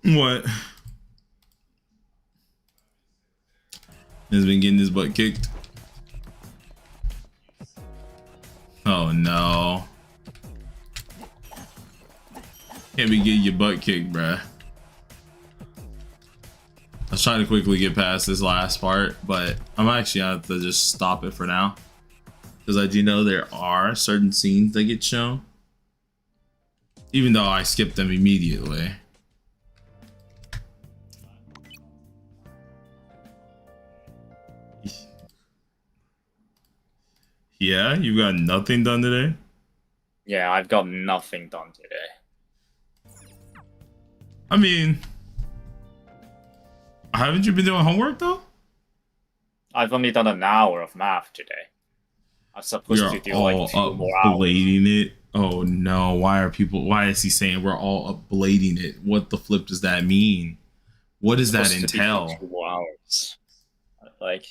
What? Has been getting his butt kicked. Oh no. Can't be getting your butt kicked, bruh. I was trying to quickly get past this last part, but I'm actually gonna have to just stop it for now. Because I do know there are certain scenes that get shown. Even though I skipped them immediately. Yeah, you got nothing done today? Yeah, I've got nothing done today. I mean, haven't you been doing homework though? I've only done an hour of math today. I'm supposed to do like 2 more hours. Blading it. Oh no, why is he saying we're all upblading it? What the flip does that mean? What does that entail? 2 more hours. Like,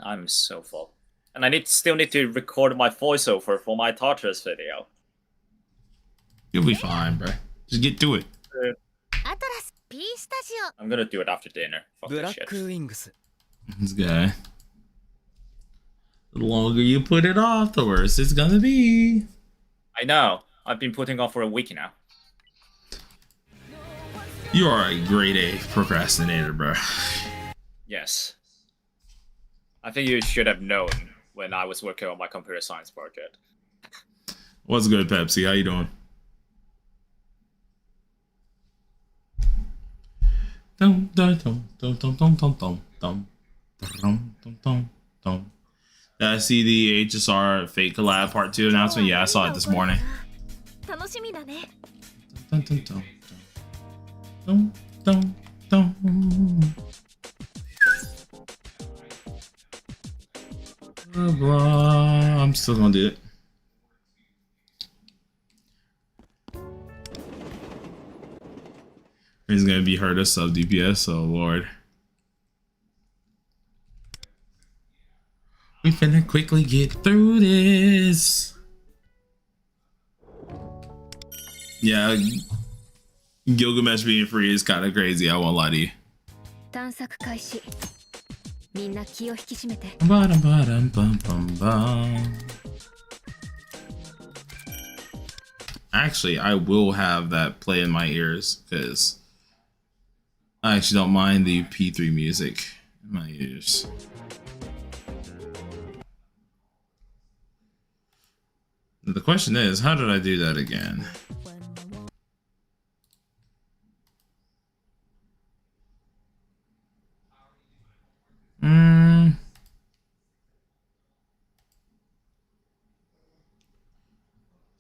I'm so full. And I still need to record my voiceover for my Tartarus video. You'll be fine, bro. Just get to it. I'm gonna do it after dinner. Fuck this shit. This guy. The longer you put it off, the worse it's gonna be. I know. I've been putting off for a week now. You are a grade A procrastinator, bro. Yes. I think you should have known when I was working on my computer science project. What's good, Pepsi? How you doing? Dum dum dum dum dum dum dum dum dum dum dum dum. Did I see the HSR Fate Collab Part 2 announcement? Yeah, I saw it this morning. Dum dum dum dum dum dum. I'm still gonna do it. He's gonna be hurt us sub DPS, oh lord. We finna quickly get through this. Yeah, Gilgamesh being free is kind of crazy, I won't lie to you. Actually, I will have that play in my ears because I actually don't mind the P3 music in my ears. The question is, how did I do that again?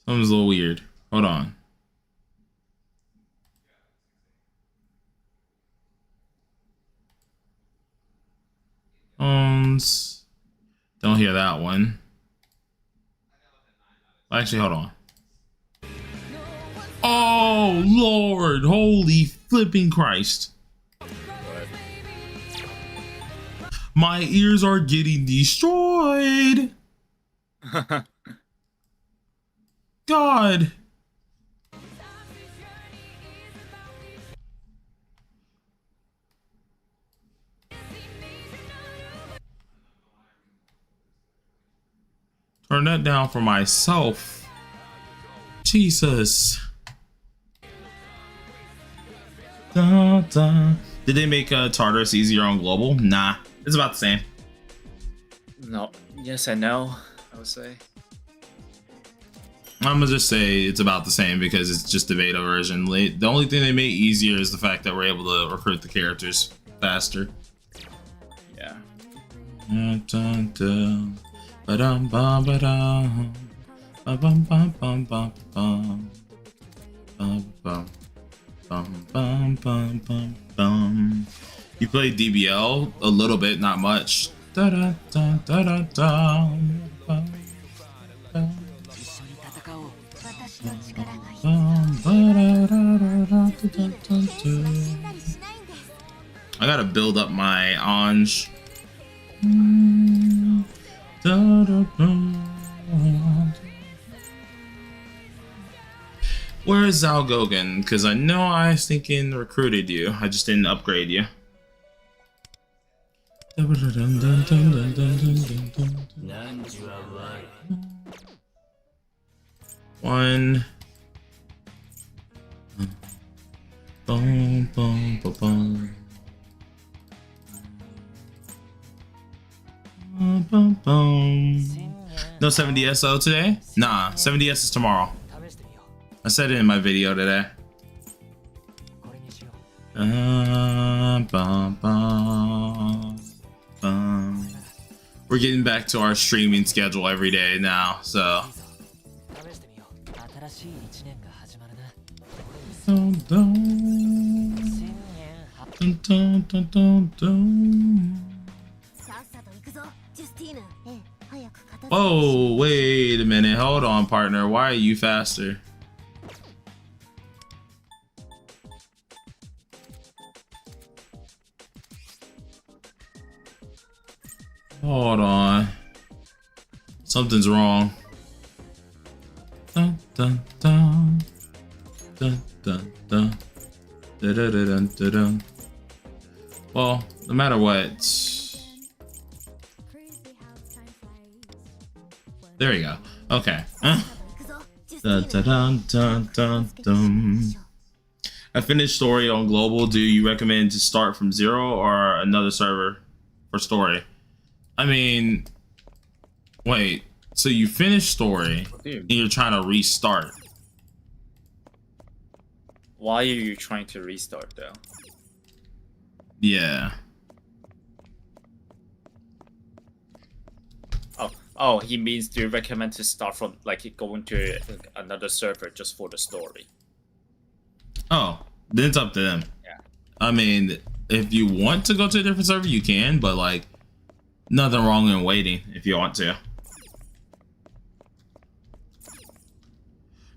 Something's a little weird. Hold on. Don't hear that one. Actually, hold on. Oh, Lord. Holy flipping Christ. My ears are getting destroyed. God. Turn that down for myself. Jesus. Da, da. Did they make Tartarus easier on global? Nah, it's about the same. No. Yes and no, I would say. I'm gonna just say it's about the same because it's just the beta version. The only thing they made easier is the fact that we're able to recruit the characters faster. Yeah. Dun, dun, dun. Ba-dum, bum, ba-dum. Ba-bum, bum, bum, bum, bum. Bum, bum, bum, bum, bum, bum. You played DBL a little bit, not much. Da da da da da da. I gotta build up my Ange. Where is Zalgogan? Because I know I thinking recruited you. I just didn't upgrade you. One. Boom, boom, boom, boom. Boom, boom, boom. No 70SO today? Nah, 70S is tomorrow. I said it in my video today. Bum, bum, bum. We're getting back to our streaming schedule every day now, so. Dun, dun. Dun, dun, dun, dun, dun. Whoa, wait a minute. Hold on, partner. Why are you faster? Hold on. Something's wrong. Dun, dun, dun. Dun, dun, dun. Dun, dun, dun, dun, dun, dun. Well, no matter what. There we go. Okay. Dun, dun, dun, dun, dun, dun. I finished story on global. Do you recommend to start from 0 or another server for story? I mean, wait. So you finished story and you're trying to restart. Why are you trying to restart though? Yeah. Oh, he means do you recommend to start from like going to another server just for the story? Oh, then it's up to them. Yeah. I mean, if you want to go to a different server, you can, but like, nothing wrong in waiting if you want to.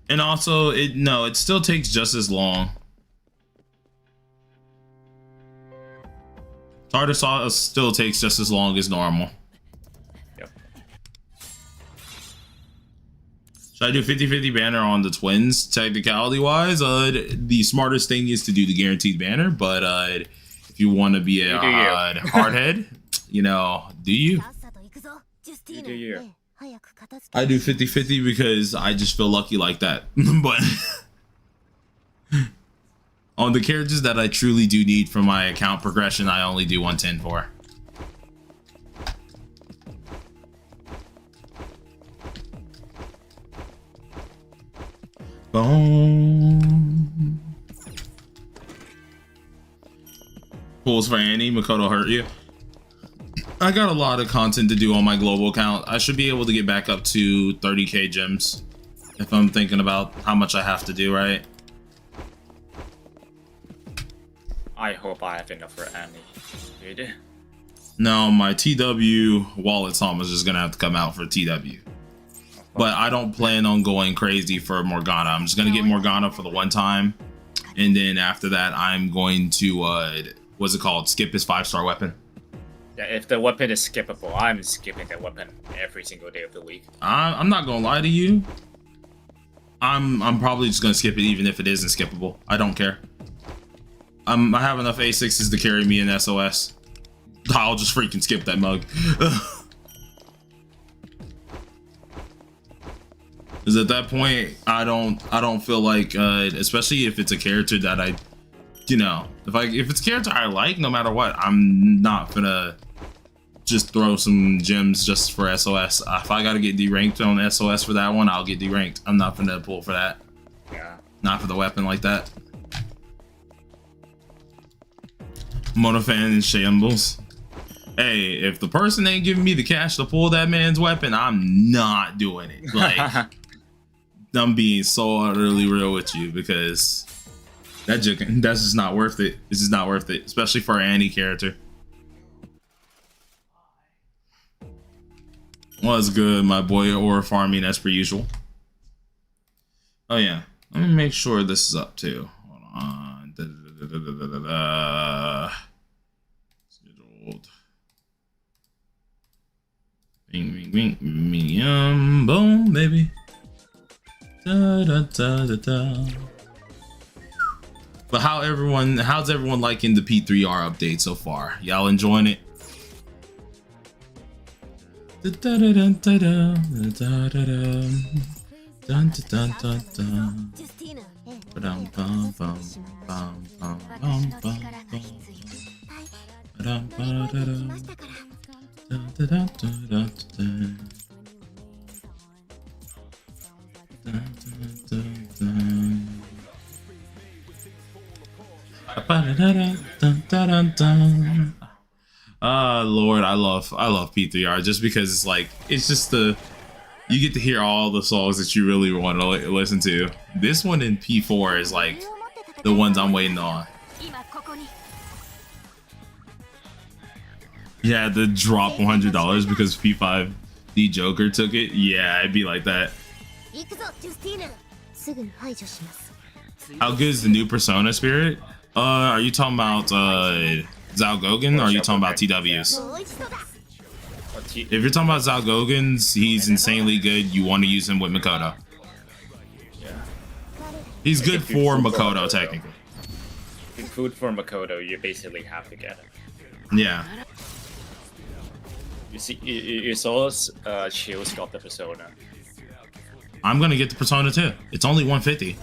And also, it still takes just as long. Tartarsauce still takes just as long as normal. Yep. Should I do 50-50 banner on the twins? Technicality wise, the smartest thing is to do the guaranteed banner, but if you want to be a hardhead, you know, do you? You do you. I do 50-50 because I just feel lucky like that. But on the characters that I truly do need for my account progression, I only do 110 for. Boom. Pulls for Annie. Makoto hurt you. I got a lot of content to do on my global account. I should be able to get back up to 30k gems if I'm thinking about how much I have to do, right? I hope I have enough for Annie. Dude. No, my TW wallet sum is just gonna have to come out for TW. But I don't plan on going crazy for Morgana. I'm just gonna get Morgana for the one time, and then after that, I'm going to what's it called? Skip his 5-star weapon. Yeah, if the weapon is skippable, I'm skipping that weapon every single day of the week. I'm not gonna lie to you. I'm probably just gonna skip it even if it isn't skippable. I don't care. I have enough A6s to carry me in SOS. I'll just freaking skip that mug. Because at that point, I don't feel like, especially if it's a character that I, you know, if it's a character I like, no matter what, I'm not gonna just throw some gems just for SOS. If I gotta get deranked on SOS for that one, I'll get deranked. I'm not gonna pull for that. Yeah. Not for the weapon like that. Monofan in shambles. Hey, if the person ain't giving me the cash to pull that man's weapon, I'm not doing it. Like, I'm being so utterly real with you because that's just not worth it. This is not worth it, especially for any character. What's good, my boy? Or farming as per usual. Oh yeah, let me make sure this is up too. Hold on. Scheduled. Bing, bing, bing, bing, boom, baby. Da, But how's everyone liking the P3R update so far? Y'all enjoying it? Lord, I love P3R just because it's like it's just you get to hear all the songs that you really want to listen to. This one in P4 is like the ones I'm waiting on. Yeah, the drop $100 because P5 the Joker took it. Yeah, it'd be like that. How good is the new Persona Spirit? Are you talking about Zhao Gogan, or are you talking about TWs? If you're talking about Zhao Gogan's, he's insanely good. You want to use him with Makoto. He's good for Makoto, technically. Food for Makoto, you basically have to get it. Yeah. You saw Chill's got the Persona. I'm gonna get the Persona too. It's only 150.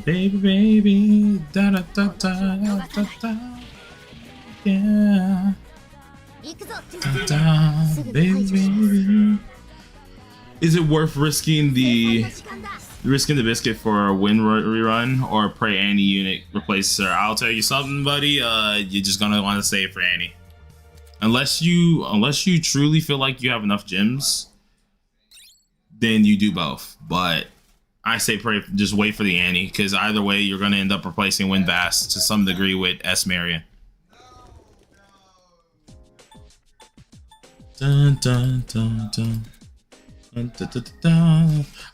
Baby, baby, da da da da da da. Yeah. Baby, baby. Is it worth risking the biscuit for a win rerun or pray Annie unit replaces her? I'll tell you something, buddy. You're just gonna want to save for Annie, unless you truly feel like you have enough gems. Then you do both. But I say just wait for the Annie, because either way you're gonna end up replacing Winvast to some degree with S Marion. Dun, dun, dun, dun.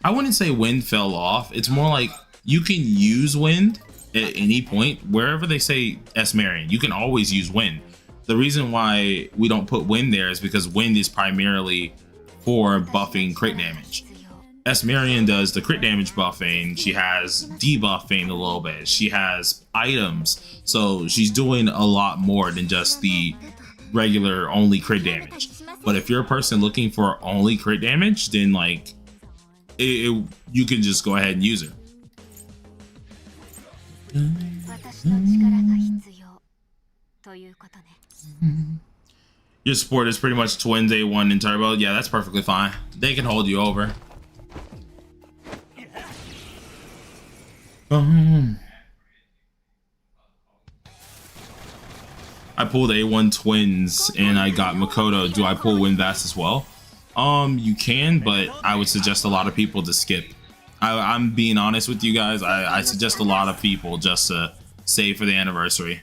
I wouldn't say wind fell off. It's more like you can use wind at any point. Wherever they say S Marion, you can always use wind. The reason why we don't put wind there is because wind is primarily for buffing crit damage. S Marion does the crit damage buffing. She has debuffing a little bit. She has items. So she's doing a lot more than just the regular only crit damage. But if you're a person looking for only crit damage, then like you can just go ahead and use her. Your support is pretty much Twins A1 and Turbo. Yeah, that's perfectly fine. They can hold you over. I pulled A1 Twins and I got Makoto. Do I pull Winvast as well? You can, but I would suggest a lot of people to skip. I'm being honest with you guys. I suggest a lot of people just to save for the anniversary.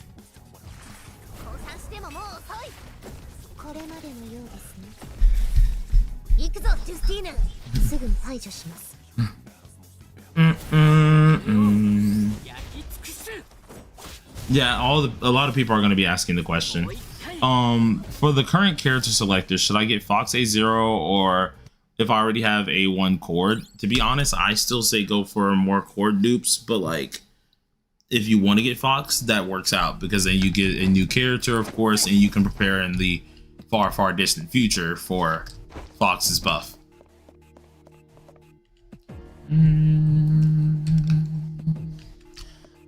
Yeah, a lot of people are going to be asking the question. For the current character selector, should I get Fox A0 or if I already have A1 Cord? To be honest, I still say go for more Cord dupes, but like if you want to get Fox, that works out because then you get a new character, of course, and you can prepare in the far distant future for Fox's buff.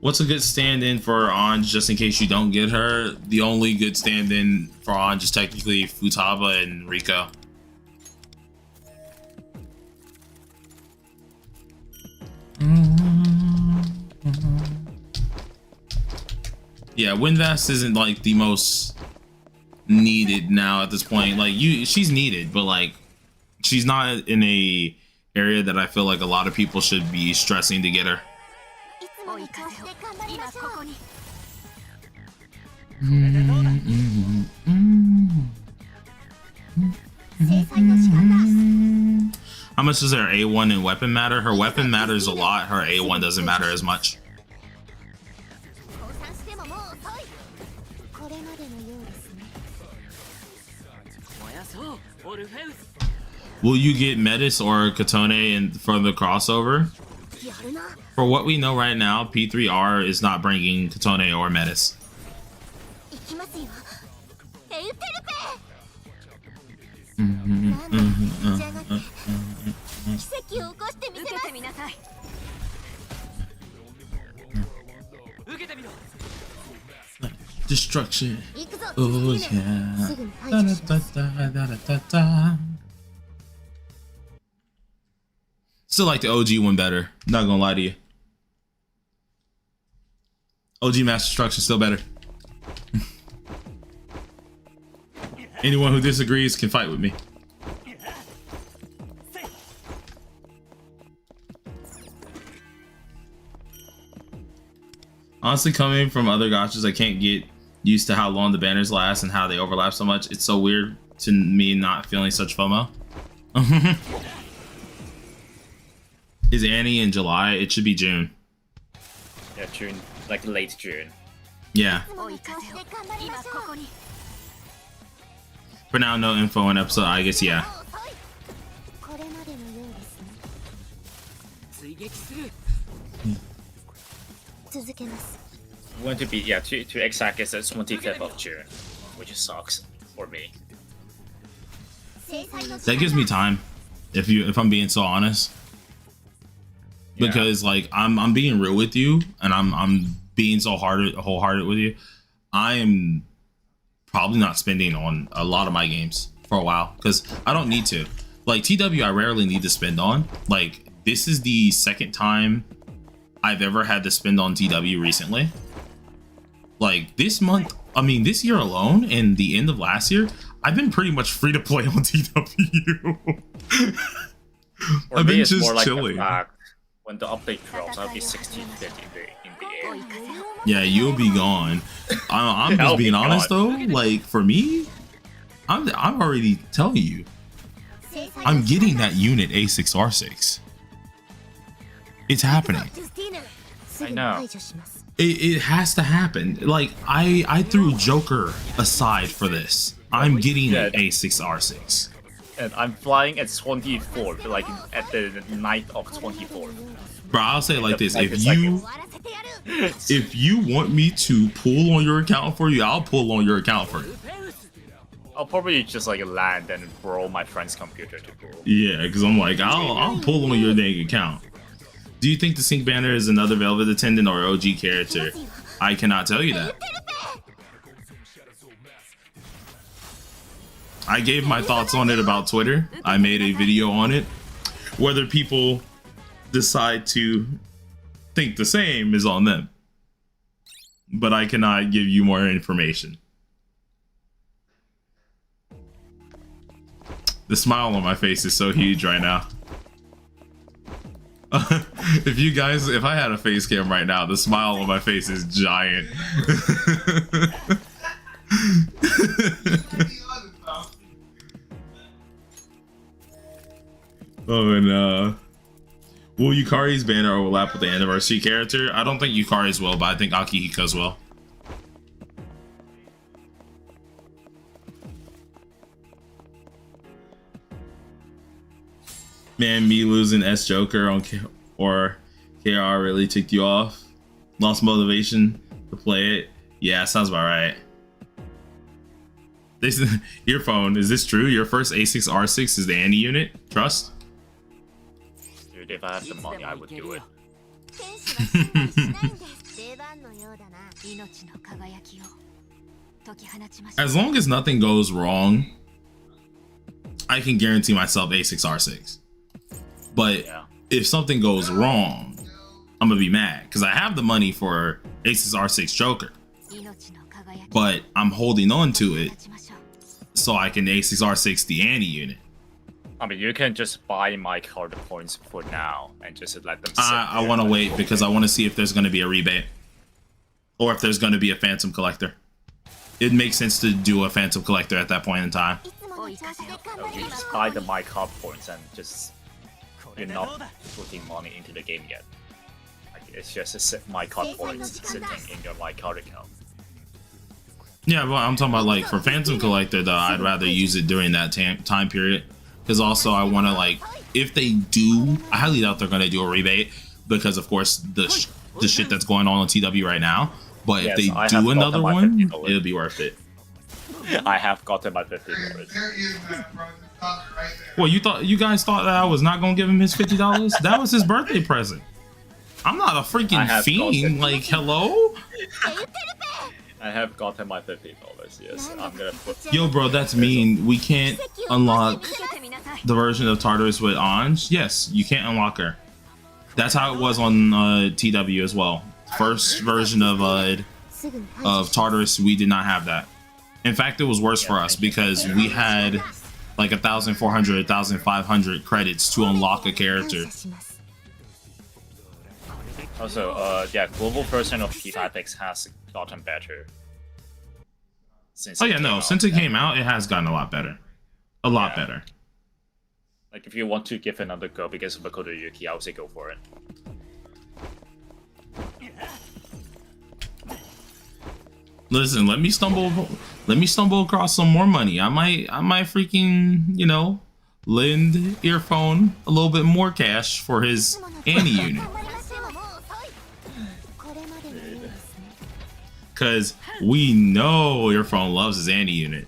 What's a good stand-in for Anj just in case you don't get her? The only good stand-in for Anj is technically Futaba and Rico. Yeah, Winvast isn't like the most needed now at this point. Like she's needed, but like she's not in a area that I feel like a lot of people should be stressing to get her. How much does her A1 and weapon matter? Her weapon matters a lot. Her A1 doesn't matter as much. Will you get Metis or Katone for the crossover? For what we know right now, P3R is not bringing Katone or Metis. Destruction. Oh yeah. Da, da, da, da, da, da, da. Still like the OG one better. Not gonna lie to you. OG Mass Destruction still better. Anyone who disagrees can fight with me. Honestly, coming from other gachas, I can't get used to how long the banners last and how they overlap so much. It's so weird to me not feeling such FOMO. Is Annie in July? It should be June. Yeah, June, like late June. Yeah. For now, no info on episode. I guess yeah. Going to be to exact is the 25th of June, which sucks for me. That gives me time, if I'm being so honest. Because like I'm being real with you, and I'm being so wholehearted with you. I am probably not spending on a lot of my games for a while because I don't need to. Like TW, I rarely need to spend on. Like this is the second time I've ever had to spend on TW recently. Like this month, I mean this year alone, and the end of last year, I've been pretty much free to play on TW. I've been just chilling. When the update drops, I'll be 1650 in the air. Yeah, you'll be gone. I'm just being honest though. Like for me, I'm already telling you, I'm getting that unit A6R6. It's happening. I know. It has to happen. Like I threw Joker aside for this. I'm getting an A6R6. And I'm flying at 24, like at the night of 24. Bro, I'll say it like this: if you want me to pull on your account for you, I'll pull on your account for you. I'll probably just like land and borrow my friend's computer to pull. Yeah, because I'm like, I'll pull on your dang account. Do you think the Sync banner is another Velvet Attendant or OG character? I cannot tell you that. I gave my thoughts on it about Twitter. I made a video on it. Whether people decide to think the same is on them. But I cannot give you more information. The smile on my face is so huge right now. If I had a face cam right now, the smile on my face is giant. Oh, and will Yukari's banner overlap with the anniversary character? I don't think Yukari's will, but I think Akihiko's will. Man, me losing S Joker on or KR really ticked you off? Lost motivation to play it? Yeah, sounds about right. Your phone, is this true? Your first A6R6 is the Annie unit? Trust? Dude, if I had the money, I would do it. As long as nothing goes wrong, I can guarantee myself A6R6. But if something goes wrong, I'm gonna be mad because I have the money for A6R6 Joker, but I'm holding on to it so I can A6R6 the Annie unit. I mean, you can just buy my card points for now and just let them sit. I want to wait because I want to see if there's going to be a rebate or if there's going to be a Phantom Collector. It makes sense to do a Phantom Collector at that point in time. You just buy the my card points and just you're not putting money into the game yet. Like, it's just my card points sitting in your my card account. Yeah, well, I'm talking about like for Phantom Collector though, I'd rather use it during that time period, because also I want to like, if they do, I highly doubt they're gonna do a rebate because of course the shit that's going on TW right now. But Yes, if I they have do another gotten my one, $50. it'll be worth it. I have gotten my $50. There is that, bro. Just stop it right there. Well, you guys thought that I was not gonna give him his $50? That was his birthday present. I'm not a I freaking have fiend. gotten- Like, hello? I have gotten my $50. Yes, I'm gonna put. Yo, bro, that's mean. We can't unlock the version of Tartarus with Anj. Yes, you can't unlock her. That's how it was on TW as well. First version of Tartarus, we did not have that. In fact, it was worse for us because we had like 1,400, 1,500 credits to unlock a character. Also, yeah, global version of P5X has gotten better. Since Oh it yeah, came no, out. since it came out, it has gotten a lot better. A lot better. Like, if you want to give another go because of Makoto Yuki, I would say go for it. Listen, let me stumble across some more money. I might freaking, you know, lend Earphone a little bit more cash for his Annie unit. Cause we know Earphone loves his Annie unit.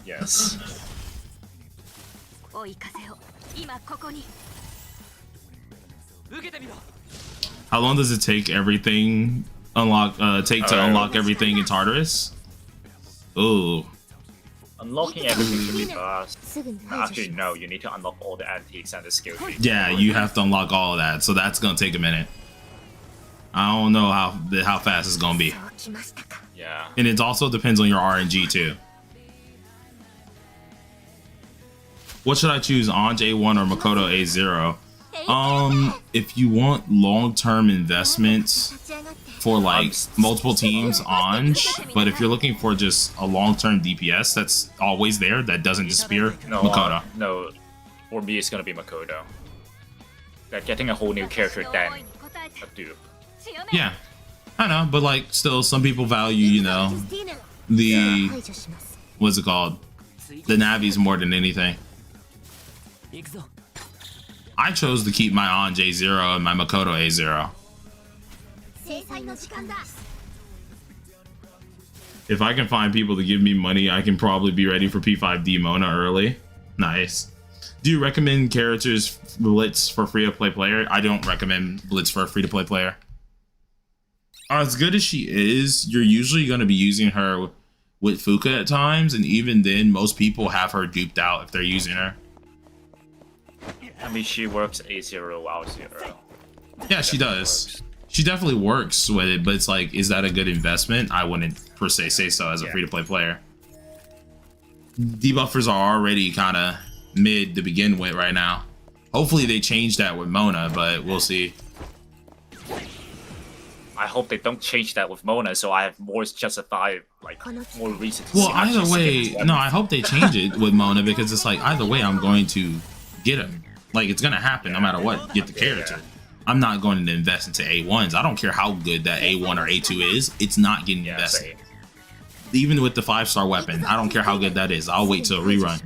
Yes. How long does it take everything to unlock everything in Tartarus? Ooh. Unlocking everything should be fast. Actually, no, you need to unlock all the antiques and the skill trees. Yeah, you have to unlock all of that, so that's gonna take a minute. I don't know how fast it's gonna be. Yeah. And it also depends on your RNG too. What should I choose, Anj A1 or Makoto A0? If you want long-term investments for like multiple teams, Anj. But if you're looking for just a long-term DPS that's always there, that doesn't disappear, No, Makoto. no, for me it's gonna be Makoto. Like getting a whole new character then a dupe. Yeah, I know, but like still, some people value, you know, the what's it called, the Navis more than anything. I chose to keep my Anj A0 and my Makoto A0. If I can find people to give me money, I can probably be ready for P5D Mona early. Nice. Do you recommend characters Blitz for free-to-play player? I don't recommend Blitz for a free-to-play player. As good as she is, you're usually going to be using her with Fuka at times, and even then, most people have her duped out if they're using her. I mean, she works A0 out 0. Yeah, she does. She definitely works with it, but it's like, is that a good investment? I wouldn't per se say so as a free-to-play player. Debuffers are already kind of mid to begin with right now. Hopefully they change that with Mona, but we'll see. I hope they don't change that with Mona, so I have more justified, like, more reason to Well, see how either she's way, skipping no, I hope they change it with Mona, because it's like, either way, I'm going to get him. Like, it's going to happen no matter what, get the character. I'm not going to invest into A1s. I don't care how good that A1 or A2 is, it's not getting invested. Same. Even with the 5-star weapon, I don't care how good that is. I'll wait till a rerun.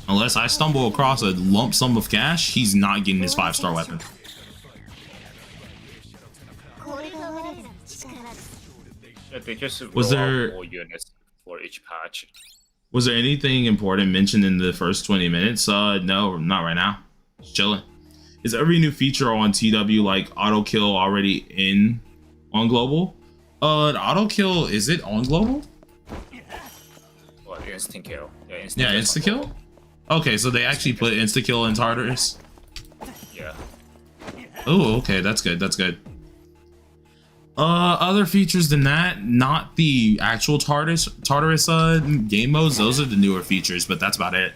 Unless I stumble across a lump sum of cash, he's not getting his 5-star weapon. Yeah, they just Was roll out there- more units for each patch. Was there anything important mentioned in the first 20 minutes? No, not right now. Just chilling. Is every new feature on TW like auto kill already in on global? Auto kill, is it on global? What, instant kill? Yeah, Yeah, insta kill. Okay, so they actually put insta kill in Tartarus. Yeah. Oh, okay, that's good. That's good. Other features than that, not the actual Tartarus game modes. Those are the newer features, but that's about it.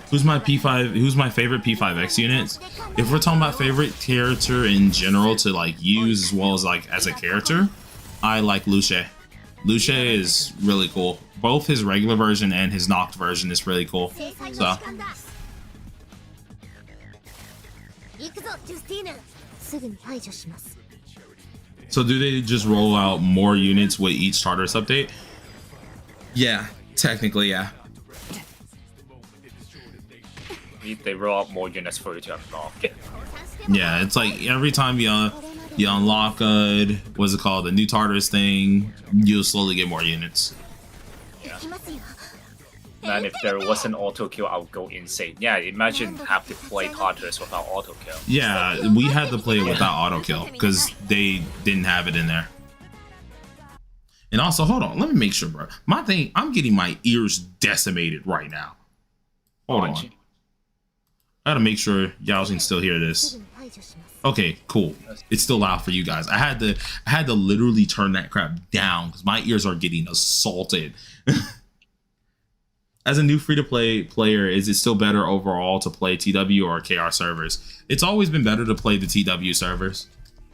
Who's my P5? Who's my favorite P5X units? If we're talking about favorite character in general to like use as well as like as a character, I like Luce. Luce is really cool. Both his regular version and his knocked version is really cool. So So do they just roll out more units with each Tartarus update? Yeah, technically, yeah. They roll out more units for you to unlock. Yeah, it's like every time you unlock what's it called, the new Tartarus thing, you'll slowly get more units. Man, if there wasn't auto kill, I would go insane. Yeah, imagine have to play Tartarus without auto kill. Yeah, we had to play it without auto kill because they didn't have it in there. And also, hold on, let me make sure, bro. My thing, I'm getting my ears decimated right now. Hold on. I gotta make sure y'all can still hear this. Okay, cool. It's still loud for you guys. I had to literally turn that crap down because my ears are getting assaulted. As a new free-to-play player, is it still better overall to play TW or KR servers? It's always been better to play the TW servers.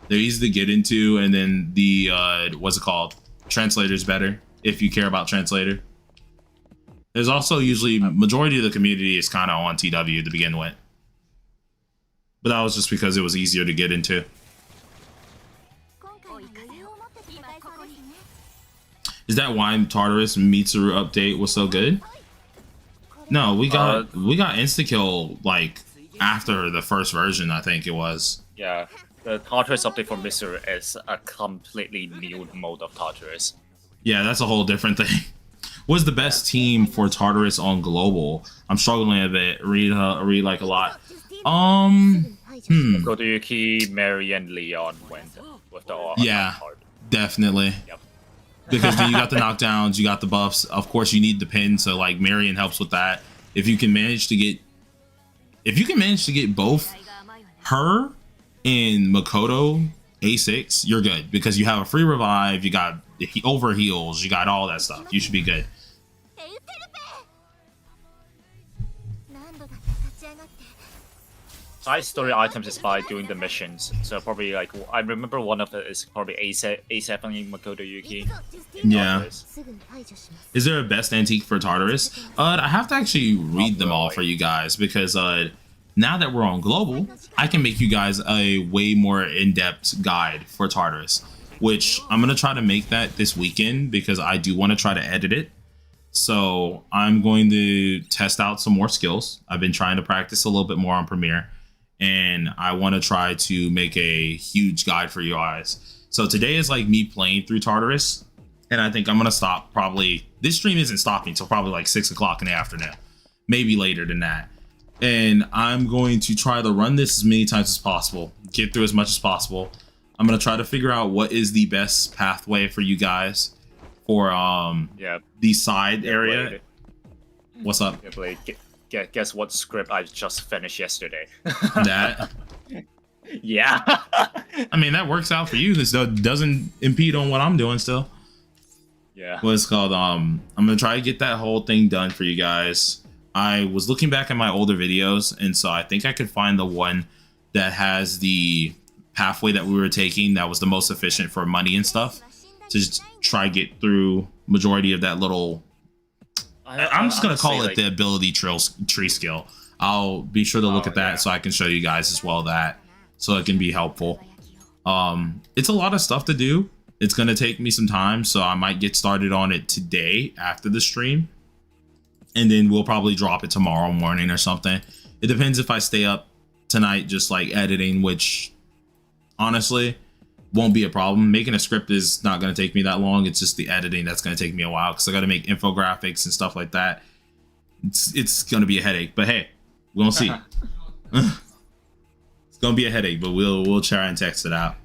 They're easy to get into, and then the what's it called? Translator's better if you care about translator. There's also usually majority of the community is kind of on TW to begin with, but that was just because it was easier to get into. Is that why Tartarus Mitsuru update was so good? No, we got insta kill like after the first version, I think it was. Yeah, the Tartarus update for Misc is a completely new mode of Tartarus. Yeah, that's a whole different thing. What's the best team for Tartarus on global? I'm struggling a bit. Read like a lot. Kodayuki, Mary, and Leon went with the yeah, card. Definitely. Yep. Because then you got the knockdowns, you got the buffs. Of course, you need the pin, so like Marion helps with that. If you can manage to get both her and Makoto A6, you're good because you have a free revive, you got over heals, you got all that stuff. You should be good. Side story items is by doing the missions. So probably like I remember one of it is probably A7 in Makoto Yuki. Yeah. Is there a best antique for Tartarus? I have to actually read them all for you guys because now that we're on global, I can make you guys a way more in-depth guide for Tartarus, which I'm gonna try to make that this weekend because I do want to try to edit it. So I'm going to test out some more skills. I've been trying to practice a little bit more on Premiere, and I want to try to make a huge guide for you guys. So today is like me playing through Tartarus, and I think I'm gonna stop probably. This stream isn't stopping till probably like 6 o'clock in the afternoon, maybe later than that. And I'm going to try to run this as many times as possible, get through as much as possible. I'm gonna try to figure out what is the best pathway for you guys for the side area. Blade. What's up? Yeah, Blade. Guess what script I just finished yesterday? That. Yeah. I mean, that works out for you. This doesn't impede on what I'm doing still. Yeah. What's called? I'm gonna try to get that whole thing done for you guys. I was looking back at my older videos, and so I think I could find the one that has the pathway that we were taking that was the most efficient for money and stuff to just try to get through majority of that little. I'm just gonna call it the ability tree skill. I'll be sure to look at that so I can show you guys as well that so it can be helpful. It's a lot of stuff to do. It's gonna take me some time, so I might get started on it today after the stream, and then we'll probably drop it tomorrow morning or something. It depends if I stay up tonight just like editing, which honestly won't be a problem. Making a script is not going to take me that long. It's just the editing that's going to take me a while because I got to make infographics and stuff like that. It's going to be a headache, but hey, we're going to see. It's going to be a headache, but we'll try and text it out.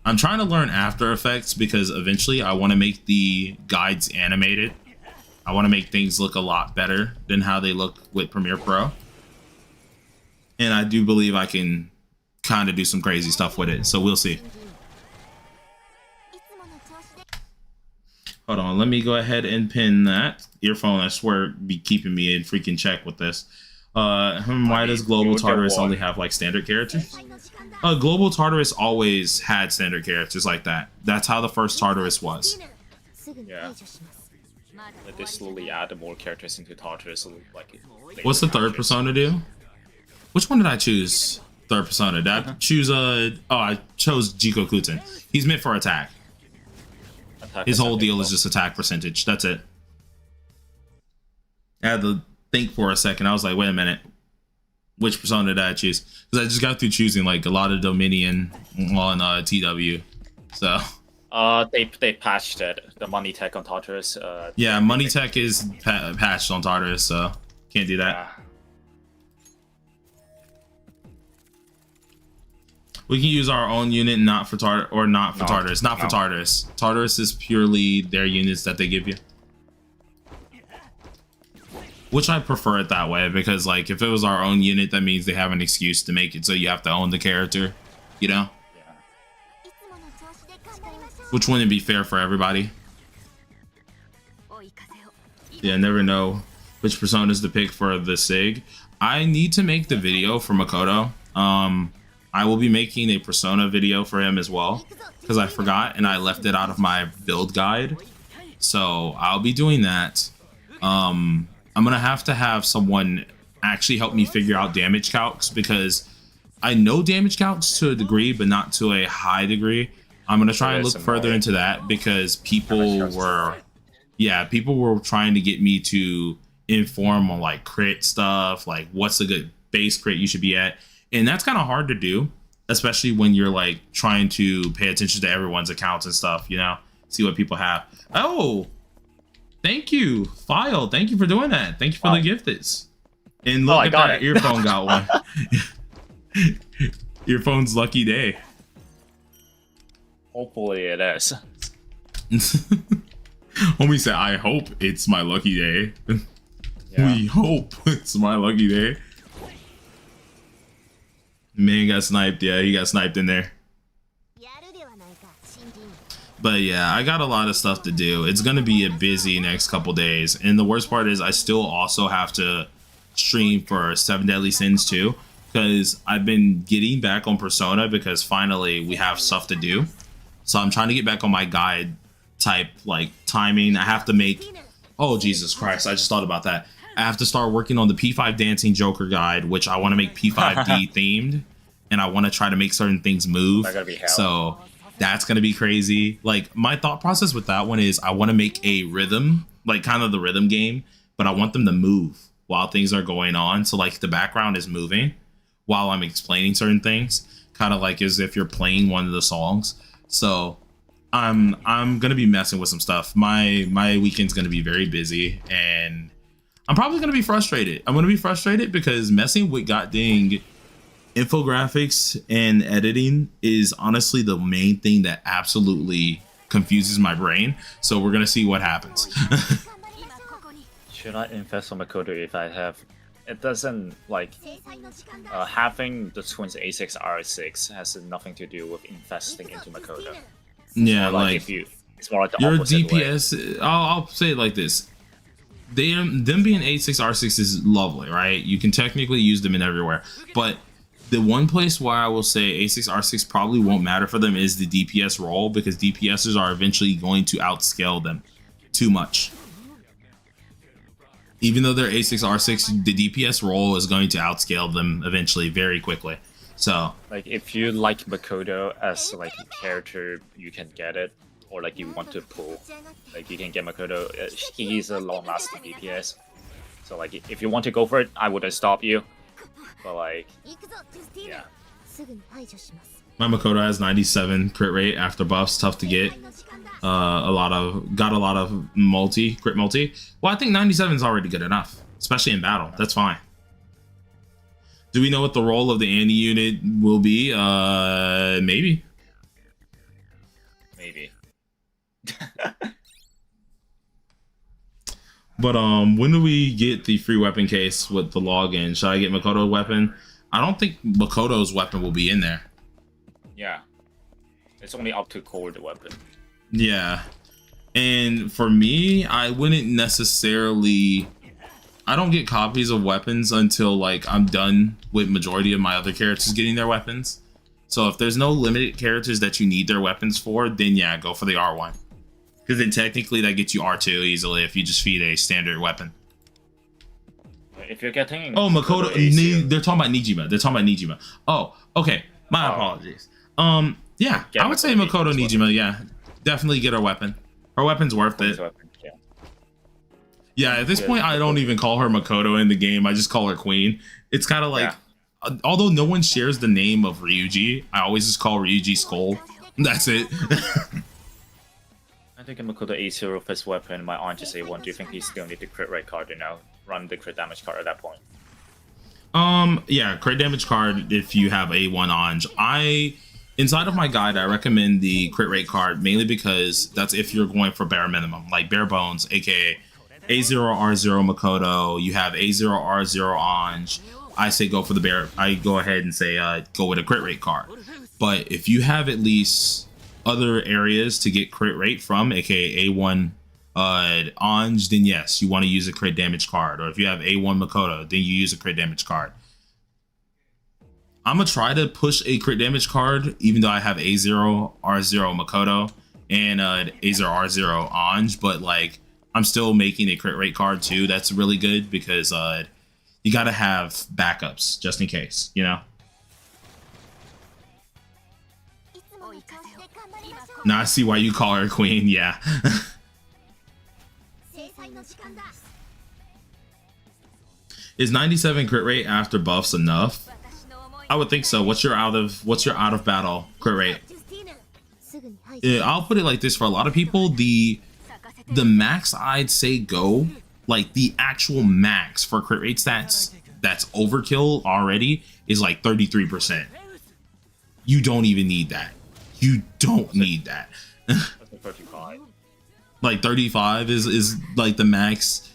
I'm trying to learn After Effects because eventually I want to make the guides animated. I want to make things look a lot better than how they look with Premiere Pro. And I do believe I can kind of do some crazy stuff with it, so we'll see. Hold on, let me go ahead and pin that. Earphone, I swear, be keeping me in freaking check with this. Why does Global Tartarus only have like standard characters? Global Tartarus always had standard characters like that. That's how the first Tartarus was. Yeah. They slowly add more characters into Tartarus. Like what's the third persona do? Which one did I choose? third persona. That choose I chose Jiko Kuten. He's meant for attack. His whole deal is just attack percentage. That's it. I had to think for a second. I was like, wait a minute. Which persona did I choose? Because I just got through choosing like a lot of Dominion on TW. So they patched it. The money tech on Tartarus. yeah, money tech is patched on Tartarus, so can't do that. Yeah. We can use our own unit, not for Tartarus. Not for Tartarus. Tartarus is purely their units that they give you. Which I prefer it that way, because like if it was our own unit, that means they have an excuse to make it so you have to own the character, you know? Yeah. Which wouldn't be fair for everybody. Yeah, never know which personas to pick for the SIG. I need to make the video for Makoto. I will be making a persona video for him as well, because I forgot and I left it out of my build guide. So I'll be doing that. I'm gonna have to have someone actually help me figure out damage calcs, because I know damage calcs to a degree, but not to a high degree. I'm gonna try and look further into that, because people were trying to get me to inform on like crit stuff, like what's a good base crit you should be at. And that's kind of hard to do, especially when you're like trying to pay attention to everyone's accounts and stuff, you know, see what people have. Oh, thank you, File. Thank you for doing that. Thank you for the gifts. And look at that earphone got one. Earphone's lucky day. Hopefully it is. Homie said, I hope it's my lucky day. Yeah. We hope it's my lucky day. Man got sniped. Yeah, he got sniped in there. But yeah, I got a lot of stuff to do. It's going to be a busy next couple days. And the worst part is I still also have to stream for 7 Deadly Sins too, because I've been getting back on Persona because finally we have stuff to do. So I'm trying to get back on my guide type like timing. I have to make, oh Jesus Christ, I just thought about that. I have to start working on the P5 Dancing Joker guide, which I want to make P5D themed, and I want to try to make certain things move. So that's going to be crazy. Like my thought process with that one is I want to make a rhythm, like kind of the rhythm game, but I want them to move while things are going on. So like the background is moving while I'm explaining certain things, kind of like as if you're playing one of the songs. So I'm going to be messing with some stuff. My weekend's going to be very busy, and I'm probably going to be frustrated. I'm going to be frustrated because messing with goddamn infographics and editing is honestly the main thing that absolutely confuses my brain. So we're going to see what happens. Should I invest on Makoto if I have... It doesn't, like... having the twins A6, R6 has nothing to do with investing into Makoto. Yeah, like if you... It's more like the your opposite DPS... I'll say it like this. Them being A6, R6 is lovely, right? You can technically use them in everywhere. But the one place where I will say A6, R6 probably won't matter for them is the DPS role, because DPSers are eventually going to outscale them too much. Even though they're A6, R6, the DPS role is going to outscale them eventually very quickly. So, like if you like Makoto as like a character, you can get it. Or like you want to pull, like you can get Makoto. He's a long-lasting DPS, so like if you want to go for it, I wouldn't stop you. But like, yeah. My Makoto has 97 crit rate after buffs, tough to get. Got a lot of crit multi. Well, I think 97 is already good enough, especially in battle. That's fine. Do we know what the role of the Andy unit will be? Maybe. Maybe. But when do we get the free weapon case with the login? Should I get Makoto's weapon? I don't think Makoto's weapon will be in there. Yeah, it's only up to core weapon. Yeah, and for me, I wouldn't necessarily. I don't get copies of weapons until like I'm done with majority of my other characters getting their weapons. So if there's no limited characters that you need their weapons for, then yeah, go for the R1. Because then technically that gets you R2 easily if you just feed a standard weapon. if you're getting Oh, Makoto. A0, They're talking about Nijima. They're talking about Nijima. Oh, okay. My apologies. Yeah, I would say Makoto Nijima. Yeah, definitely get her weapon. Her weapon's worth it. Yeah. Yeah, at this point, I don't even call her Makoto in the game. I just call her Queen. It's kind of like, although no one shares the name of Ryuji, I always just call Ryuji Skull. That's it. I think Makoto A0 first weapon, my aunt just A1. Do you think he still need the crit rate card to now run the crit damage card at that point? Yeah, crit damage card if you have A1 Anj. Inside of my guide, I recommend the crit rate card mainly because that's if you're going for bare minimum, like bare bones, aka A0R0 Makoto. You have A0R0 Anj. I say go for the bare. I go ahead and say go with a crit rate card. But if you have at least other areas to get crit rate from, aka A1 Anj, then yes, you want to use a crit damage card. Or if you have A1 Makoto, then you use a crit damage card. I'm gonna try to push a crit damage card, even though I have A0R0 Makoto and A0R0 Anj, but like I'm still making a crit rate card too. That's really good because you gotta have backups just in case, you know. Now I see why you call her Queen. Yeah. Is 97 crit rate after buffs enough? I would think so. What's your out of battle crit rate? Yeah, I'll put it like this: for a lot of people, the max I'd say go, like the actual max for crit rate stats that's overkill already is like 33%. You don't even need that. You don't need that. Like 35 is like the max.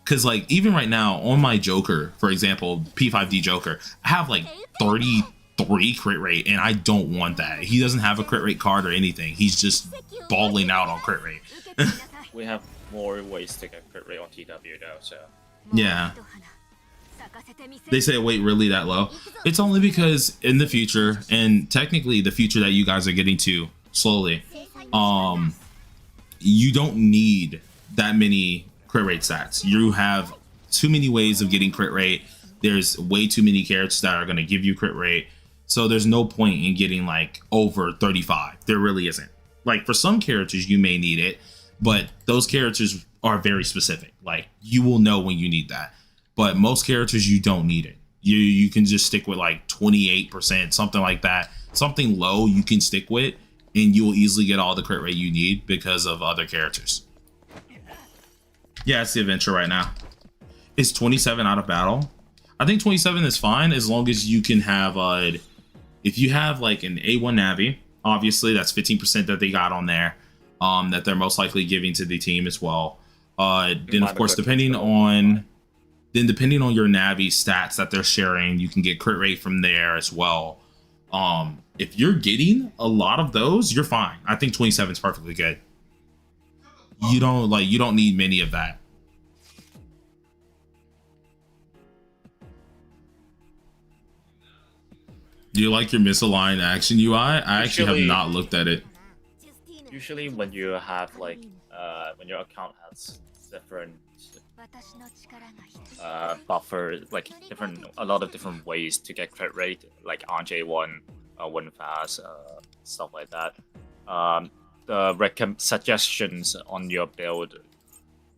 Because like even right now on my Joker, for example, P5D Joker, I have like 33 crit rate, and I don't want that. He doesn't have a crit rate card or anything. He's just balling out on crit rate. We have more ways to get crit rate on TW though, so yeah. They say wait, really that low? It's only because in the future, and technically the future that you guys are getting to slowly, you don't need that many crit rate stats. You have too many ways of getting crit rate. There's way too many characters that are going to give you crit rate, so there's no point in getting like over 35. There really isn't. Like for some characters you may need it, but those characters are very specific. Like you will know when you need that, but most characters you don't need it. You can just stick with like 28%, something like that. Something low you can stick with, and you will easily get all the crit rate you need because of other characters. Yeah, it's the adventure right now. Is 27 out of battle? I think 27 is fine as long as you can have if you have like an A1 Navi, obviously that's 15% that they got on there, that they're most likely giving to the team as well. Then of course depending on your Navi stats that they're sharing, you can get crit rate from there as well. If you're getting a lot of those, you're fine. I think 27 is perfectly good. You don't need many of that. Do you like your misaligned action UI? I actually have not looked at it. Usually when you have like when your account has different buffer, like a lot of different ways to get crit rate, like RJ1, one fast, stuff like that. The suggestions on your build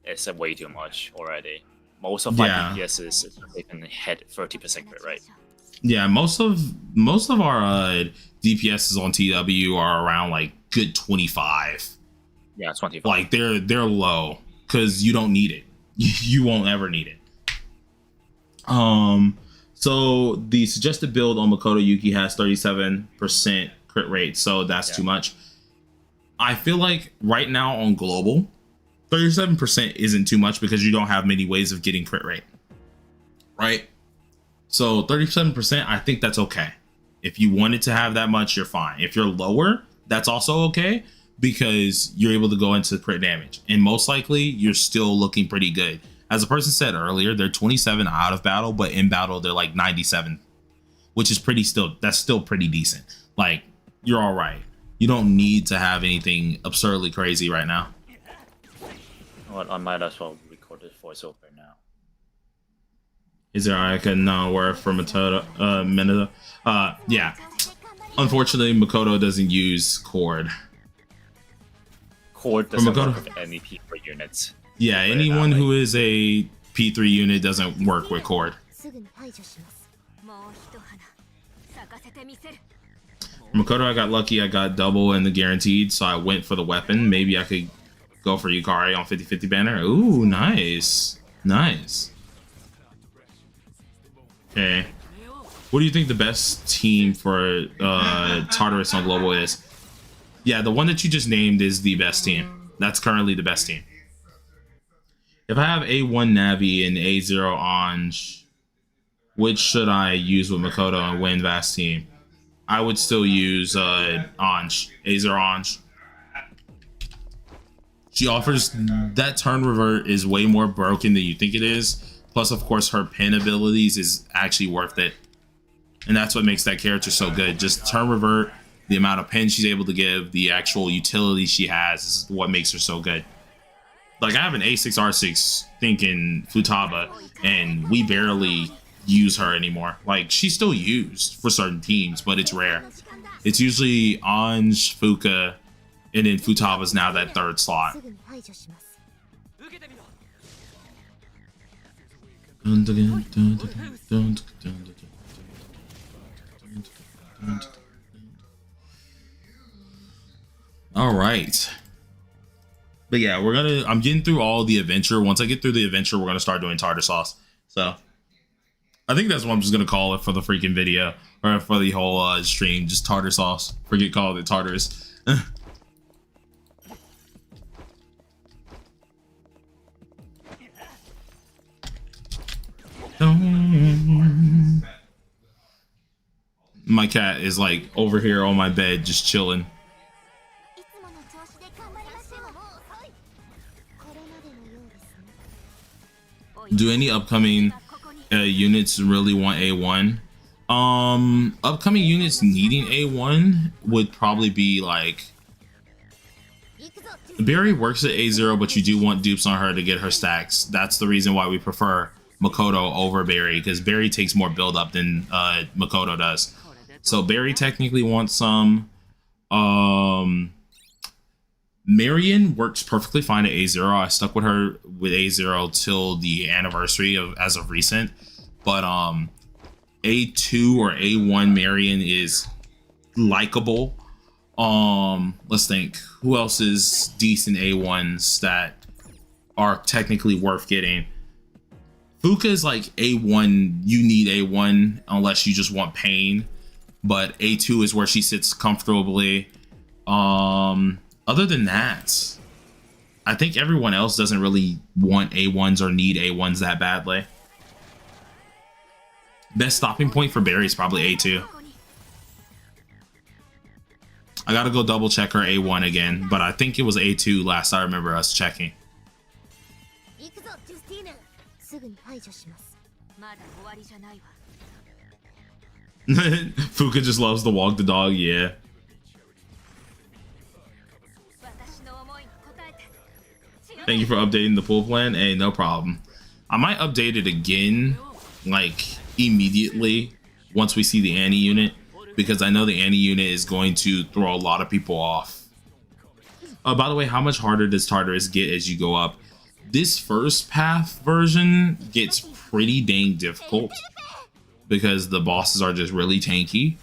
is way too much already. Most of my DPSs they can hit 30% crit rate. Yeah, most of our DPSs on TW are around like good 25. Yeah, 25. Like they're low because you don't need it. You won't ever need it. So the suggested build on Makoto Yuki has 37% crit rate, so that's too much. I feel like right now on global, 37% isn't too much because you don't have many ways of getting crit rate, right? So 37%, I think that's okay. If you wanted to have that much, you're fine. If you're lower, that's also okay because you're able to go into crit damage. And most likely, you're still looking pretty good. As a person said earlier, they're 27 out of battle, but in battle, they're like 97, which is that's still pretty decent. Like, you're all right. You don't need to have anything absurdly crazy right now. Well, I might as well record this voiceover now. Is there Ayaka not worth for Minato? Yeah. Unfortunately, Makoto doesn't use Cord. Cord doesn't Makoto. work with any P3 units. Yeah, anyone who is a P3 unit doesn't work with Cord. Makoto, I got lucky. I got double in the guaranteed, so I went for the weapon. Maybe I could go for Yukari on 50-50 banner. Ooh, nice. Nice. Okay. What do you think the best team for Tartarus on Global is? Yeah, the one that you just named is the best team. That's currently the best team. If I have A1 Navi and A0 Anj, which should I use with Makoto and win Vast team? I would still use Anj, A0 Anj. She offers that turn revert is way more broken than you think it is. Plus, of course, her pin abilities is actually worth it. And that's what makes that character so good. Just turn revert, the amount of pin she's able to give, the actual utility she has is what makes her so good. Like, I have an A6 R6 thinking Futaba, and we barely use her anymore. Like, she's still used for certain teams, but it's rare. It's usually Anj, Fuka, and then Futaba's now that third slot. All right. But yeah, I'm getting through all the adventure. Once I get through the adventure, we're gonna start doing Tartarsauce. So I think that's what I'm just gonna call it for the freaking video, or for the whole stream, just Tartarsauce. Forget calling it Tartarus. My cat is like over here on my bed just chilling. Do any upcoming units really want A1? Upcoming units needing A1 would probably be like Barry works at A0, but you do want dupes on her to get her stacks. That's the reason why we prefer Makoto over Barry, because Barry takes more build up than Makoto does. So Barry technically wants some. Marion works perfectly fine at A0. I stuck with her with A0 till the anniversary as of recent. But A2 or A1 Marion is likable. Let's think. Who else is decent A1s that are technically worth getting? Fuka is like A1. You need A1 unless you just want pain. But A2 is where she sits comfortably. Other than that, I think everyone else doesn't really want A1s or need A1s that badly. Best stopping point for Barry is probably A2. I gotta go double check her A1 again, but I think it was A2 last I remember us checking. Fuka just loves to walk the dog, yeah. Thank you for updating the pool plan. Hey, no problem. I might update it again, like, immediately once we see the Annie unit, because I know the Annie unit is going to throw a lot of people off. By the way, how much harder does Tartarus get as you go up? This first path version gets pretty dang difficult because the bosses are just really tanky.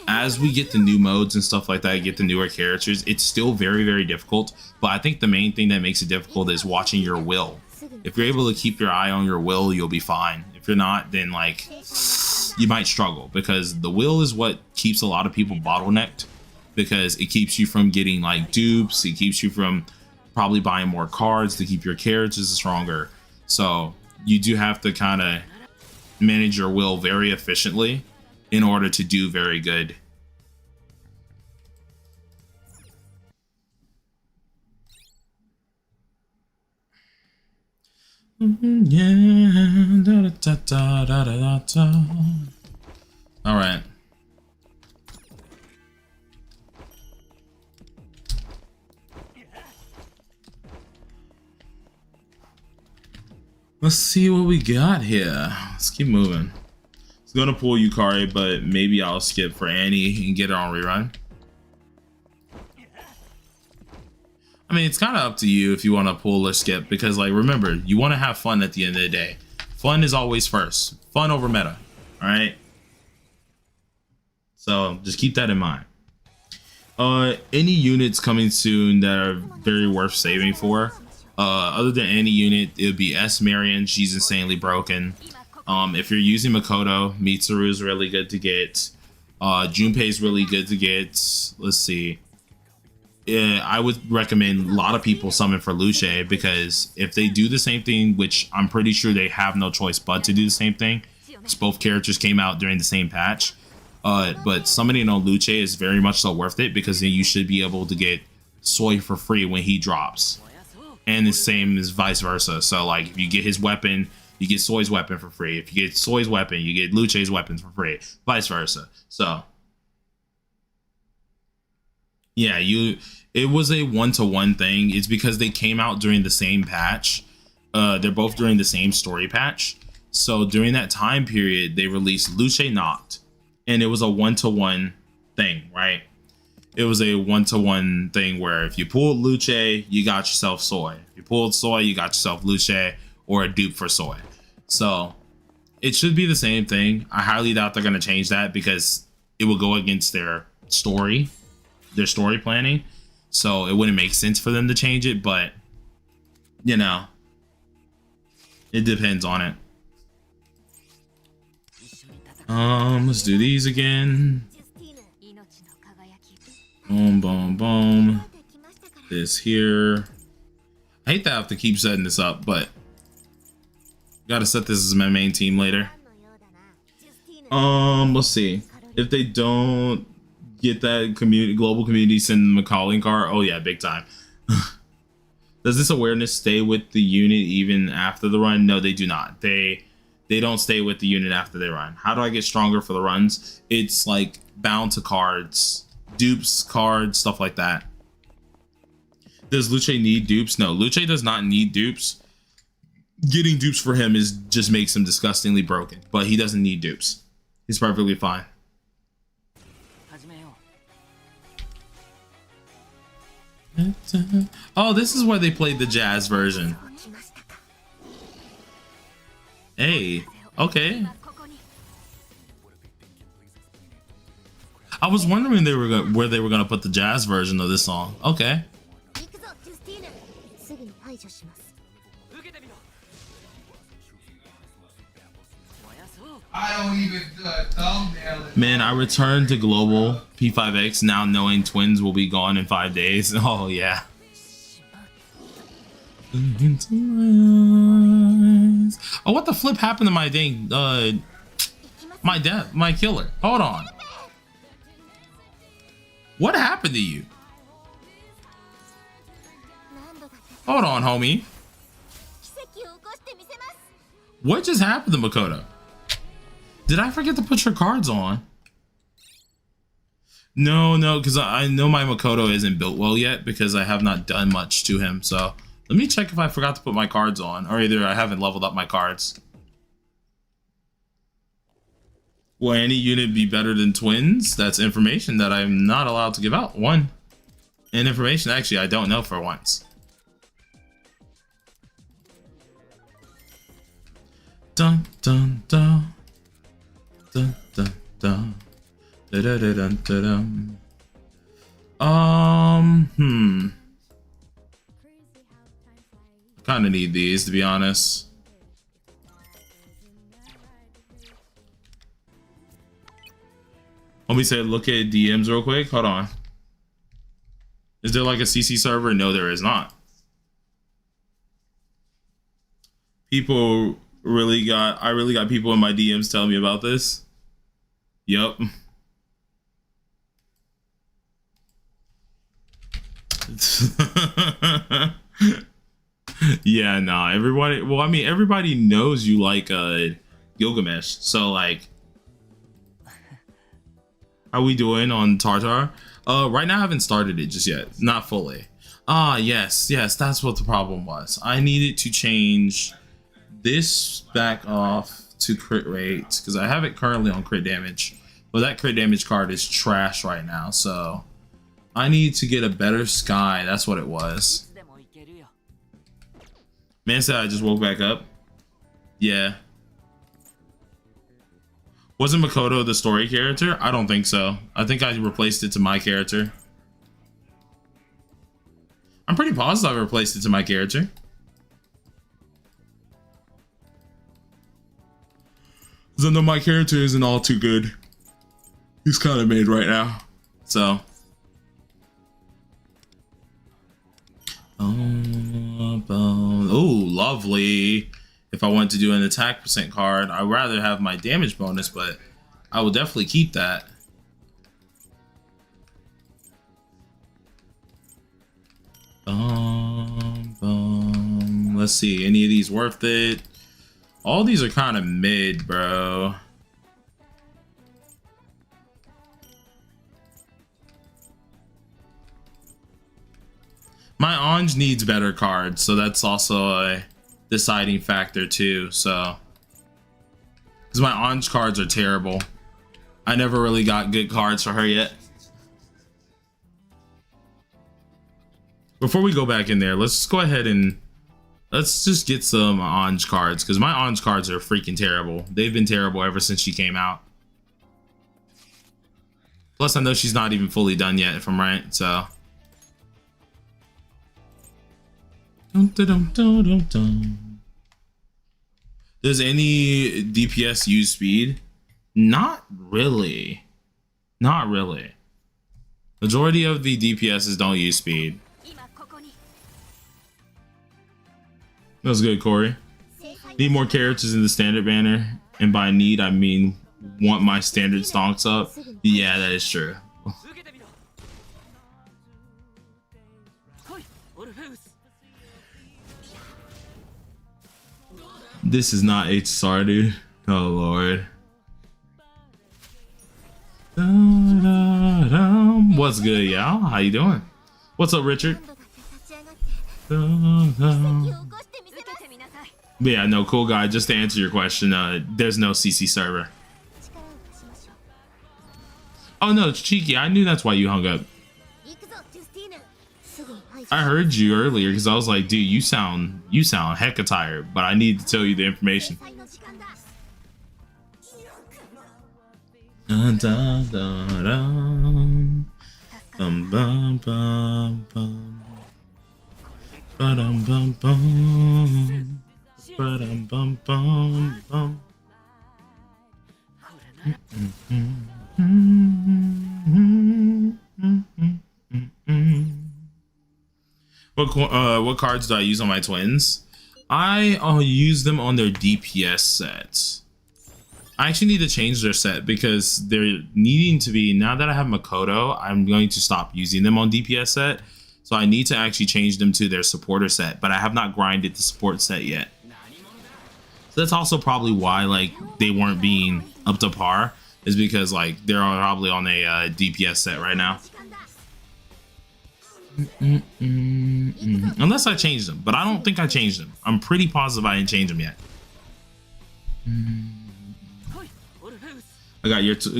As we get the new modes and stuff like that, get the newer characters, it's still very, very difficult. But I think the main thing that makes it difficult is watching your will. If you're able to keep your eye on your will, you'll be fine. If you're not, then like you might struggle, because the will is what keeps a lot of people bottlenecked, because it keeps you from getting like dupes. It keeps you from probably buying more cards to keep your characters stronger. So you do have to kind of manage your will very efficiently in order to do very good. Yeah. All right. Let's see what we got here. Let's keep moving. It's gonna pull Yukari, but maybe I'll skip for Annie and get it on rerun. I mean, it's kind of up to you if you want to pull or skip, because like, remember, you want to have fun at the end of the day. Fun is always first. Fun over meta. All right. So just keep that in mind. Any units coming soon that are very worth saving for, other than any unit, it would be S Marion. She's insanely broken. If you're using Makoto, Mitsuru is really good to get. Junpei is really good to get. Let's see. I would recommend a lot of people summon for Luce, because if they do the same thing, which I'm pretty sure they have no choice but to do the same thing, because both characters came out during the same patch. But summoning on Luce is very much so worth it, because then you should be able to get Soy for free when he drops. And the same as vice versa. So like, if you get his weapon, you get Soy's weapon for free. If you get Soy's weapon, you get Luce's weapons for free. Vice versa. So yeah, it was a one-to-one thing. It's because they came out during the same patch. They're both during the same story patch. So during that time period, they released Luce Noct, and it was a one-to-one thing, right? It was a one-to-one thing where if you pulled Luce, you got yourself Soy. If you pulled Soy, you got yourself Luce, or a dupe for Soy. So it should be the same thing. I highly doubt they're going to change that, because it will go against their story planning. So it wouldn't make sense for them to change it, but you know, it depends on it. Let's do these again. Boom, boom, boom. This here. I hate that I have to keep setting this up, but gotta set this as my main team later. Let's see. If they don't get that global community send them a calling card, oh yeah, big time. Does this awareness stay with the unit even after the run? No, they do not. They don't stay with the unit after they run. How do I get stronger for the runs? It's like bound to cards, dupes, cards, stuff like that. Does Luce need dupes? No, Luce does not need dupes. Getting dupes for him just makes him disgustingly broken, but he doesn't need dupes. He's perfectly fine. Oh, this is where they played the jazz version. Hey, okay. I was wondering where they were gonna put the jazz version of this song. Okay. I don't even do a thumbnail. Man, I returned to global P5X now knowing twins will be gone in 5 days. Oh yeah. Oh, what the flip happened to my dang my killer? Hold on. What happened to you? Hold on, homie. What just happened to Makoto? Did I forget to put your cards on? No, because I know my Makoto isn't built well yet, because I have not done much to him. So let me check if I forgot to put my cards on, or either I haven't leveled up my cards. Will any unit be better than twins? That's information that I'm not allowed to give out. And information actually I don't know for once. Dun dun dun. Dun, dun, dun. Da, da, da, dun, da, dun. Kind of need these, to be honest. Let me say, look at DMs real quick. Hold on. Is there like a CC server? No, there is not. I really got people in my DMs telling me about this. Yup. Yeah, nah, everybody, well, I mean, everybody knows you like Gilgamesh, so like, how we doing on Tartar? Right now I haven't started it just yet, not fully. Yes, that's what the problem was. I needed to change this back off to crit rate because I have it currently on crit damage, but that crit damage card is trash right now, so I need to get a better sky. That's what it was. Man said I just woke back up. Yeah. Wasn't Makoto the story character? I don't think so. I think I replaced it to my character. I'm pretty positive I replaced it to my character. Because I know my character isn't all too good. He's kind of made right now. So. Oh, lovely. If I want to do an attack percent card, I'd rather have my damage bonus, but I will definitely keep that. Let's see, any of these worth it? All these are kind of mid, bro. My Anj needs better cards, so that's also a deciding factor too. So, because my Anj cards are terrible. I never really got good cards for her yet. Before we go back in there, let's just go ahead and let's just get some Anj cards, because my Anj cards are freaking terrible. They've been terrible ever since she came out. Plus, I know she's not even fully done yet, if I'm right, so. Does any DPS use speed? Not really. Not really. Majority of the DPSs don't use speed. That was good, Corey. Need more characters in the standard banner. And by need, I mean want my standard stonks up. Yeah, that is true. This is not HSR, dude. Oh, Lord. What's good, y'all? How you doing? What's up, Richard? Yeah, no, cool guy. Just to answer your question, there's no CC server. Oh no, it's Cheeky. I knew that's why you hung up. I heard you earlier because I was like, dude, you sound hecka tired, but I need to tell you the information. Dun, dun, dun, dun. Bum, bum, bum, bum. Ba-dum, bum, bum. Ba-dum, bum, bum, bum. What cards do I use on my twins? I use them on their DPS sets. I actually need to change their set because they're needing to be, now that I have Makoto, I'm going to stop using them on DPS set. So I need to actually change them to their supporter set, but I have not grinded the support set yet. So that's also probably why like they weren't being up to par, is because like they're probably on a DPS set right now. Unless I changed them, but I don't think I changed them. I'm pretty positive I didn't change them yet. I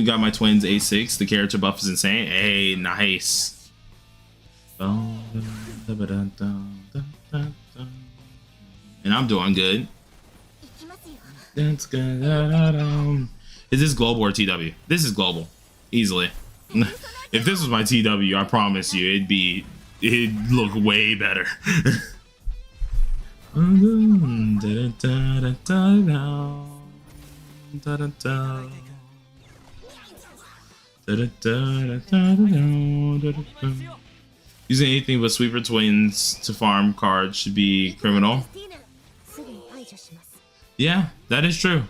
got my twins A6. The character buff is insane. Hey, nice. And I'm doing good. That's good. Is this global or TW? This is global, easily. If this was my TW, I promise you, it'd look way better. Using anything but sweeper twins to farm cards should be criminal. Yeah, that is true.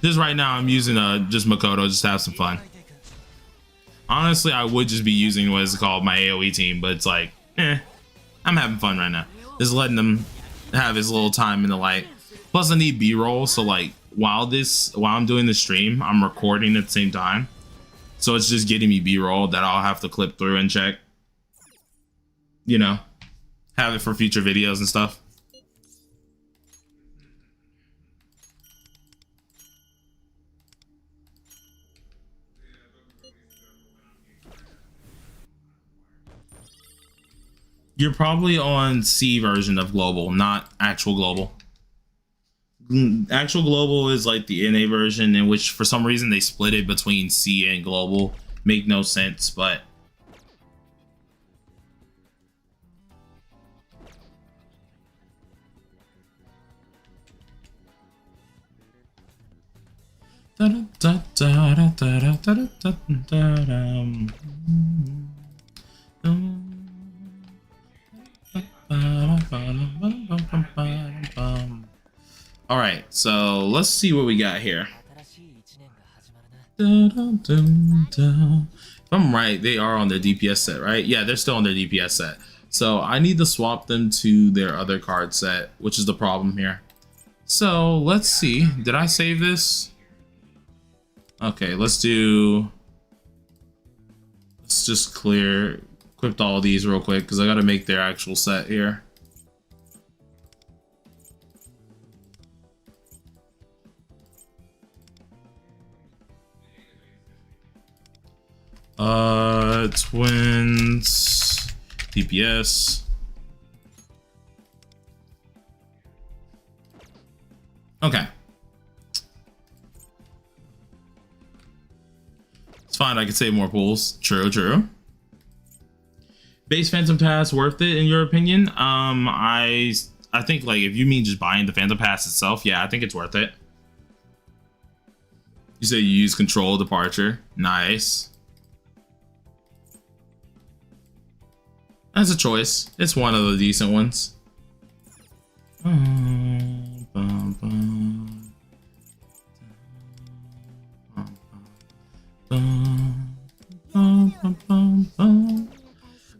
Just right now, I'm using just Makoto just to have some fun. Honestly, I would just be using what is called my AoE team, but it's like, I'm having fun right now. Just letting them have his little time in the light. Plus, I need B-roll, so like while I'm doing the stream, I'm recording at the same time. So it's just getting me B-roll that I'll have to clip through and check. You know, have it for future videos and stuff. You're probably on C version of global, not actual global. Actual global is like the NA version, in which for some reason they split it between C and global. Make no sense, but all right, so let's see what we got here. If I'm right, they are on their DPS set, right? Yeah, they're still on their DPS set. So I need to swap them to their other card set, which is the problem here. So let's see. Did I save this? Okay, let's just equip all these real quick because I got to make their actual set here. Twins, DPS. Okay. It's fine, I can save more pools. True, true. Base Phantom Pass worth it in your opinion? I think like if you mean just buying the Phantom Pass itself, yeah, I think it's worth it. You say you use control departure. Nice. That's a choice. It's one of the decent ones.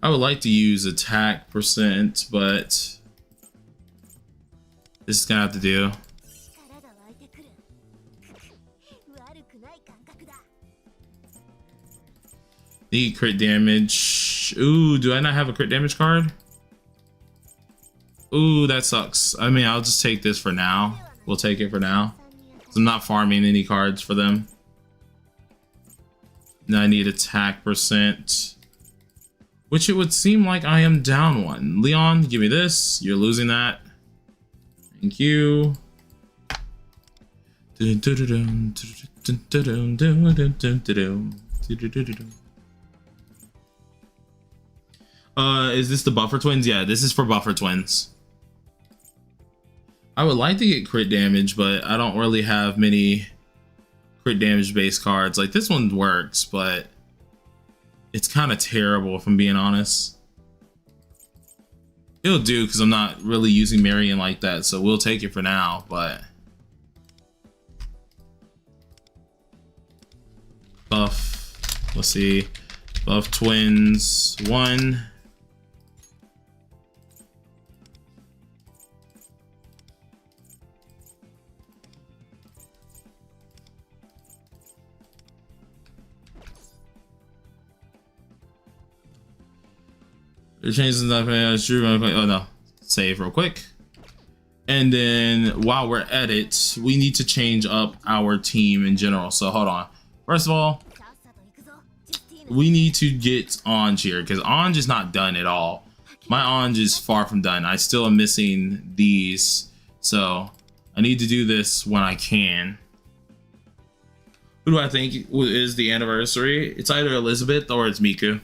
I would like to use attack percent, but this is gonna have to do. Need crit damage. Ooh, do I not have a crit damage card? Ooh, that sucks. I mean, I'll just take this for now. We'll take it for now. I'm not farming any cards for them. Now I need attack percent, which it would seem like I am down one. Leon, give me this. You're losing that. Thank you. Is this the buffer twins? Yeah, this is for buffer twins. I would like to get crit damage, but I don't really have many crit damage based cards. Like this one works, but it's kind of terrible if I'm being honest. It'll do because I'm not really using Marion like that, so we'll take it for now, but buff, let's see, buff twins 1. It changes nothing. Oh no, save real quick. And then while we're at it, we need to change up our team in general. So hold on. First of all, we need to get Anj here because Anj is not done at all. My Anj is far from done. I still am missing these. So I need to do this when I can. Who do I think is the anniversary? It's either Elizabeth or it's Miku.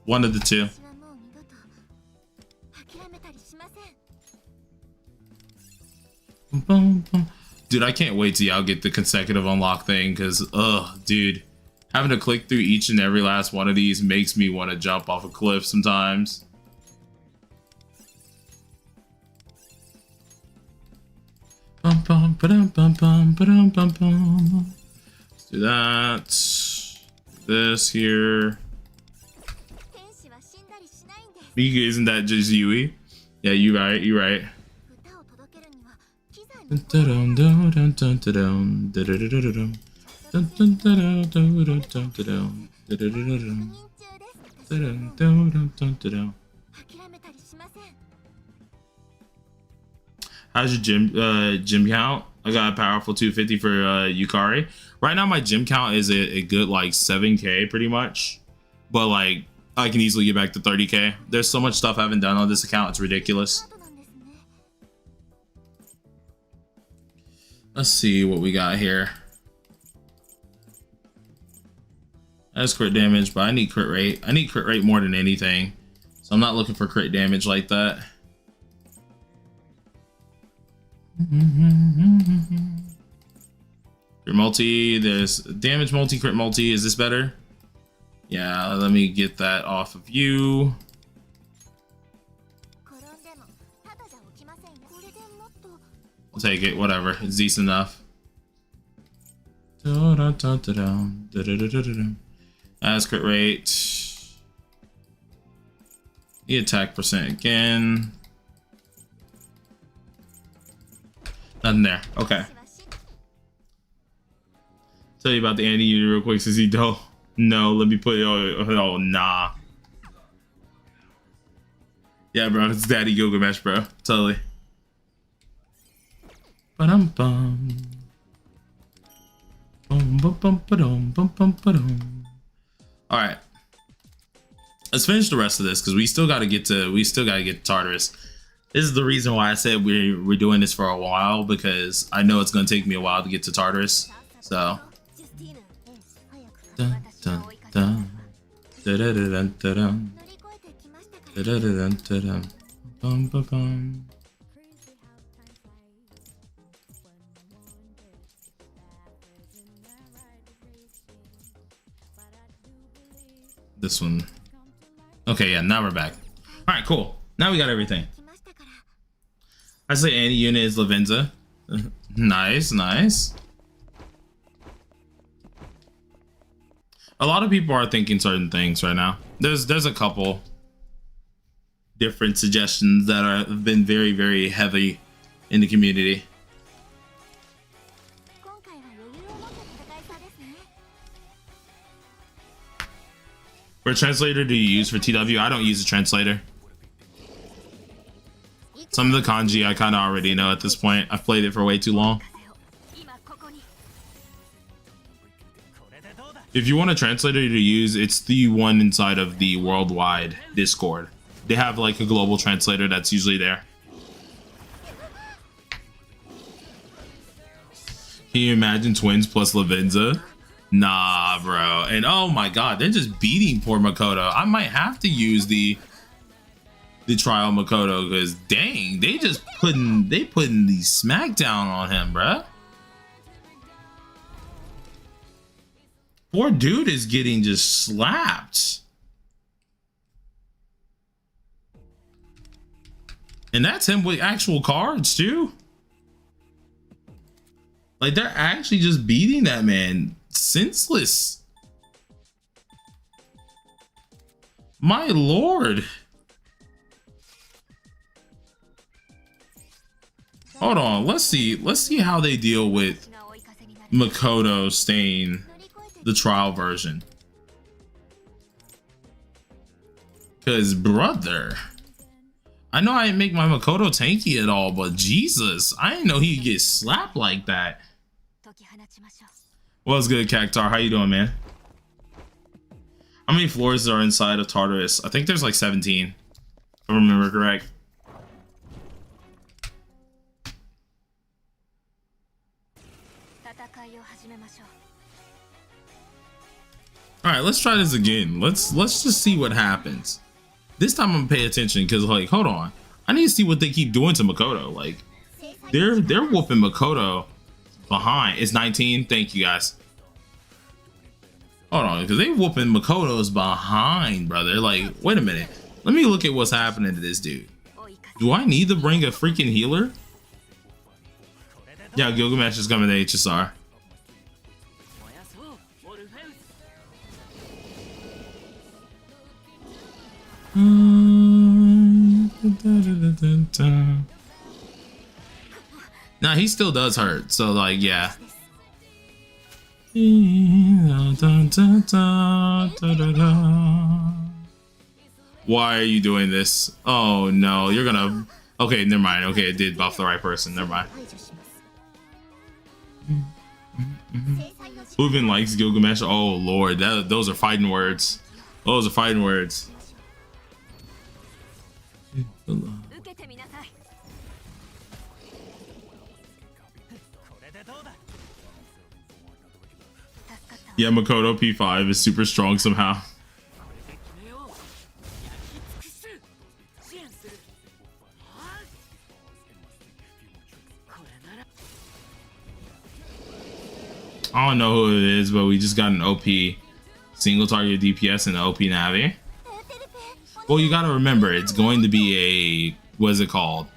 One of the two. Dude, I can't wait till y'all get the consecutive unlock thing because, dude, having to click through each and every last one of these makes me want to jump off a cliff sometimes. Let's do that. This here. Isn't that just Yui? Yeah, you right, you right. How's your gym count? I got a powerful 250 for Yukari. Right now my gym count is a good like 7k pretty much. But like I can easily get back to 30k. There's so much stuff I haven't done on this account, it's ridiculous. Let's see what we got here. That's crit damage, but I need crit rate. I need crit rate more than anything. So I'm not looking for crit damage like that. Crit multi, there's damage multi, crit multi. Is this better? Yeah, let me get that off of you. I'll take it, whatever. It's decent enough. As crit rate. The attack percent again. Nothing there. Okay. Tell you about the Andy unit real quick since he don't. No, let me put it. Oh, nah. Yeah, bro. It's Daddy Gilgamesh, bro. Totally. Ba-dum-bum. All right, let's finish the rest of this because we still got to get to Tartarus. This is the reason why I said we're doing this for a while, because I know it's gonna take me a while to get to Tartarus. So dun, dun, dun. Da-da-da-dun, da-dun. Da-da-da-dun, da-dun. Bum, bum, bum. This one. Okay, yeah, now we're back. All right, cool. Now we got everything. I say any unit is Lavenza. Nice, nice. A lot of people are thinking certain things right now. There's a couple different suggestions that have been very, very heavy in the community. What translator do you use for TW? I don't use a translator. Some of the kanji I kind of already know at this point. I've played it for way too long. If you want a translator to use, it's the one inside of the worldwide Discord. They have like a global translator that's usually there. Can you imagine twins plus Lavenza? Nah, bro. And oh my god, they're just beating poor Makoto. I might have to use the trial Makoto because dang, they putting the smackdown on him, bruh. Poor dude is getting just slapped. And that's him with actual cards too. Like they're actually just beating that man senseless. My lord. Hold on, let's see how they deal with Makoto staying the trial version. Cause brother, I know I didn't make my Makoto tanky at all, but Jesus, I didn't know he'd get slapped like that. What's good, Cactar? How you doing, man? How many floors are inside of Tartarus? I think there's like 17, if I remember correct. All right, let's try this again. Let's just see what happens. This time I'm gonna pay attention because, like, hold on, I need to see what they keep doing to Makoto. Like, they're whooping Makoto behind. It's 19. Thank you guys. Hold on, because they whooping Makoto's behind, brother. Like, wait a minute. Let me look at what's happening to this dude. Do I need to bring a freaking healer? Yeah, Gilgamesh is coming to HSR. Nah, he still does hurt, so like, yeah. Why are you doing this? Oh no, you're gonna... Okay, never mind. Okay, it did buff the right person. Never mind. Who even likes Gilgamesh? Oh lord, those are fighting words. Those are fighting words. Yeah, Makoto P5 is super strong somehow. I don't know who it is, but we just got an OP single target DPS and an OP Navi. Well, you gotta remember, it's going to be a, what is it called?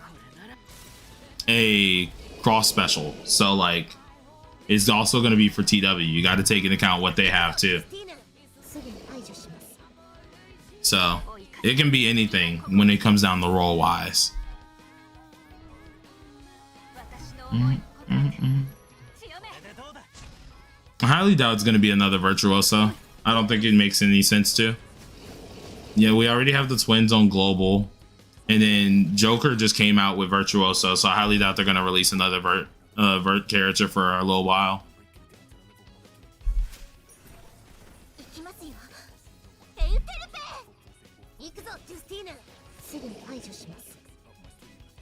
A cross special. So, like, it's also going to be for TW. You got to take into account what they have, too. So, it can be anything when it comes down the role-wise. I highly doubt it's going to be another Virtuoso. I don't think it makes any sense to. Yeah, we already have the twins on Global. And then Joker just came out with Virtuoso, so I highly doubt they're going to release another Vert character for a little while.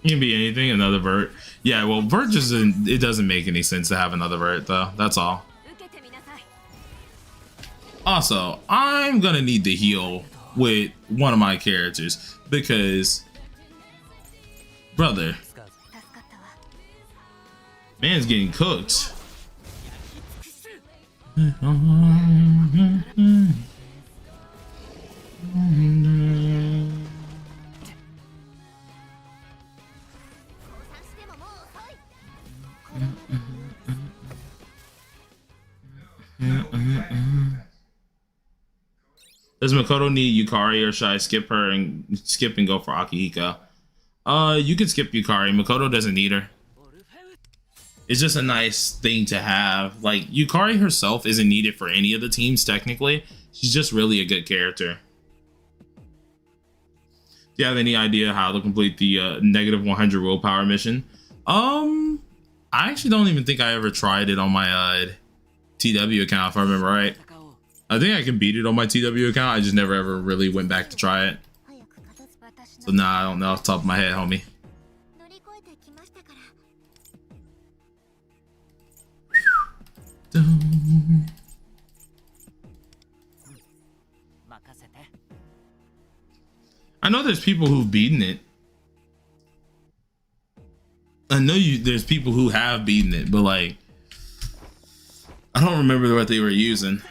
It can be anything, another Vert. Yeah, well, Vert just it doesn't make any sense to have another Vert, though. That's all. Also, I'm going to need to heal with one of my characters because, brother, man's getting cooked. Does Makoto need Yukari, or should I skip her and go for Akihiko? You can skip Yukari. Makoto doesn't need her. It's just a nice thing to have. Like, Yukari herself isn't needed for any of the teams, technically. She's just really a good character. Do you have any idea how to complete the negative 100 willpower mission? I actually don't even think I ever tried it on my TW account, if I remember right. I think I can beat it on my TW account. I just never ever really went back to try it. So nah, I don't know off the top of my head, homie. I know there's people who've beaten it. I know there's people who have beaten it, but like, I don't remember what they were using.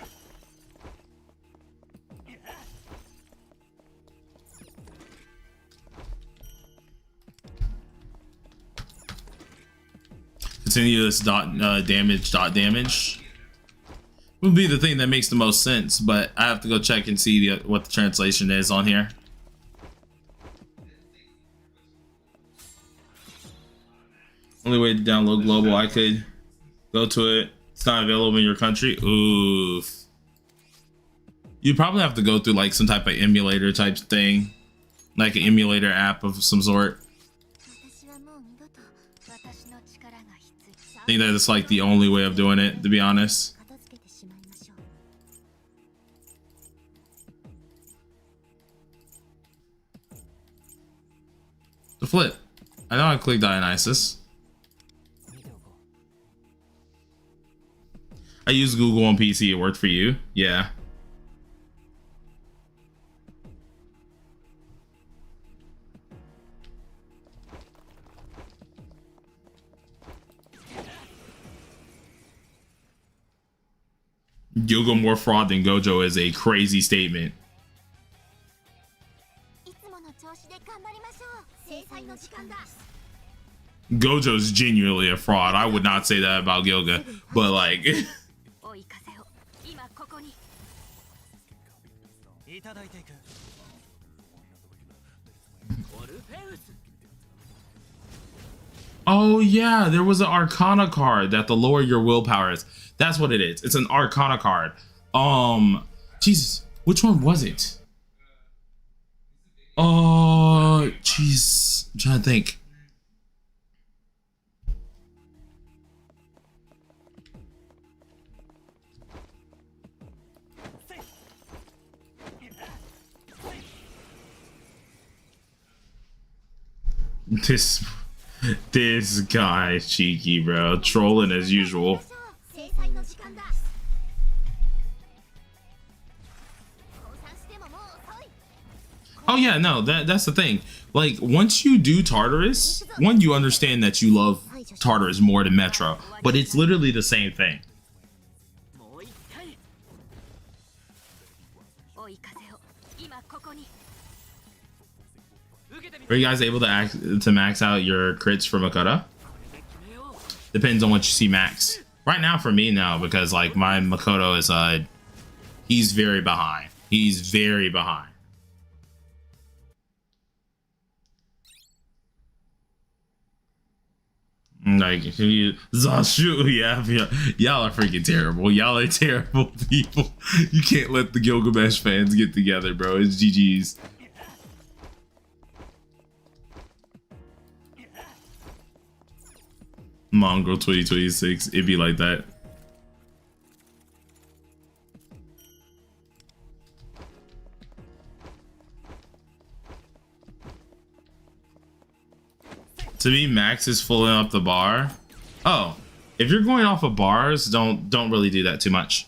Continue this damage would be the thing that makes the most sense, but I have to go check and see what the translation is on here. Only way to download Global, I could go to it. It's not available in your country. Oof. You probably have to go through like some type of emulator type thing, like an emulator app of some sort. I think that it's like the only way of doing it, to be honest. The flip. I know I clicked Dionysus. I use Google on PC. It worked for you? Yeah. You'll go more fraud than Gojo is a crazy statement. Gojo's genuinely a fraud. I would not say that about Gilga, but like oh yeah, there was an Arcana card that the lower your willpower is. That's what it is. It's an Arcana card. Jesus, which one was it? Oh, jeez, I'm trying to think. This this guy is cheeky, bro. Trolling as usual. Oh yeah, no, that's the thing. Like, once you do Tartarus, one, you understand that you love Tartarus more than Metro, but it's literally the same thing. Are you guys able to max out your crits for Makoto? Depends on what you see max. Right now for me, no, because like my Makoto is he's very behind. He's very behind. Like, Zashu, yeah, y'all are freaking terrible. Y'all are terrible people. You can't let the Gilgamesh fans get together, bro. It's GG's. Mongrel 2026, it'd be like that. To me, max is filling up the bar. Oh, if you're going off of bars, don't really do that too much.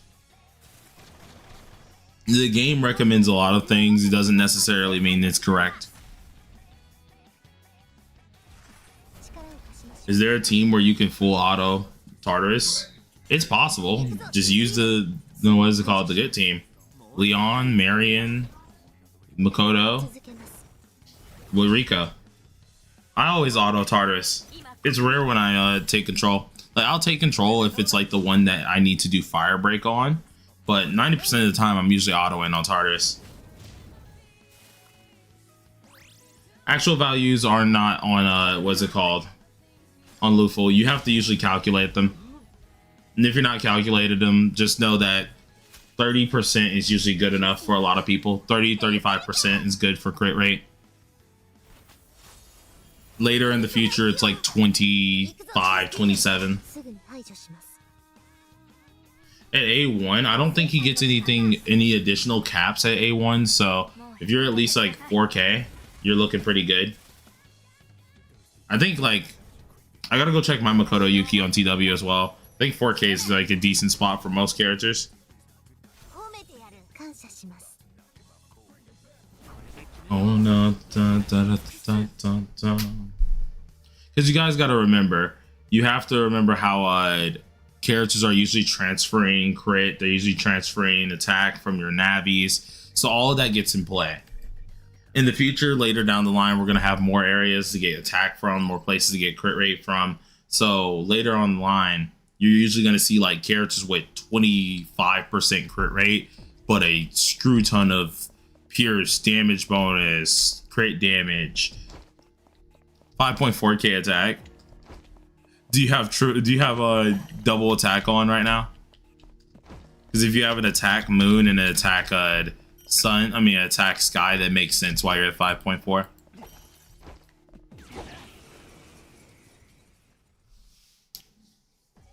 The game recommends a lot of things. It doesn't necessarily mean it's correct. Is there a team where you can full auto Tartarus? It's possible. Just use the what is it called? The good team. Leon, Marion, Makoto, Eureka. I always auto Tartarus. It's rare when I take control. Like, I'll take control if it's like the one that I need to do fire break on, but 90% of the time I'm usually autoing on Tartarus. Actual values are not on what's it called? On Luful. You have to usually calculate them. And if you're not calculated them, just know that 30% is usually good enough for a lot of people. 30-35% is good for crit rate. Later in the future, it's like 25, 27. At A1, I don't think he gets any additional caps at A1, so if you're at least like 4K, you're looking pretty good. I think like, I gotta go check my Makoto Yuki on TW as well. I think 4K is like a decent spot for most characters. Oh no, because you guys got to remember, you have to remember how characters are usually transferring crit, they're usually transferring attack from your navies, so all of that gets in play. In the future, later down the line, we're going to have more areas to get attack from, more places to get crit rate from, so later on the line, you're usually going to see like characters with 25% crit rate, but a screw ton of Pierce, damage bonus, crit damage, 5.4k attack. Do you have a double attack on right now? Because if you have an attack moon and an attack sun, I mean attack sky, that makes sense why you're at 5.4.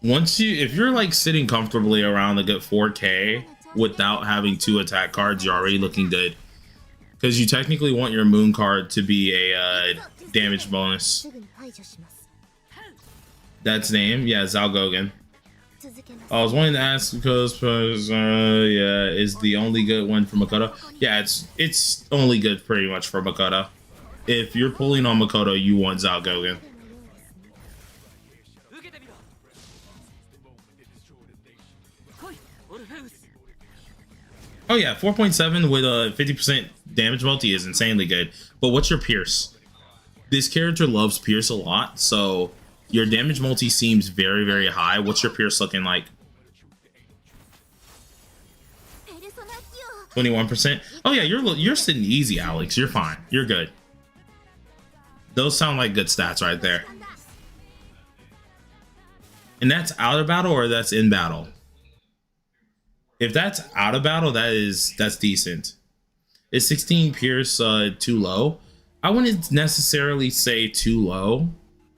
If you're like sitting comfortably around a good 4k without having 2 attack cards, you're already looking good. Because you technically want your moon card to be a damage bonus. That's name? Yeah, Zalgogan. I was wanting to ask because yeah, is the only good one for Makoto? Yeah, it's only good pretty much for Makoto. If you're pulling on Makoto, you want Zalgogan. Oh yeah, 4.7 with a 50% damage multi is insanely good. But what's your Pierce? This character loves Pierce a lot, so your damage multi seems very, very high. What's your Pierce looking like? 21%? Oh yeah, you're sitting easy, Alex. You're fine. You're good. Those sound like good stats right there. And that's out of battle or that's in battle? If that's out of battle, that's decent. Is 16 Pierce too low? I wouldn't necessarily say too low.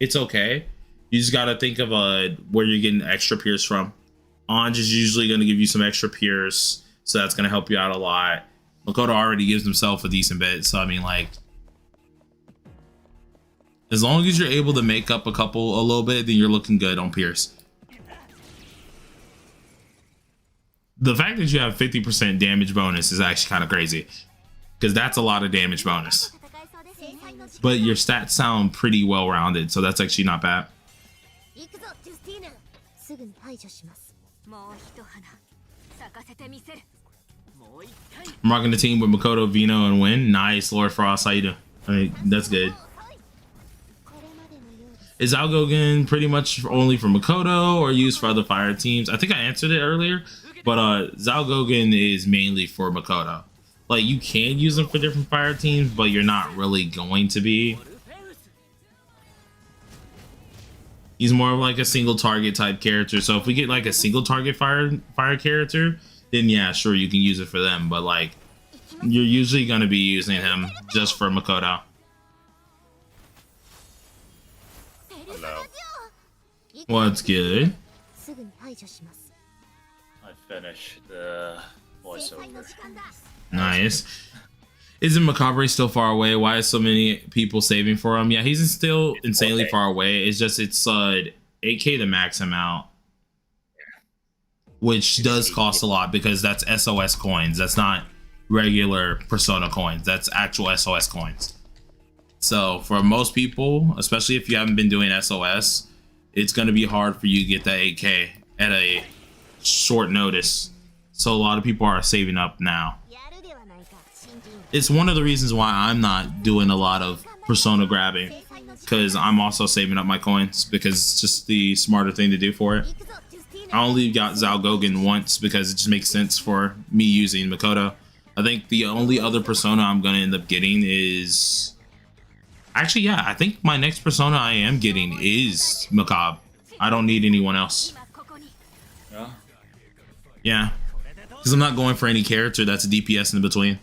It's okay. You just gotta think of where you're getting extra Pierce from. Anj is usually gonna give you some extra Pierce, so that's gonna help you out a lot. Makoto already gives himself a decent bit, so I mean, like, As long as you're able to make up a little bit, then you're looking good on Pierce. The fact that you have 50% damage bonus is actually kind of crazy, because that's a lot of damage bonus. But your stats sound pretty well rounded, so that's actually not bad. I'm rocking the team with Makoto, Vino, and Win. Nice, Lord Frost. How you doing? I mean, that's good. Is Algogan pretty much only for Makoto or used for other fire teams? I think I answered it earlier, but Zalgogan is mainly for Makoto. Like, you can use them for different fire teams, but you're not really going to be. He's more of like a single target type character. So if we get like a single target fire character, then yeah, sure, you can use it for them. But like, you're usually going to be using him just for Makoto. Hello. What's good? I finished the voiceover. Nice. Isn't Macabre still far away? Why is so many people saving for him? Yeah, he's still insanely far away. It's just it's 8K to max him out, which does cost a lot because that's SOS coins. That's not regular Persona coins. That's actual SOS coins. So for most people, especially if you haven't been doing SOS, it's going to be hard for you to get that 8K at a short notice. So a lot of people are saving up now. It's one of the reasons why I'm not doing a lot of Persona grabbing, because I'm also saving up my coins because it's just the smarter thing to do for it. I only got Zalgogan once because it just makes sense for me using Makoto. I think the only other Persona I'm going to end up getting is... Actually, yeah, I think my next Persona I am getting is Macabre. I don't need anyone else. Yeah, because I'm not going for any character that's a DPS in between.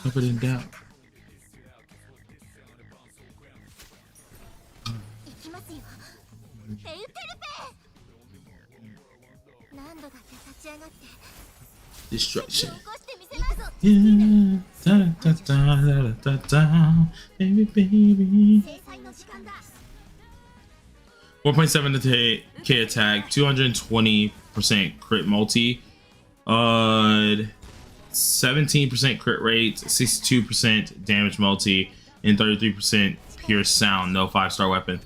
Covered in doubt. Destruction. Yeah. Da, da, da, da, da, da. Baby, baby. 1.7k attack, 220% crit multi, 17% crit rate, 62% damage multi, and 33% pure sound. No 5-star weapon.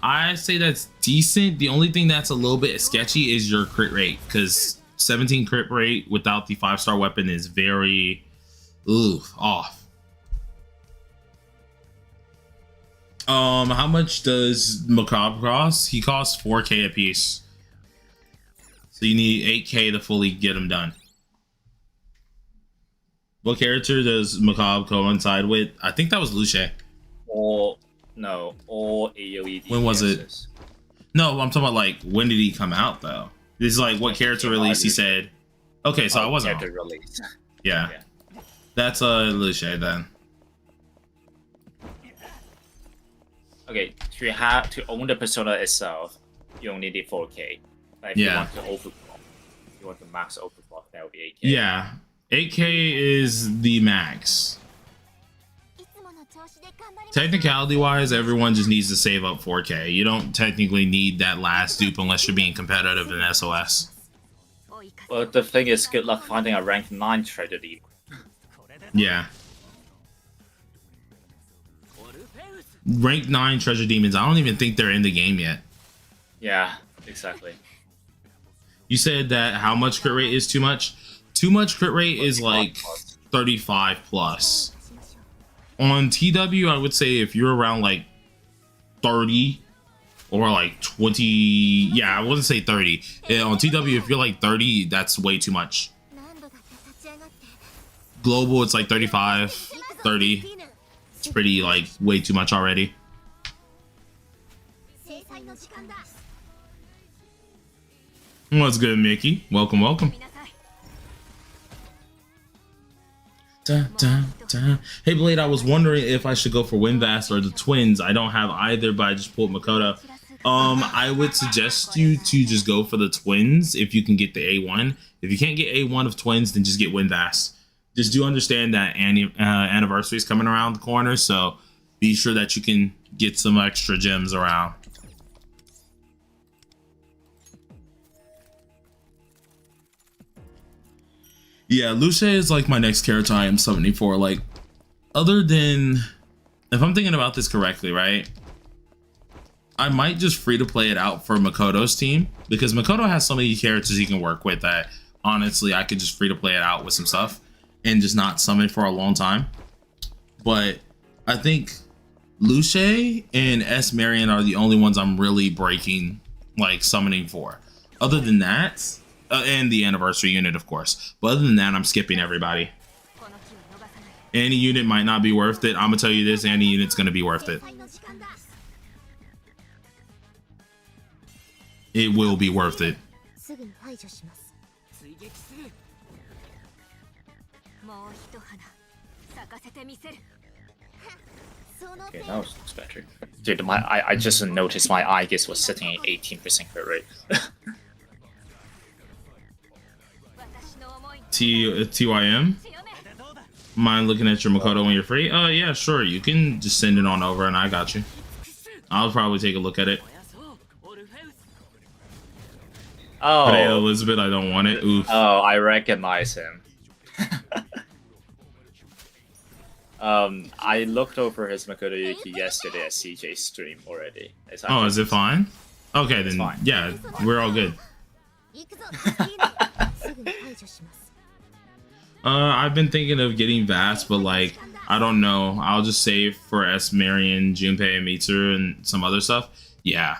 I say that's decent. The only thing that's a little bit sketchy is your crit rate, because 17 crit rate without the 5-star weapon is very off. How much does Macabre cost? He costs 4k a piece. So you need 8k to fully get him done. What character does Macabre coincide with? I think that was Luce. All AoE. When was it? No, I'm talking about like when did he come out though? This is like what character release he said. Okay, so I wasn't character release. Yeah. That's Luce then. Okay, to own the Persona itself, you only need 4k. Like, if you want to overclock, if you want to max overclock, that would be 8k. Yeah, 8k is the max. Technicality wise, everyone just needs to save up 4k. You don't technically need that last dupe unless you're being competitive in SOS. But the thing is, good luck finding a rank 9 tragedy. Yeah. Rank 9 treasure demons, I don't even think they're in the game yet. Yeah, exactly. You said that how much crit rate is too much? Too much crit rate is like 35 plus. On TW, I would say if you're around like 30 or like 20, yeah, I wouldn't say 30. On TW, if you're like 30, that's way too much. Global, it's like 35, 30. It's pretty like way too much already. What's good, Mickey? Welcome, welcome. Da, da, da. Hey Blade, I was wondering if I should go for Windvast or the twins. I don't have either, but I just pulled Makoto. I would suggest you to just go for the twins if you can get the A1. If you can't get A1 of twins, then just get Winvast. Just do understand that anniversary is coming around the corner, so be sure that you can get some extra gems around. Yeah, Lucia is like my next character I am summoning for. Like, other than, if I'm thinking about this correctly, right? I might just free to play it out for Makoto's team, because Makoto has so many characters he can work with that honestly I could just free to play it out with some stuff and just not summon for a long time. But I think Lucia and S. Marion are the only ones I'm really breaking, like, summoning for. Other than that, and the anniversary unit, of course. But other than that, I'm skipping everybody. Any unit might not be worth it. I'm gonna tell you this, any unit's gonna be worth it. It will be worth it. Okay, now it's better. Dude, I just noticed my Aegis was sitting at 18% crit rate. TYM? Mind looking at your Makoto when you're free? Yeah, sure. You can just send it on over and I got you. I'll probably take a look at it. Oh. Hey, Elizabeth, I don't want it. Oof. Oh, I recognize him. I looked over his Makoto Yuki yesterday at CJ's stream already. Oh, is it fine? Okay, then fine. Yeah, we're all good. I've been thinking of getting Vast, but like, I don't know. I'll just save for S. Marion, Junpei, and Mitsuru and some other stuff. Yeah.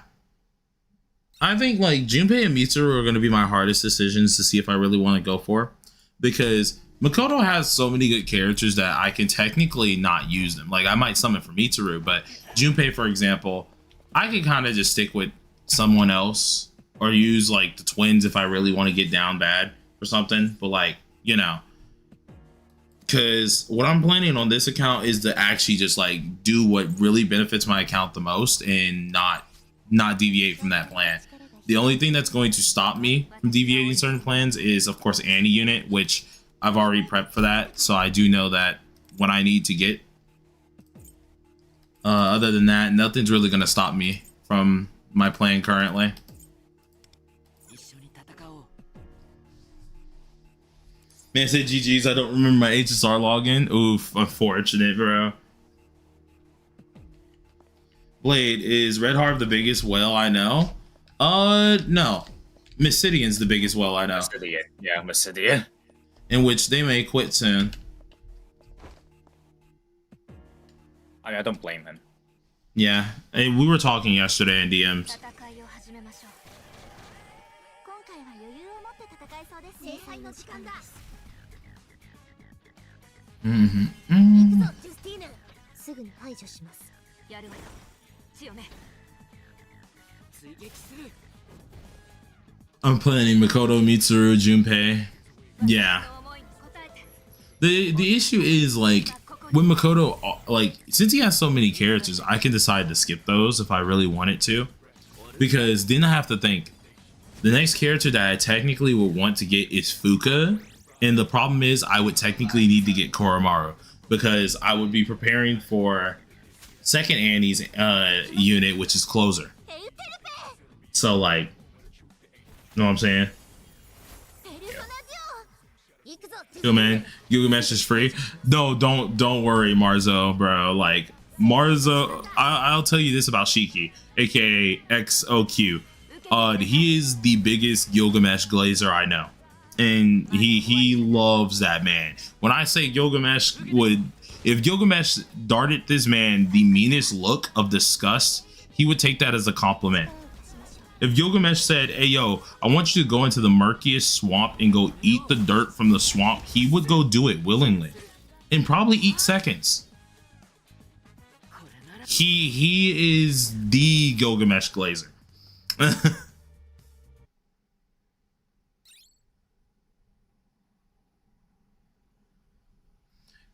I think like Junpei and Mitsuru are going to be my hardest decisions to see if I really want to go for, because Makoto has so many good characters that I can technically not use them. Like, I might summon for Mitsuru, but Junpei, for example, I could kind of just stick with someone else or use like the twins if I really want to get down bad or something. But like, you know, because what I'm planning on this account is to actually just like do what really benefits my account the most and not deviate from that plan. The only thing that's going to stop me from deviating certain plans is, of course, Annie unit, which I've already prepped for that, so I do know that what I need to get. Other than that, nothing's really going to stop me from my plan currently. Man, say GG's, I don't remember my HSR login. Oof, unfortunate, bro. Blade, is Red Harp the biggest whale I know? No. Mysidian's the biggest whale I know. Mysidian. Yeah, Mysidian. In which they may quit soon. I mean, I don't blame him. Yeah, and we were talking yesterday in DMs. I'm planning Makoto, Mitsuru, Junpei. Yeah. The issue is, like, with Makoto, like, since he has so many characters, I can decide to skip those if I really wanted to. Because then I have to think, the next character that I technically would want to get is Fuka. And the problem is, I would technically need to get Koromaru, because I would be preparing for second Annie's unit, which is Closer. So, like, know what I'm saying? Yo, man, Gilgamesh is free. No, don't worry, Marzo, bro. Like, Marzo, I'll tell you this about Shiki, aka XOQ. He is the biggest Gilgamesh glazer I know, and he loves that man. When I say Gilgamesh would, if Gilgamesh darted this man the meanest look of disgust, he would take that as a compliment. If Gilgamesh said, hey, yo, I want you to go into the murkiest swamp and go eat the dirt from the swamp, he would go do it willingly and probably eat seconds. He is the Gilgamesh glazer.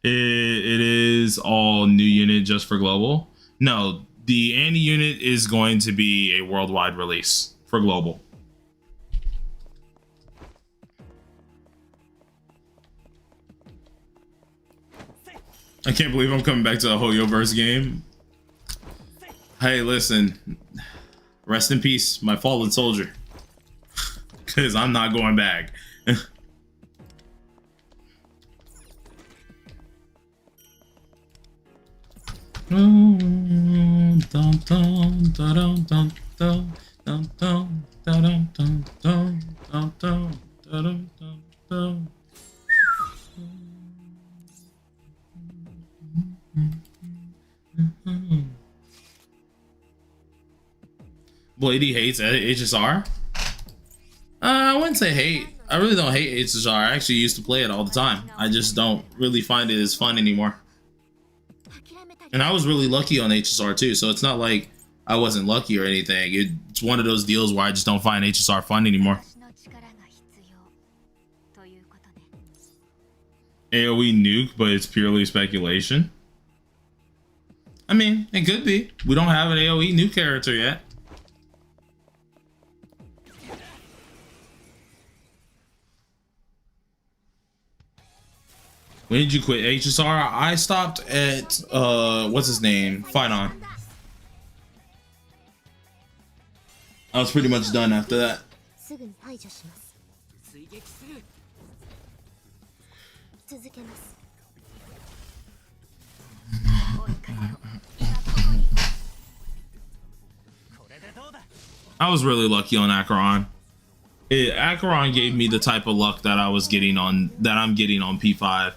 It is all new unit just for global. No, The Annie unit is going to be a worldwide release for global. I can't believe I'm coming back to a Hoyoverse game. Hey, listen. Rest in peace, my fallen soldier. Because I'm not going back. Blady hates HSR. I wouldn't say hate. I really don't hate HSR. I actually used to play it all the time. I just don't really find it as fun anymore. And I was really lucky on HSR too, so it's not like I wasn't lucky or anything. It's one of those deals where I just don't find HSR fun anymore. AoE nuke, but it's purely speculation. I mean, it could be. We don't have an AoE nuke character yet. When did you quit HSR? I stopped at what's his name? Finon. I was pretty much done after that. I was really lucky on Acheron. Acheron gave me the type of luck that I'm getting on P5.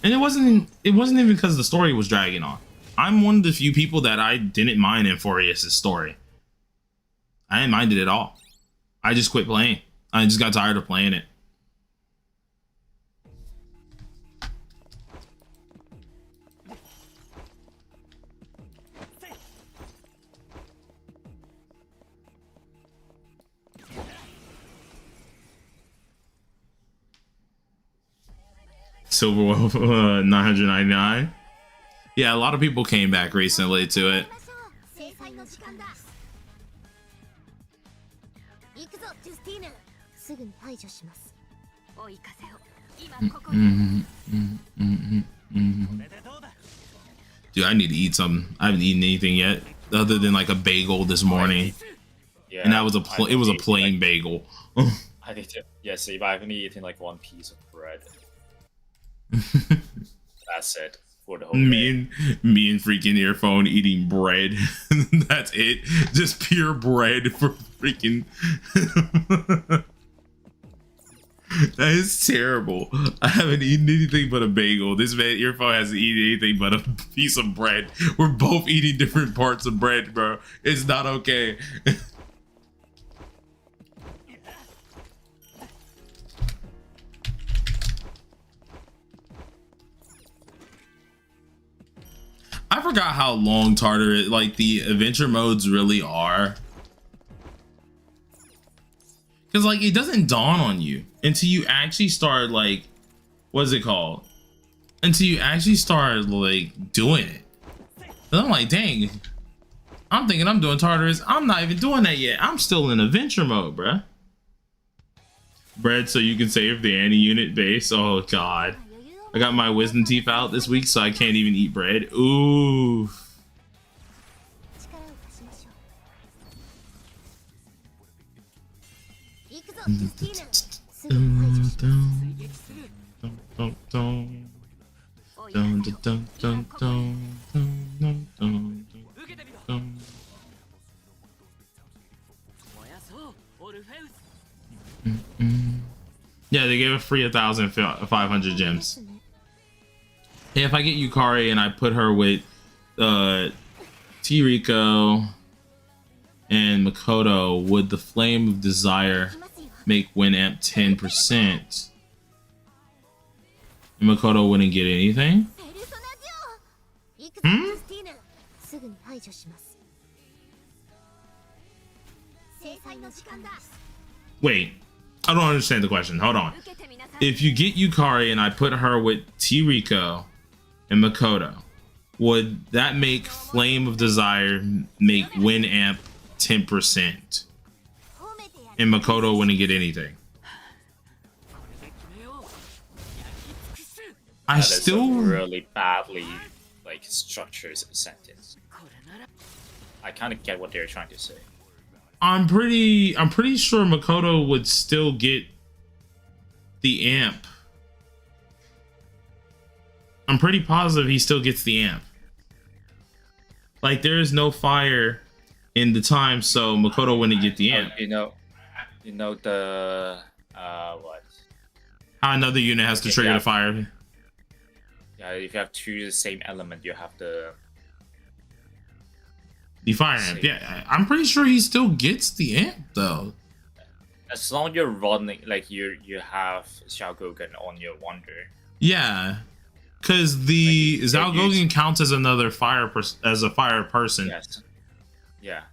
And it wasn't even because the story was dragging on. I'm one of the few people that I didn't mind Infurious' story. I didn't mind it at all. I just quit playing. I just got tired of playing it. Silver Wolf 999. Yeah, a lot of people came back recently to it. Dude, I need to eat something. I haven't eaten anything yet, other than like a bagel this morning. Yeah, And that was it was a plain bagel. I need to. Yeah, see, I've only eaten like one piece of bread. That's it for the whole me and freaking Earphone eating bread. That's it. Just pure bread for freaking. That is terrible. I haven't eaten anything but a bagel. This man Earphone hasn't eaten anything but a piece of bread. We're both eating different parts of bread, bro. It's not okay. I forgot how long Tartarus, like the adventure modes really are. Cause like it doesn't dawn on you until you actually start like, what is it called? Until you actually start like doing it. And I'm like, dang, I'm thinking I'm doing Tartarus. I'm not even doing that yet. I'm still in adventure mode, bruh. Bread so you can save the Annie unit base. Oh God. I got my wisdom teeth out this week, so I can't even eat bread. Ooh. Yeah, they gave a free 1,500 gems. Hey, if I get Yukari and I put her with Tiriko and Makoto, would the Flame of Desire make Winamp 10%? And Makoto wouldn't get anything? Wait, I don't understand the question. Hold on. If you get Yukari and I put her with Tiriko and Makoto, would that make Flame of Desire make Win Amp 10%? And Makoto wouldn't get anything. I That is still a really badly like structured sentence. I kind of get what they're trying to say. I'm pretty sure Makoto would still get the amp. I'm pretty positive he still gets the amp. Like there is no fire in the time, so Makoto wouldn't get the amp. You know the what? How another unit has to trigger the fire. Yeah, if you have two the same element, you have the fire amp. Yeah, I'm pretty sure he still gets the amp though. As long as you're running, like you have Xiaogogen on your Wonder. Yeah, because the like, Xiaogogen counts as another fire as a fire person. Yes. Yeah.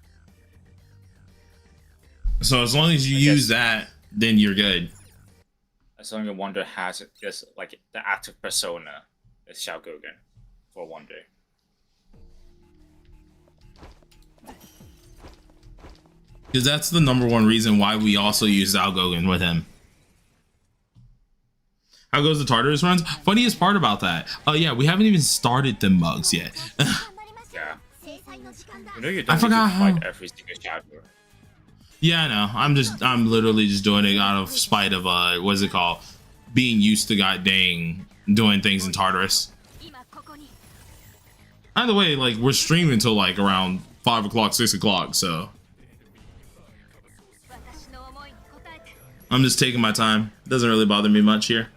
So as long as you use that, then you're good. As long as your Wonder has this, like the active persona is Xiaogogen for Wonder. Because that's the #1 reason why we also use Xiaogogen with him. How goes the Tartarus runs? Funniest part about that. Oh yeah, we haven't even started the mugs yet. Yeah. You know you I don't forgot need to fight every single chapter. Yeah, I know. I'm literally just doing it out of spite of what's it called? Being used to god dang doing things in Tartarus. Either way, like we're streaming until like around 5 o'clock, 6 o'clock, so I'm just taking my time. Doesn't really bother me much here.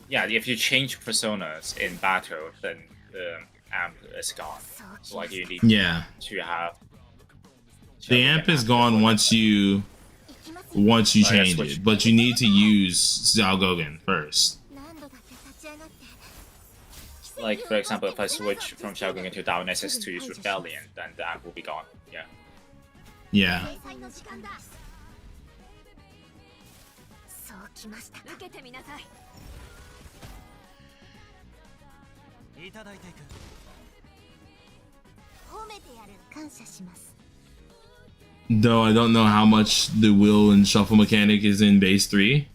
Yeah, if you change personas in battle, then the amp is gone. So like you need to have the amp is gone once you change it, but you need to use Xiaogogen first. Like for example, if I switch from Xiaogogen to Down SS to use Rebellion, then the amp will be gone. Yeah. Yeah. Though I don't know how much the wheel and shuffle mechanic is in base 3.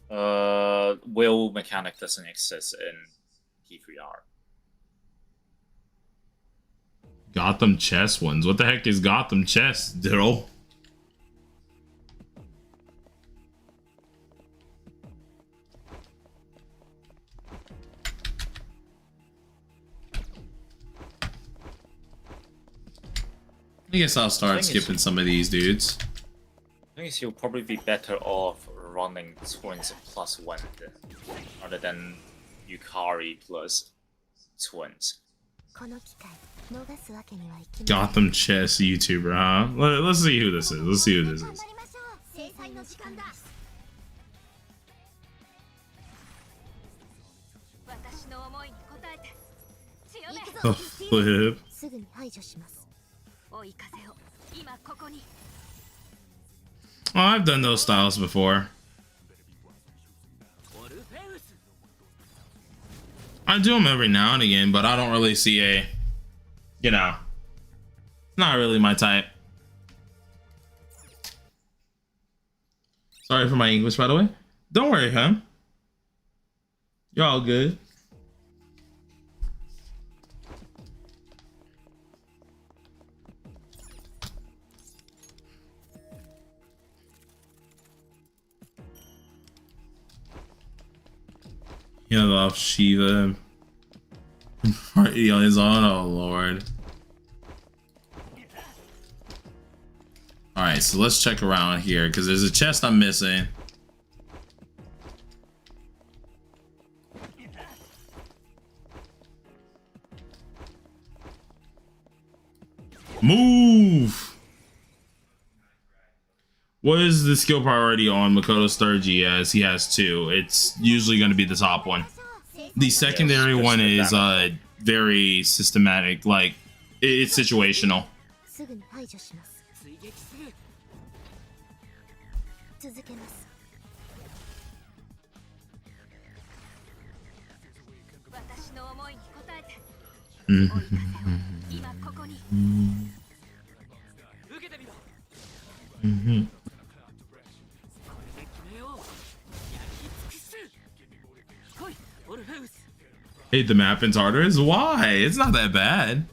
Wheel mechanic doesn't exist in T3R. Gotham chess ones. What the heck is Gotham chess, Diddle? I guess I'll start skipping some of these dudes. I think you'll probably be better off running twins plus one rather than Yukari plus twins. Gotham chess YouTuber, huh? Let's see who this is. Let's see who this is. Oh, flip. Oh, I've done those styles before. I do them every now and again, but I don't really see a, you know, not really my type. Sorry for my English, by the way. Don't worry, huh? You're all good. You know, off Shiva party on his own. Oh lord. Alright, so let's check around here because there's a chest I'm missing. Move! What is the skill priority on Makoto Sturgy as he has 2? It's usually going to be the top one. The secondary one is very systematic, like it's situational. Hate the map in Tartarus? Why? It's not that bad.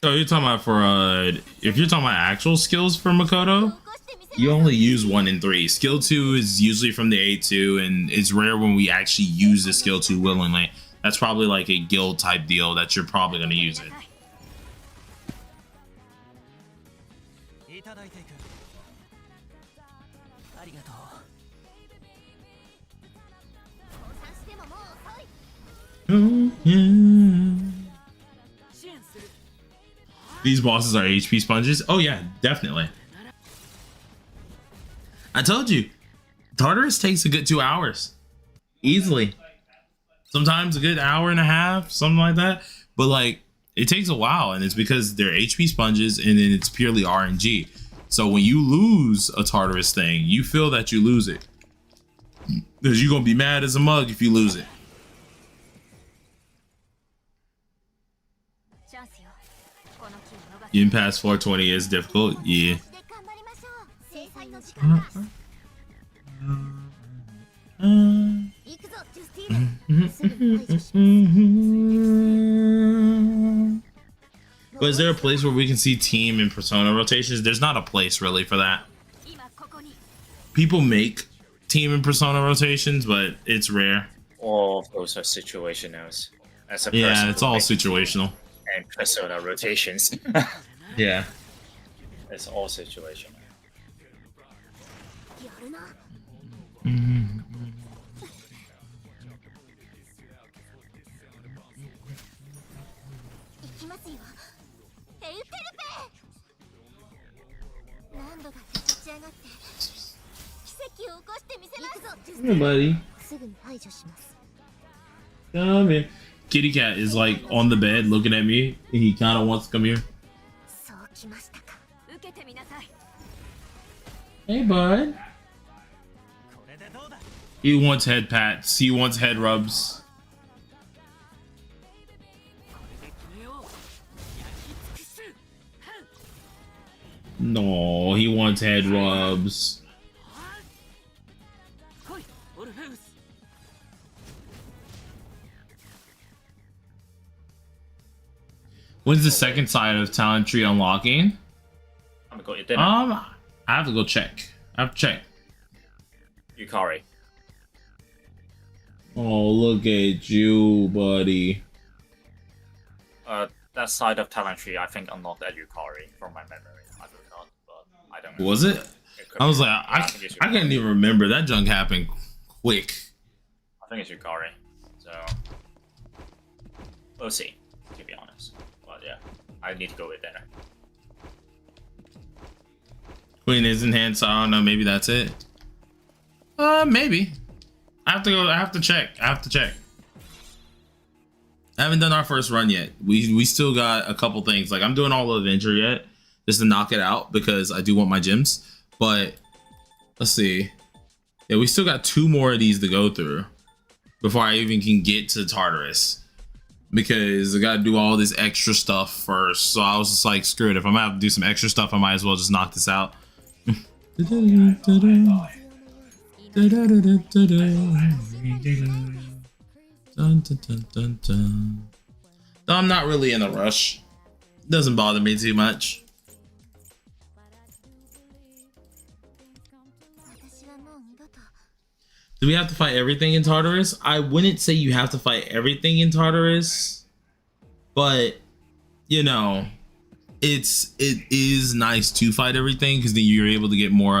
Oh, you're talking about for if you're talking about actual skills for Makoto, you only use 1 in 3. Skill 2 is usually from the A2, and it's rare when we actually use the skill 2 willingly. That's probably like a guild type deal that you're probably gonna use it. Oh, yeah. These bosses are HP sponges. Oh yeah, definitely. I told you, Tartarus takes a good 2 hours. Easily. Sometimes a good hour and a half, something like that. But like, it takes a while, and it's because they're HP sponges, and then it's purely RNG. So when you lose a Tartarus thing, you feel that you lose it. Because you're gonna be mad as a mug if you lose it. Getting past 420 is difficult, yeah. But is there a place where we can see team and persona rotations? There's not a place really for that. People make team and persona rotations, but it's rare. All of those are situationals. As a Yeah, person it's who all makes situational. and persona rotations. Yeah. It's all situational. Hey, buddy. Come here. Kitty cat is like on the bed looking at me, and he kind of wants to come here. Hey, bud. He wants head pats. He wants head rubs. No, he wants head rubs. When's the second side of talent tree unlocking? I'm gonna go eat dinner. I have to go check. I have to check. Yukari. Oh, look at you, buddy. That side of talent tree I think unlocked at Yukari from my memory. I forgot, but I don't know. Was it? I was like, I think it's can't Yukari. even remember. That junk happened quick. I think it's Yukari. So we'll see, to be honest. But yeah, I need to go with dinner. Queen is enhanced. I don't know. Maybe that's it. Maybe. I have to go. I have to check. I haven't done our first run yet. We still got a couple things. Like I'm doing all the adventure yet, just to knock it out because I do want my gems. But let's see. Yeah, we still got 2 more of these to go through before I even can get to Tartarus. Because I gotta do all this extra stuff first. So I was just like, screw it. If I'm gonna have to do some extra stuff, I might as well just knock this out. I'm not really in a rush. Doesn't bother me too much. Do we have to fight everything in Tartarus? I wouldn't say you have to fight everything in Tartarus, but you know, it is nice to fight everything because then you're able to get more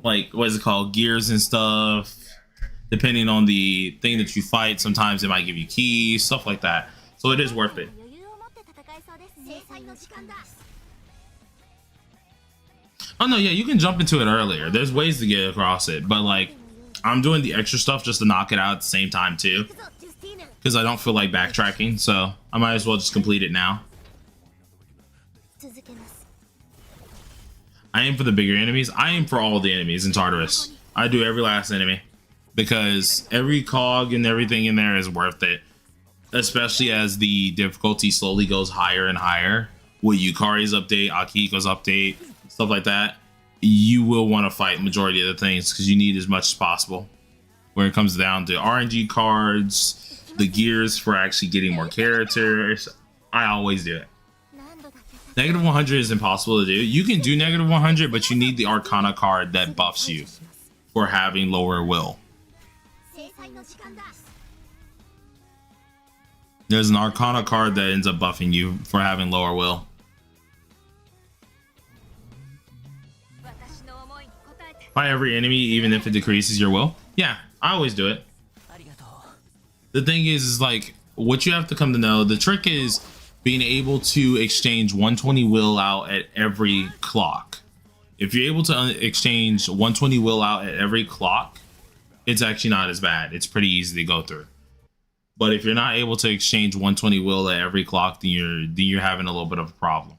like what is it called, gears and stuff. Depending on the thing that you fight, sometimes it might give you keys, stuff like that. So it is worth it. Oh no, yeah, you can jump into it earlier. There's ways to get across it, but like I'm doing the extra stuff just to knock it out at the same time too. because I don't feel like backtracking, so I might as well just complete it now. I aim for the bigger enemies. I aim for all the enemies in Tartarus. I do every last enemy because every cog and everything in there is worth it, especially as the difficulty slowly goes higher and higher. With Yukari's update, Akihiko's update, stuff like that, you will want to fight majority of the things because you need as much as possible. When it comes down to RNG cards, the gears for actually getting more characters, I always do it. Negative 100 is impossible to do. You can do negative 100, but you need the Arcana card that buffs you for having lower will. There's an Arcana card that ends up buffing you for having lower will. By every enemy, even if it decreases your will. Yeah, I always do it. The thing is like, what you have to come to know, the trick is being able to exchange 120 will out at every clock. If you're able to exchange 120 will out at every clock, it's actually not as bad. It's pretty easy to go through. But if you're not able to exchange 120 will at every clock, then you're having a little bit of a problem.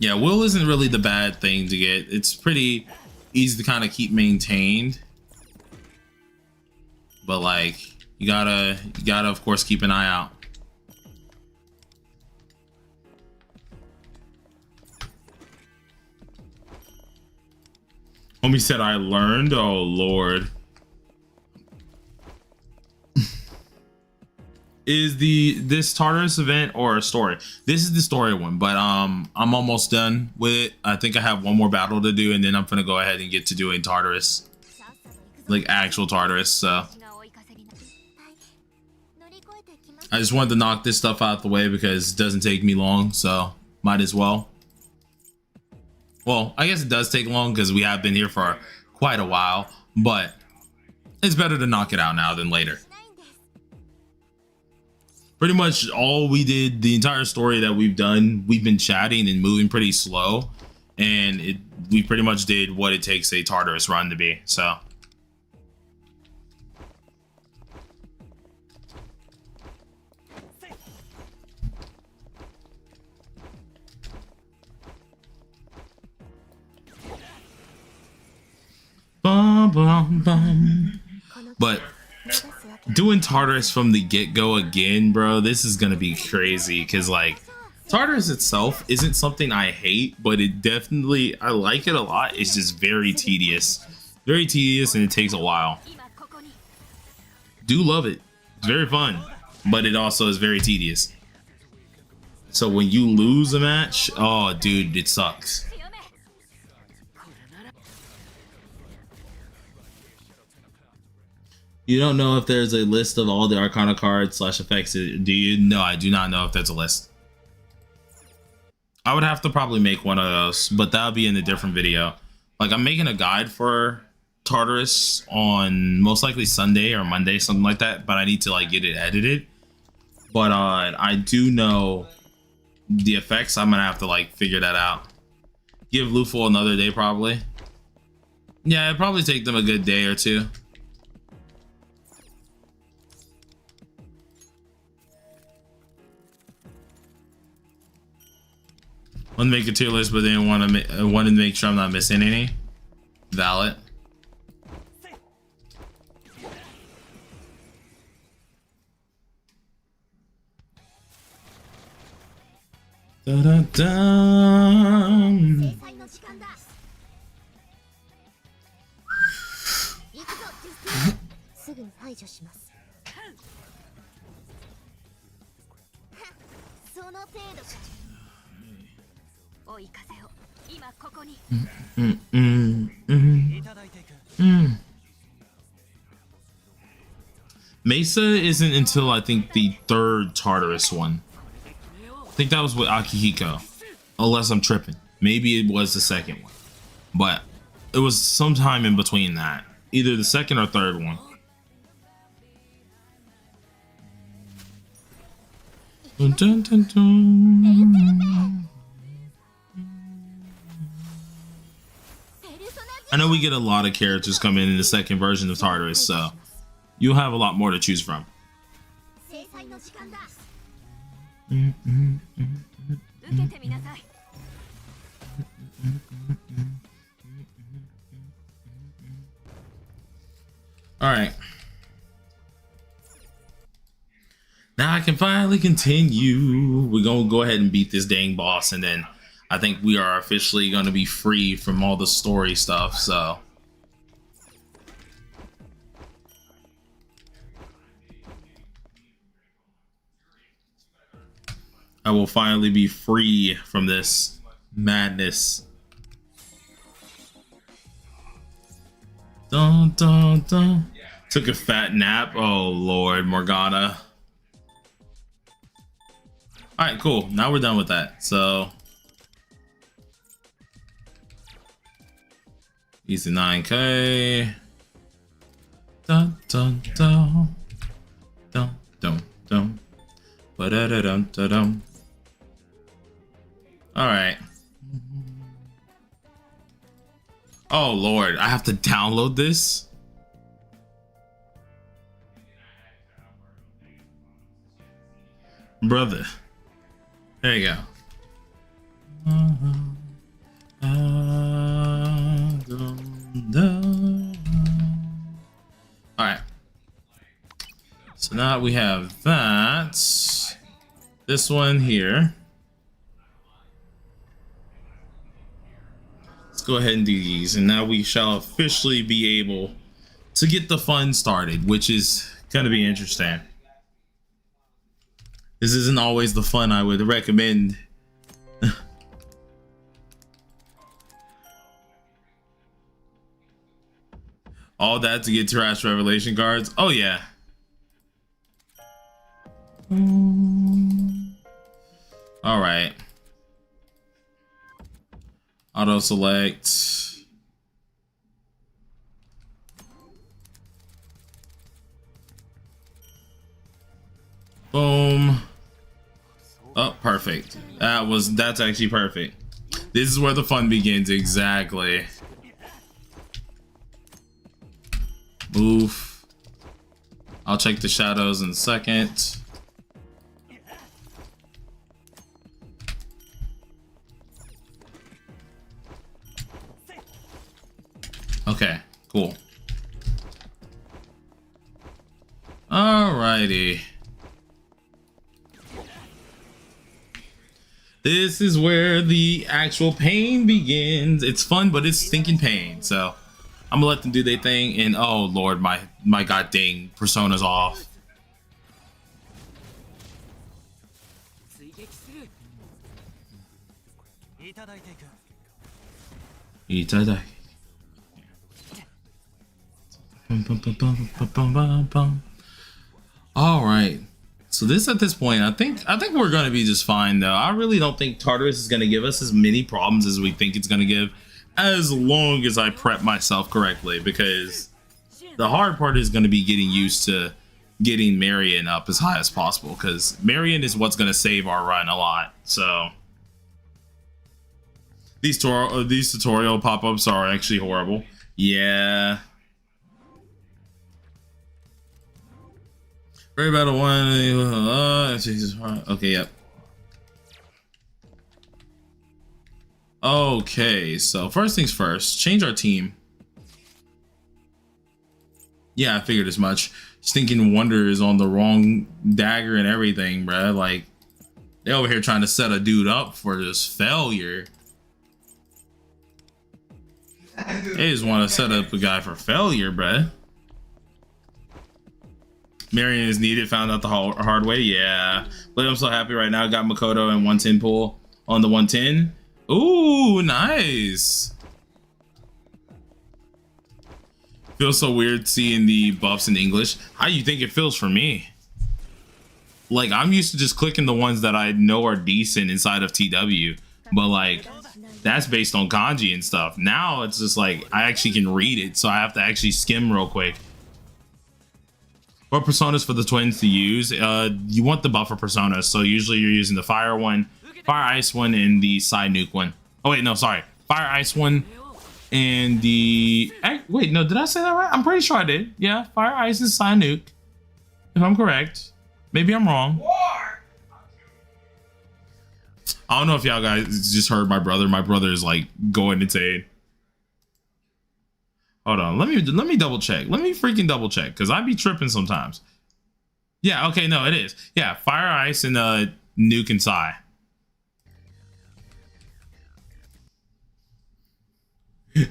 Yeah, will isn't really the bad thing to get. It's pretty easy to kind of keep maintained. But like, you gotta of course keep an eye out. Homie said I learned. Oh Lord. Is this Tartarus event or a story? This is the story one, but I'm almost done with it. I think I have one more battle to do, and then I'm gonna go ahead and get to doing Tartarus, like actual Tartarus. So I just wanted to knock this stuff out the way because it doesn't take me long, so might as well. Well, I guess it does take long because we have been here for quite a while, but it's better to knock it out now than later. Pretty much all we did, the entire story that we've done, we've been chatting and moving pretty slow, and we pretty much did what it takes a Tartarus run to be, so. Bum, bum, bum. But doing Tartarus from the get-go again, bro, this is gonna be crazy because like Tartarus itself isn't something I hate, but it definitely, I like it a lot. It's just very tedious and it takes a while. Do love it, it's very fun, but it also is very tedious. So when you lose a match, oh dude, it sucks. You don't know if there's a list of all the Arcana cards / effects, do you? No, I do not know if there's a list. I would have to probably make one of those, but that'll be in a different video. Like, I'm making a guide for Tartarus on most likely Sunday or Monday, something like that, but I need to like get it edited. But I do know the effects. I'm gonna have to like figure that out. Give Luful another day probably. Yeah, it'd probably take them a good day or two. Want to make a tier list, but then want to make sure I'm not missing any. Valid. Da da da. Mesa isn't until I think the third Tartarus one. I think that was with Akihiko, unless I'm tripping. Maybe it was the second one, but it was sometime in between that, either the second or third one. Dun, dun, dun, dun. I know we get a lot of characters coming in the second version of Tartarus, so you'll have a lot more to choose from. All right. Now I can finally continue. We're going to go ahead and beat this dang boss, and then I think we are officially going to be free from all the story stuff, so. I will finally be free from this madness. Dun, dun, dun. Took a fat nap. Oh, Lord, Morgana. All right, cool. Now we're done with that. So easy 9K. Dun dun dun dun dun dun. Ba-da-da-dum da-dum. All right. Oh Lord, I have to download this. Brother. There you go. Alright. So now we have that. This one here. Let's go ahead and do these. And now we shall officially be able to get the fun started, which is going to be interesting. This isn't always the fun I would recommend. All that to get Trash Revelation cards? Oh, yeah. All right. Auto select. Boom. Oh, perfect. That's actually perfect. This is where the fun begins. Exactly. Move. I'll check the shadows in a second. Okay, cool. Alrighty. This is where the actual pain begins. It's fun, but it's stinking pain. So I'm gonna let them do their thing. And oh Lord, my god dang persona's off. Itadai. All right. So at this point, I think we're gonna be just fine though. I really don't think Tartarus is gonna give us as many problems as we think it's gonna give, as long as I prep myself correctly, because the hard part is gonna be getting used to getting Marion up as high as possible, because Marion is what's gonna save our run a lot. So these tutorial pop-ups are actually horrible. Yeah. Very battle one. Okay, yep. Okay, so first things first, change our team. Yeah, I figured as much. Stinking Wonder is on the wrong dagger and everything, bruh. Like, they over here trying to set a dude up for just failure. They just want to set up a guy for failure, bruh. Marion is needed, found out the hard way. Yeah. But I'm so happy right now. Got Makoto and 110 pull on the 110. Ooh, nice. Feels so weird seeing the buffs in English. How do you think it feels for me? Like, I'm used to just clicking the ones that I know are decent inside of TW. But like, that's based on kanji and stuff. Now it's just like, I actually can read it. So I have to actually skim real quick. What personas for the twins to use? You want the buffer personas, so usually you're using the fire one, fire ice one, and the side nuke one. Oh wait, no, sorry, fire ice one, And wait, no, did I say that right? I'm pretty sure I did. Yeah, fire, ice, and nuke. If I'm correct. Maybe I'm wrong. I don't know if y'all guys just heard my brother. My brother is like going insane. Hold on, let me double check. Let me freaking double check, because I be tripping sometimes. Yeah, okay, no, it is. Yeah, fire, ice, and nuke and psi.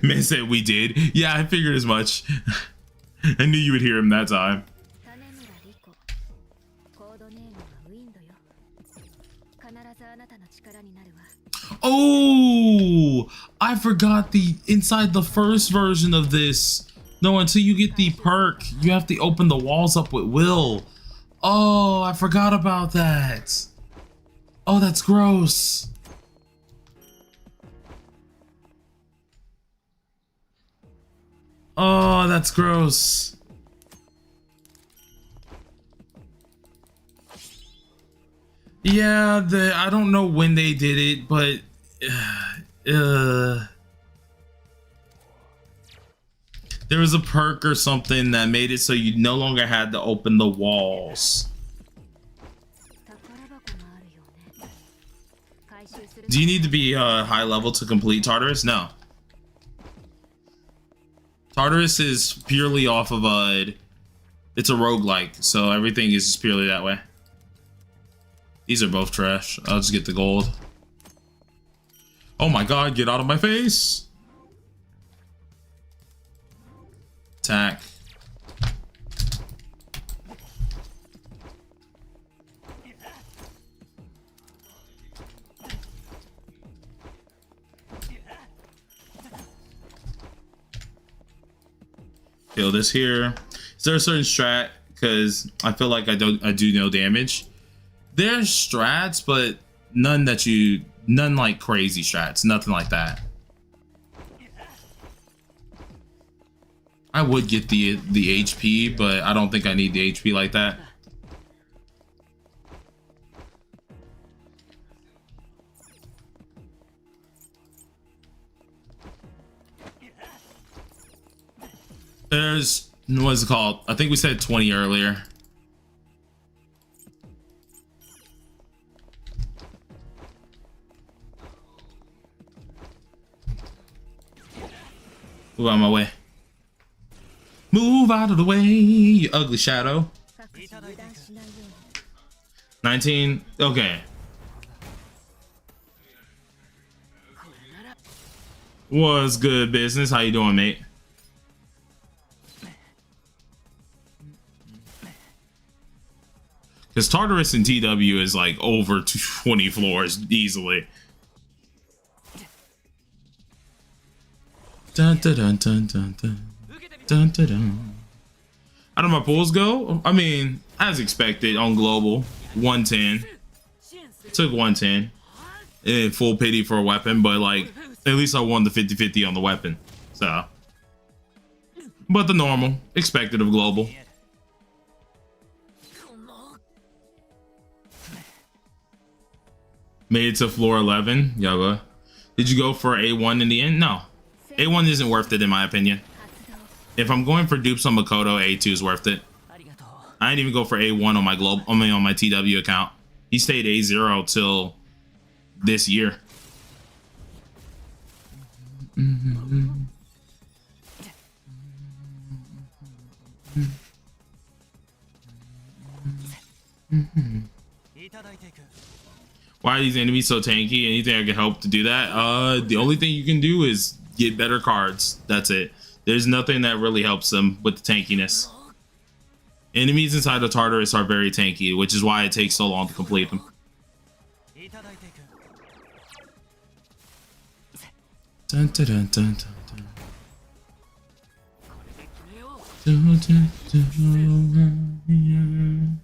Man said we did. Yeah, I figured as much. I knew you would hear him that time. Oh, I forgot the inside the first version of this. No, until you get the perk, you have to open the walls up with will. Oh, I forgot about that. Oh, that's gross. Oh, that's gross. Yeah, I don't know when they did it, but there was a perk or something that made it so you no longer had to open the walls. Do you need to be high level to complete Tartarus? No. Tartarus is purely off of it's a roguelike, so everything is just purely that way. These are both trash. I'll just get the gold. Oh my god, get out of my face! Attack. Kill this here. Is there a certain strat? Because I feel like I do no damage. There's strats, but none like crazy strats, nothing like that. I would get the HP, but I don't think I need the HP like that. There's, what's it called? I think we said 20 earlier. Move out of my way. Move out of the way, you ugly shadow. 19. Okay. What's good, business? How you doing, mate? Because Tartarus and TW is like over 20 floors easily. Dun, dun, dun, dun, dun, dun. Dun, dun, dun. How do my pulls go? I mean, as expected on global, 110. Took 110. And full pity for a weapon, but like, at least I won the 50-50 on the weapon. So. But the normal, expected of global. Made it to floor 11. Yoga. Did you go for A1 in the end? No. A1 isn't worth it in my opinion. If I'm going for dupes on Makoto, A2 is worth it. I didn't even go for A1 on my on my TW account. He stayed A0 till this year. Why are these enemies so tanky? Anything I can help to do that? The only thing you can do is get better cards. That's it. There's nothing that really helps them with the tankiness. Enemies inside of Tartarus are very tanky, which is why it takes so long to complete them. Dun, dun, dun, dun, dun, dun. Dun, dun, dun, dun.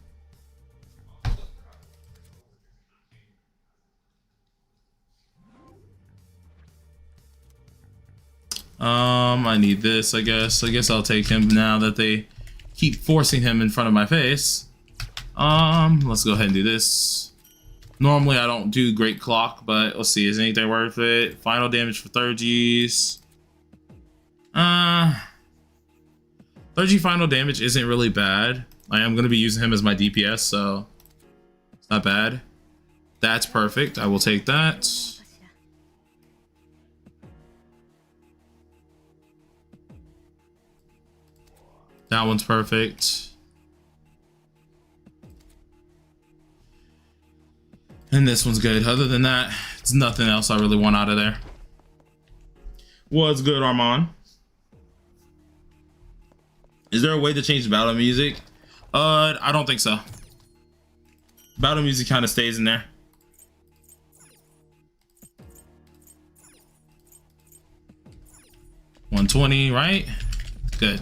I need this, I guess. I guess I'll take him now that they keep forcing him in front of my face. Let's go ahead and do this. Normally I don't do great clock, but let's see, is anything worth it? Final damage for 30s. 30 final damage isn't really bad. I am going to be using him as my DPS, so it's not bad. That's perfect. I will take that. That one's perfect. And this one's good. Other than that, it's nothing else I really want out of there. What's good, Armand? Is there a way to change the battle music? I don't think so. Battle music kind of stays in there. $120, right? Good.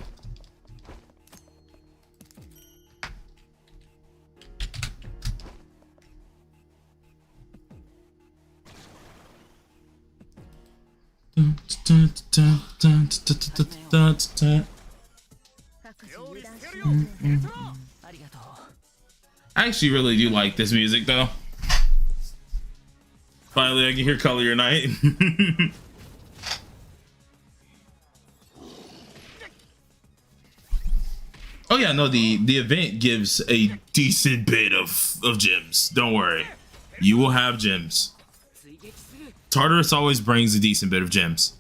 I actually really do like this music though. Finally I can hear Color Your Night. Oh yeah, no, the event gives a decent bit of gems. Don't worry. You will have gems. Tartarus always brings a decent bit of gems.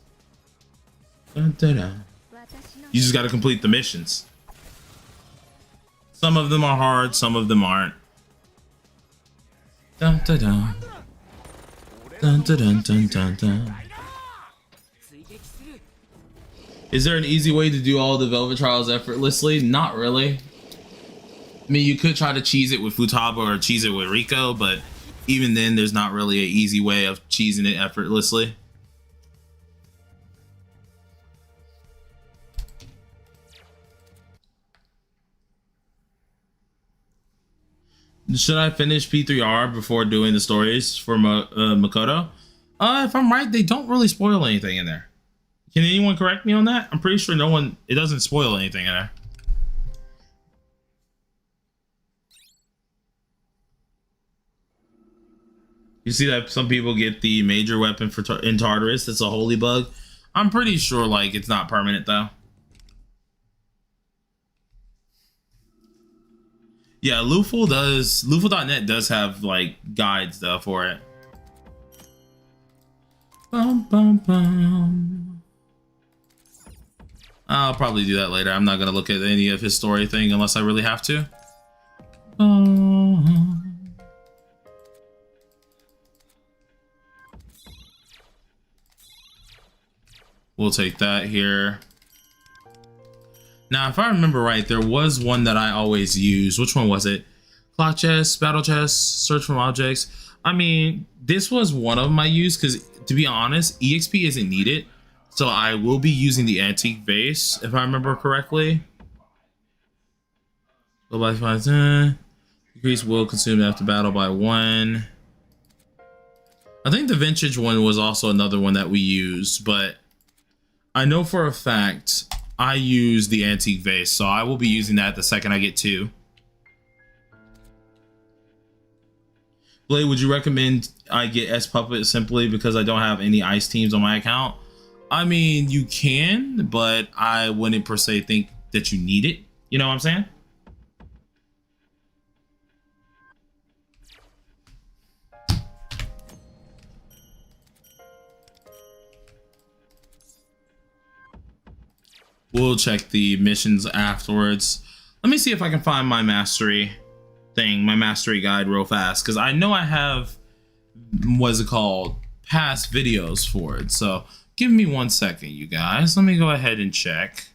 You just gotta complete the missions. Some of them are hard, some of them aren't. Dun, dun, dun. Dun, dun, dun, dun, dun, dun. Is there an easy way to do all the Velvet Trials effortlessly? Not really. I mean, you could try to cheese it with Futaba or cheese it with Rico, but even then, there's not really an easy way of cheesing it effortlessly. Should I finish P3R before doing the stories for Makoto? If I'm right, they don't really spoil anything in there. Can anyone correct me on that? I'm pretty sure it doesn't spoil anything in there. You see that some people get the major weapon in Tartarus. That's a holy bug. I'm pretty sure like it's not permanent though. Yeah, Luful.net does have like guides though for it. Bum, bum, bum. I'll probably do that later. I'm not gonna look at any of his story thing unless I really have to. We'll take that here. Now, if I remember right, there was one that I always used. Which one was it? Clock chest, battle chest, search for objects. I mean, this was one of my use because, to be honest, EXP isn't needed. So I will be using the antique vase, if I remember correctly. Go by 5, increase will consumed after battle by 1. I think the vintage one was also another one that we used, but I know for a fact I use the antique vase, so I will be using that the second I get 2. Blade, would you recommend I get S Puppet simply because I don't have any ice teams on my account? I mean, you can, but I wouldn't per se think that you need it. You know what I'm saying? We'll check the missions afterwards. Let me see if I can find my mastery thing, my mastery guide real fast, because I know I have, what's it called, past videos for it. So give me 1 second, you guys. Let me go ahead and check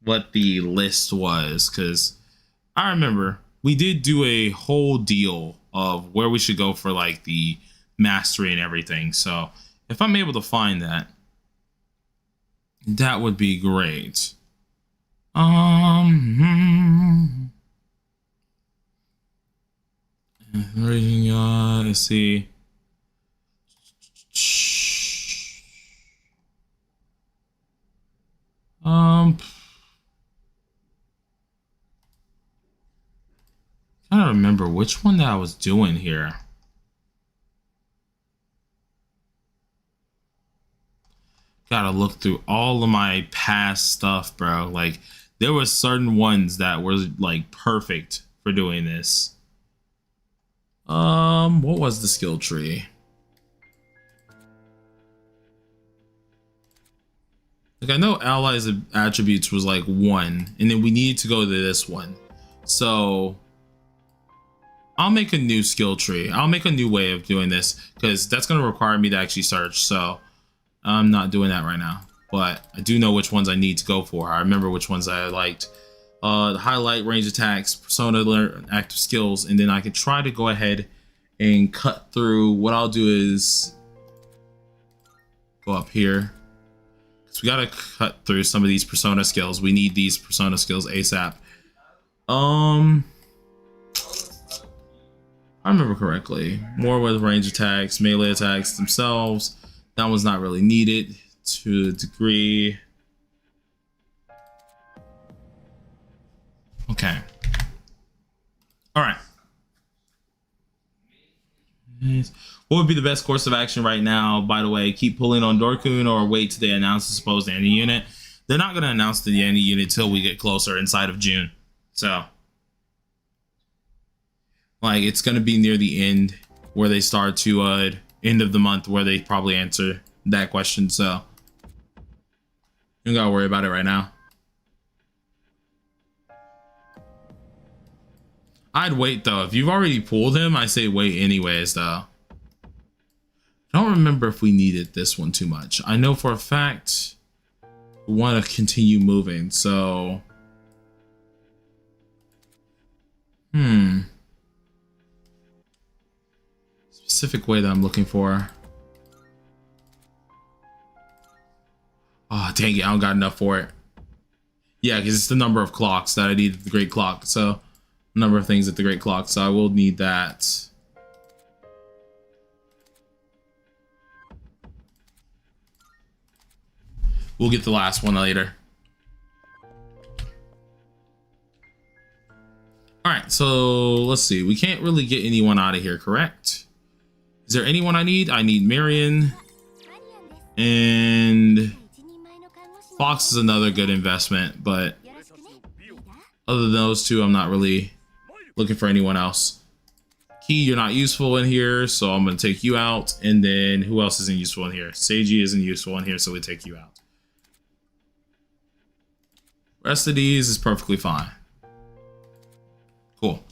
what the list was, because I remember we did do a whole deal of where we should go for like the mastery and everything. So if I'm able to find that, that would be great. Let's see. I don't remember which one that I was doing here. Gotta look through all of my past stuff, bro. Like, there were certain ones that were like perfect for doing this. What was the skill tree? Like, I know allies attributes was like 1, and then we need to go to this one. So I'll make a new skill tree. I'll make a new way of doing this because that's going to require me to actually search. So I'm not doing that right now, but I do know which ones I need to go for. I remember which ones I liked. The highlight, range attacks, persona, learn active skills, and then I can try to go ahead and cut through. What I'll do is go up here. So we gotta cut through some of these persona skills. We need these persona skills ASAP. I remember correctly. More with range attacks, melee attacks themselves. That one's not really needed to a degree. Okay. All right. What would be the best course of action right now? By the way, keep pulling on Dorkun or wait till they announce the supposed ending unit. They're not going to announce the ending unit till we get closer inside of June. So, like, it's going to be near the end where they start to end of the month where they probably answer that question. So, you don't got to worry about it right now. I'd wait though. If you've already pulled him, I say wait anyways though. I don't remember if we needed this one too much. I know for a fact we want to continue moving, so specific way that I'm looking for. Oh dang it, I don't got enough for it. Yeah, because it's the number of clocks that I need at the Great Clock. So number of things at the Great Clock, so I will need that. We'll get the last one later. All right, so let's see. We can't really get anyone out of here, correct? Is there anyone I need? I need Marion. And Fox is another good investment, but other than those two, I'm not really looking for anyone else. Key, you're not useful in here, so I'm going to take you out. And then who else isn't useful in here? Seiji isn't useful in here, so we take you out. Rest of these is perfectly fine. Cool.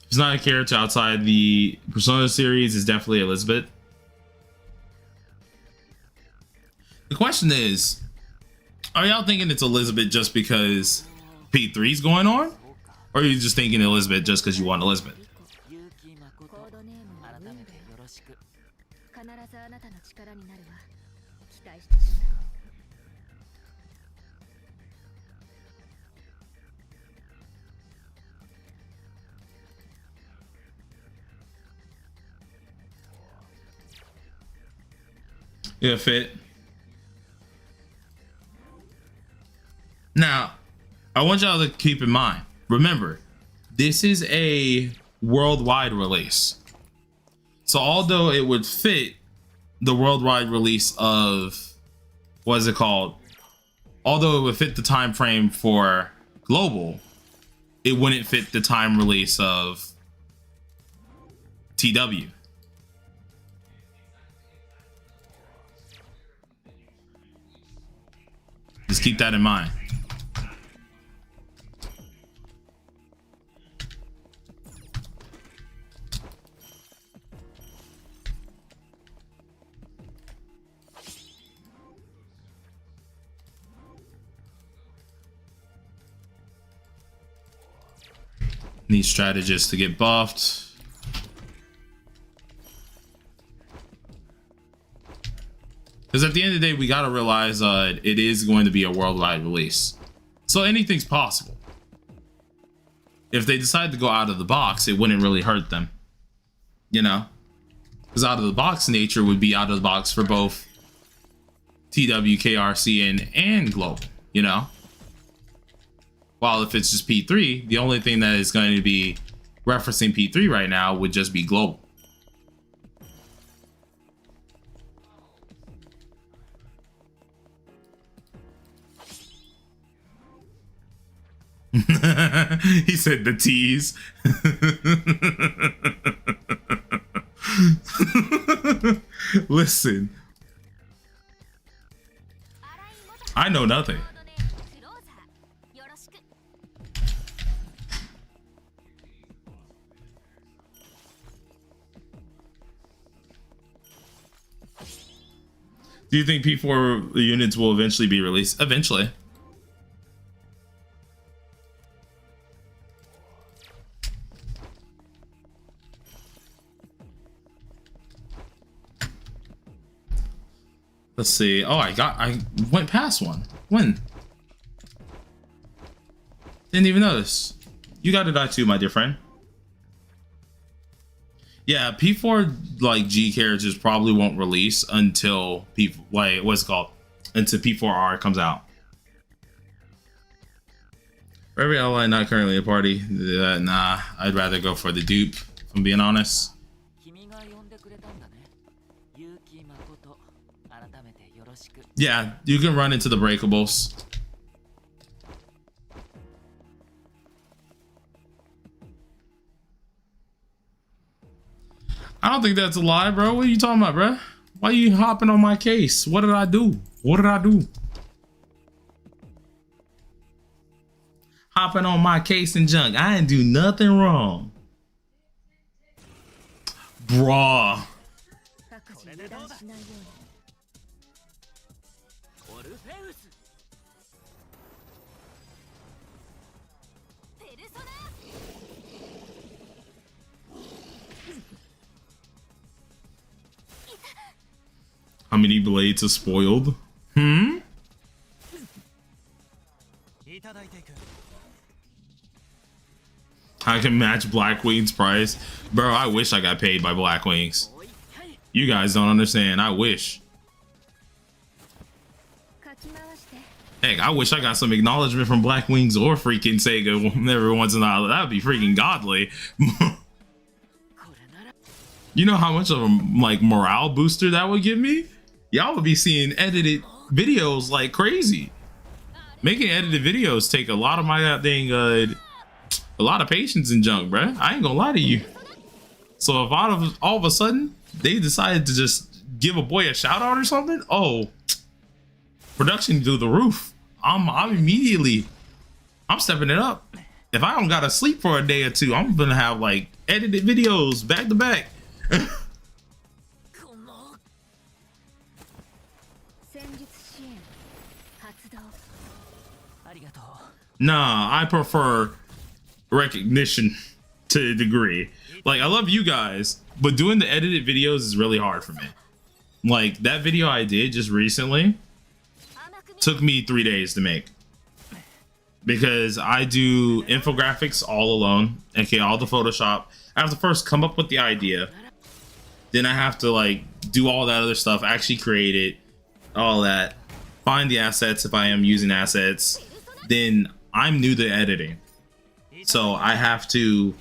If it's not a character outside the Persona series, it's definitely Elizabeth. The question is, are y'all thinking it's Elizabeth just because P3 is going on? Or are you just thinking Elizabeth just because you want Elizabeth? Yeah, fit. Now, I want y'all to keep in mind, remember, this is a worldwide release. So although it would fit the worldwide release of, what is it called? Although it would fit the time frame for global, it wouldn't fit the time release of TW. Just keep that in mind. Need strategists to get buffed. Because at the end of the day, we got to realize it is going to be a worldwide release. So anything's possible. If they decide to go out of the box, it wouldn't really hurt them. You know? Because out of the box nature would be out of the box for both TW, KRC, and global. You know? While if it's just P3, the only thing that is going to be referencing P3 right now would just be global. He said the T's. Listen, I know nothing. Do you think P4 units will eventually be released? Eventually. Let's see. Oh, I went past one. When? Didn't even notice. You got to die too, my dear friend. Yeah, P4 like G characters probably won't release until what's it called? Until P4R comes out. For every ally not currently a party, nah, I'd rather go for the dupe, if I'm being honest. Yeah, you can run into the breakables. I don't think that's a lie, bro. What are you talking about, bro? Why are you hopping on my case? What did I do? What did I do? Hopping on my case and junk. I didn't do nothing wrong. Bruh. How many blades are spoiled? I can match Black Wings price. Bro, I wish I got paid by Black Wings. You guys don't understand. I wish. Heck, I wish I got some acknowledgement from Black Wings or freaking Sega every once in a while. That would be freaking godly. You know how much of a like morale booster that would give me? Y'all would be seeing edited videos like crazy. Making edited videos take a lot of my a lot of patience and junk, bruh. I ain't gonna lie to you. So if all of a sudden they decided to just give a boy a shout out or something, oh, production through the roof. I'm stepping it up. If I don't gotta sleep for a day or two, I'm gonna have like edited videos back to back. Nah, I prefer recognition to a degree. Like, I love you guys, but doing the edited videos is really hard for me. Like, that video I did just recently took me 3 days to make. Because I do infographics all alone, aka all the Photoshop. I have to first come up with the idea. Then I have to, like, do all that other stuff, actually create it, all that. Find the assets if I am using assets. Then I'm new to editing, so I have to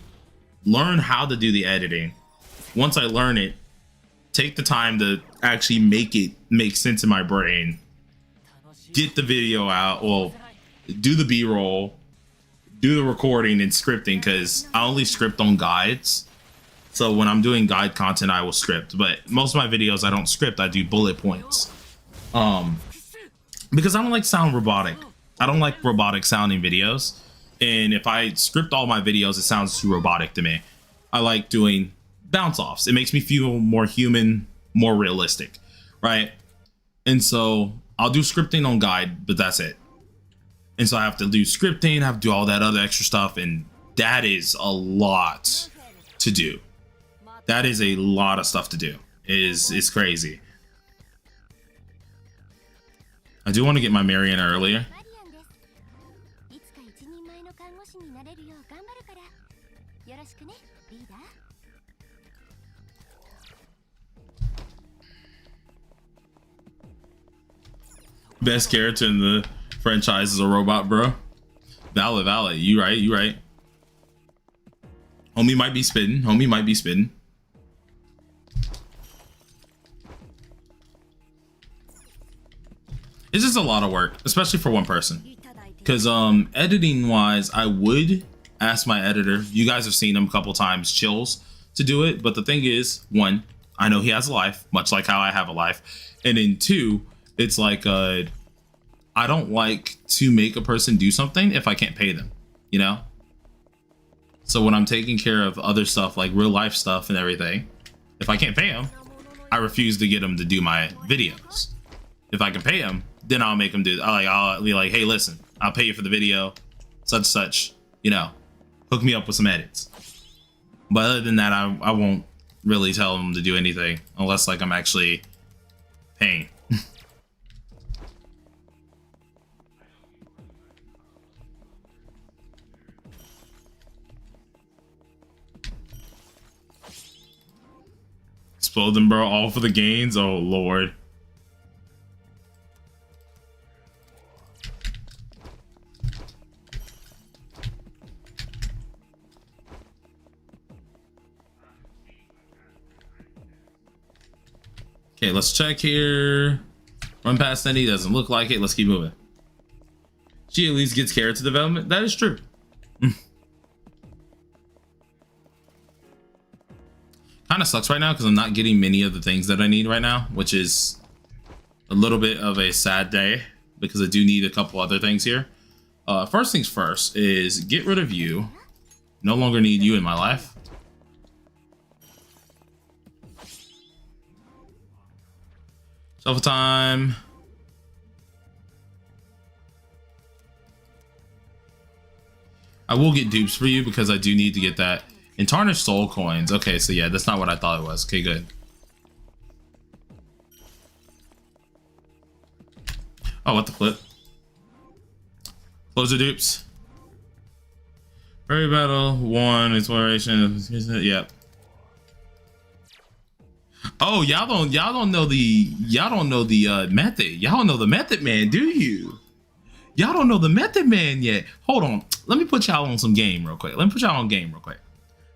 learn how to do the editing. Once I learn it, take the time to actually make it make sense in my brain, get the video out, well, do the B-roll, do the recording and scripting, because I only script on guides. So when I'm doing guide content, I will script, but most of my videos I don't script, I do bullet points. Because I don't like sound robotic. I don't like robotic sounding videos, and if I script all my videos, it sounds too robotic to me. I like doing bounce offs. It makes me feel more human, more realistic, right? And so I'll do scripting on guide, but that's it. And so I have to do scripting, I have to do all that other extra stuff, and that is a lot to do. That is a lot of stuff to do. It's crazy. I do want to get my Marion earlier. Best character in the franchise is a robot, bro. Valid. You right. Homie might be spitting. Homie might be spitting. It's just a lot of work, especially for one person. Because editing wise, I would ask my editor. You guys have seen him a couple times, Chills, to do it. But the thing is, one, I know he has a life, much like how I have a life. And then two, it's like I don't like to make a person do something if I can't pay them, you know? So when I'm taking care of other stuff like real life stuff and everything, if I can't pay them, I refuse to get them to do my videos. If I can pay them, then I'll make them do. I'll be like, hey, listen, I'll pay you for the video, such, you know, hook me up with some edits. But other than that, I won't really tell them to do anything unless like I'm actually paying. Explode them, bro, all for the gains. Oh Lord. Okay, let's check here. Run past any, doesn't look like it. Let's keep moving. She at least gets character development. That is true. Kind of sucks right now because I'm not getting many of the things that I need right now, which is a little bit of a sad day because I do need a couple other things here. First things first is get rid of you. No longer need you in my life. Shuffle time. I will get dupes for you because I do need to get that. And tarnished soul coins. Okay, so yeah, that's not what I thought it was. Okay, good. Oh, what the flip? Closer dupes. Fairy battle, 1, exploration. Yep. Oh, y'all don't know the method. Y'all don't know the method man, do you? Y'all don't know the method man yet. Hold on. Let me put y'all on some game real quick. Let me put y'all on game real quick.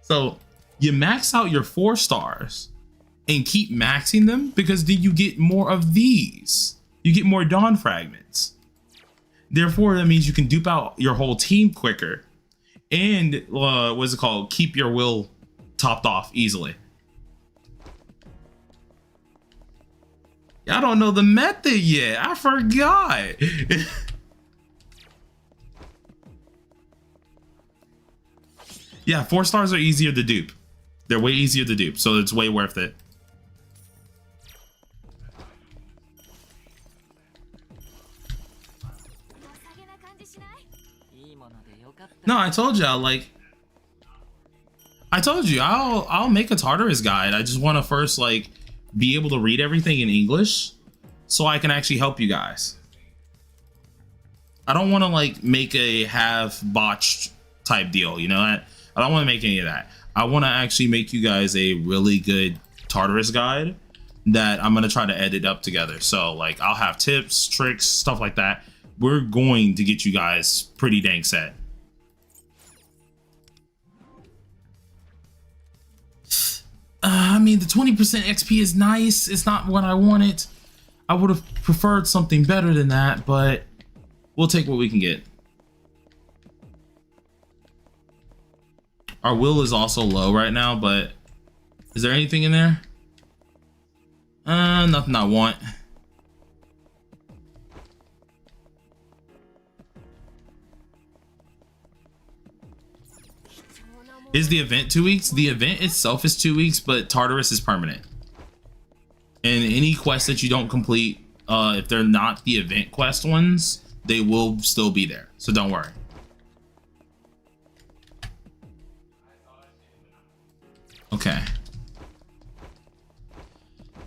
So you max out your 4 stars and keep maxing them because then you get more of these. You get more dawn fragments. Therefore, that means you can dupe out your whole team quicker. And what's it called? Keep your will topped off easily. Y'all don't know the method yet. I forgot. Yeah, 4 stars are easier to dupe. They're way easier to dupe, so it's way worth it. No, I told y'all, like, I told you, I'll make a Tartarus guide. I just want to first, like, be able to read everything in English so I can actually help you guys. I don't want to, like, make a half botched type deal, you know? I don't want to make any of that. I want to actually make you guys a really good Tartarus guide that I'm going to try to edit up together. So, like, I'll have tips, tricks, stuff like that. We're going to get you guys pretty dang set. I mean, the 20% XP is nice. It's not what I wanted. I would have preferred something better than that, but we'll take what we can get. Our will is also low right now, but is there anything in there? Nothing I want. Is the event 2 weeks? The event itself is 2 weeks, but Tartarus is permanent. And any quest that you don't complete, if they're not the event quest ones, they will still be there. So don't worry. Okay.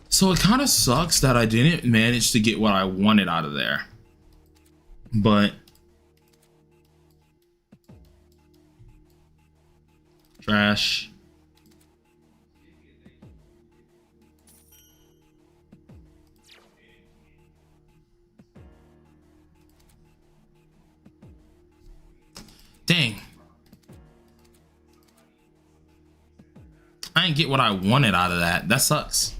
So it kind of sucks that I didn't manage to get what I wanted out of there. But trash. Dang. I didn't get what I wanted out of that. That sucks.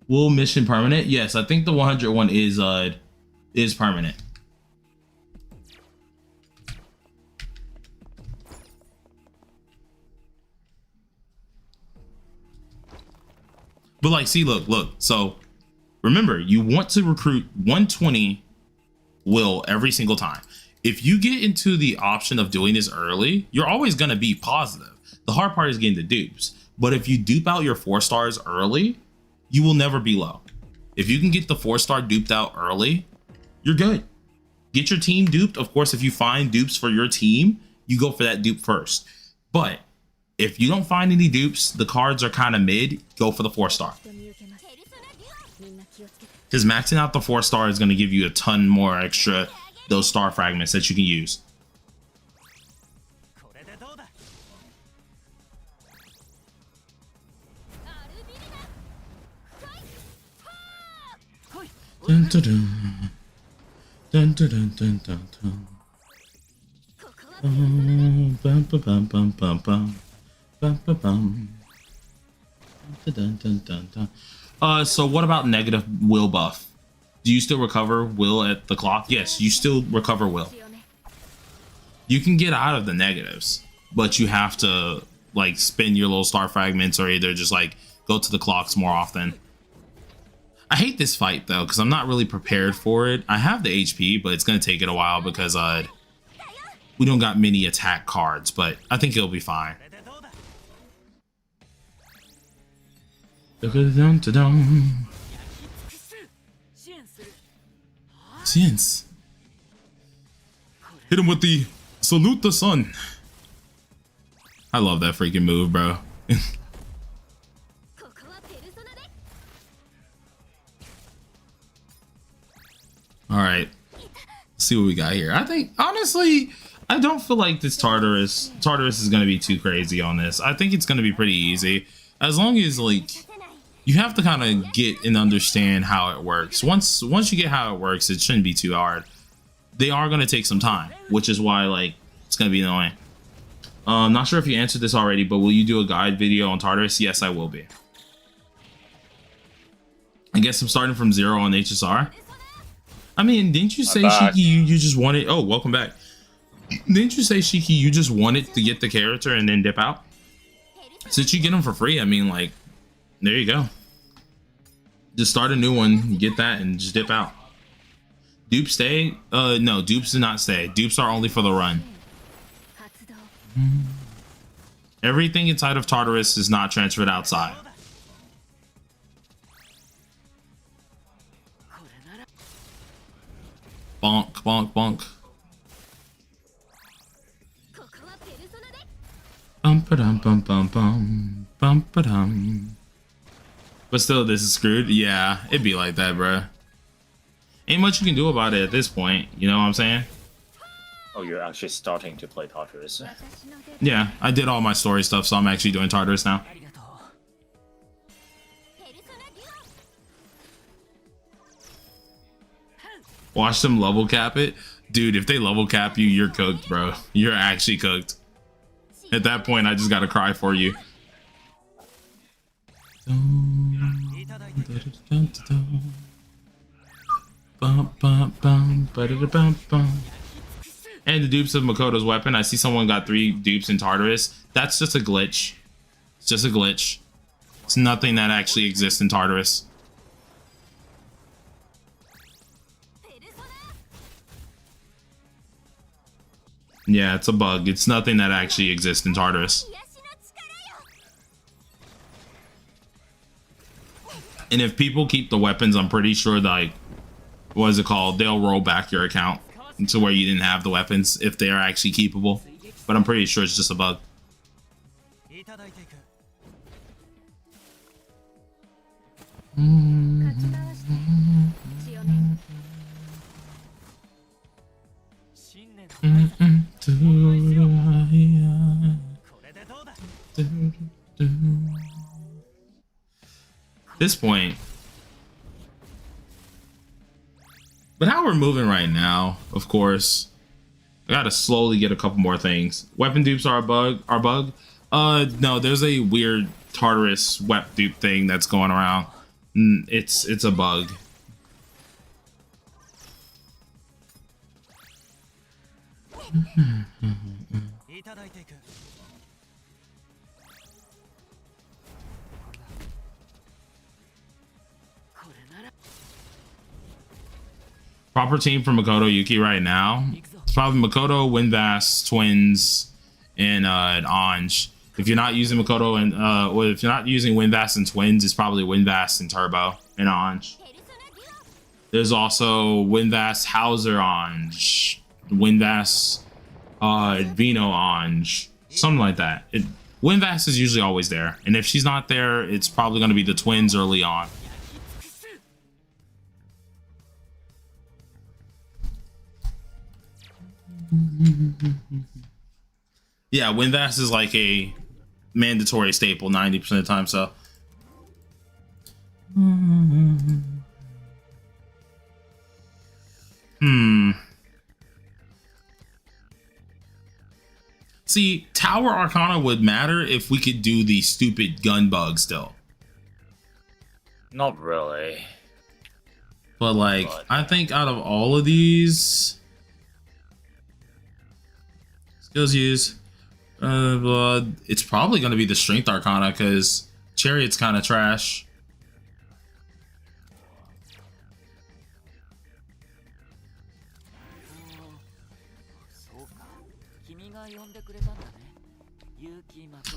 Will mission permanent? Yes, I think the 100 one is permanent. But like, see, look. So remember, you want to recruit 120 will every single time. If you get into the option of doing this early, you're always going to be positive. The hard part is getting the dupes. But if you dupe out your 4 stars early, you will never be low. If you can get the 4-star duped out early, you're good. Get your team duped. Of course, if you find dupes for your team, you go for that dupe first. But if you don't find any dupes, the cards are kind of mid, go for the 4-star. Because maxing out the 4-star is going to give you a ton more extra those star fragments that you can use. Dun, dun, dun. Dun, dun, dun, dun, dun, dun. Bum, bum, bum, bum, bum, bum. Bum, bum, bum. Dun, dun, dun, dun. So what about negative will buff? Do you still recover will at the clock? Yes, you still recover will. You can get out of the negatives, but you have to like spin your little star fragments or either just like go to the clocks more often. I hate this fight though, because I'm not really prepared for it. I have the HP, but it's gonna take it a while because we don't got many attack cards, but I think it'll be fine. Science. Hit him with the salute the sun. I love that freaking move, bro. All right, let's see what we got here. I think honestly, I don't feel like this Tartarus is going to be too crazy on this. I think it's going to be pretty easy as long as like you have to kind of get and understand how it works. Once you get how it works, it shouldn't be too hard. They are going to take some time, which is why like it's going to be annoying. Not sure if you answered this already, but will you do a guide video on Tartarus? Yes, I will be. I guess I'm starting from 0 on HSR. I mean, didn't you say, Shiki, you just wanted... Oh, welcome back. Didn't you say, Shiki, you just wanted to get the character and then dip out? Since you get them for free, I mean, like, there you go. Just start a new one, get that, and just dip out. Dupes stay? No, dupes do not stay. Dupes are only for the run. Everything inside of Tartarus is not transferred outside. Bonk, bonk, bonk. Bum bum bum bum bum bum. But still, this is screwed. Yeah, it'd be like that, bro. Ain't much you can do about it at this point. You know what I'm saying? Oh, you're actually starting to play Tartarus. Yeah, I did all my story stuff, so I'm actually doing Tartarus now. Watch them level cap it. Dude, if they level cap you, you're cooked, bro. You're actually cooked. At that point, I just gotta cry for you. And the dupes of Makoto's weapon. I see someone got 3 dupes in Tartarus. That's just a glitch. It's just a glitch. It's nothing that actually exists in Tartarus. Yeah, it's a bug. It's nothing that actually exists in Tartarus. And if people keep the weapons, I'm pretty sure that, like, what is it called? They'll roll back your account to where you didn't have the weapons if they are actually keepable. But I'm pretty sure it's just a bug. This point, but how we're moving right now, of course, I gotta slowly get a couple more things. Weapon dupes are a bug. No, there's a weird Tartarus wep dupe thing that's going around. It's a bug. Proper team for Makoto Yuki right now. It's probably Makoto, Winvast, Twins, and Anj. If you're not using Makoto and well, if you're not using Winvast and Twins, it's probably Winvast and Turbo and Anj. There's also Winvast, Hauser, Anj, Winvast, Vino, Anj, something like that. Winvast is usually always there, and if she's not there, it's probably going to be the Twins or Leon. Yeah, Winvast is like a mandatory staple 90% of the time, so. See, Tower Arcana would matter if we could do the stupid gun bug still. Not really. But like, I think out of all of these skills use, it's probably going to be the Strength Arcana because Chariot's kind of trash.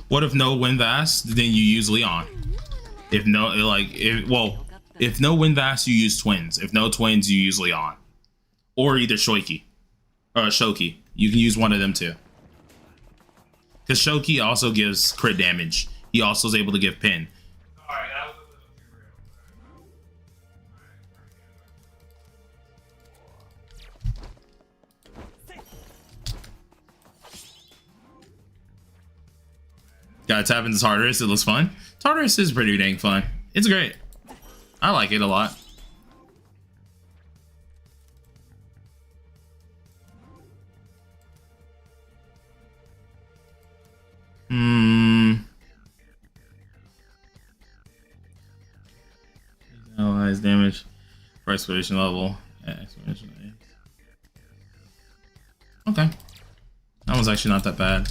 What if no Winvast? Then you use Leon. If no, like, if no Winvast, you use Twins. If no Twins, you use Leon, or either Shoiki or Shoki. You can use one of them too. Because Shoki also gives crit damage. He also is able to give pin. Gotta tap into Tartarus. It looks fun. Tartarus is pretty dang fun. It's great. I like it a lot. Analyze damage for exploration level. Yeah, exploration. Okay. That one's actually not that bad.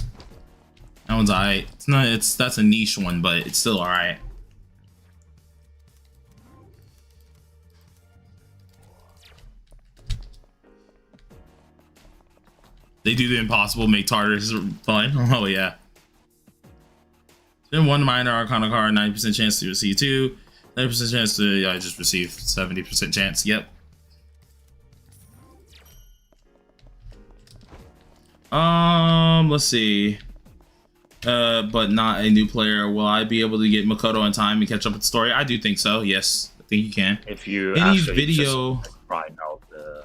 That one's alright. It's not. That's a niche one, but it's still alright. They do the impossible, make Tartarus fun. Oh yeah. Spend one minor Arcana card, 90% chance to receive 2, 90% chance to just receive 70% chance. Yep. Let's see. But not a new player. Will I be able to get Makoto in time and catch up with the story? I do think so. Yes, I think you can. If you any video just grind out the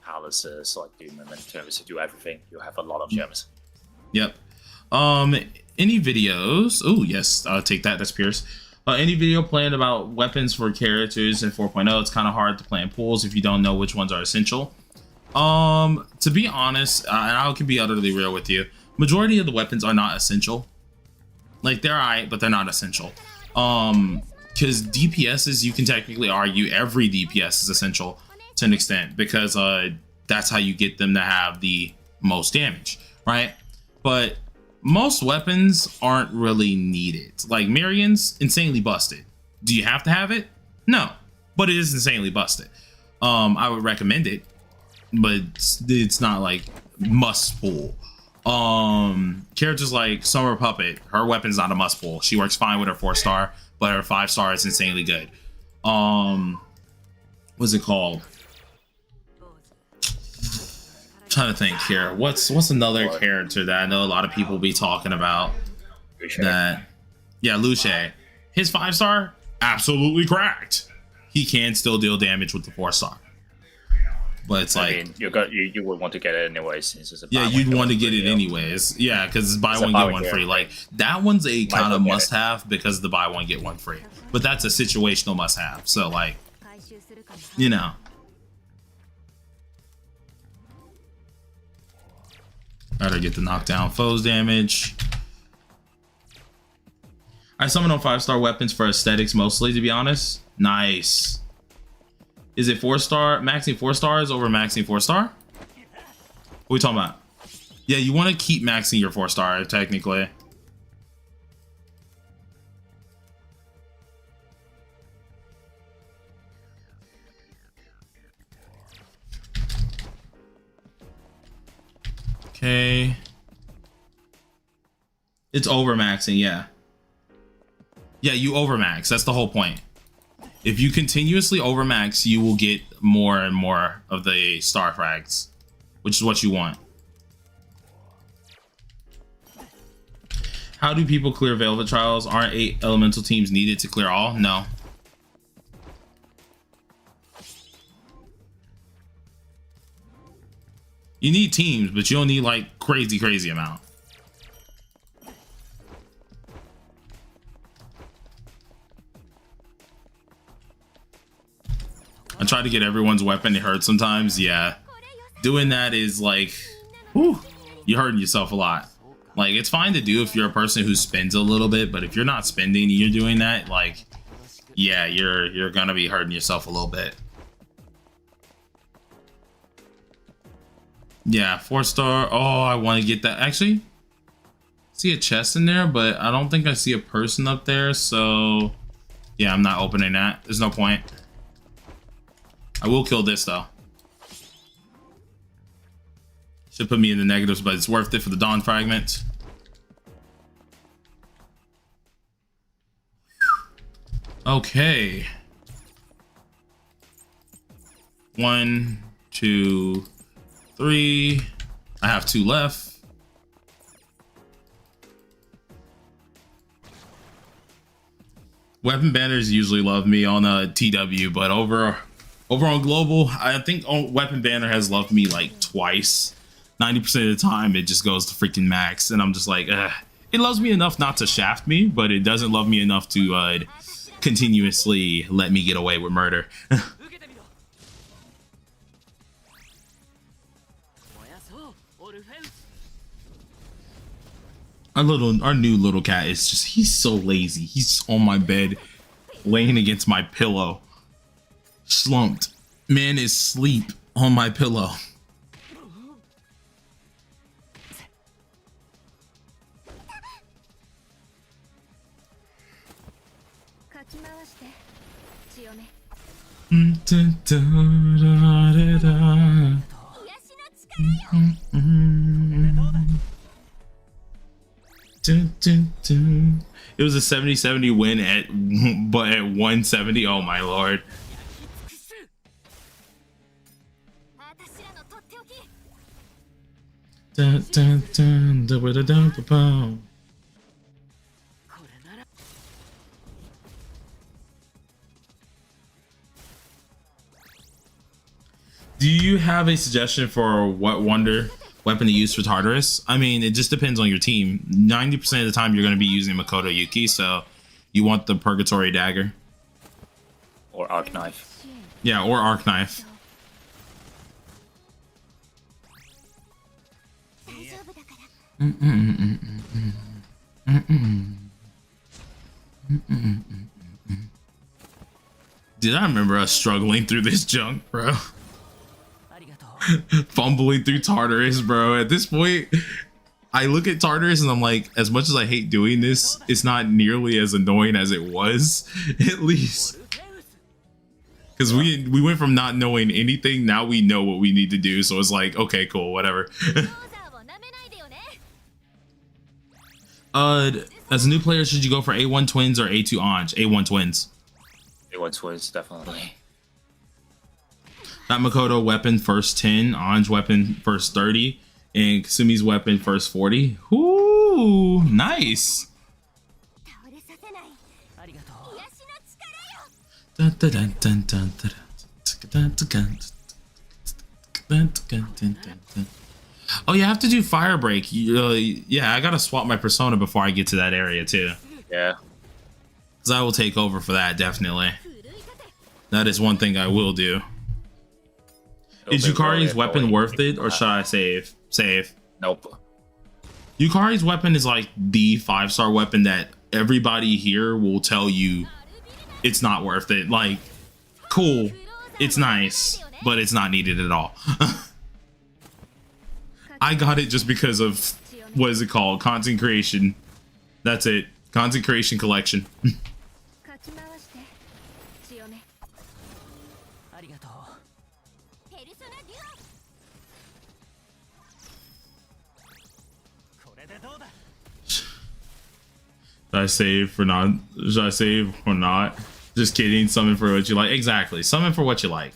palaces, like do mementos, do everything, you have a lot of gems. Yep. Any videos? Oh yes, I'll take that. That's Pierce. Any video planned about weapons for characters in 4.0? It's kind of hard to plan pools if you don't know which ones are essential. To be honest, and I can be utterly real with you, majority of the weapons are not essential. Like, they're alright, but they're not essential. Because DPSs, you can technically argue every DPS is essential to an extent, because that's how you get them to have the most damage, right? But most weapons aren't really needed. Like Marion's insanely busted. Do you have to have it? No, but it is insanely busted. I would recommend it, but it's not like must pull. Characters like Summer Puppet, her weapon's not a must pull. She works fine with her 4-star, but her 5-star is insanely good. What's it called? Trying to think here. What's another character that I know a lot of people be talking about? Luce. Yeah, Luce. His 5-star, absolutely cracked. He can still deal damage with the 4-star. But it's like, I mean, you would want to get it anyway since it's a buy you'd one want to get free it deal. anyways. Yeah, because it's buy one get one free. Like that one's a kind of must have because the buy one get one free. But that's a situational must have. So like, you know. Gotta get the knockdown foes damage. I summon on 5-star weapons for aesthetics mostly, to be honest. Nice. Is it 4-star? Maxing 4 stars over maxing 4-star? What are we talking about? Yeah, you want to keep maxing your 4-star, technically. Okay. It's overmaxing, yeah. Yeah, you overmax. That's the whole point. If you continuously overmax, you will get more and more of the star frags, which is what you want. How do people clear Velvet Trials? Aren't 8 elemental teams needed to clear all? No. You need teams, but you don't need like crazy amount. I try to get everyone's weapon. It hurts sometimes. Yeah. Doing that is like, whew, you're hurting yourself a lot. Like, it's fine to do if you're a person who spends a little bit, but if you're not spending and you're doing that, like, yeah, you're gonna be hurting yourself a little bit. Yeah, 4-star. Oh, I want to get that. Actually, see a chest in there, but I don't think I see a person up there. So, yeah, I'm not opening that. There's no point. I will kill this, though. Should put me in the negatives, but it's worth it for the Dawn Fragment. Okay. 1, 2, 3. I have 2 left. Weapon banners usually love me on TW, but over on global, I think weapon banner has loved me like twice. 90% of the time, it just goes to freaking max, and I'm just like, it loves me enough not to shaft me, but it doesn't love me enough to continuously let me get away with murder. Our new little cat is just, he's so lazy. He's on my bed, laying against my pillow. Slumped. Man is asleep on my pillow. It was a 70-70 win but at 170. Oh my lord. Do you have a suggestion for what wonder weapon to use for Tartarus? I mean, it just depends on your team. 90% of the time you're going to be using Makoto Yuki, so you want the Purgatory Dagger. Or Arc Knife. Yeah, or Arc Knife. Did I remember us struggling through this junk, bro? Fumbling through Tartarus, bro. At this point, I look at Tartarus and I'm like, as much as I hate doing this, it's not nearly as annoying as it was, at least. Because we went from not knowing anything, now we know what we need to do, so it's like, okay, cool, whatever. As a new player, should you go for A1 Twins or A2 Anj? A1 Twins. A1 Twins, definitely. That Makoto weapon first 10, Anj weapon first 30, and Kasumi's weapon first 40. Ooh, nice. Oh, you have to do fire break. Yeah, I gotta swap my persona before I get to that area too. Yeah. Because I will take over for that, definitely. That is one thing I will do. Is Yukari's weapon worth it, or should I save? Save. Nope. Yukari's weapon is like the 5-star weapon that everybody here will tell you it's not worth it. Like, cool, it's nice, but it's not needed at all. I got it just because of, what is it called? Content creation. That's it. Content creation collection. Should I save for not? Should I save or not? Just kidding. Summon for what you like. Exactly. Summon for what you like.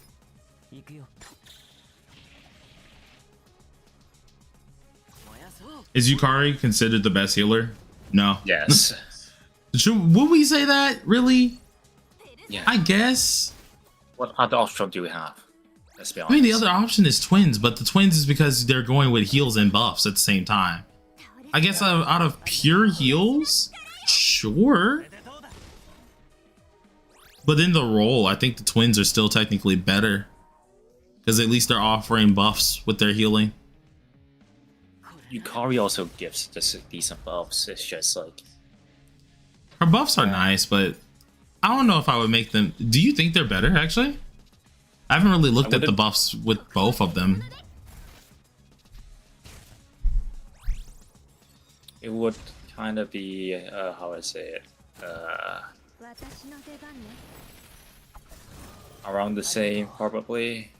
Is Yukari considered the best healer? No. Yes. Would we say that? Really? Yeah. I guess. What other option do we have? Let's be honest. I mean, the other option is twins, but the twins is because they're going with heals and buffs at the same time. I guess out of pure heals, sure. But in the role, I think the twins are still technically better. Because at least they're offering buffs with their healing. Yukari also gives just decent buffs. It's just like... Her buffs are nice, but I don't know if I would make them... Do you think they're better, actually? I haven't really looked at the buffs with both of them. It would kind of be, how I say it, around the same, probably.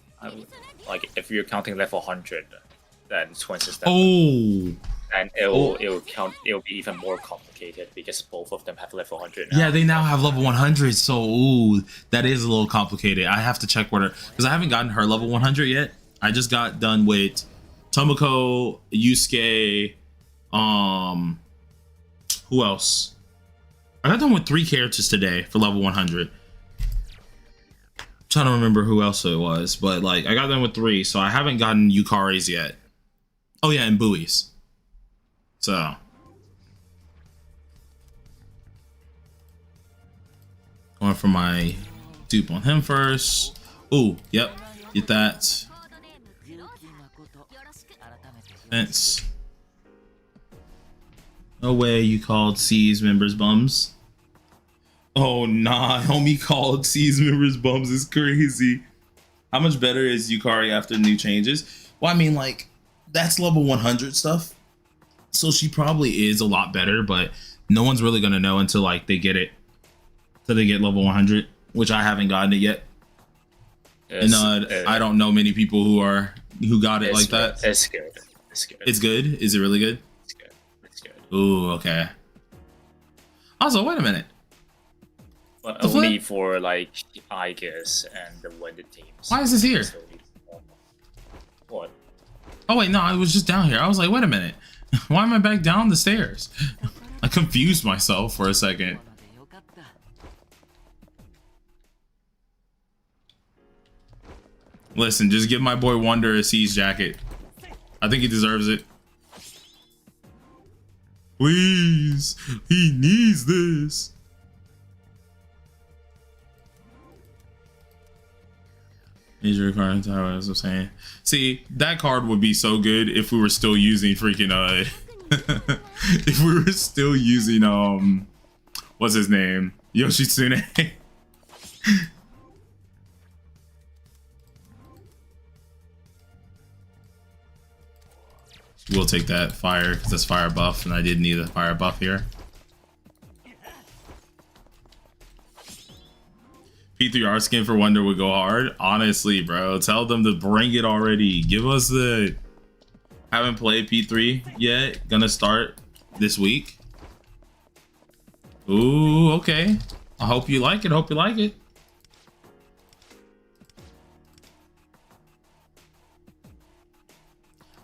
Like, if you're counting level 100, then twins is Oh! And it'll count. It'll be even more complicated because both of them have level 100 now. Yeah, they now have level 100, so ooh, that is a little complicated. I have to check what her, because I haven't gotten her level 100 yet. I just got done with Tomoko, Yusuke, who else? I got done with 3 characters today for level 100. I'm trying to remember who else it was, but like I got done with 3, so I haven't gotten Yukari's yet. Oh yeah, and Bui's. So going for my dupe on him first. Ooh, yep, get that. Fence. No way you called C's members bums. Oh nah, homie called C's members bums is crazy. How much better is Yukari after new changes? Well, I mean, like, that's level 100 stuff. So she probably is a lot better, but no one's really gonna know until like they get it. Until they get level 100, which I haven't gotten it yet. And I don't know many people who got it like that. It's good. It's good. It's good? Is it really good? It's good. It's good. Ooh, okay. Also, wait a minute. But only for like Igus and the Winded teams. Why is this here? What? Oh wait, no, I was just down here. I was like, wait a minute. Why am I back down the stairs? I confused myself for a second. Listen, just give my boy Wonder a C's jacket. I think he deserves it. Please, he needs this. Major card entire, as I'm saying. See, that card would be so good if we were still using freaking if we were still using what's his name? Yoshitsune. We'll take that fire because that's fire buff, and I did need a fire buff here. P3R skin for Wonder would go hard. Honestly, bro, tell them to bring it already. Give us the... Haven't played P3 yet. Gonna start this week. Ooh, okay. I hope you like it. Hope you like it.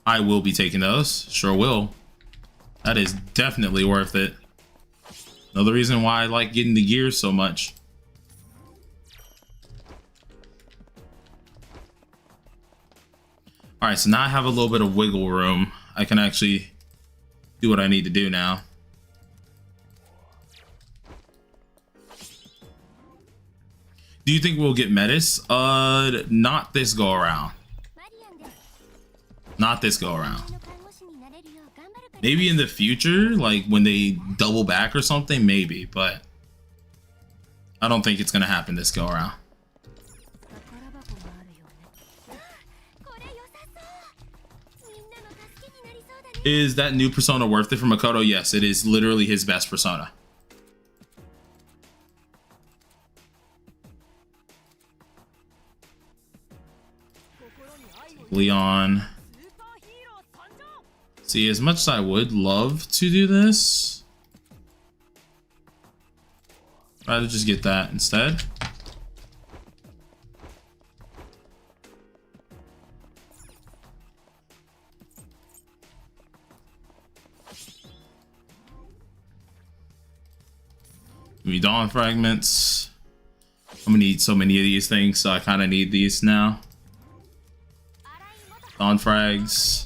I will be taking those. Sure will. That is definitely worth it. Another reason why I like getting the gears so much. All right, so now I have a little bit of wiggle room. I can actually do what I need to do now. Do you think we'll get Metis? Not this go around. Not this go around. Maybe in the future, like when they double back or something, maybe, but I don't think it's gonna happen this go around. Is that new persona worth it for Makoto? Yes, it is literally his best persona. Leon. See, as much as I would love to do this, I'd rather just get that instead. Give me Dawn Fragments. I'm gonna need so many of these things, so I kind of need these now. Dawn Frags.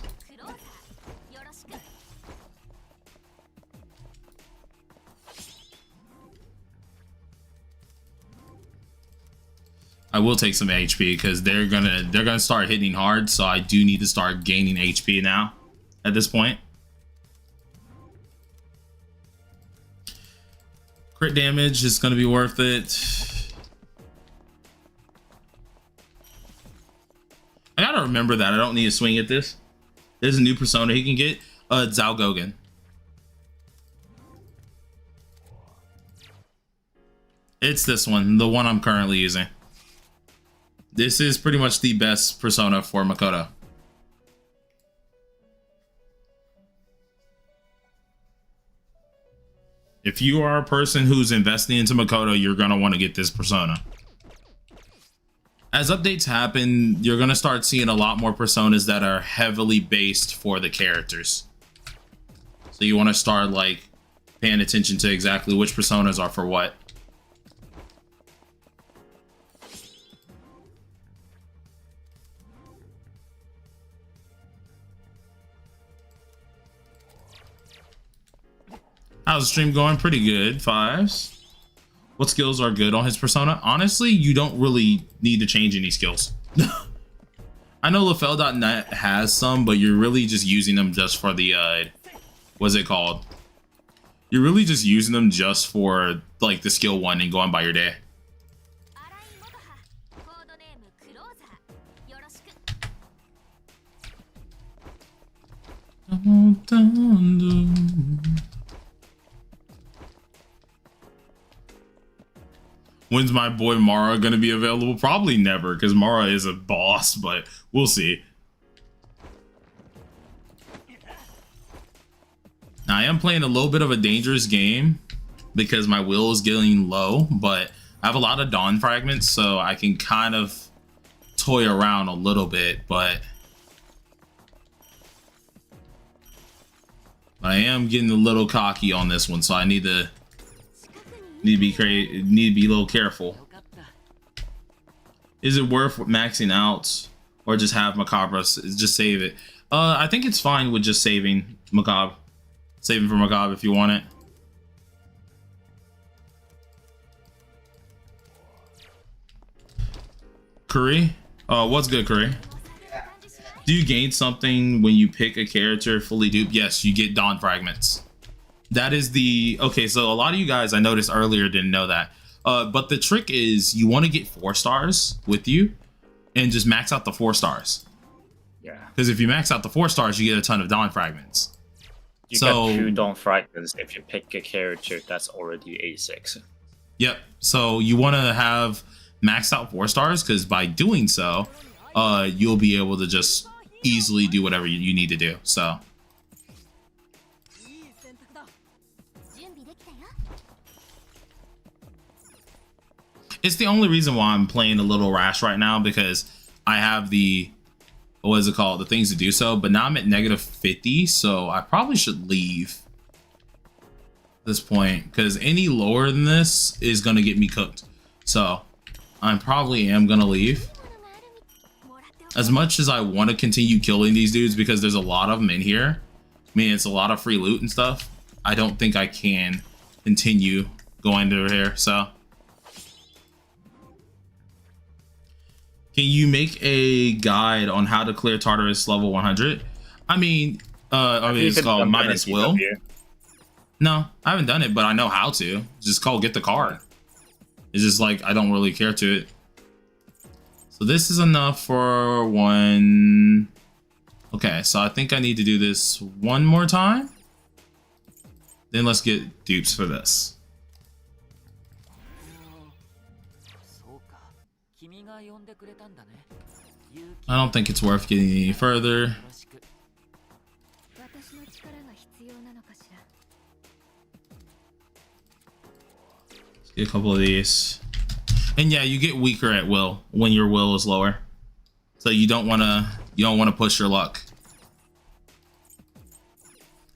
I will take some HP because they're gonna start hitting hard, so I do need to start gaining HP now at this point. Crit damage is gonna be worth it. I gotta remember that I don't need to swing at this. There's a new persona he can get, Zhao Gogen. It's this one, the one I'm currently using. This is pretty much the best persona for Makoto. If you are a person who's investing into Makoto, you're gonna want to get this persona. As updates happen, you're gonna start seeing a lot more personas that are heavily based for the characters. So you want to start like paying attention to exactly which personas are for what. How's the stream going? Pretty good. Fives. What skills are good on his persona? Honestly, you don't really need to change any skills. I know Lafel.net has some, but you're really just using them just for the, what's it called? You're really just using them just for, like, the skill one and going by your day. When's my boy Mara gonna be available? Probably never, because Mara is a boss, but we'll see. Now, I am playing a little bit of a dangerous game because my will is getting low, but I have a lot of Dawn Fragments, so I can kind of toy around a little bit, but I am getting a little cocky on this one, so I need to be a little careful. Is it worth maxing out or just have Macabre just save it? I think it's fine with just saving Macabre. Saving for Macabre if you want it. Curry? What's good, Curry? Do you gain something when you pick a character fully duped? Yes, you get Dawn Fragments. That is the... Okay, so a lot of you guys I noticed earlier didn't know that. But the trick is you want to get 4 stars with you and just max out the 4 stars. Yeah. Because if you max out the 4 stars, you get a ton of Dawn Fragments. You get 2 Dawn Fragments if you pick a character that's already A6. Yep. So you want to have maxed out 4 stars because by doing so, you'll be able to just easily do whatever you need to do. So... It's the only reason why I'm playing a little rash right now, because I have the, what is it called, the things to do so, but now I'm at -50, so I probably should leave at this point, because any lower than this is going to get me cooked. So I probably am going to leave. As much as I want to continue killing these dudes, because there's a lot of them in here, I mean, it's a lot of free loot and stuff, I don't think I can continue going through here, so... Can you make a guide on how to clear Tartarus level 100? I mean, I mean, You it's could called dump them in minus will. TW. No, I haven't done it, but I know how to. Just call get the card. It's just like I don't really care to it. So this is enough for one. Okay, so I think I need to do this one more time. Then let's get dupes for this. I don't think it's worth getting any further. Let's get a couple of these. And yeah, you get weaker at will when your will is lower. So you don't wanna push your luck.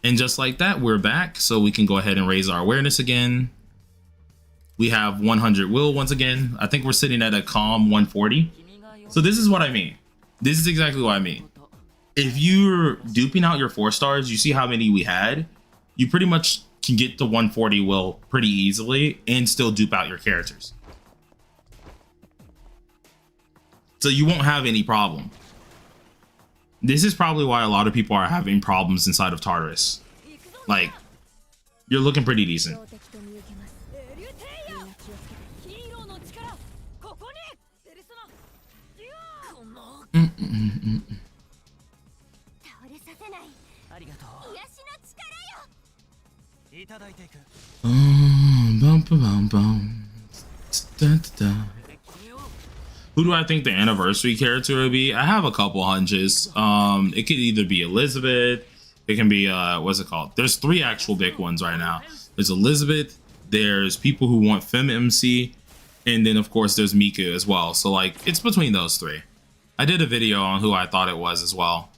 And just like that, we're back, so we can go ahead and raise our awareness again. We have 100 will once again. I think we're sitting at a calm 140. So this is what I mean. This is exactly what I mean. If you're duping out your 4 stars, you see how many we had. You pretty much can get to 140 will pretty easily and still dupe out your characters. So you won't have any problem. This is probably why a lot of people are having problems inside of Tartarus. Like, you're looking pretty decent. Who do I think the anniversary character would be? I have a couple hunches. It could either be Elizabeth. It can be what's it called? There's 3 actual big ones right now. There's Elizabeth. There's people who want Fem MC, and then of course there's Miku as well. So like it's between those 3. I did a video on who I thought it was as well.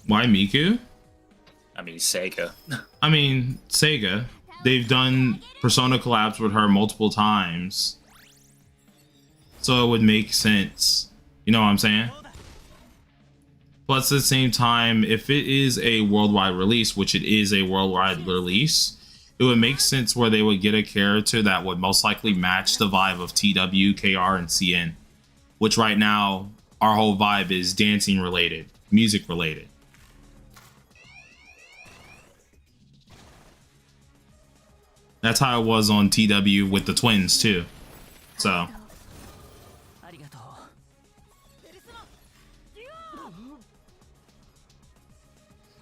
Why Miku? I mean, Sega. I mean, Sega. They've done Persona collabs with her multiple times. So it would make sense. You know what I'm saying? Plus, at the same time, if it is a worldwide release, which it is a worldwide release, it would make sense where they would get a character that would most likely match the vibe of TW, KR, and CN. Which right now, our whole vibe is dancing related, music related. That's how it was on TW with the twins too. So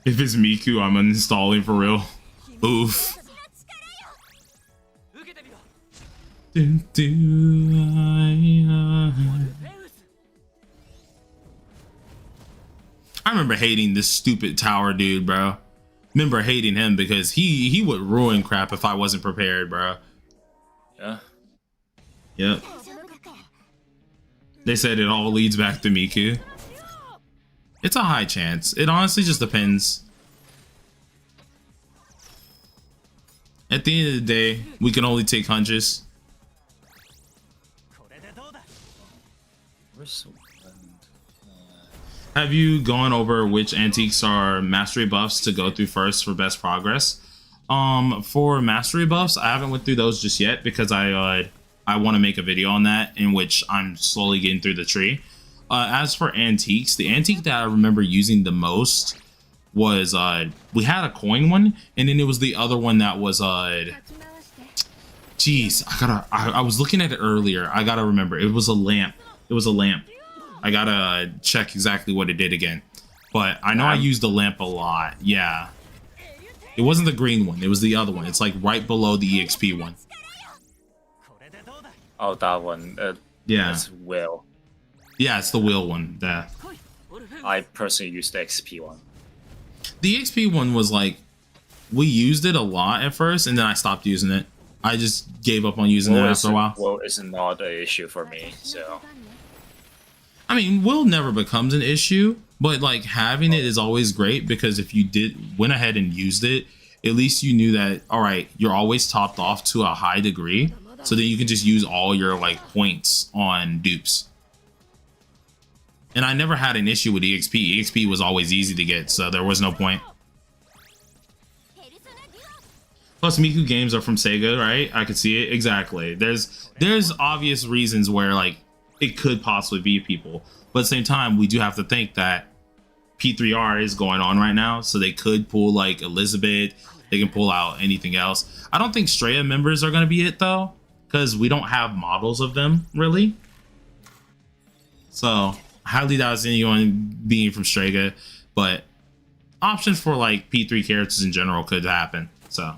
if it's Miku, I'm uninstalling for real. Oof. I remember hating this stupid tower dude, bro. Remember hating him because he would ruin crap if I wasn't prepared, bro. Yeah. Yep. They said it all leads back to Miku. It's a high chance. It honestly just depends. At the end of the day, we can only take hunches. Have you gone over which antiques are mastery buffs to go through first for best progress? For mastery buffs, I haven't went through those just yet because I want to make a video on that in which I'm slowly getting through the tree. As for antiques, the antique that I remember using the most was we had a coin one, and then it was the other one that was jeez, I was looking at it earlier. I gotta remember. It was a lamp. It was a lamp. I gotta check exactly what it did again. But I know I used the lamp a lot. Yeah. It wasn't the green one. It was the other one. It's like right below the EXP one. Oh, that one. Yeah. That's Will. Yeah, it's the wheel one. That. I personally used the XP one. The XP one was like, we used it a lot at first, and then I stopped using it. I just gave up on using it after a while. Will is not an issue for me, so. I mean, will never becomes an issue, but like having it is always great because if you went ahead and used it, at least you knew that, all right, you're always topped off to a high degree. So then you can just use all your like points on dupes. And I never had an issue with EXP. EXP was always easy to get, so there was no point. Plus, Miku games are from Sega, right? I could see it exactly. There's obvious reasons where like it could possibly be people, but at the same time, we do have to think that P3R is going on right now, so they could pull like Elizabeth. They can pull out anything else. I don't think Straya members are going to be it though, because we don't have models of them really. So I highly doubt it's anyone being from Strega, but options for like P3 characters in general could happen. So.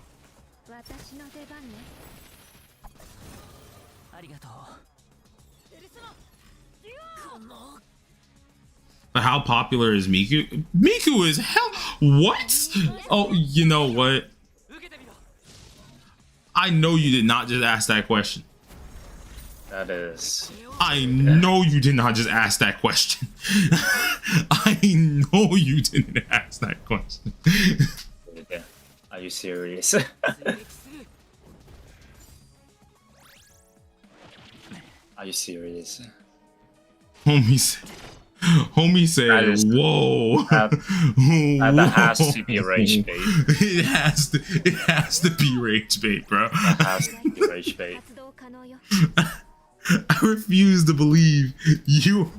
But how popular is Miku? Miku is hell. What? Oh, you know what? I know you did not just ask that question. That is. I know you did not just ask that question. I know you didn't ask that question. Are you serious? Are you serious? Homie said, "Whoa, that has to be a rage bait. It has to be rage bait, bro. That has to be rage bait. I refuse to believe you."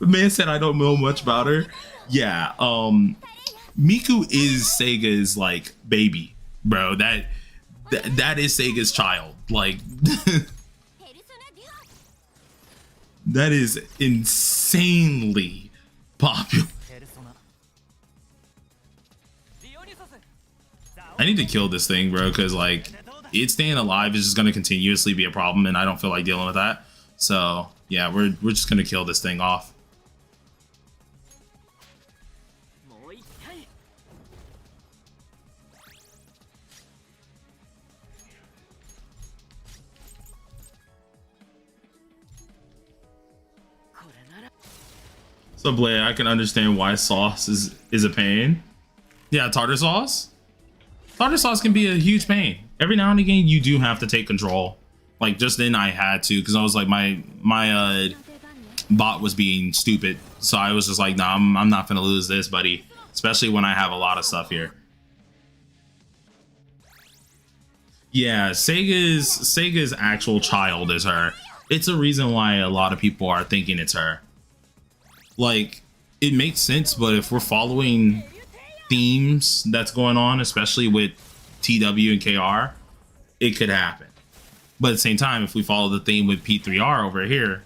The man said, "I don't know much about her." Yeah, Miku is Sega's like baby, bro. That is Sega's child. Like. That is insanely popular. I need to kill this thing, bro, because like it staying alive is just gonna continuously be a problem, and I don't feel like dealing with that. So yeah, we're just gonna kill this thing off. So Blade, I can understand why sauce is a pain. Yeah, tartar sauce. Tartar sauce can be a huge pain. Every now and again, you do have to take control. Like just then, I had to because I was like my bot was being stupid, so I was just like, nah, I'm not gonna lose this, buddy. Especially when I have a lot of stuff here. Yeah, Sega's actual child is her. It's a reason why a lot of people are thinking it's her. Like, it makes sense, but if we're following themes that's going on, especially with TW and KR, it could happen. But at the same time, if we follow the theme with P3R over here,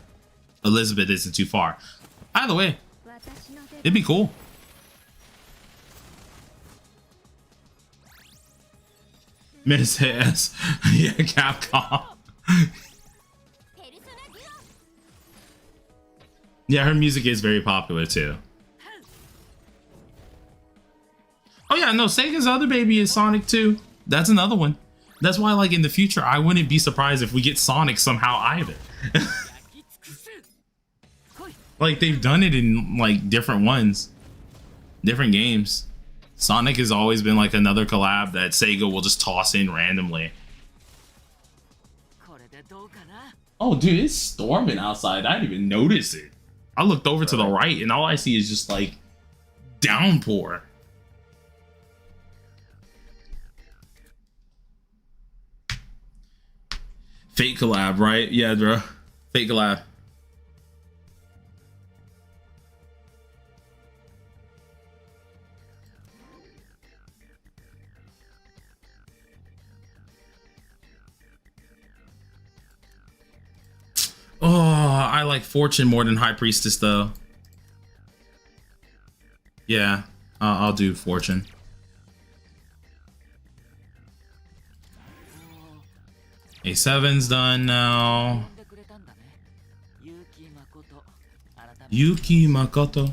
Elizabeth isn't too far. Either way, it'd be cool. Miss S. Yeah, Capcom. Yeah, her music is very popular too. Oh yeah, no, Sega's other baby is Sonic 2. That's another one. That's why, like, in the future, I wouldn't be surprised if we get Sonic somehow either. Like, they've done it in, like, different ones. Different games. Sonic has always been, like, another collab that Sega will just toss in randomly. Oh, dude, it's storming outside. I didn't even notice it. I looked over to the right, and all I see is just, like, downpour. Fate collab, right? Yeah, bro. Fate collab. Oh, I like Fortune more than High Priestess, though. Yeah, I'll do Fortune. A7's done now. Yuki Makoto.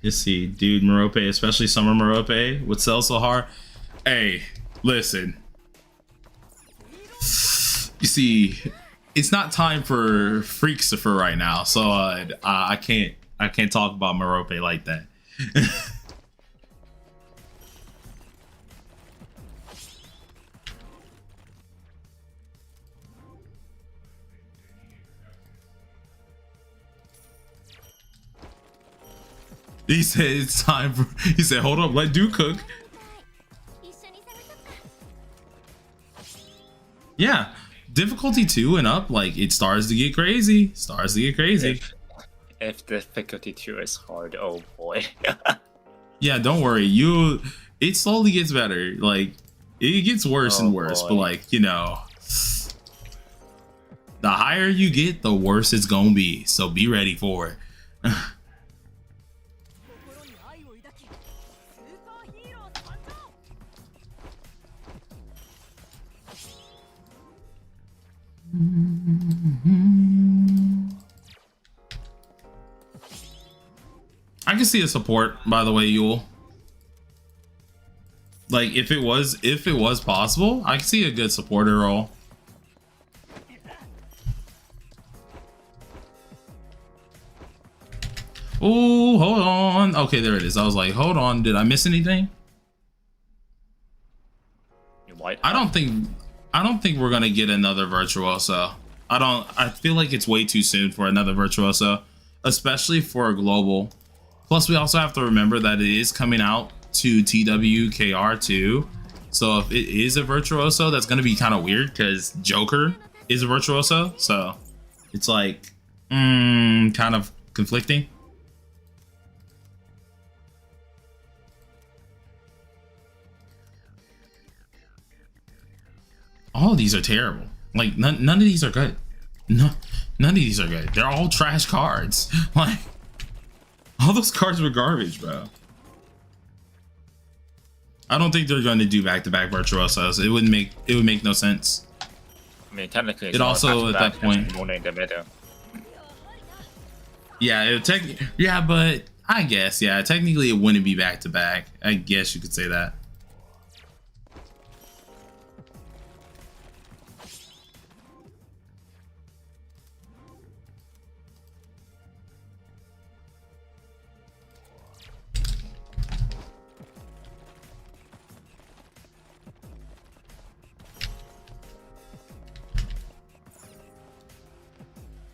You see, dude, Merope, especially Summer Merope, would sell so hard. Hey, listen. You see, it's not time for Freaksifer right now, so I can't talk about Merope like that. He said it's time for. He said, "Hold up, let Duke cook." Yeah, difficulty 2 and up, like it starts to get crazy. Starts to get crazy. If difficulty 2 is hard, oh boy. Yeah, don't worry. It slowly gets better. Like it gets worse and worse, boy. but like, you know, the higher you get, the worse it's gonna be. So be ready for it. I can see a support, by the way, Yule. Like if it was possible, I can see a good supporter role. Oh, hold on. Okay, there it is. I was like, hold on, did I miss anything? You might. I don't think we're gonna get another virtuoso. I feel like it's way too soon for another virtuoso, especially for a global. Plus, we also have to remember that it is coming out to TWKR too. So if it is a virtuoso, that's gonna be kind of weird because Joker is a virtuoso. So it's like kind of conflicting. All of these are terrible. Like none of these are good. None of these are good. They're all trash cards. Like all those cards were garbage, bro. I don't think they're going to do back-to-back virtuosos. It would make no sense. I mean, technically, it's It not also, at that back-to-back, point- it's more in the middle. Yeah, but I guess technically it wouldn't be back-to-back. I guess you could say that.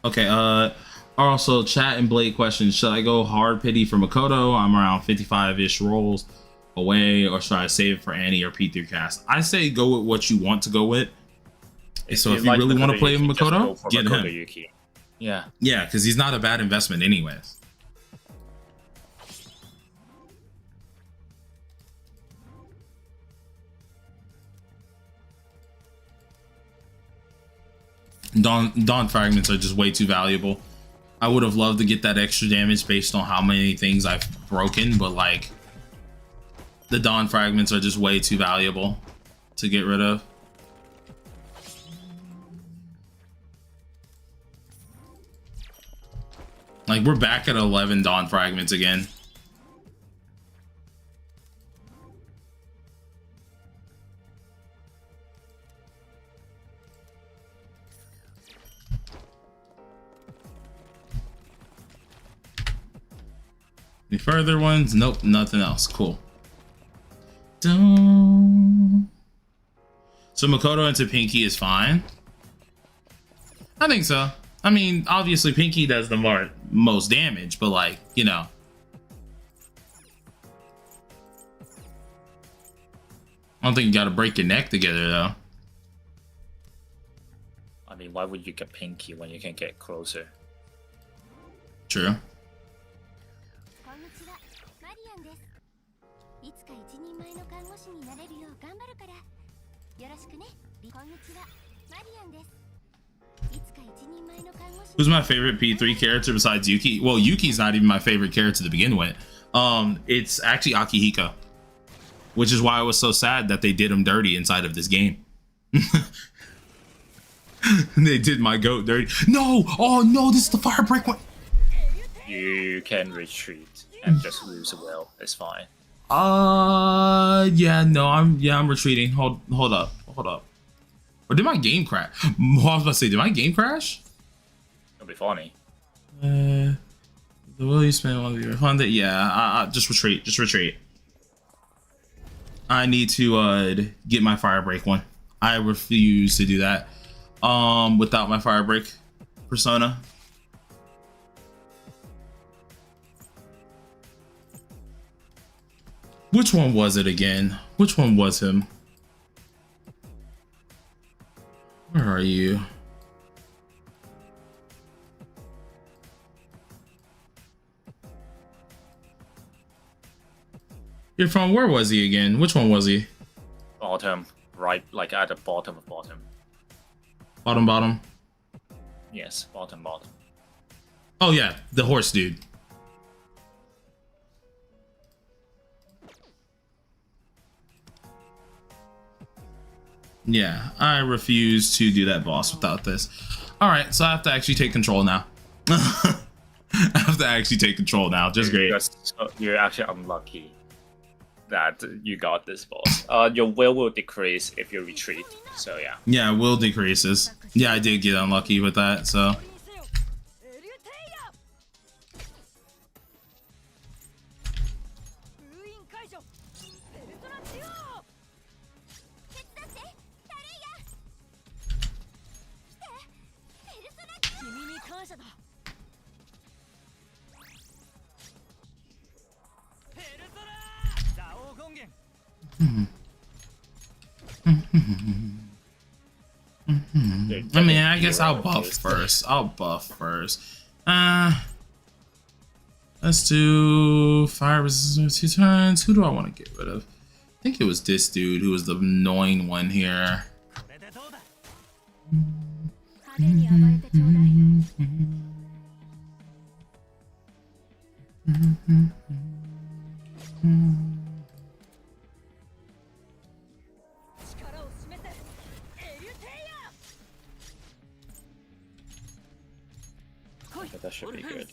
Okay, also chat and Blade questions. Should I go hard pity for Makoto? I'm around 55-ish rolls away, or should I save it for Annie or P3 cast? I say go with what you want to go with. So if you like really want to play Yuki, just go Makoto, for get Makoto him. Yuki. Yeah. Yeah, because he's not a bad investment anyways. Dawn fragments are just way too valuable. I would have loved to get that extra damage based on how many things I've broken, but like the Dawn fragments are just way too valuable to get rid of. Like we're back at 11 Dawn fragments again. Any further ones? Nope, nothing else. Cool. Dun. So Makoto into Pinky is fine. I think so. I mean, obviously Pinky does the most damage, but like, you know. I don't think you gotta break your neck together though. I mean, why would you get Pinky when you can get closer? True. こんにちは、マリアンです。いつか一人前の看護師になれるよう頑張るから。よろしくね。こんにちは、マリアンです。いつか一人前の看護師。 Who's my favorite P3 character besides Yuki? Well, Yuki's not even my favorite character to begin with. It's actually Akihiko, which is why I was so sad that they did him dirty inside of this game. They did my goat dirty. No! Oh no! This is the fire break one. You can retreat and just lose a will. It's fine. Yeah, no, I'm retreating. Hold up. Or did my game crash? I was about to say, did my game crash? It'll be funny. The will you spend one of your funded? Yeah, I just retreat. I need to get my fire break one. I refuse to do that without my fire break persona. Which one was it again? Which one was him? Where are you? You're from, where was he again? Which one was he? Bottom, right, like at the bottom of bottom. Bottom, bottom. Yes, bottom, bottom. Oh yeah, the horse dude. Yeah, I refuse to do that boss without this. Alright, so I have to actually take control now. I have to actually take control now. Just great. You're actually unlucky that you got this boss. Your will decrease if you retreat. So yeah. Yeah, will decreases. Yeah, I did get unlucky with that, so. I mean, I guess I'll buff first. Let's do fire resistance 2 turns. Who do I want to get rid of? I think it was this dude who was the annoying one here. Okay, that should be good.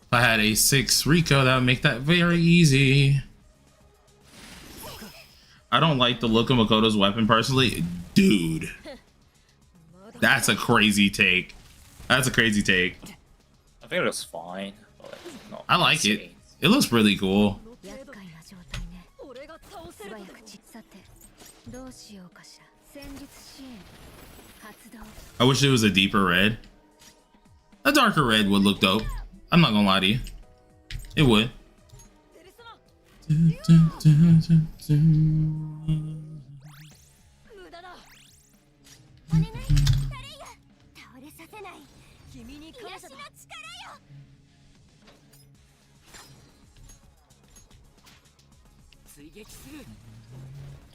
If I had a 6 Rico, that would make that very easy. I don't like the look of Makoto's weapon personally. Dude. That's a crazy take. That's a crazy take. I think it looks fine. But not I like insane. it. It looks really cool. I wish it was a deeper red. A darker red would look dope. I'm not gonna lie to you. It would.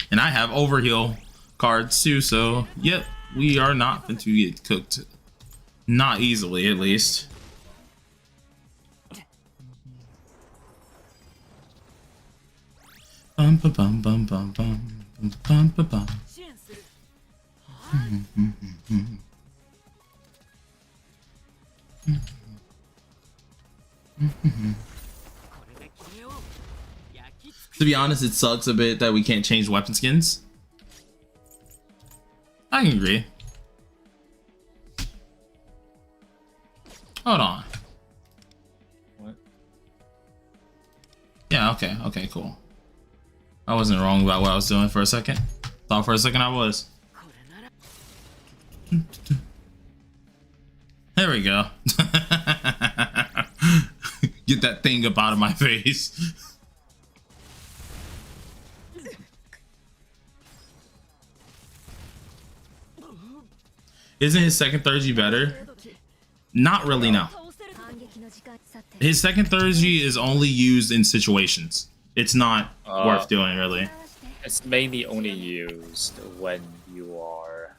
And I have overheal cards too, so yep, we are not going to get cooked. Not easily, at least. Bum bum bum bum bum bum bum bum bum. To be honest, it sucks a bit that we can't change weapon skins. I can agree. Hold on. What? Yeah, okay, cool. I wasn't wrong about what I was doing for a second. Thought for a second I was. There we go. Get that thing up out of my face. Isn't his second third G better? Not really, no. His second third G is only used in situations. It's not worth doing, really. It's mainly only used when you are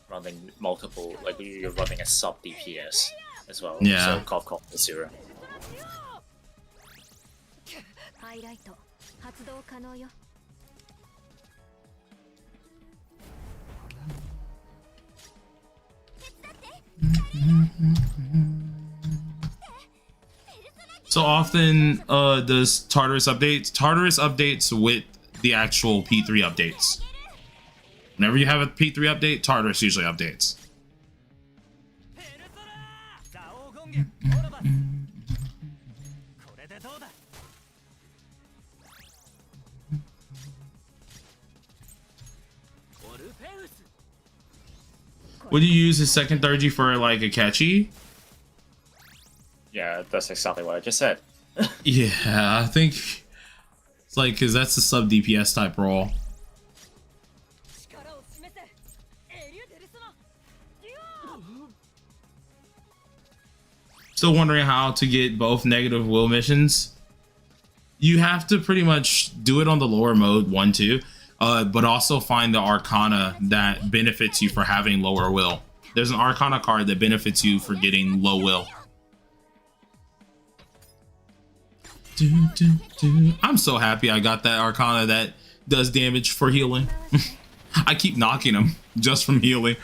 running multiple, like you're running a sub DPS as well. Yeah. So cough the 0. So often does Tartarus updates? Tartarus updates with the actual P3 updates. Whenever you have a P3 update, Tartarus usually updates. Would you use his second 3G for like a catchy? Yeah, that's exactly what I just said. Yeah, I think it's like, because that's the sub DPS type role. Still wondering how to get both negative will missions. You have to pretty much do it on the lower mode 1-2, but also find the Arcana that benefits you for having lower will. There's an Arcana card that benefits you for getting low will. I'm so happy I got that Arcana that does damage for healing. I keep knocking him just from healing.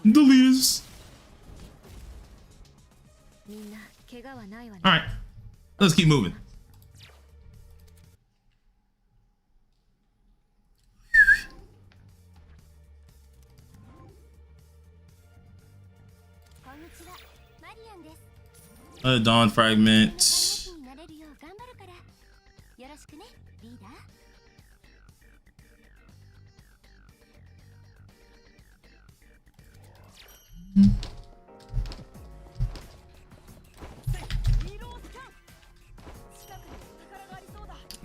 Deletes. All right, let's keep moving. Dawn fragment.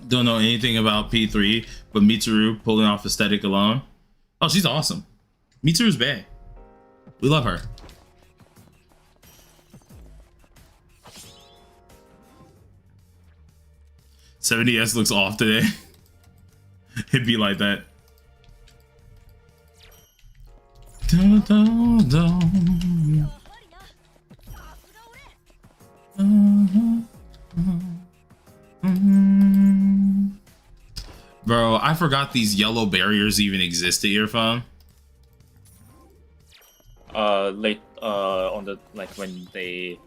Don't know anything about P3, but Mitsuru pulling off aesthetic alone. Oh, she's awesome. Mitsuru's bae. We love her. $70S looks off today. It'd be like that. Dun, dun, dun. Bro, I forgot these yellow barriers even existed here, fam. Late on the when they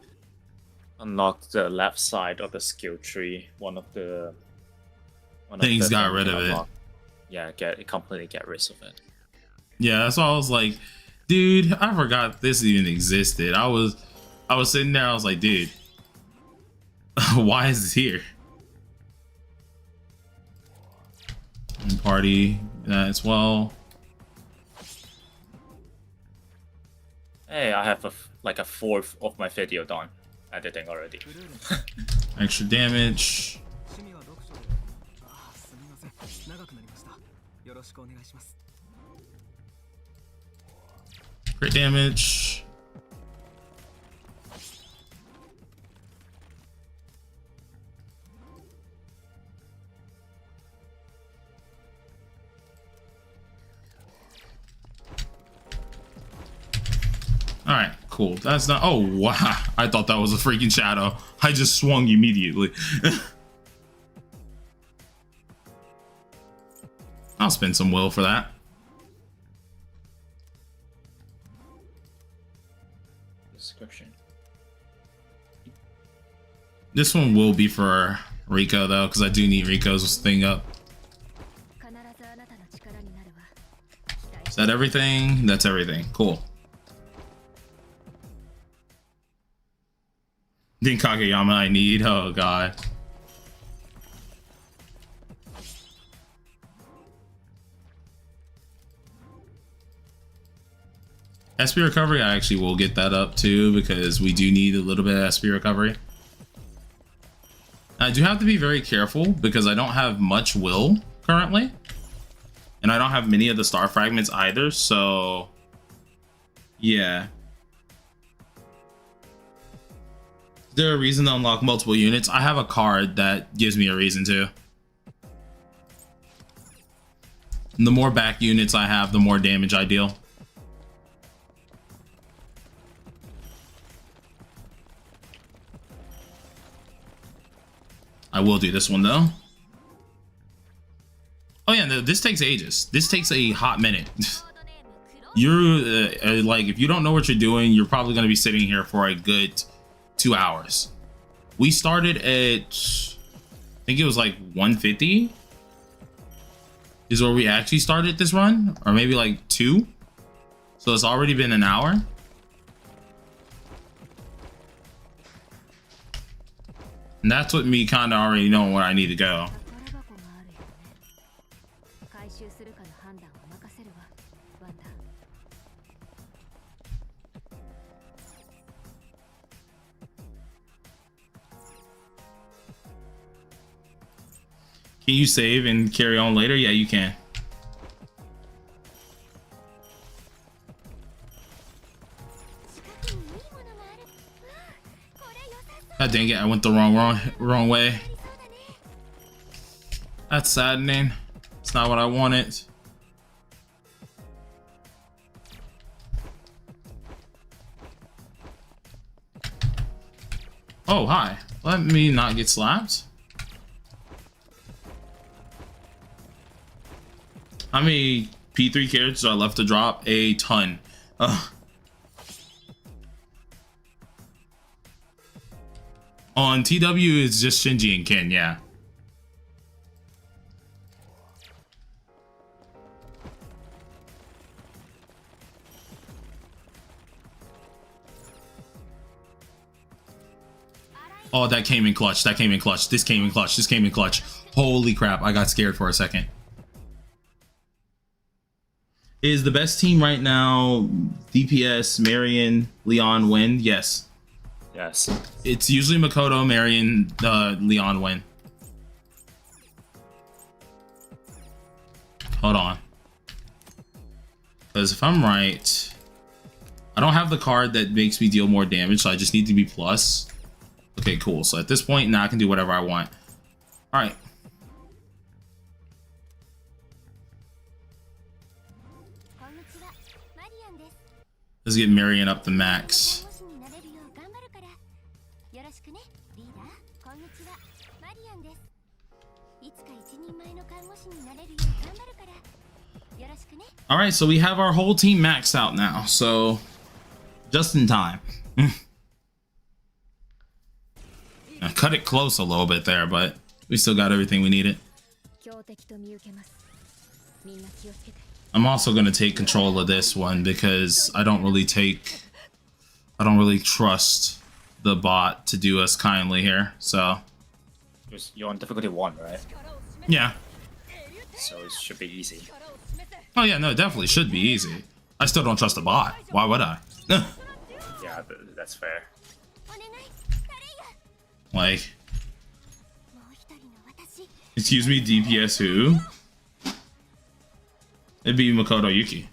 unlocked the left side of the skill tree, one of the things got rid of it. Yeah, completely get rid of it. Yeah, that's why I was like, dude, I forgot this even existed. I was sitting there, I was like, dude, why is this here? And party that as well. Hey, I have a fourth of my video done editing already. Extra damage. Crit damage. Alright, cool. That's not. Oh, wow. I thought that was a freaking shadow. I just swung immediately. I'll spend some will for that. Description. This one will be for Rico, though, because I do need Rico's thing up. Is that everything? That's everything. Cool. Then Kageyama I need. Oh, God. SP recovery, I actually will get that up too, because we do need a little bit of SP recovery. I do have to be very careful because I don't have much will currently. And I don't have many of the star fragments either, so yeah. Is there a reason to unlock multiple units? I have a card that gives me a reason to. And the more back units I have, the more damage I deal. I will do this one though. Oh yeah, no, this takes ages. This takes a hot minute. you're like, if you don't know what you're doing, you're probably going to be sitting here for a good 2 hours. We started at, I think it was like 150 is where we actually started this run, or maybe like 2. So it's already been an hour. And that's what me kind of already knowing where I need to go. Can you save and carry on later? Yeah, you can. God dang it, I went the wrong way. That's saddening. It's not what I wanted. Oh, hi. Let me not get slapped. How many P3 characters are left to drop? A ton. On TW, it's just Shinji and Ken, yeah. Oh, that came in clutch. That came in clutch. This came in clutch. This came in clutch. Holy crap, I got scared for a second. Is the best team right now DPS, Marion, Leon, Win? Yes. Yes. It's usually Makoto, Marion, Leon, Win. Hold on. Because if I'm right, I don't have the card that makes me deal more damage, so I just need to be plus. Okay, cool. So at this point, now I can do whatever I want. All right. Let's get Marion up to max. All right, so we have our whole team maxed out now, so just in time. I cut it close a little bit there, but we still got everything we needed. I'm also going to take control of this one because I don't really trust the bot to do us kindly here, so. You're on difficulty 1, right? Yeah. So it should be easy. Oh yeah, no, it definitely should be easy. I still don't trust the bot. Why would I? Yeah, that's fair. Like, excuse me, DPS who? It'd be Makoto Yuki.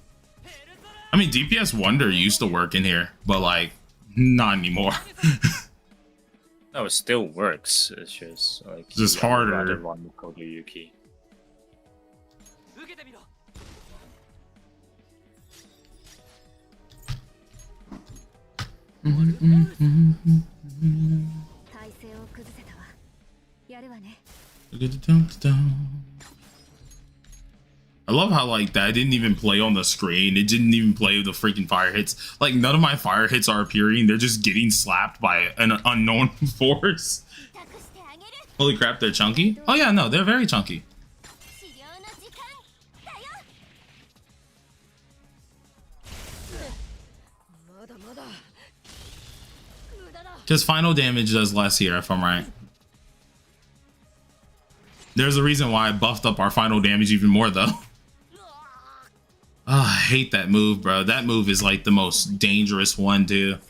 I mean, DPS Wonder used to work in here, but like, not anymore. No, it still works. It's just like just harder. Rather run Makoto Yuki. I love how like that didn't even play on the screen. It didn't even play with the freaking fire hits. Like none of my fire hits are appearing. They're just getting slapped by an unknown force. Holy crap, they're chunky. Oh yeah, no, they're very chunky. Just final damage does less here, if I'm right. There's a reason why I buffed up our final damage even more, though. I hate that move, bro. That move is like the most dangerous one, dude.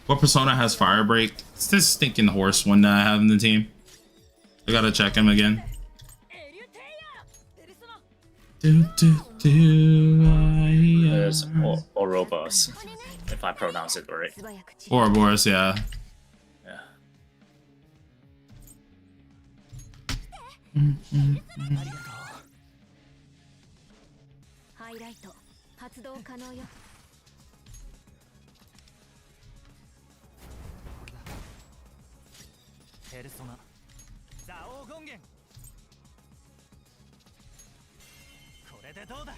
What persona has Fire Break? It's this stinking horse one that I have in the team. I gotta check him again. There's Ouroboros, if I pronounce it right. Ouroboros, yeah.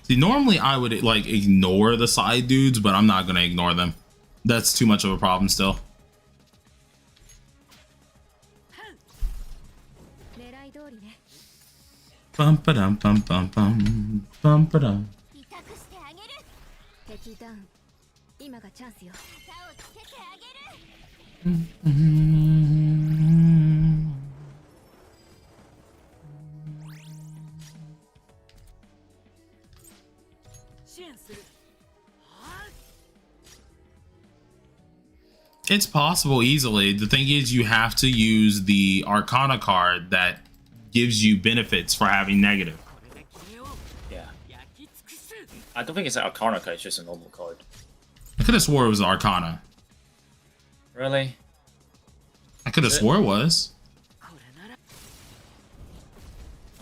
See, normally I would like ignore the side dudes, but I'm not gonna ignore them. That's too much of a problem still. 狙い通りね。 Bum ba dum bum bum bum bum ba dum. 威嚇してあげる。敵ダウン。今がチャンスよ。旗をつけてあげる。支援する。 It's possible easily. The thing is, you have to use the Arcana card that gives you benefits for having negative. Yeah. I don't think it's an Arcana card, it's just a normal card. I could have swore it was Arcana. Really? I could have Is it? swore it was.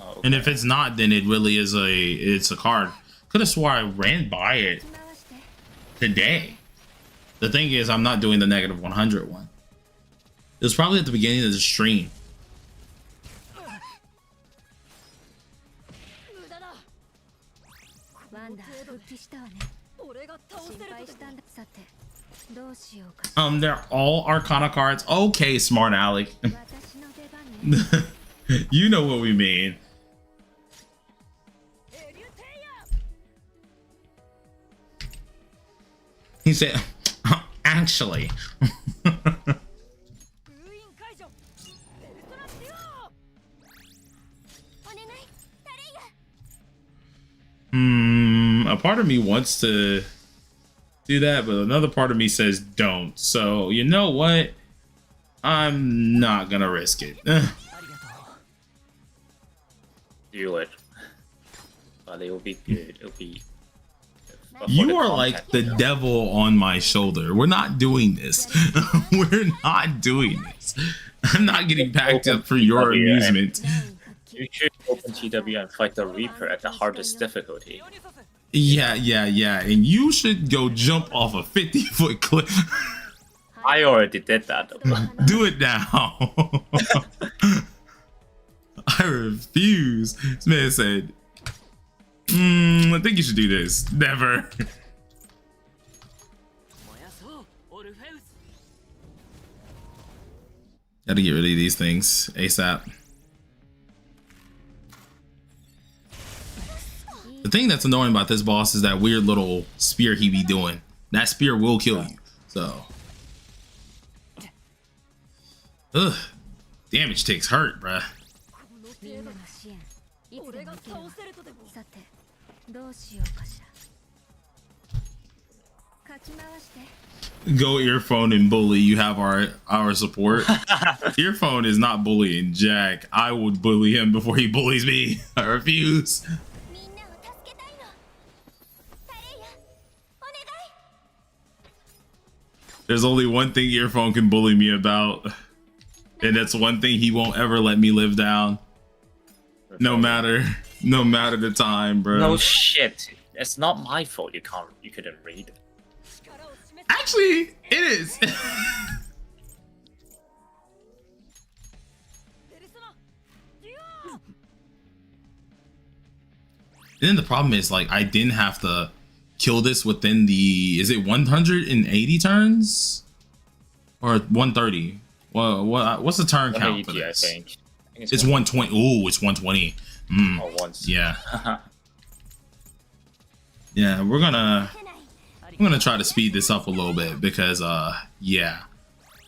Oh, okay. And if it's not, then it really is it's a card. Could have swore I ran by it 回して。 today. The thing is, I'm not doing the negative 100 one. It was probably at the beginning of the stream. 無駄だ。ワンダ復帰したわね。俺が倒せる。心配したんだ。さて、どうしようか。 They're all Arcana cards. Okay, smart Alec. 私の出番ね。 You know what we mean. He said, actually. 封印解除。ペルソナしよう。お願い、タレイヤ。 A part of me wants to do that, but another part of me says don't. So, you know what? I'm not gonna risk it. Do it. But it'll be good. It'll be. for the You are like content, the you know? devil on my shoulder. We're not doing this. We're not doing this. I'm not getting packed up for your amusement. You should open TW and fight the Reaper at the hardest difficulty. Yeah. And you should go jump off a 50-foot cliff. I already did that. Do it now. I refuse. This man said, I think you should do this. Never. Gotta get rid of these things ASAP. The thing that's annoying about this boss is that weird little spear he be doing. That spear will kill you. So. Ugh. Damage takes hurt, bruh. みんなの支援。いつでも行けるわ。さて、どうしようかしら。かき回して。 Go earphone and bully. You have our support. Earphone is not bullying Jack. I would bully him before he bullies me. I refuse. みんなを助けたいの。タレイヤ、お願い。 There's only one thing Earphone can bully me about. And that's one thing he won't ever let me live down. No matter the time, bro. No shit. It's not my fault you couldn't read. Actually, it is. And then the problem is, like, I didn't have to kill this within the, is it 180 turns? Or 130? Well, what's the turn count for 180, this? I think. It's 120. Ooh, it's 120. Oh, once. Yeah. Yeah, we're gonna try to speed this up a little bit because yeah,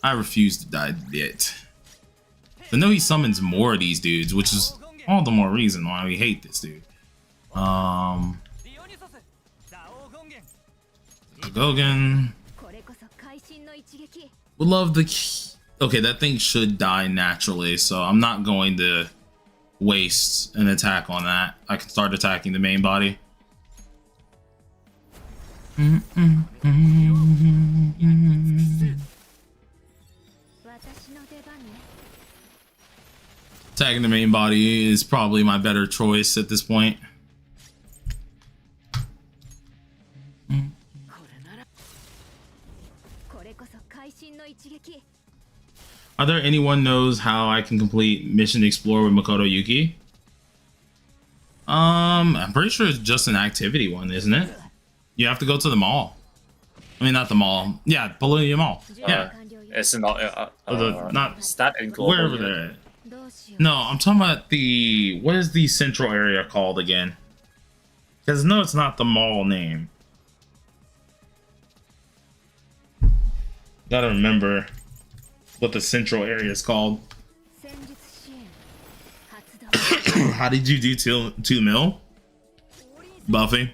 I refuse to die yet. I know he summons more of these dudes, which is all the more reason why we hate this dude. Gogan. これこそ会心の一撃。 Would love the. Okay, that thing should die naturally, so I'm not going to waste an attack on that. I can start attacking the main body. Attacking the main body is probably my better choice at this point. Are there anyone knows how I can complete Mission Explore with Makoto Yuki? I'm pretty sure it's just an activity one, isn't it? You have to go to the mall. I mean, not the mall. Yeah, Palladium Mall. Yeah. It's not. Not Is that in global? wherever they're at. No, I'm talking about the, what is the central area called again? Because no, it's not the mall name. Gotta remember what the central area is called. How did you do 2 mil? Buffy.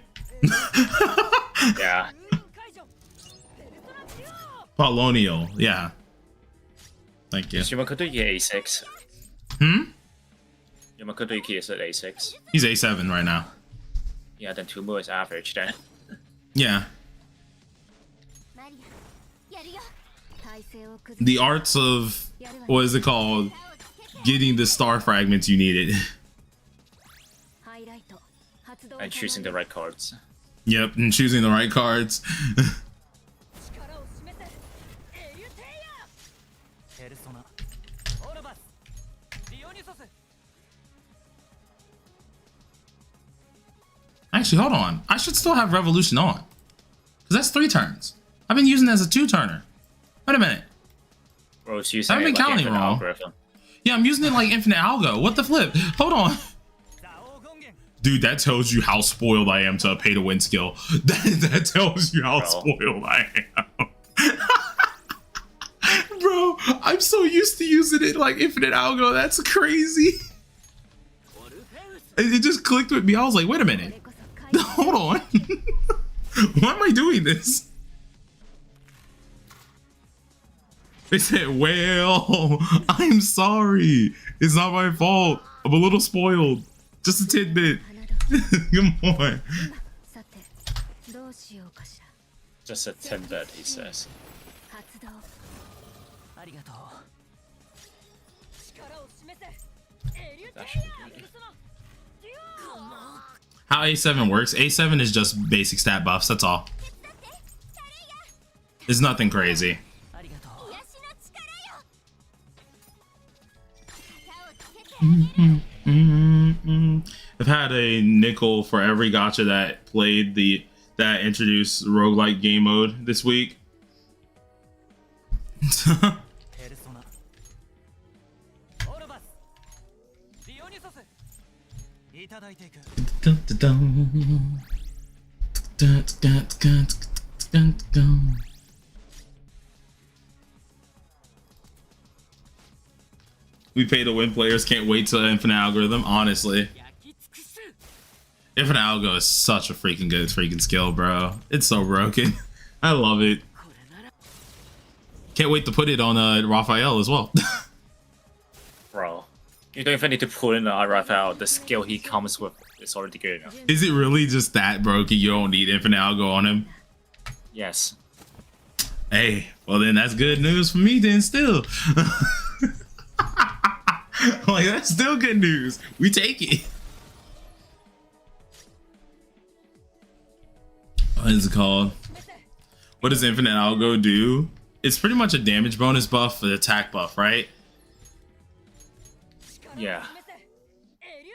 Yeah. Polonial, yeah. Thank you. Is Yamakuto A6? Yamakuto Iki is at A6. He's A7 right now. Yeah, then 2 mil is average then. Yeah. マリアやるよ体勢を崩 The arts of, what is it called? Getting the star fragments you needed. ハイライト発動 And choosing the right cards. Yep, and choosing the right cards. 力を示せエリュテイヤペルソナオロバスディオニソス Actually, hold on. I should still have Revolution on. Because that's 3 turns. I've been using it as a 2 turner. Wait a minute. Bro, it's using I've been it like counting infinite wrong. algorithm. Yeah, I'm using it like infinite algo. What the flip? Hold on. Dude, that tells you how spoiled I am to a pay to win skill. That tells you how Bro. spoiled I am. Bro, I'm so used to using it like infinite algo. That's crazy. It just clicked with me. I was like, wait a minute. Hold on. Why am I doing this? They said, well, I'm sorry. It's not my fault. I'm a little spoiled. Just a tidbit. Come on. さてどうしようかしら Just a tidbit, he says. 発動ありがとう力を示せエリュテイ That ヤ should be ペル good. ソナデュオ How A7 works, A7 is just basic stat buffs, that's all. It's nothing crazy. ありがとう癒しの力よ旗をつけてあげる I've had a nickel for every gacha that played that introduced roguelike game mode this week. ペルソナオロバスディオニソスいただいていく We pay to win players can't wait to Infinite Algorithm, honestly. 焼き尽くす Infinite Algo is such a freaking good freaking skill, bro. It's so broken. I love it. これなら Can't wait to put it on Raphael as well. Bro, you don't even need to pull in the Raphael. The skill he comes with is already good enough. Is it really just that broken? You don't need Infinite Algo on him? Yes. Hey, well then that's good news for me then still. Like, that's still good news. We take it. What is it called? What does Infinite Algo do? It's pretty much a damage bonus buff, an attack buff, right? Yeah.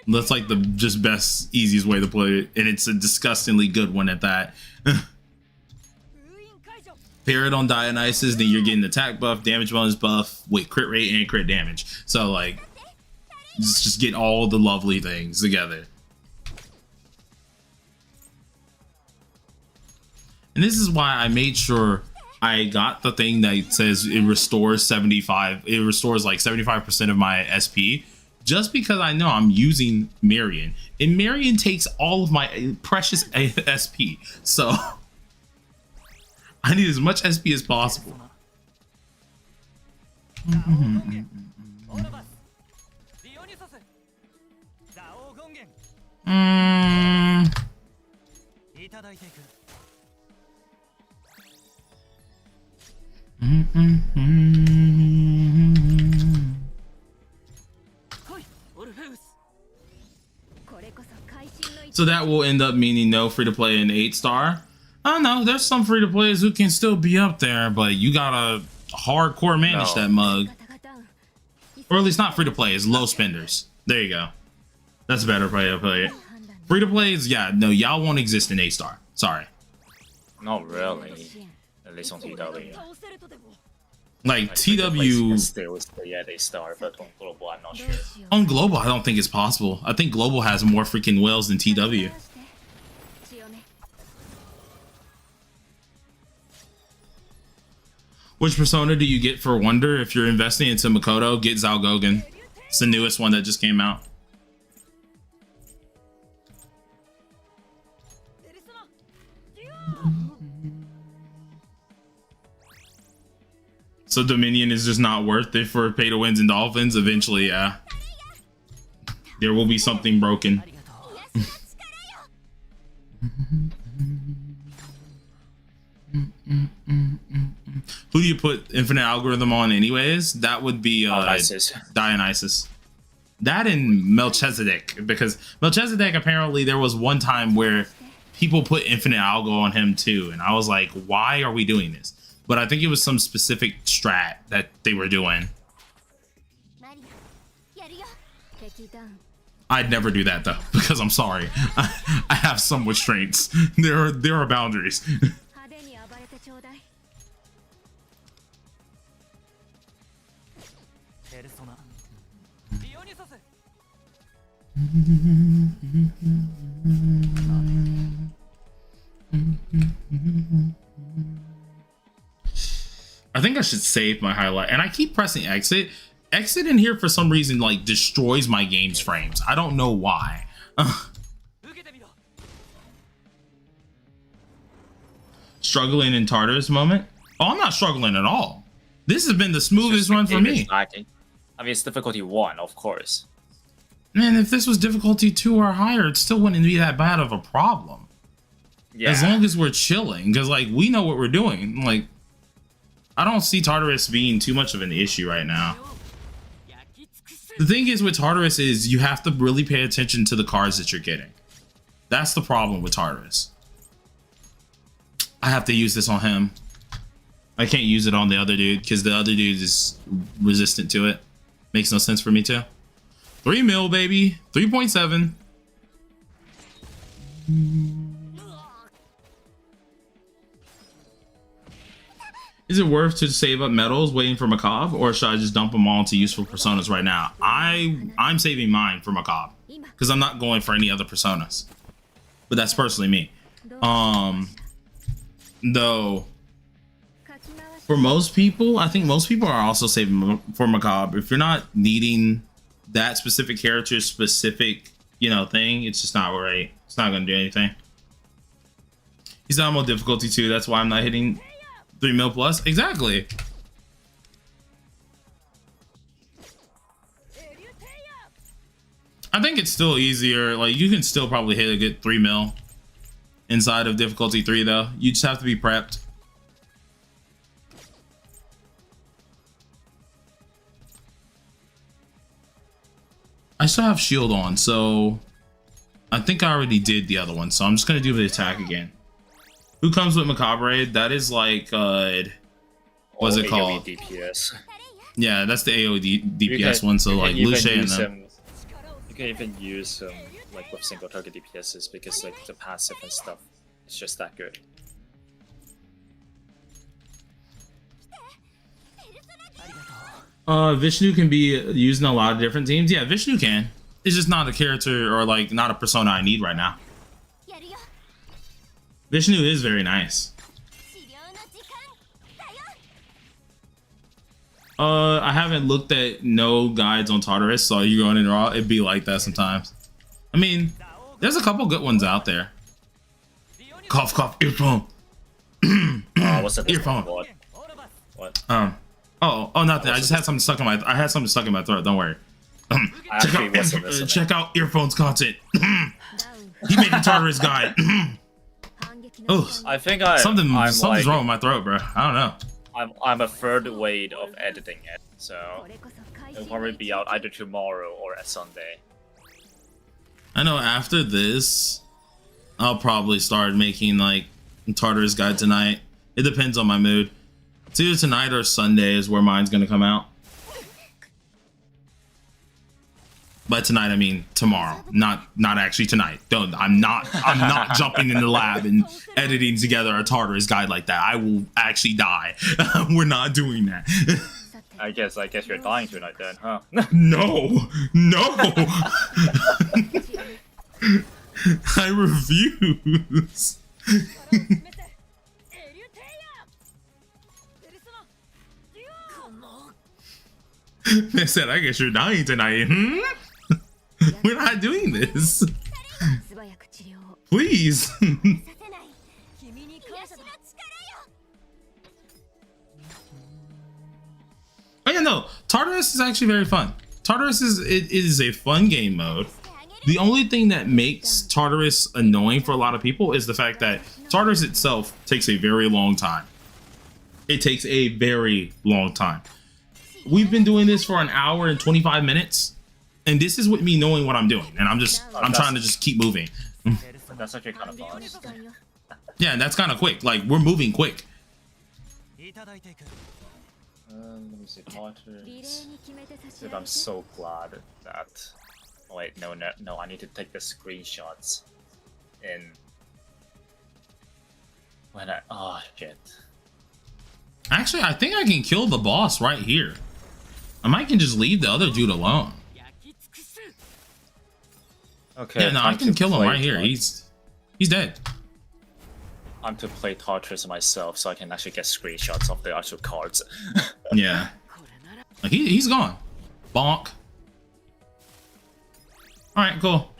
That's like the just best, easiest way to play it. And it's a disgustingly good one at that. 封印解除 Pair it on Dionysus, then you're getting attack buff, damage bonus buff, with crit rate and crit damage. So like, just get all the lovely things together. And this is why I made sure I got the thing that says it restores 75. It restores like 75% of my SP, just because I know I'm using Marion, and Marion takes all of my precious SP. So I need as much SP as possible. オロバスディオニソスザオ権限いただいていく 来いオルフェウスこれこそ会心の So that will end up meaning no free to play in 8-star. I don't know. There's some free to players who can still be up there, but you gotta hardcore manage No. that mug. ガタガタン Or at least not free to play, it's low spenders. There you go. That's a better way to play it. 判断 Free to plays, yeah, no, y'all won't exist in A-Star. Sorry. Not really. At least on TW. Like Free to plays TW can still stay at A-Star, but on global, I'm not sure. on global, I don't think it's possible. I think global has more freaking whales than TW. Which persona do you get for Wonder? If you're investing into Makoto, get Zalgogan. It's the newest one that just came out. So Dominion is just not worth it for pay to wins and dolphins. Eventually, yeah. There will be something broken. Who do you put Infinite Algorithm on anyways? That would be Dionysus. That and Melchizedek, because Melchizedek, apparently there was one time where people put Infinite Algo on him too, and I was like, why are we doing this? But I think it was some specific strat that they were doing. I'd never do that though, because I'm sorry. I have some restraints. There are boundaries. I think I should save my highlight, and I keep pressing exit. Exit in here for some reason like destroys my game's frames. I don't know why. Struggling in Tartarus moment? Oh, I'm not struggling at all. This has been the smoothest run for me. I mean, it's difficulty 1, of course. Man, if this was difficulty 2 or higher, it still wouldn't be that bad of a problem. Yeah. As long as we're chilling, because like we know what we're doing. Like, I don't see Tartarus being too much of an issue right now. The thing is with Tartarus is you have to really pay attention to the cards that you're getting. That's the problem with Tartarus. I have to use this on him. I can't use it on the other dude because the other dude is resistant to it. Makes no sense for me to. 3 mil, baby. 3.7. Is it worth to save up medals waiting for Macabre, or should I just dump them all into useful personas right now? I'm saving mine for Macabre because I'm not going for any other personas. But that's personally me. Though for most people, I think most people are also saving for Macabre. If you're not needing that specific character's specific, you know, thing, it's just not right. It's not gonna do anything. He's on more difficulty too. That's why I'm not hitting 3 mil plus. Exactly. I think it's still easier. Like, you can still probably hit a good 3 mil inside of difficulty 3 though. You just have to be prepped. I still have shield on, so I think I already did the other one, so I'm just gonna do the attack again. Who comes with Macabre? That is like what's it called? DPS. Yeah, that's the AoE DPS one, so like Lucia and them. You can even use like with single target DPSs because like the passive and stuff, it's just that good. Vishnu can be used in a lot of different teams. Yeah, Vishnu can. It's just not a character or like not a persona I need right now. Vishnu is very nice. I haven't looked at no guides on Tartarus, so you going in raw, it'd be like that sometimes. I mean, there's a couple good ones out there. Cough, cough, earphone. What's that? Earphone. What? Oh, nothing. I just had something stuck in my. I had something stuck in my throat. Don't worry. Check out earphones content. He made the Tartarus guide. Oh, I think something's like, wrong with my throat, bro. I don't know. I'm a third weight of editing it, so it'll probably be out either tomorrow or a Sunday. I know after this, I'll probably start making like Tartarus guide tonight. It depends on my mood. It's either tonight or Sunday is where mine's gonna come out. By tonight I mean tomorrow, not actually tonight. Don't. I'm not jumping in the lab and editing together a Tartarus guide like that. I will actually die. We're not doing that. I guess you're dying tonight then, huh? No. I refuse. They said, I guess you're dying tonight. We're not doing this. Please. Oh yeah, no. Tartarus is actually very fun. Tartarus is a fun game mode. The only thing that makes Tartarus annoying for a lot of people is the fact that Tartarus itself takes a very long time. It takes a very long time. We've been doing this for an hour and 25 minutes, and this is with me knowing what I'm doing, and I'm trying to just keep moving. That's actually kind of fun. Yeah, that's kind of quick. Like, we're moving quick. Let me see, Tartarus. Dude, I'm so glad that. Oh, wait, no, I need to take the screenshots in when I. Oh shit. Actually, I think I can kill the boss right here. I might can just leave the other dude alone. Okay. Yeah, no, I can kill him right here. He's dead. I'm to play Tartarus myself, so I can actually get screenshots of the actual cards. Yeah. Like he's gone. Bonk. All right, cool.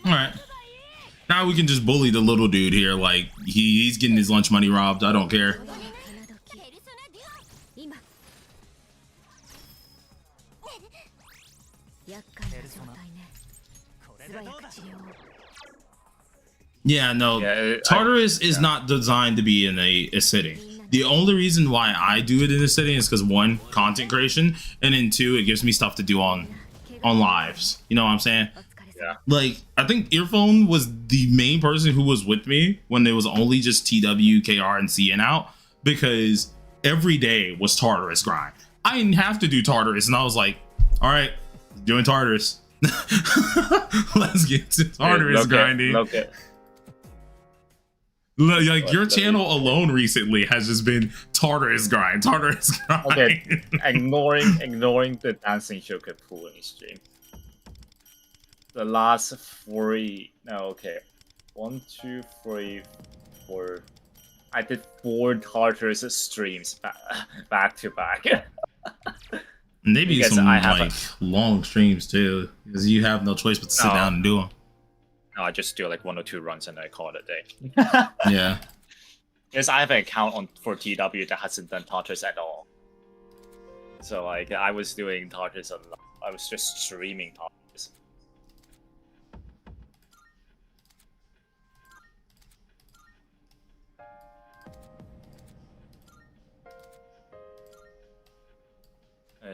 All right. Now we can just bully the little dude here. Like he's getting his lunch money robbed. I don't care. Yeah, no. Tartarus is not designed to be in a sitting. The only reason why I do it in a sitting is because one, content creation, and then two, it gives me stuff to do on lives. You know what I'm saying? Yeah. Like, I think Earphone was the main person who was with me when there was only just TW, KR, and CN out, because every day was Tartarus grind. I didn't have to do Tartarus, and I was like, all right, doing Tartarus. Let's get to Tartarus grinding. Like your channel alone recently has just been Tartarus grind. Okay, ignoring the dancing Joker pool in the stream. The last 1, 2, 3, 4. I did 4 Tartarus streams back to back. Maybe some like long streams too, because you have no choice but to sit down and do them. No, I just do like 1 or 2 runs and I call it a day. Yeah. Because I have an account for TW that hasn't done Tartarus at all. So like I was doing Tartarus a lot. I was just streaming Tartarus.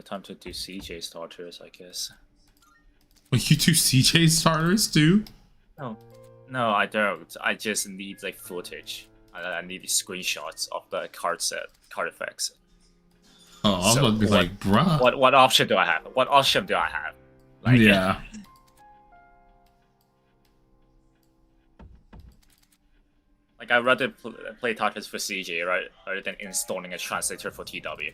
Time to do CJ's Tartarus, I guess. Well, you do CJ's Tartarus too? No, I don't. I just need like footage. I need screenshots of the card effects. Oh, I was about to be like, bruh. What option do I have? What option do I have? Like, yeah. Like I'd rather play Tartarus for CJ, right, rather than installing a translator for TW.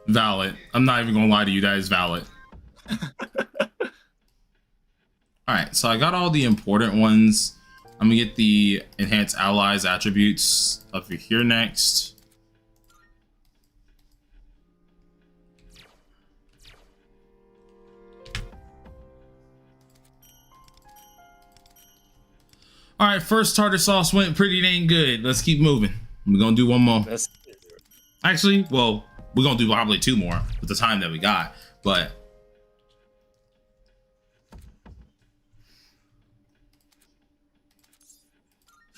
Valid. I'm not even gonna lie to you, that is valid. Alright, so I got all the important ones. I'm gonna get the enhanced allies attributes up here next. Alright, first Tartarsauce went pretty dang good. Let's keep moving. We're gonna do one more. Actually, well, we're gonna do probably 2 more with the time that we got, but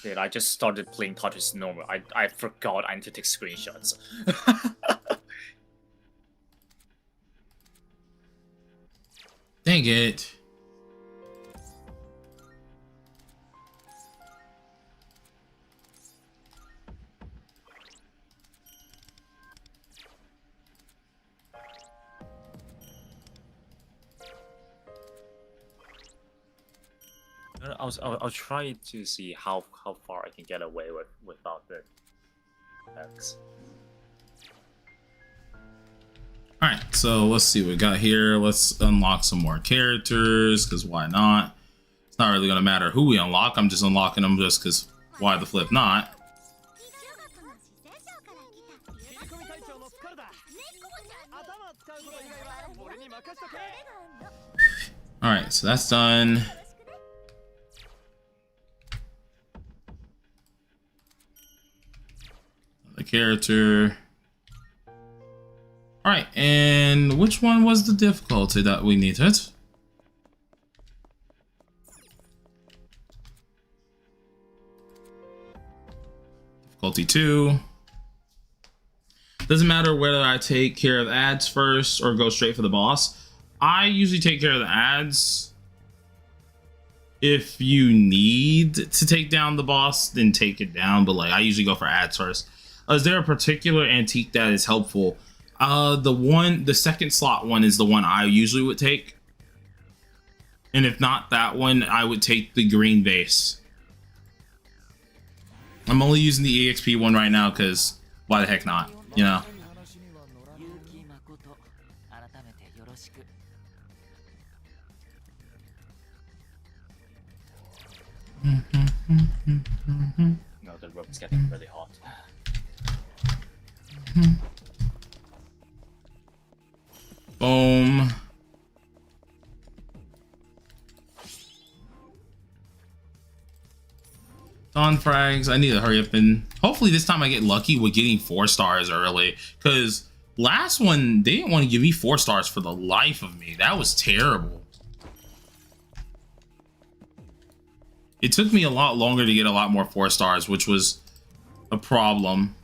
dude, I just started playing Tartarus normal. I forgot I need to take screenshots. dang it. I'll try to see how far I can get away without the X. Alright, so let's see what we got here. Let's unlock some more characters, because why not? It's not really going to matter who we unlock. I'm just unlocking them just because why the flip not? Alright, so that's done. The character. Alright, and which one was the difficulty that we needed? Difficulty 2. Doesn't matter whether I take care of ads first or go straight for the boss. I usually take care of the ads. If you need to take down the boss, then take it down. But like, I usually go for ads first. Is there a particular antique that is helpful? The second slot one is the one I usually would take. And if not that one, I would take the green base. I'm only using the EXP one right now because why the heck not, you know? No, the rope's getting really hot. Boom. Dawn frags. I need to hurry up and hopefully this time I get lucky with getting 4 stars early. Because last one, they didn't want to give me 4 stars for the life of me. That was terrible. It took me a lot longer to get a lot more 4 stars, which was a problem.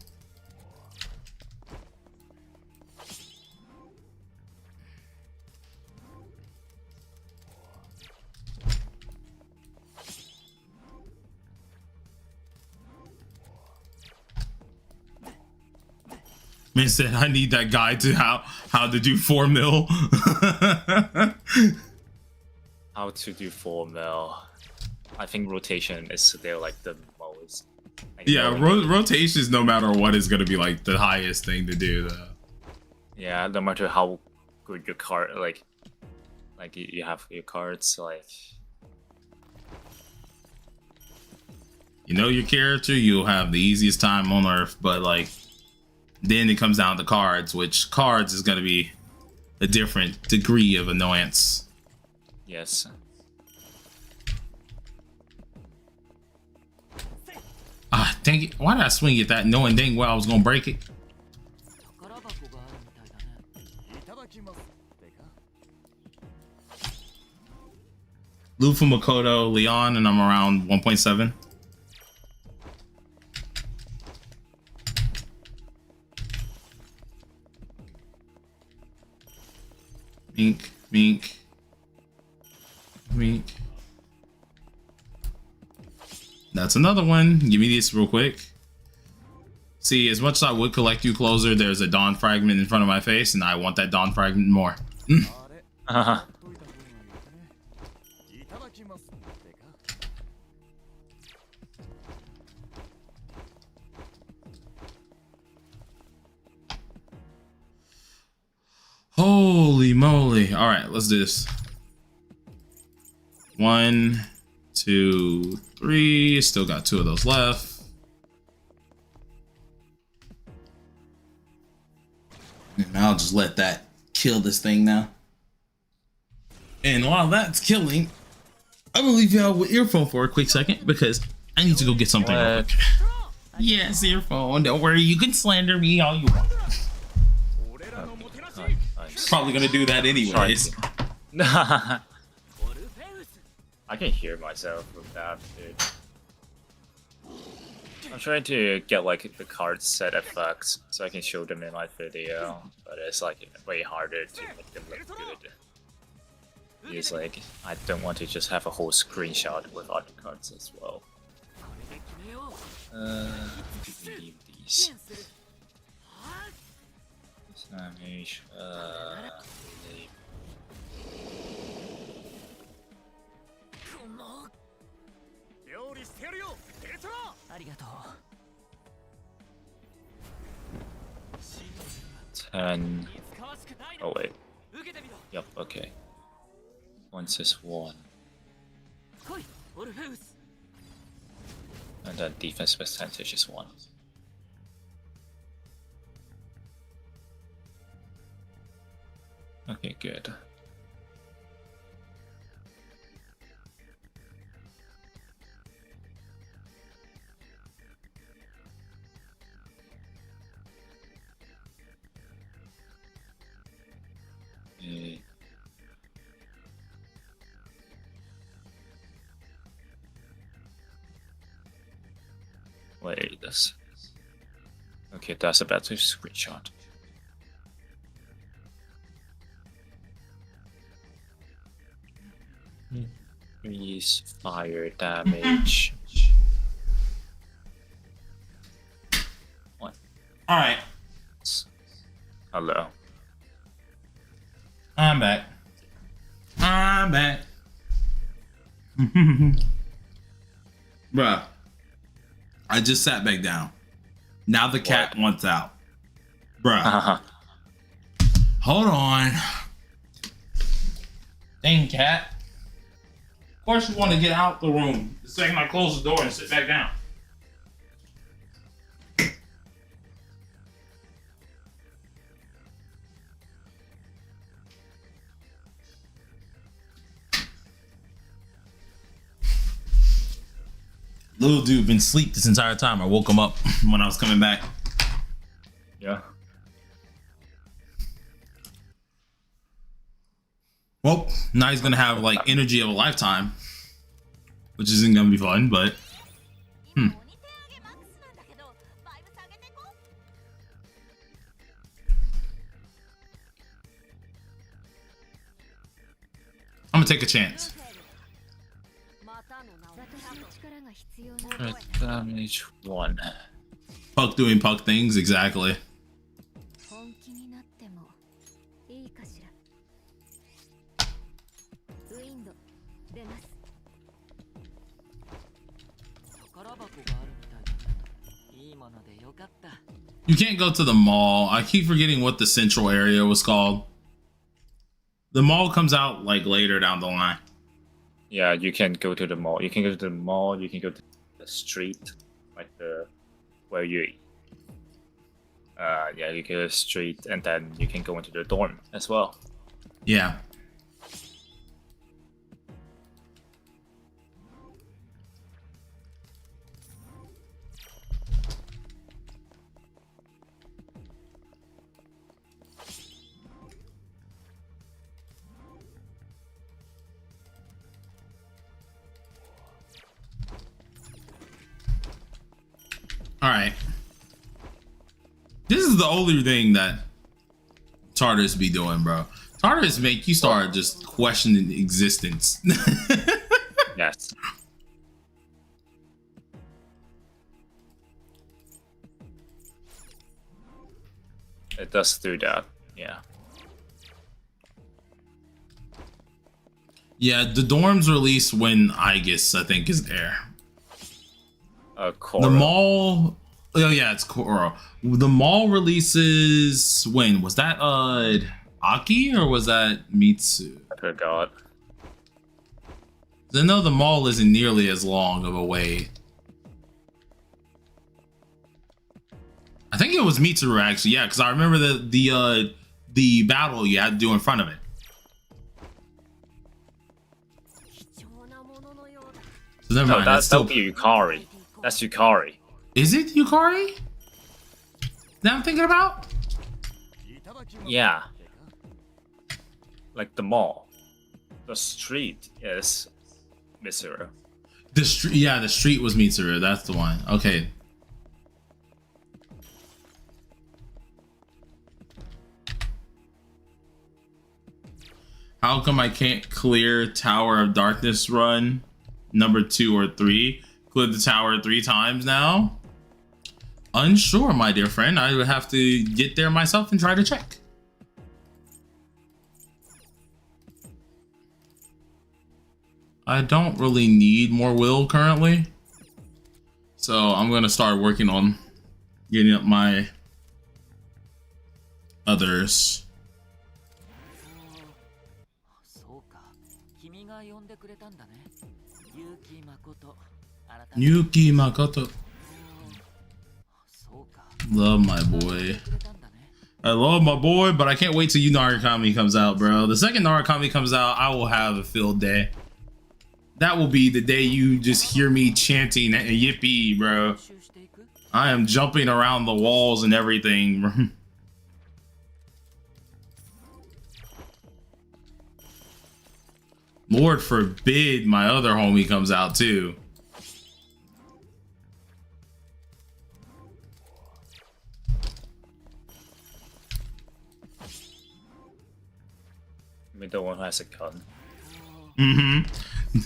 Man said I need that guide to how to do 4 mil. How to do 4 mil. I think rotation is still like the most. Like, Yeah, rotations no matter what is going to be like the highest thing to do though. Yeah, no matter how good your card, like you have your cards, like. You know your character, you'll have the easiest time on earth, but like then it comes down to cards, which cards is going to be a different degree of annoyance. Yes. Ah, dang it. Why did I swing at that knowing dang well I was going to break it? Luffy, Makoto, Leon, and I'm around 1.7. Mink, mink, mink. That's another one. Give me this real quick. See, as much as I would collect you closer, there's a Dawn fragment in front of my face, and I want that Dawn fragment more. Holy moly. All right, let's do this. 1, 2, 3. Still got 2 of those left. And I'll just let that kill this thing now. And while that's killing, I'm gonna leave y'all with earphone for a quick second because I need to go get something real quick. Yes, earphone. Don't worry, you can slander me all you want. Probably gonna do that anyways. I can hear myself with that, dude. I'm trying to get like the card set effects so I can show them in my video, but it's like way harder to make them look good. It's like I don't want to just have a whole screenshot with other cards as well. Leave these. Damage, 10. Oh wait. Yep. Okay. Once is 1. And then defense percentage is 1. Okay, good. Eh. Wait, this. Okay, that's a better screenshot. Increase fire damage. What? All right, Hello. I'm back. I'm back. Bruh, I just sat back down. Now the cat wants out. Bruh, hold on. Dang cat. Of course you want to get out the room the second I close the door and sit back down. Little dude been asleep this entire time. I woke him up when I was coming back. Yeah. Well, now he's gonna have like energy of a lifetime, which isn't gonna be fun, but I'm gonna take a chance. Damage 1. Puck doing puck things, exactly. You can't go to the mall. I keep forgetting what the central area was called. The mall comes out like later down the line. Yeah, you can go to the mall. You can go to the mall. You can go to the street, like the where you. Yeah, you go to the street, and then you can go into the dorm as well. Yeah. All right. This is the only thing that Tartarus be doing, bro. Tartarus make you start just questioning existence. Yes. It does do that. Yeah. Yeah, the dorms release when Aegis, I think, is there. Koro. The mall. Oh yeah, it's Koro. The mall releases when? Was that Aki or was that Mitsu? I forgot. I know the mall isn't nearly as long of a wait. I think it was Mitsuru actually, yeah, because I remember the battle you had to do in front of it. So never mind. That would be Yukari. That's Yukari. Is it Yukari that I'm thinking about? Yeah. Like the mall. The street is Mitsuru. The street, yeah, the street was Mitsuru. That's the one. Okay. How come I can't clear Tower of Darkness run number 2 or 3? Cleared the tower 3 times now? Unsure, my dear friend. I would have to get there myself and try to check. I don't really need more will currently. So I'm going to start working on getting up my others. Yuki Makoto. Love my boy. I love my boy, but I can't wait till Narukami comes out, bro. The second Narukami comes out, I will have a field day. That will be the day you just hear me chanting yippee, bro. I am jumping around the walls and everything, bro. Lord forbid my other homie comes out too. I mean, the one who has a gun. Mm-hmm.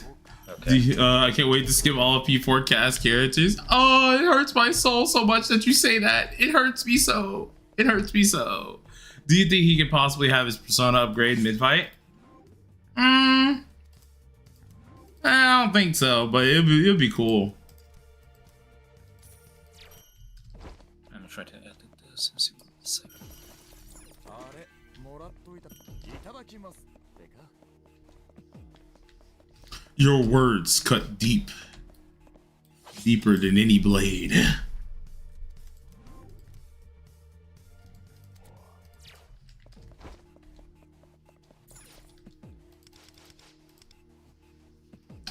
Okay. I can't wait to skip all of P4 cast characters. Oh, it hurts my soul so much that you say that. It hurts me so. It hurts me so. Do you think he could possibly have his persona upgrade mid-fight? I don't think so, but it'd be cool. I'm trying to edit this and see what it says. Your words cut deep. Deeper than any blade.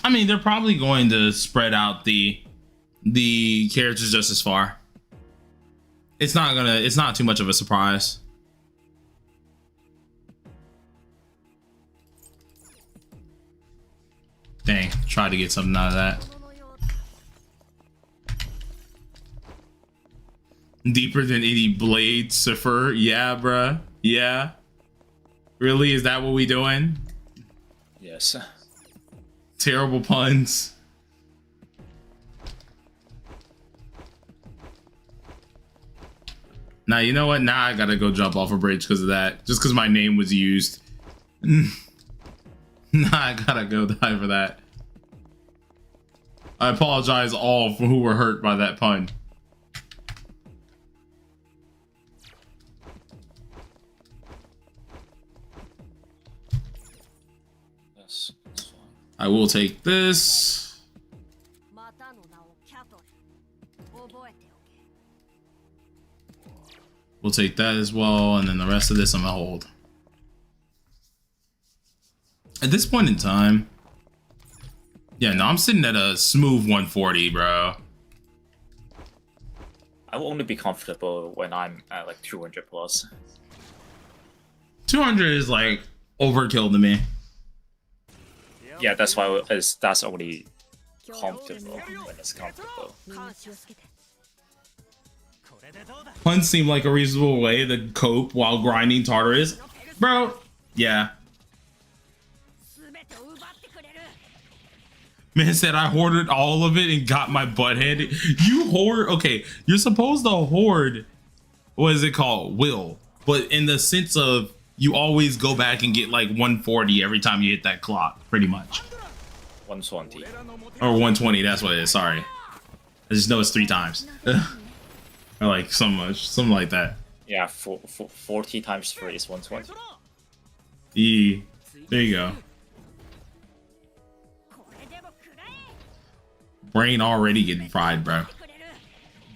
I mean, they're probably going to spread out the characters just as far. It's not too much of a surprise. Dang, try to get something out of that. Deeper than any blade, Siffer. Yeah, bruh. Yeah. Really? Is that what we doing? Yes. Terrible puns. Now, you know what? Now I gotta go jump off a bridge because of that. Just because my name was used. Nah, I gotta go die for that. I apologize all for who were hurt by that pun. Yes, that's fine. I will take this. We'll take that as well, and then the rest of this I'm gonna hold. At this point in time, yeah, no, I'm sitting at a smooth 140, bro. I will only be comfortable when I'm at like 200 plus. 200 is like overkill to me. Yeah, that's why that's only comfortable when it's comfortable. Puns seem like a reasonable way to cope while grinding Tartarus. Bro, yeah. Man said I hoarded all of it and got my butt handed. You hoard, okay, you're supposed to hoard, what is it called? Will. But in the sense of you always go back and get like 140 every time you hit that clock, pretty much. 120. Or 120, that's what it is, sorry. I just know it's 3 times. Or like something like that. Yeah, 40 times 3 is 120. There you go. Brain already getting fried, bro.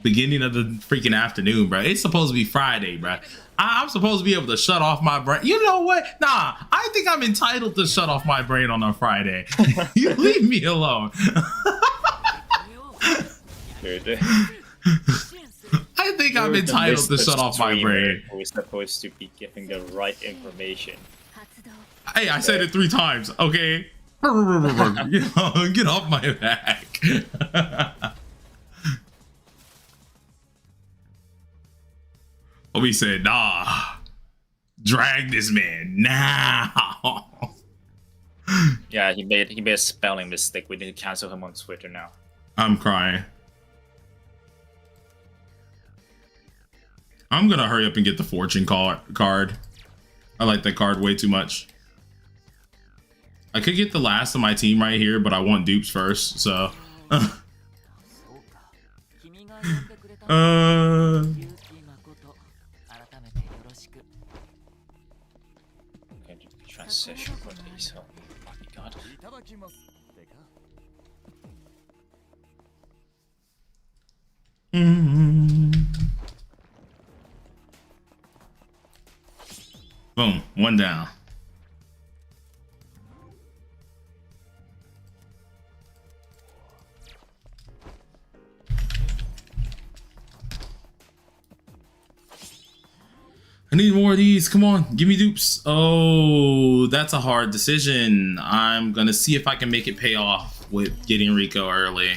Beginning of the freaking afternoon, bro. It's supposed to be Friday, bro. I'm supposed to be able to shut off my brain. You know what? Nah, I think I'm entitled to shut off my brain on a Friday. You leave me alone. Dude. I think I'm entitled to shut off my brain. We're supposed to be giving the right information. Hey, I said it 3 times, okay? Get off my back. We said, nah, drag this man now. Yeah, he made a spelling mistake. We need to cancel him on Twitter now. I'm crying. I'm gonna hurry up and get the fortune card. I like that card way too much. I could get the last of my team right here, but I want dupes first, so. Okay, transition for these. Oh my god. Boom, one down. I need more of these. Come on, give me dupes. Oh, that's a hard decision. I'm gonna see if I can make it pay off with getting Rico early.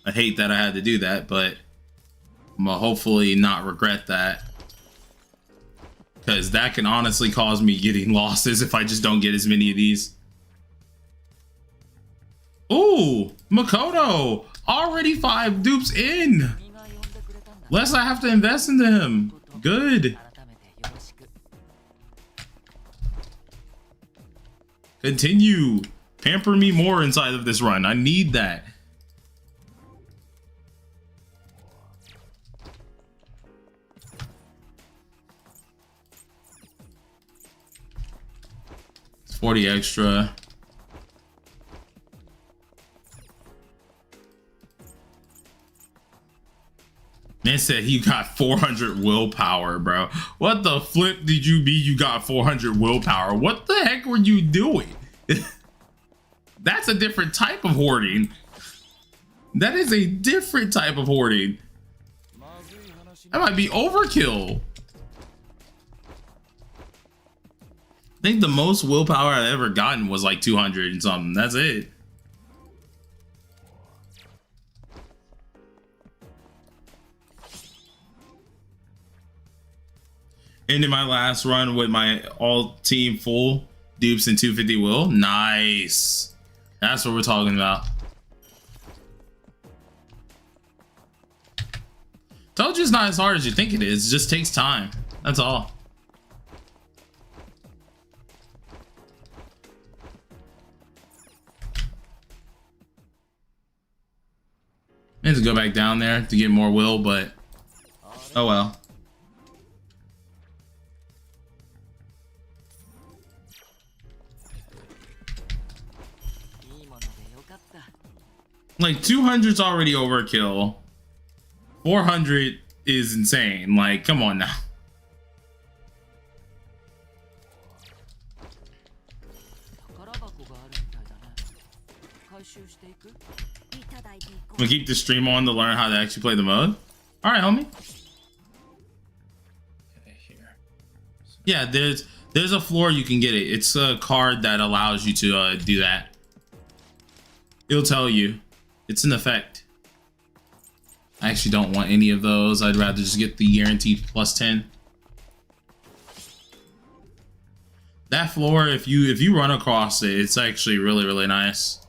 I hate that I had to do that, but I'm gonna hopefully not regret that. Because that can honestly cause me getting losses if I just don't get as many of these. Ooh, Makoto! Already 5 dupes in! Less I have to invest into him. Good. Continue. Pamper me more inside of this run. I need that. It's 40 extra. Man said he got 400 willpower, bro. What the flip did you be? You got 400 willpower. What the heck were you doing? That's a different type of hoarding. That is a different type of hoarding. That might be overkill. I think the most willpower I've ever gotten was like 200 and something. That's it. Ended my last run with my all team full dupes and 250 will. Nice. That's what we're talking about. Told you it's not as hard as you think it is. It just takes time. That's all. I need to go back down there to get more will, but oh well. Like 200's already overkill. 400 is insane. Like, come on now. I'm gonna keep the stream on to learn how to actually play the mode. All right, homie. Yeah, there's a floor you can get it. It's a card that allows you to do that. It'll tell you. It's an effect. I actually don't want any of those. I'd rather just get the guaranteed plus 10. That floor, if you run across it, it's actually really, really nice.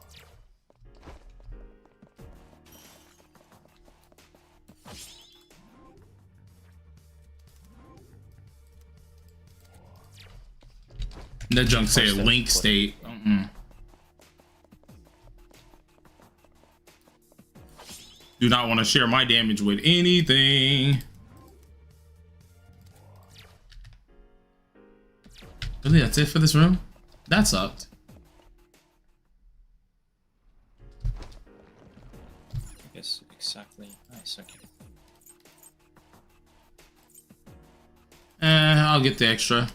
That junk say link state. Do not want to share my damage with anything. Really, that's it for this room? That sucked. I guess exactly. Nice, okay. I'll get the extra.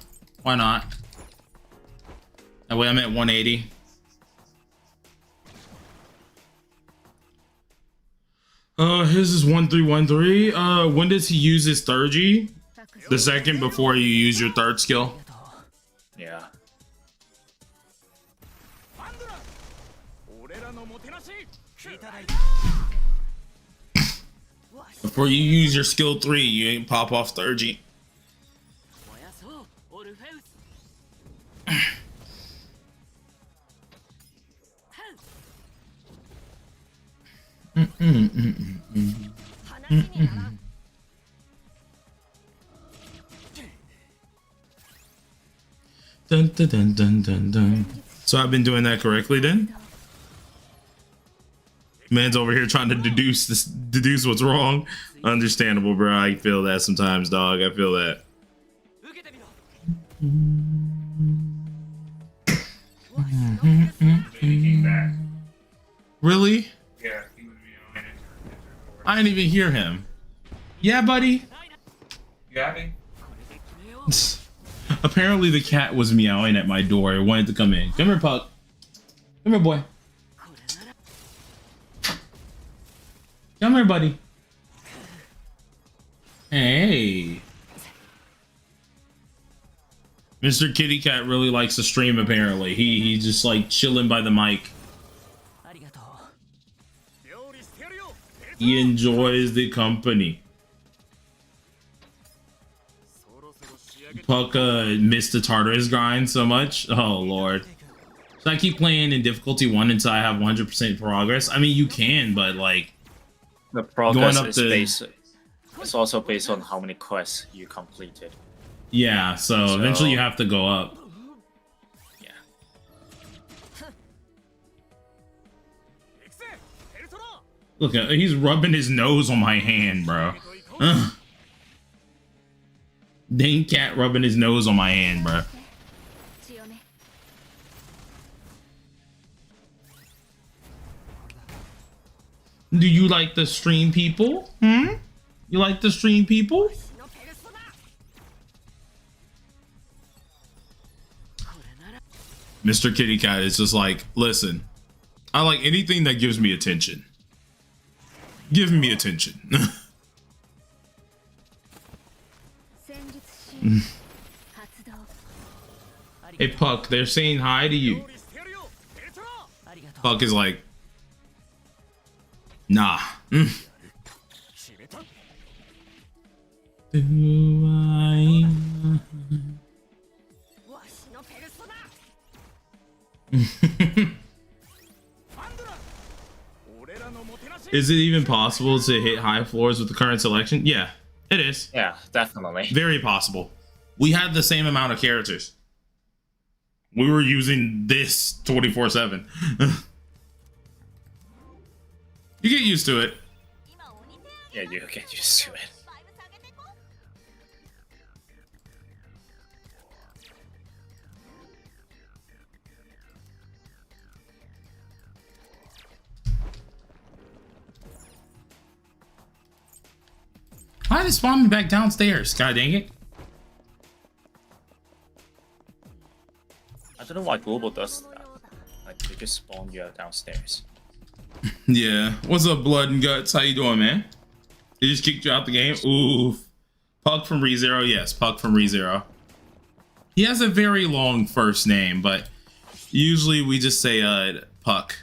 Why not? That way I'm at 180. His is 1313. When does he use his third G? The second before you use your third skill. Yeah. Before you use your skill 3, you ain't pop off third G. Dun, dun, dun, dun, dun, dun. So I've been doing that correctly then? Man's over here trying to deduce what's wrong. Understandable, bro. I feel that sometimes, dog. I feel that. Really? Yeah, he was meowing. I didn't even hear him. Yeah, buddy. You happy? Apparently the cat was meowing at my door. It wanted to come in. Come here, Puck. Come here, boy. Come here, buddy. Hey. Mr. Kitty Cat really likes to stream, apparently. He's just like chilling by the mic. He enjoys the company. Puck missed the Tartarus grind so much. Oh, Lord. So I keep playing in difficulty 1 until I have 100% progress. I mean, you can, but like... The progress Going up is to- based. It's also based on how many quests you completed. Yeah, so eventually you have to go up. Yeah. Look, he's rubbing his nose on my hand, bro. Ugh. Dang cat rubbing his nose on my hand, bro. 強め Do you like the stream people? Hmm? You like the stream people? Mr. Kitty Cat is just like, listen, I like anything that gives me attention. Give me attention. 戦術シーン発動 Hey, Puck, they're saying hi to you. Puck is like, nah. Mm. Do I? Is it even possible to hit high floors with the current selection? Yeah, it is. Yeah, definitely. Very possible. We had the same amount of characters. We were using this 24/7. You get used to it. Yeah, you get used to it. Why did it spawn me back downstairs? God dang it. I don't know why Global does that. Like, they just spawn you downstairs. Yeah. What's up, Blood and Guts? How you doing, man? They just kicked you out the game? Oof. Puck from ReZero? Yes, Puck from ReZero. He has a very long first name, but usually we just say Puck.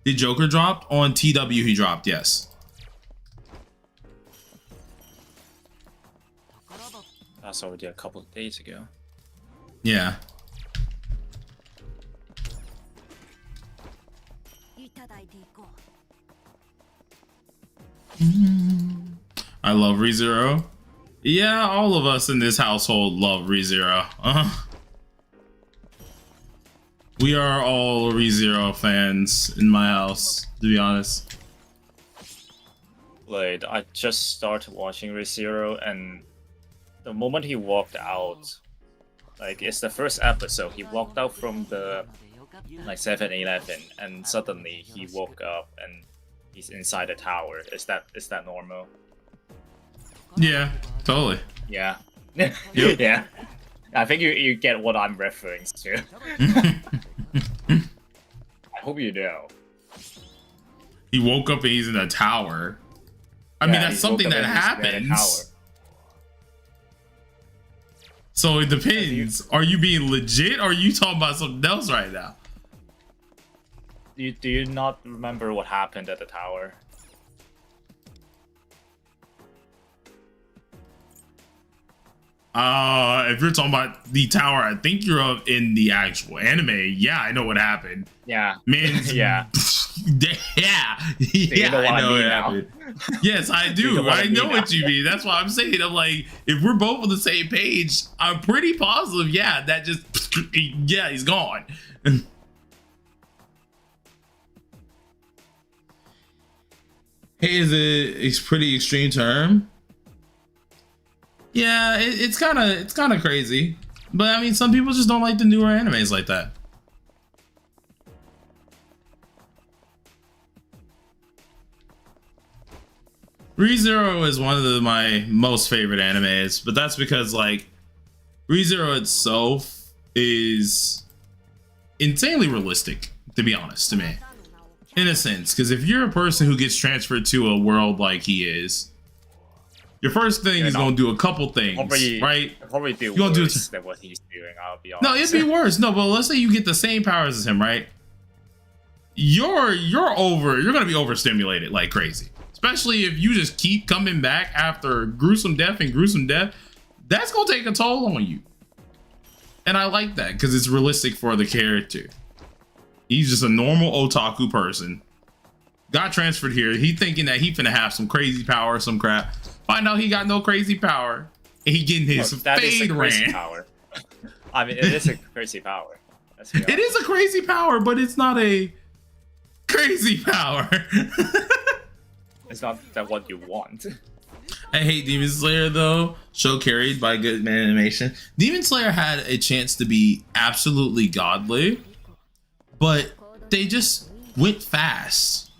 Did Joker drop? On TW he dropped, yes. That's already a couple of days ago. Yeah. いただいていこう I love ReZero. Yeah, all of us in this household love ReZero. We are all ReZero fans in my house, to be honest. Like, I just started watching ReZero, and the moment he walked out, like, it's the first episode, he walked out from the, like, 7-Eleven, and suddenly he woke up and he's inside the tower. Is that normal? Yeah, totally. Yeah. Yep. Yeah. I think you get what I'm referring to. I hope you know. He woke up and he's in a tower. I Yeah, mean, that's he something woke up that and he's in a tower. happens. So it depends. Are you being legit or are you talking about something else right now? Do you not remember what happened at the tower? If you're talking about the tower, I think you're up in the actual anime. Yeah, I know what happened. Yeah. Man, Yeah. yeah, you know what I I know mean what now? happened. Yes, I do. You know what I I know mean what now. you mean. That's why I'm saying. I'm like, if we're both on the same page, I'm pretty positive. Yeah, that just, yeah, he's gone. Hey, is a pretty extreme term. Yeah, it's kind of crazy, but I mean, some people just don't like the newer animes like that. ReZero is one of my most favorite animes, but that's because like ReZero itself is insanely realistic, to be honest, to me, in a sense. Because if you're a person who gets transferred to a world like he is, your first thing is gonna do a couple things, right? Probably do gonna do worse than what he's doing. I'll be honest. No, it'd be worse. No, but let's say you get the same powers as him, right? You're gonna be overstimulated like crazy. Especially if you just keep coming back after gruesome death and gruesome death. That's gonna take a toll on you. And I like that because it's realistic for the character. He's just a normal otaku person. Got transferred here. He thinking that he finna have some crazy power or some crap. Find out he got no crazy power. And he getting his fade ran. Power. I mean, it is a crazy power. It is a crazy power, but it's not a crazy power. It's not that what you want. I hate Demon Slayer though. Show carried by good animation. Demon Slayer had a chance to be absolutely godly, but they just went fast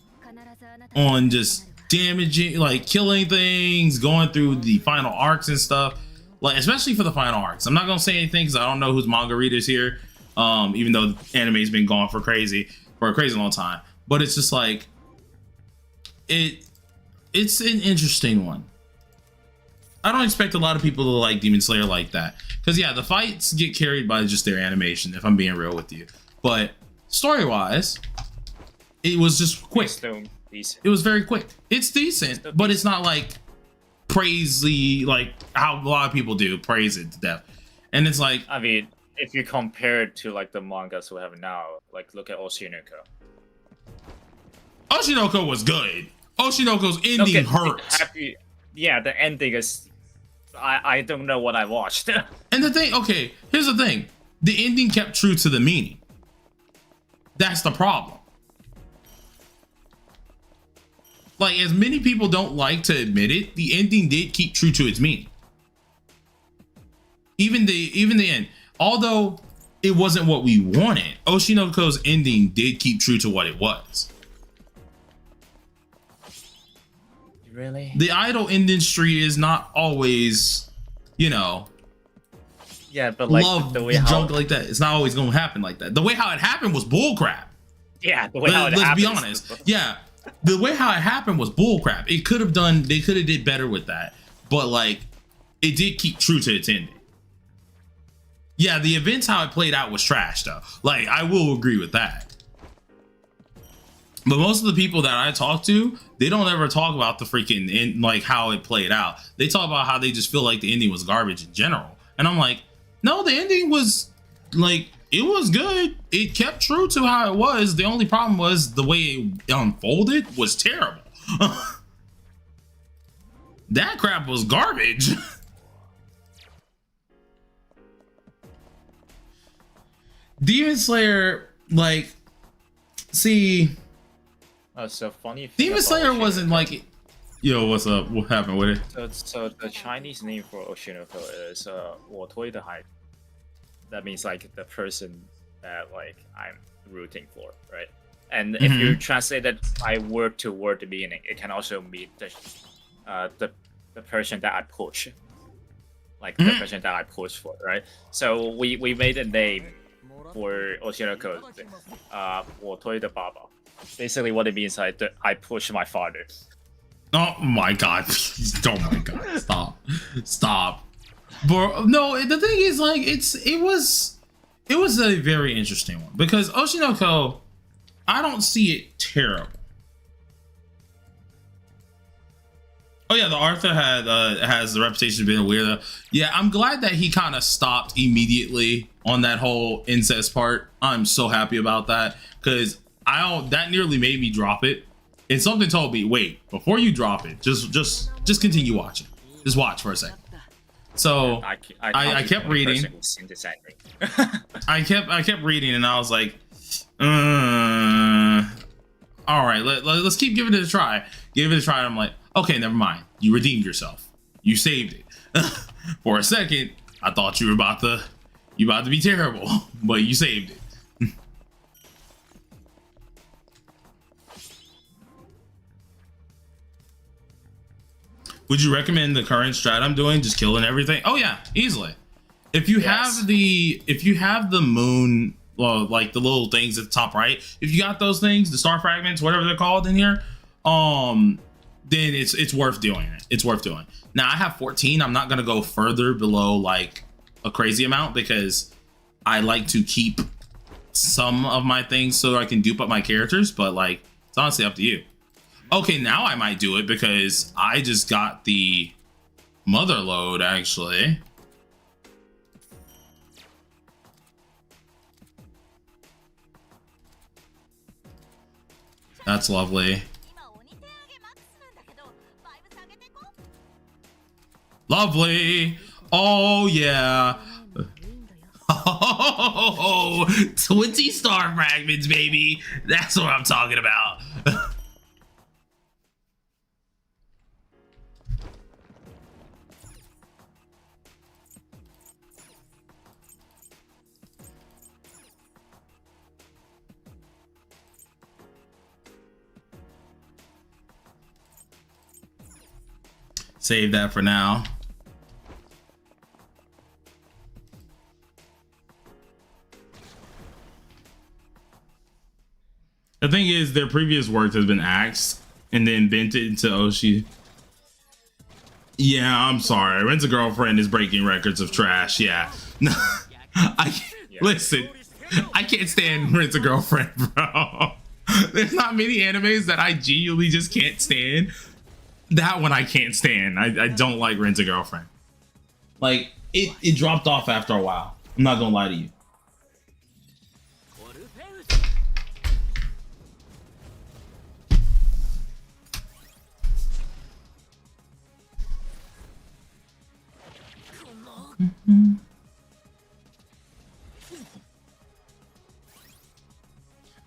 on just damaging, like killing things, going through the final arcs and stuff. Like especially for the final arcs. I'm not gonna say anything because I don't know who's manga readers here. Even though anime's been gone for a crazy long time. But it's just like it's an interesting one. I don't expect a lot of people to like Demon Slayer like that. Because yeah, the fights get carried by just their animation, if I'm being real with you. But story-wise, it was just quick. It was very quick. It's decent, but it's not like crazy like how a lot of people do, praise it to death. And it's like, I mean, if you compare it to like the mangas we have now, like look at Oshinoko. Oshinoko was good. Oshinoko's ending hurts. Yeah, the ending is. I don't know what I watched. And the thing, okay, here's the thing: the ending kept true to the meaning. That's the problem. Like, as many people don't like to admit it, the ending did keep true to its meaning. Even the end, although it wasn't what we wanted, Oshinoko's ending did keep true to what it was. Really? The idol industry is not always, you know, yeah, but like love the way junk like that. It's not always gonna happen like that. The way how it happened was bullcrap. Yeah, the way how it happened. Let's be honest. Yeah, the way how it happened was bullcrap. They could have did better with that, but like, it did keep true to its ending. Yeah, the events how it played out was trash though. Like, I will agree with that. But most of the people that I talk to, they don't ever talk about the freaking end, like how it played out. They talk about how they just feel like the ending was garbage in general. And I'm like, no, the ending was like, it was good. It kept true to how it was. The only problem was the way it unfolded was terrible. That crap was garbage. Demon Slayer, like, see, so funny. Demon Slayer wasn't like, yo, what's up? What happened with it? So the Chinese name for Oshinoko is 我推的孩. That means like the person that like I'm rooting for, right? And if you translate it by word to word meaning, it can also mean the person that I push, like the person that I push for, right? So we made a name for Oshinoko, 我推的爸爸. Basically, what it means is I push my father. Oh my god! Oh my god! Stop! But no, the thing is, like, it was a very interesting one because Oshinoko, I don't see it terrible. Oh yeah, the Arthur has the reputation of being a weirdo. Yeah, I'm glad that he kind of stopped immediately on that whole incest part. I'm so happy about that because that nearly made me drop it. And something told me, wait, before you drop it, just continue watching. Just watch for a second. So I kept reading. I kept reading, and I was like, all right, let's keep giving it a try. Gave it a try. And I'm like, okay, never mind. You redeemed yourself. You saved it. For a second, I thought you were about to be terrible, but you saved it. Would you recommend the current strat I'm doing, just killing everything? Oh yeah, easily. If you have the moon, well, like the little things at the top right, if you got those things, the star fragments, whatever they're called in here, then it's worth doing it. It's worth doing. Now I have 14. I'm not gonna go further below like a crazy amount because I like to keep some of my things so I can dupe up my characters, but like it's honestly up to you. Okay, now I might do it because I just got the mother load actually. That's lovely. Lovely. Oh yeah. Oh, 20 star fragments, baby. That's what I'm talking about. Save that for now. The thing is, their previous work has been axed and then bent it into Oshi. Yeah, I'm sorry. Rent's a Girlfriend is breaking records of trash. Yeah. No, listen, I can't stand Rent's a Girlfriend, bro. There's not many animes that I genuinely just can't stand. That one I can't stand. I don't like Rent a Girlfriend. Like, it dropped off after a while. I'm not gonna lie to you.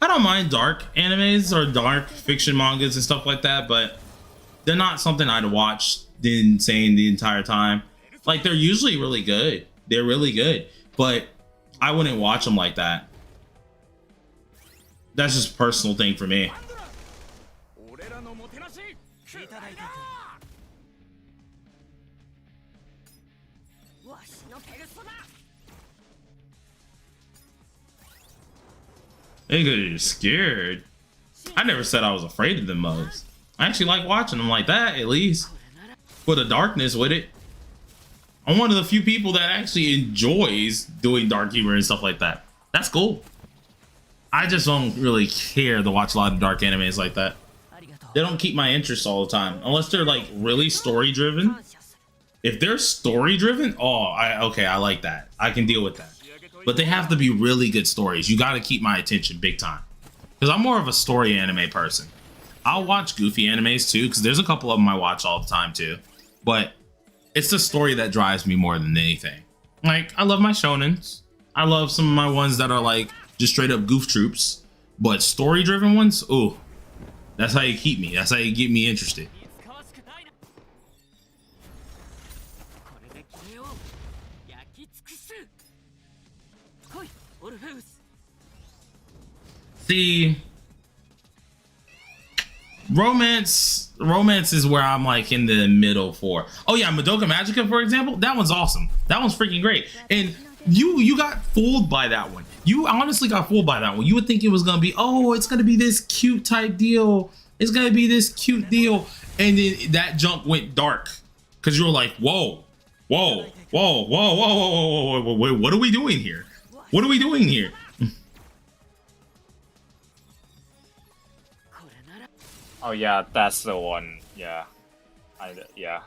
I don't mind dark animes or dark fiction mangas and stuff like that, but they're not something I'd watch the entire time. Like, they're usually really good. They're really good, but I wouldn't watch them like that. That's just a personal thing for me. You're scared. I never said I was afraid of them mugs. I actually like watching them like that, at least. Put a darkness with it. I'm one of the few people that actually enjoys doing dark humor and stuff like that. That's cool. I just don't really care to watch a lot of dark animes like that. They don't keep my interest all the time. Unless they're like really story driven. If they're story driven, okay, I like that. I can deal with that. But they have to be really good stories. You gotta keep my attention big time. Because I'm more of a story anime person. I'll watch goofy animes too, because there's a couple of them I watch all the time too. But it's the story that drives me more than anything. Like, I love my shonens. I love some of my ones that are like just straight up goof troops. But story driven ones, ooh, that's how you keep me. That's how you get me interested. See, romance is where I'm like in the middle for. Oh yeah, Madoka Magica, for example, that one's awesome. That one's freaking great. And you got fooled by that one. You honestly got fooled by that one. You would think it was gonna be, oh, it's gonna be this cute type deal. It's gonna be this cute deal. And then that junk went dark. Cause you were like, whoa, whoa, whoa, whoa, whoa, whoa, whoa, whoa, what are we doing here? What are we doing here? Oh yeah, that's the one. Yeah, yeah.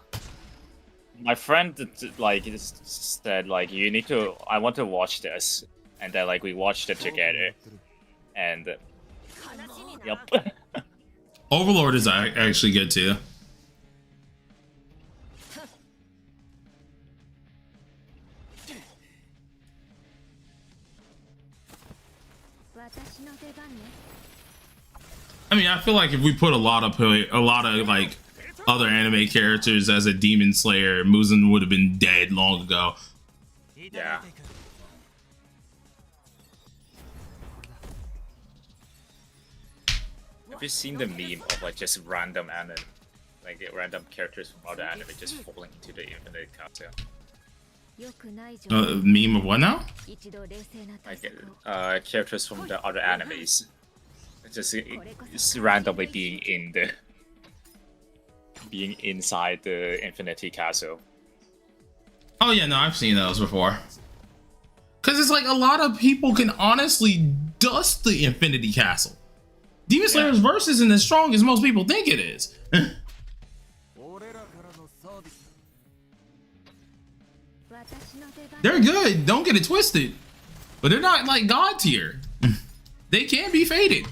My friend like said like you need to. I want to watch this, and then like we watched it together, and yep. Overlord is actually good too. I mean, I feel like if we put a lot of like other anime characters as a demon slayer, Muzan would have been dead long ago. Yeah. Have you seen the meme of like just random anime, like random characters from other anime just falling into the infinite castle? Meme of what now? Like characters from the other animes, just randomly being inside the infinity castle. Oh yeah, no, I've seen those before. Cause it's like a lot of people can honestly dust the Infinity Castle. Demon Slayer's verse isn't as strong as most people think it is. They're good, don't get it twisted. But they're not like God tier. They can be faded.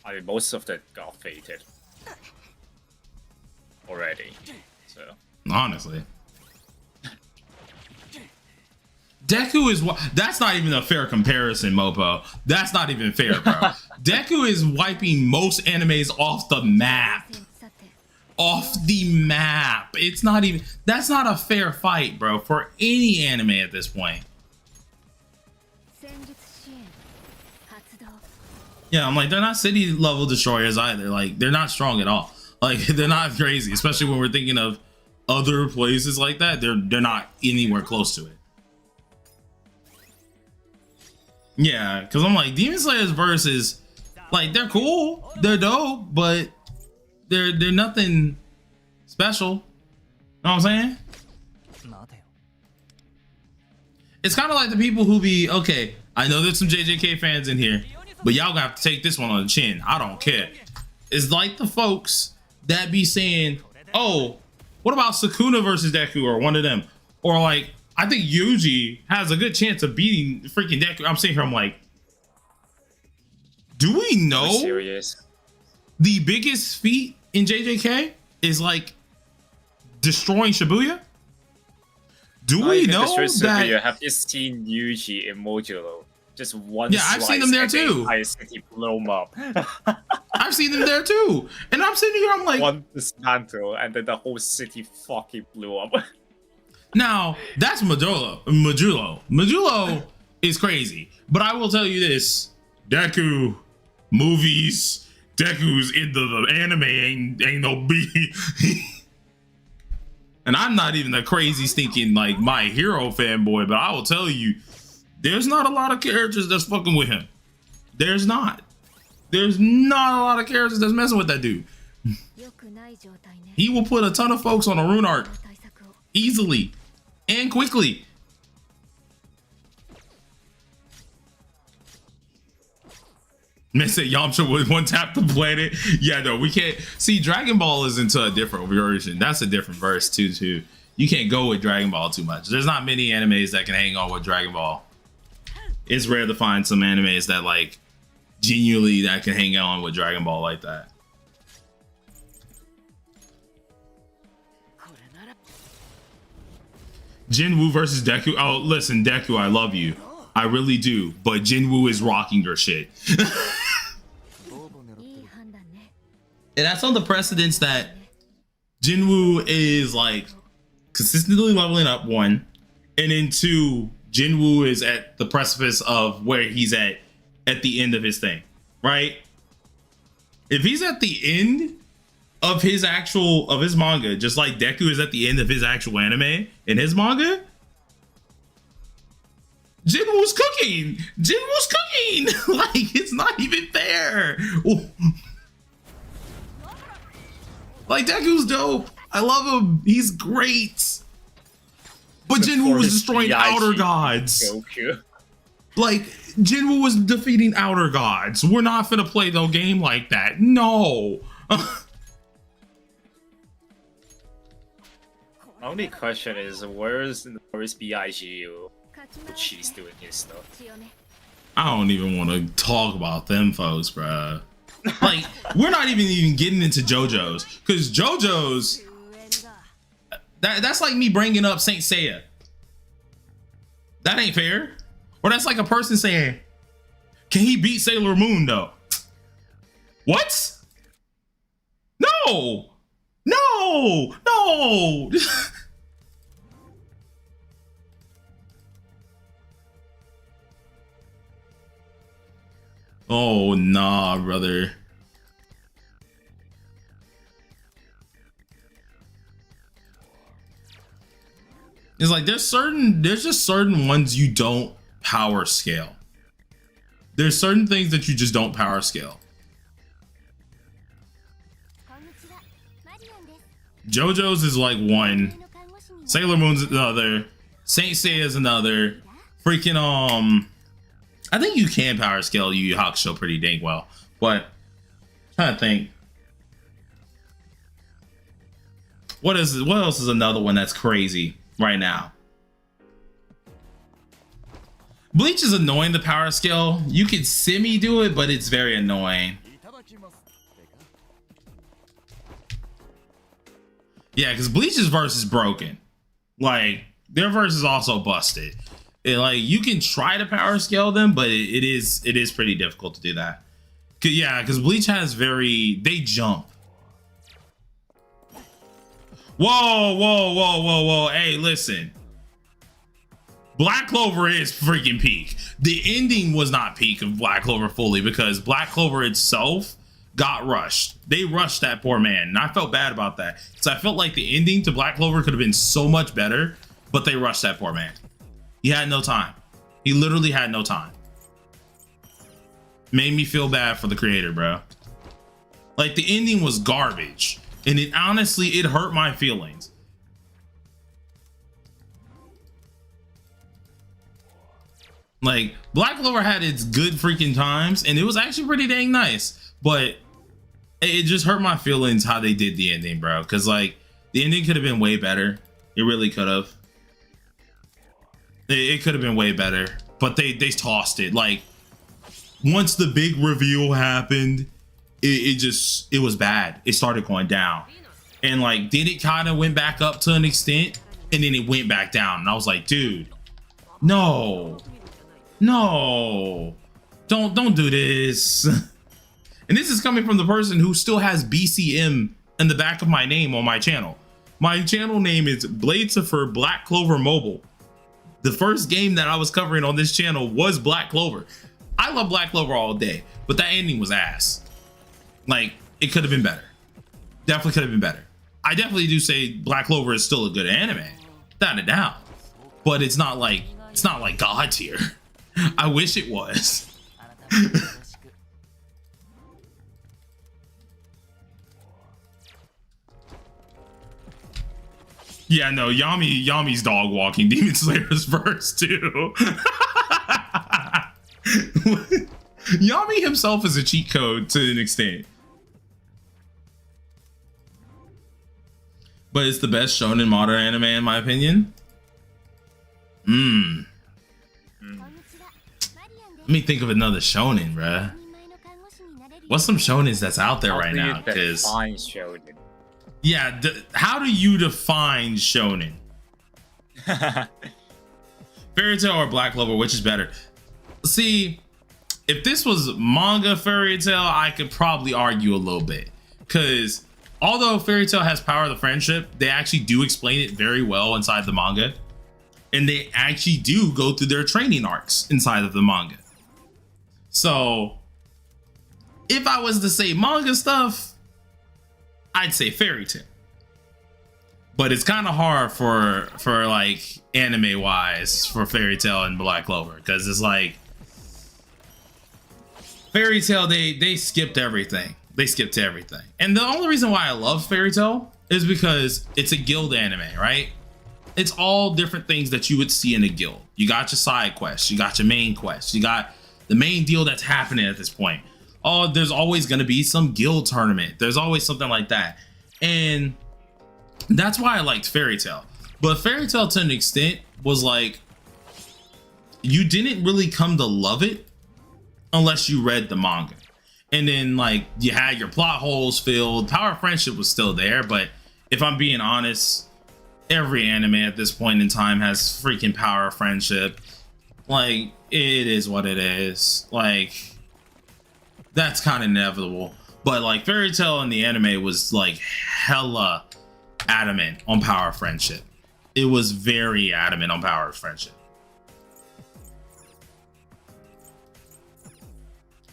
I mean, most of them got fated already, so. Honestly. Deku is that's not even a fair comparison, Mopo. That's not even fair, bro. Deku is wiping most animes off the map. Off the map. It's not even, that's not a fair fight, bro, for any anime at this point. Yeah, I'm like, they're not city level destroyers either. Like, they're not strong at all. Like, they're not crazy, especially when we're thinking of other places like that. They're not anywhere close to it. Yeah, because I'm like, Demon Slayer's verses, like, they're cool, they're dope, but they're nothing special. Know what I'm saying? It's kind of like the people who be, okay, I know there's some JJK fans in here, but y'all gonna have to take this one on the chin. I don't care. It's like the folks that be saying, oh, what about Sukuna versus Deku, or one of them? Or like, I think Yuji has a good chance of beating freaking Deku. I'm sitting here, I'm like, do we know the biggest feat in JJK is like destroying Shibuya? Do we know that? Have you seen Yuji in Modulo? Just one. Yeah, I've seen them there too. The entire city blow them up. I've seen them there too, and I'm sitting here, I'm like, one dismantle, and then the whole city fucking blew up. Now, that's Modulo. Modulo is crazy. But I will tell you this. Deku movies, Deku's into the anime ain't no B. And I'm not even a crazy stinking like My Hero fanboy, but I will tell you, there's not a lot of characters that's fucking with him. There's not. There's not a lot of characters that's messing with that dude. He will put a ton of folks on a rune arc easily and quickly. Man said Yamcha would one tap the planet. Yeah, no, we can't. See, Dragon Ball is into a different version. That's a different verse too. You can't go with Dragon Ball too much. There's not many animes that can hang on with Dragon Ball. It's rare to find some animes that like genuinely that can hang on with Dragon Ball like that. Jinwoo versus Deku. Oh, listen, Deku, I love you. I really do. But Jinwoo is rocking her shit. And that's on the precedence that Jinwoo is like consistently leveling up, one. And then two, Jinwoo is at the precipice of where he's at the end of his thing. Right? If he's at the end of his manga, just like Deku is at the end of his actual anime in his manga, Jinwoo's cooking. Jinwoo's cooking. Like, it's not even fair. Like, Deku's dope. I love him. He's great. But Jinwoo was destroying outer gods. Like, Jinwoo was defeating outer gods. We're not finna play no game like that. No. My only question is, where's BIGU? She's doing his stuff. I don't even want to talk about them folks, bruh. Like, we're not even getting into JoJo's, because JoJo's, that's like me bringing up Saint Seiya. That ain't fair. Or that's like a person saying, can he beat Sailor Moon though? What? No! No! No! Oh, nah, brother. It's like there's just certain ones you don't power scale. There's certain things that you just don't power scale. JoJo's is like one. Sailor Moon's another. Saint Seiya's another. Freaking I think you can power scale Yu Yu Hakusho pretty dang well, but I'm trying to think. What else is another one that's crazy right now? Bleach is annoying, the power scale. You can semi do it, but it's very annoying. Yeah, because Bleach's verse is broken. Like, their verse is also busted. Like, you can try to power scale them, but it is pretty difficult to do that. Because Bleach has they jump. Whoa. Hey, listen. Black Clover is freaking peak. The ending was not peak of Black Clover fully because Black Clover itself got rushed. They rushed that poor man, and I felt bad about that. Because I felt like the ending to Black Clover could have been so much better, but they rushed that poor man. He had no time. He literally had no time. Made me feel bad for the creator, bro. Like, the ending was garbage. And it honestly, it hurt my feelings. Like, Black Clover had its good freaking times, and it was actually pretty dang nice. But it just hurt my feelings how they did the ending, bro. Because, like, the ending could have been way better. It really could have. It could have been way better. But they tossed it. Like, once the big reveal happened, it was bad. It started going down. And, like, then it kind of went back up to an extent, and then it went back down. And I was like, dude, no. No, don't do this. And this is coming from the person who still has BCM in the back of my name on my channel. My channel name is Bladesifer Black Clover Mobile. The first game that I was covering on this channel was Black Clover. I love Black Clover all day, but that ending was ass. Like, it could have been better. Definitely could have been better. I definitely do say Black Clover is still a good anime, without a doubt. But it's not like God tier. I wish it was. Yeah, no, Yami's dog walking Demon Slayer's verse too. Yami himself is a cheat code to an extent. But it's the best shonen modern anime in my opinion. Let me think of another shonen, bruh. What's some shonens that's out there right now? Because yeah, how do you define shonen? Fairy Tail or Black Clover, which is better? See, if this was manga Fairy Tail, I could probably argue a little bit. Because although Fairy Tail has Power of the Friendship, they actually do explain it very well inside the manga. And they actually do go through their training arcs inside of the manga. So, if I was to say manga stuff, I'd say Fairy Tail. But it's kind of hard for like anime wise for Fairy Tail and Black Clover, because it's like Fairy Tail, they skipped everything. They skipped everything. And the only reason why I love Fairy Tail is because it's a guild anime, right? It's all different things that you would see in a guild. You got your side quests, you got your main quest, you got the main deal that's happening at this point. Oh, there's always going to be some guild tournament. There's always something like that. And that's why I liked Fairy Tail. But Fairy Tail to an extent was like, you didn't really come to love it unless you read the manga. And then like you had your plot holes filled. Power of Friendship was still there. But if I'm being honest, every anime at this point in time has freaking Power of Friendship. Like, it is what it is. Like, that's kind of inevitable. But like Fairy Tail in the anime was like hella adamant on power of friendship. It was very adamant on power of friendship.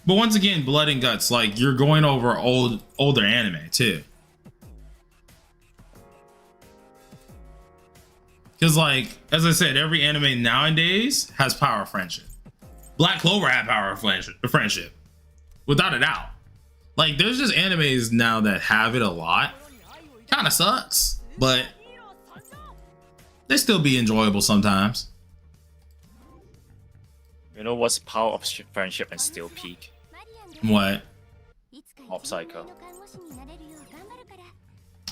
But once again, Blood and Guts, like you're going over older anime too. Because like, as I said, every anime nowadays has power of friendship. Black Clover had power of friendship. Without a doubt. Like there's just animes now that have it a lot. Kind of sucks, but they still be enjoyable sometimes. You know what's power of friendship and still peak? What? Mob Psycho.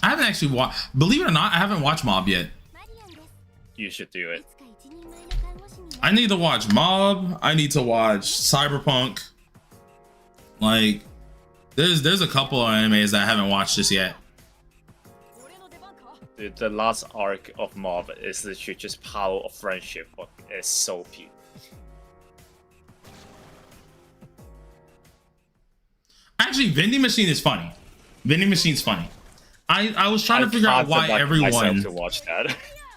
I haven't actually watched, believe it or not, I haven't watched Mob yet. You should do it. I need to watch Mob. I need to watch Cyberpunk. Like, there's a couple of animes that I haven't watched just yet. Dude, the last arc of Mob is literally just power of friendship, but it's so peak. Actually, Vending Machine is funny. Vending Machine's funny. I was trying to figure out why everyone to watch that.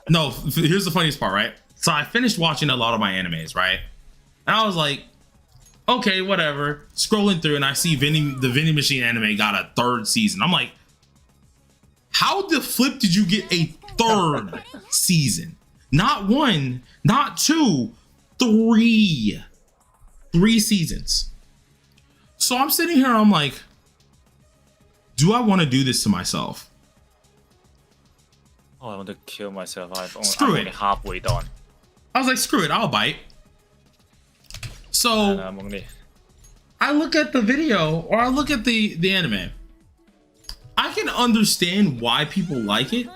No, here's the funniest part, right? So I finished watching a lot of my animes, right? And I was like, okay, whatever. Scrolling through and I see the Vending Machine anime got a 3rd season. I'm like, how the flip did you get a 3rd season? Not 1, not 2, 3. 3 seasons. So I'm sitting here and I'm like, do I want to do this to myself? Oh, I want to kill myself. I'm Screw only halfway done. I was like, screw it, I'll bite. So And I'm only... I look at the video or I look at the anime. I can understand why people like it.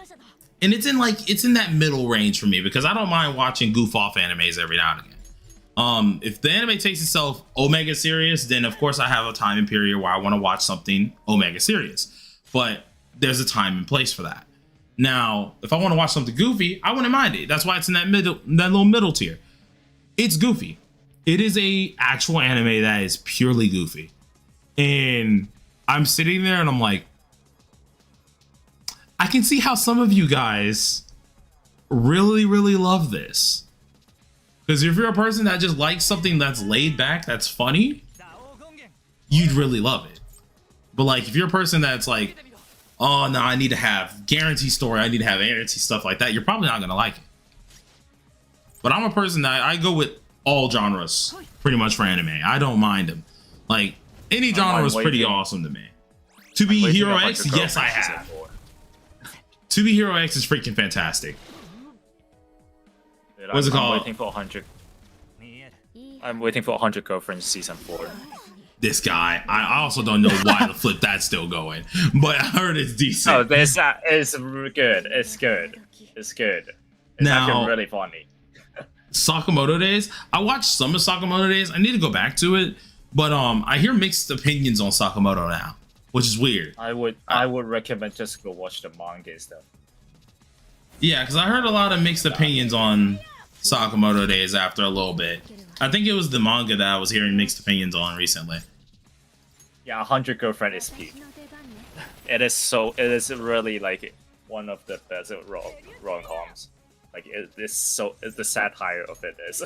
And it's in that middle range for me because I don't mind watching goof off animes every now and again. If the anime takes itself omega serious, then of course I have a time and period where I want to watch something omega serious. But there's a time and place for that. Now, if I want to watch something goofy, I wouldn't mind it. That's why it's in that little middle tier. It's goofy. It is a actual anime that is purely goofy. And I'm sitting there and I'm like, I can see how some of you guys really, really love this. Because if you're a person that just likes something that's laid back, that's funny, you'd really love it. But like, if you're a person that's like, oh no, I need to have guarantee story, I need to have guarantee stuff like that, you're probably not gonna like it. But I'm a person that I go with all genres pretty much for anime. I don't mind them. Like any genre is pretty awesome to me. To Be Hero X, yes I have. To Be Hero X is freaking fantastic. Dude, What's it called? I'm waiting for 100. I'm waiting for 100 Girlfriends season 4. This guy, I also don't know why the flip that's still going, but I heard it's decent. Oh, this is good. It's good. It's good. It's Now, actually really funny. Sakamoto Days. I watched some of Sakamoto Days. I need to go back to it, but I hear mixed opinions on Sakamoto now, which is weird. I would recommend just go watch the manga and stuff. Yeah, because I heard a lot of mixed opinions on Sakamoto Days after a little bit. I think it was the manga that I was hearing mixed opinions on recently. Yeah, 100 Girlfriend is peak. It is really like one of the best rom-coms. Like the satire of it is.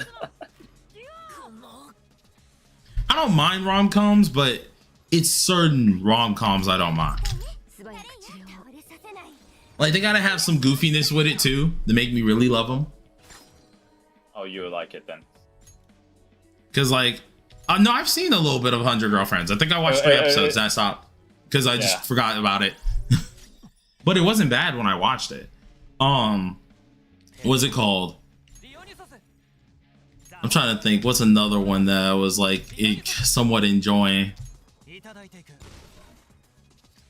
I don't mind rom-coms, but it's certain rom-coms I don't mind. Like they gotta have some goofiness with it too to make me really love them. Oh, you like it then? Cause like, no, I've seen a little bit of 100 Girlfriends. I think I watched 3 episodes and I stopped because I just forgot about it. But it wasn't bad when I watched it. What's it called? I'm trying to think. What's another one that I was like somewhat enjoying?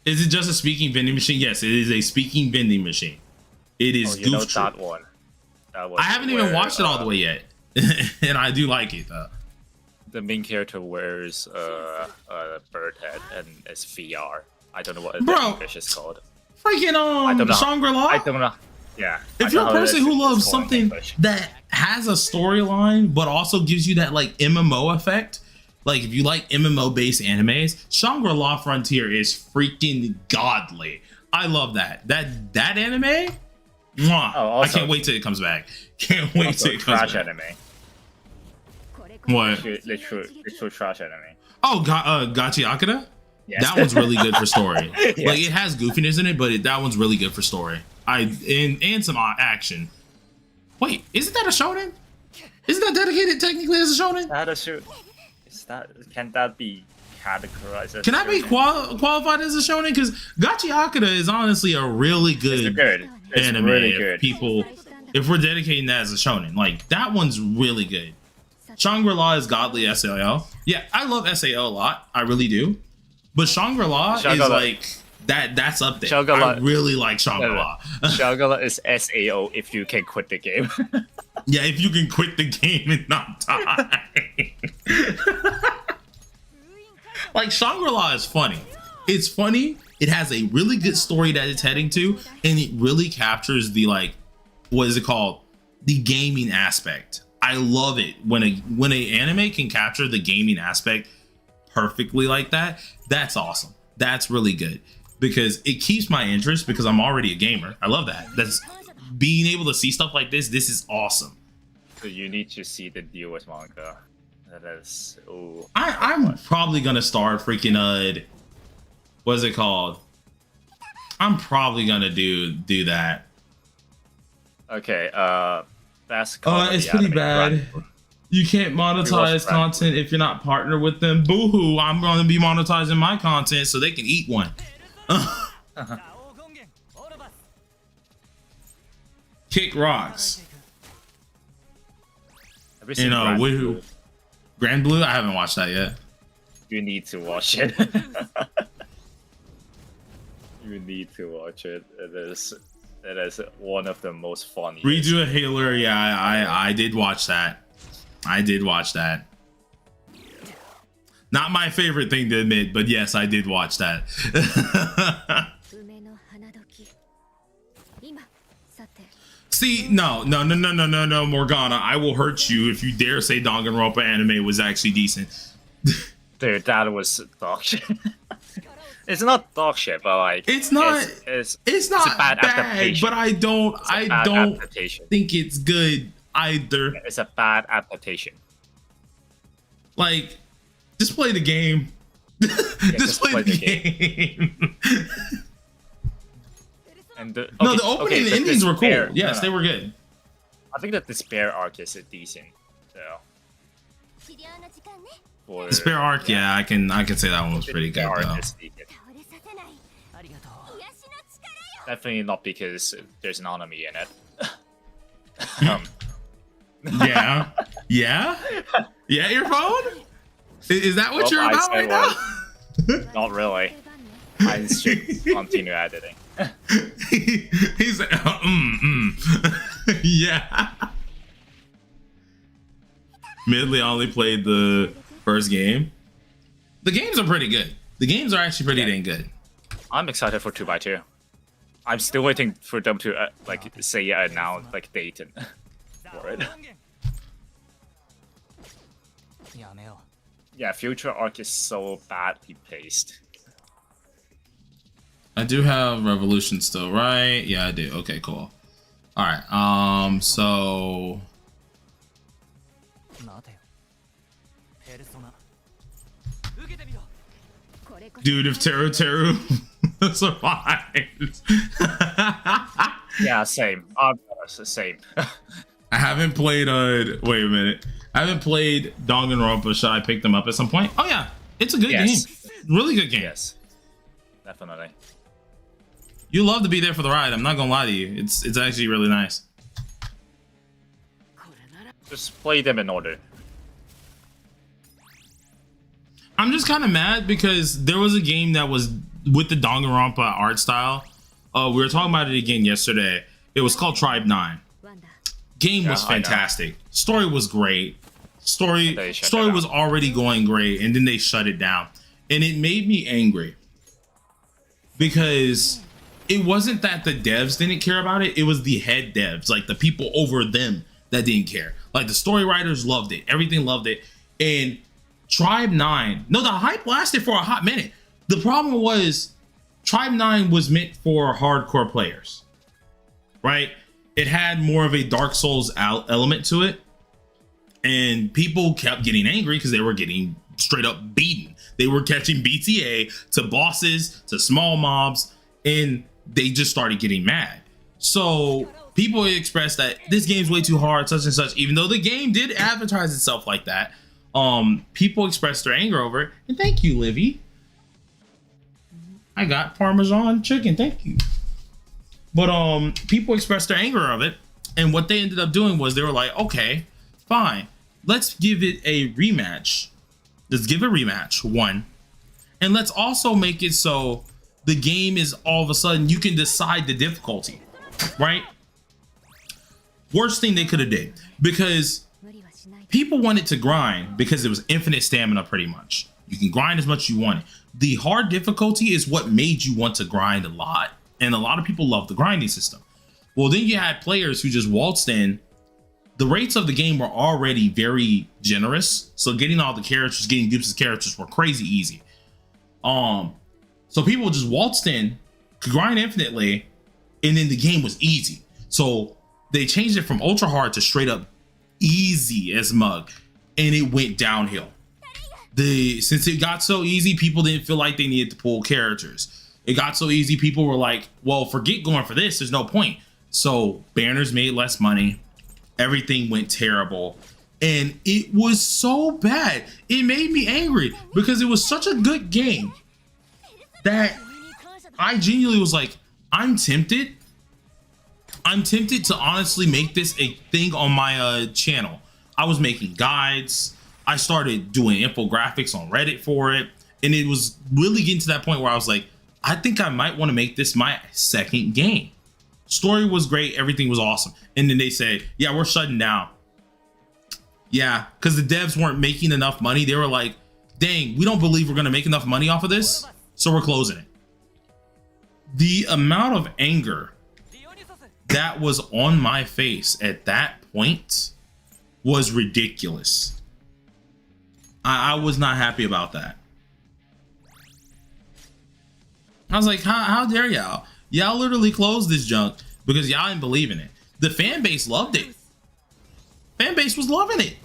Is it just a speaking vending machine? Yes, it is a speaking vending machine. It is goof that one. I haven't even watched it all the way yet, and I do like it though. The main character wears a bird head and it's VR. I don't know what the English is called. Freaking Shangri-La. I don't know. Yeah. If you're a person who loves something that has a storyline but also gives you that like MMO effect, Like if you like MMO based animes, Shangri-La Frontier is freaking godly. I love that. That anime. Mwah. Oh, also, I can't wait till it comes back. Can't wait also till it comes trash back. anime. What? Literal trash anime. Oh, Gachi Akira? Yes. That one's really good for story. Yes. Like it has goofiness in it, but that one's really good for story. And some action. Wait, isn't that a shonen? Isn't that dedicated technically as a shonen? That a shoot. Can that be categorized as Can that be shonen? qualified as a shonen? Because Gachi Akira is honestly a really good It's good. It's anime. really if good. people, if we're dedicating that as a shonen, like that one's really good. Shangri-La is godly SAO. Yeah, I love SAO a lot. I really do. But Shangri-La is Shangri-La. like that's up there. Shangri-La. I really like Shangri-La. Shangri-La is SAO if you can quit the game. Yeah, if you can quit the game and not die. Like Shangri-La is funny. It's funny. It has a really good story that it's heading to, and it really captures the like, what is it called? The gaming aspect. I love it when a anime can capture the gaming aspect perfectly like that. That's awesome. That's really good because it keeps my interest because I'm already a gamer. I love that. That's being able to see stuff like this. This is awesome. So you need to see the deal with manga. That is. Ooh. I'm probably gonna start freaking what is it called? I'm probably gonna do that. Okay. That's. It's pretty bad. You can't monetize content if you're not partnered with them. Boo-hoo, I'm gonna be monetizing my content so they can eat one. Kick rocks. Have you seen Grand Blue? Blue. Grand Blue? I haven't watched that yet. You need to watch it. You need to watch it. It is one of the most funny. Redo a Hailer, yeah, I did watch that. I did watch that. Not my favorite thing to admit, but yes, I did watch that. See, no, Morgana, I will hurt you if you dare say Danganronpa anime was actually decent. Dude, that was dog shit. It's not dog shit, but like It's not It's not a bad adaptation. but I don't adaptation. think it's good either. It's a bad adaptation. Like, just play the game. Just play the game. And the opening and the endings were cool. Despair- Yes, no, they were good. I think that the Despair arc is decent. So for Spare arc, yeah, I can say that one was pretty good Despair though. arc is decent. Definitely not because there's an enemy in it. Yeah, yeah, your phone. Is that what Well, you're I about say right now? Not really. I should continue editing. He's like, yeah. Midley only played the first game. The games are pretty good. The games are actually pretty dang good. I'm excited for 2x2. I'm still waiting for them to like say announce like date for it. Yeah, Future Arc is so badly paced. I do have Revolution still, right? Yeah, I do. Okay, cool. All right. So dude, if Teru survives. Yeah, same. Same. I haven't played wait a minute. I haven't played Danganronpa. Should I pick them up at some point? Oh yeah, it's a good Yes. game. Really good game. Yes, definitely. You love to be there for the ride. I'm not gonna lie to you. It's actually really nice. Just play them in order. I'm just kind of mad because there was a game that was with the Danganronpa art style. We were talking about it again yesterday. It was called Tribe 9. Game was Yeah, I know. fantastic. Story was great. They shut Story it was down. already going great, and then they shut it down. And it made me angry. Because it wasn't that the devs didn't care about it, it was the head devs, like the people over them that didn't care. Like the story writers loved it. Everything loved it. And Tribe 9. No, the hype lasted for a hot minute. The problem was Tribe 9 was meant for hardcore players, right? It had more of a Dark Souls element to it. And people kept getting angry because they were getting straight up beaten. They were catching BTA to bosses, to small mobs, and they just started getting mad. So people expressed that this game's way too hard, such and such, even though the game did advertise itself like that. People expressed their anger over it. And thank you, Livy. I got Parmesan chicken, thank you. But people expressed their anger of it. And what they ended up doing was they were like, okay, fine. Let's give it a rematch. Let's give a rematch, one. And let's also make it so the game is all of a sudden you can decide the difficulty, right? Worst thing they could have did, because people wanted to grind because it was infinite stamina pretty much. You can grind as much as you want. The hard difficulty is what made you want to grind a lot. And a lot of people love the grinding system. Well, then you had players who just waltzed in. The rates of the game were already very generous. So getting all the characters, getting dupes of characters were crazy easy. So people just waltzed in, could grind infinitely, and then the game was easy. So they changed it from ultra hard to straight up easy as mug, and it went downhill. Since it got so easy, people didn't feel like they needed to pull characters. It got so easy, people were like, well, forget going for this, there's no point. So banners made less money. Everything went terrible. And it was so bad. It made me angry because it was such a good game that I genuinely was like, I'm tempted to honestly make this a thing on my channel. I was making guides. I started doing infographics on Reddit for it. And it was really getting to that point where I was like, I think I might want to make this my second game. Story was great. Everything was awesome. And then they said, yeah, we're shutting down. Yeah, because the devs weren't making enough money. They were like, dang, we don't believe we're going to make enough money off of this. So we're closing it. The amount of anger that was on my face at that point was ridiculous. I was not happy about that. I was like, how dare y'all? Y'all literally closed this junk because y'all didn't believe in it. The fan base loved it. Fan base was loving it.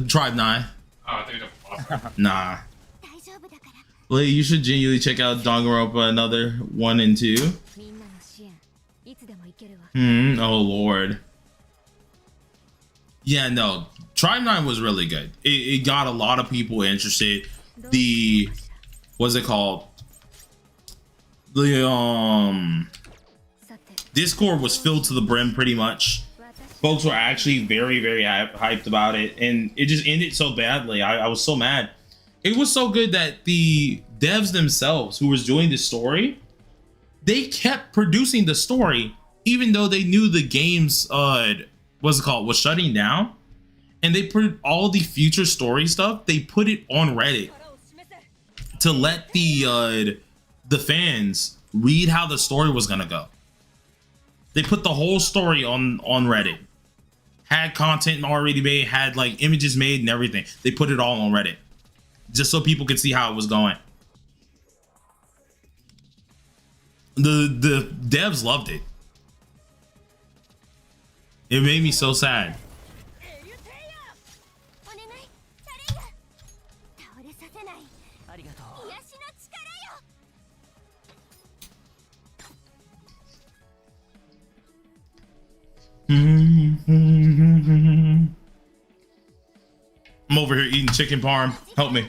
Tribe 9. Nah. Well, you should genuinely check out Danganronpa another 1 and 2. Oh lord. Yeah, no. Tribe 9 was really good. It got a lot of people interested. What's it called? The Discord was filled to the brim pretty much. Folks were actually very, very hyped about it, and it just ended so badly. I was so mad. It was so good that the devs themselves who was doing the story, they kept producing the story even though they knew the game's was shutting down, and they put all the future story stuff, they put it on Reddit to let the fans read how the story was gonna go. They put the whole story on Reddit. Had content already made, had like images made and everything. They put it all on Reddit just so people could see how it was going. The devs loved it. It made me so sad. I'm over here eating chicken parm. Help me.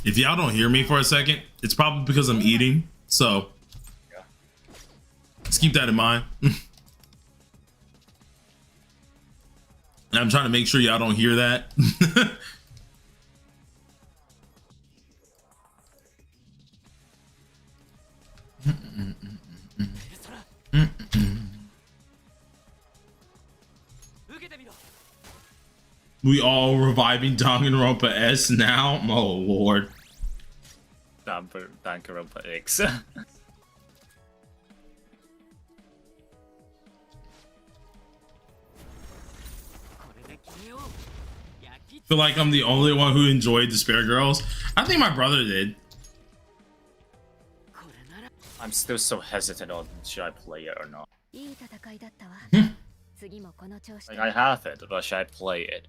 If y'all don't hear me for a second, it's probably because I'm eating. So let's keep that in mind. And I'm trying to make sure y'all don't hear that. We all reviving Danganronpa S now? Oh lord. Danganronpa X. Feel like I'm the only one who enjoyed Despair Girls. I think my brother did. I'm still so hesitant on should I play it or not. いい戦いだったわ。次もこの調子 Like で I have it, but should I play it?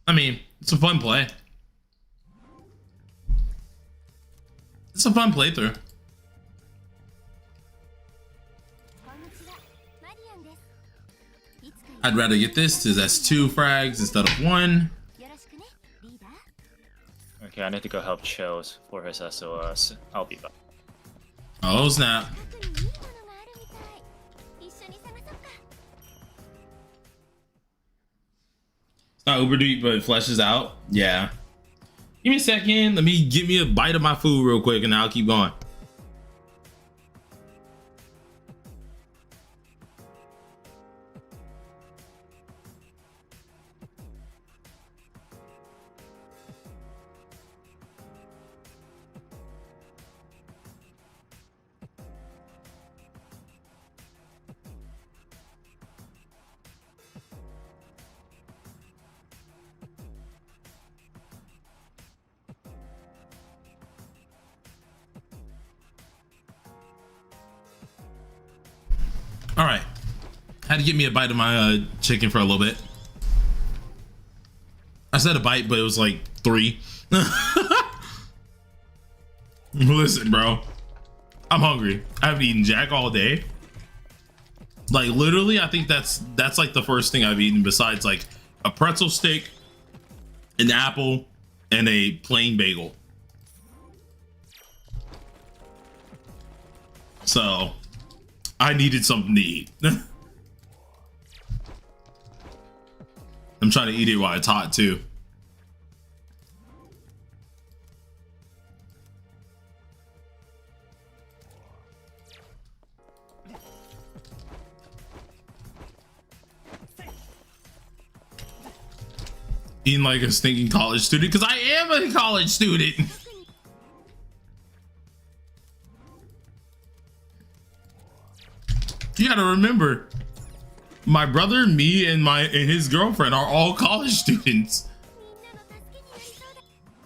I mean, it's a fun play. It's a fun playthrough. こんにちは、マリアンです。いつか I'd rather get this to that's 2 frags instead of 1. よろしくね、リーダー。 Okay, I need to go help Chills for his SOS. I'll be back. Oh snap. 特にいいものがあるみたい。一緒に探そっか。 It's not Uber Eats, but it fleshes out. Yeah. Give me a second. Let me give me a bite of my food real quick and I'll keep going. All right. Had to give me a bite of my chicken for a little bit. I said a bite, but it was like 3. Listen, bro. I'm hungry. I haven't eaten jack all day. Like literally, I think that's like the first thing I've eaten besides like a pretzel stick, an apple, and a plain bagel. So I needed something to eat. I'm trying to eat it while it's hot too. Eating like a stinking college student, because I am a college student. You gotta remember, my brother, me, and his girlfriend are all college students. みんなの助けになりそうだ。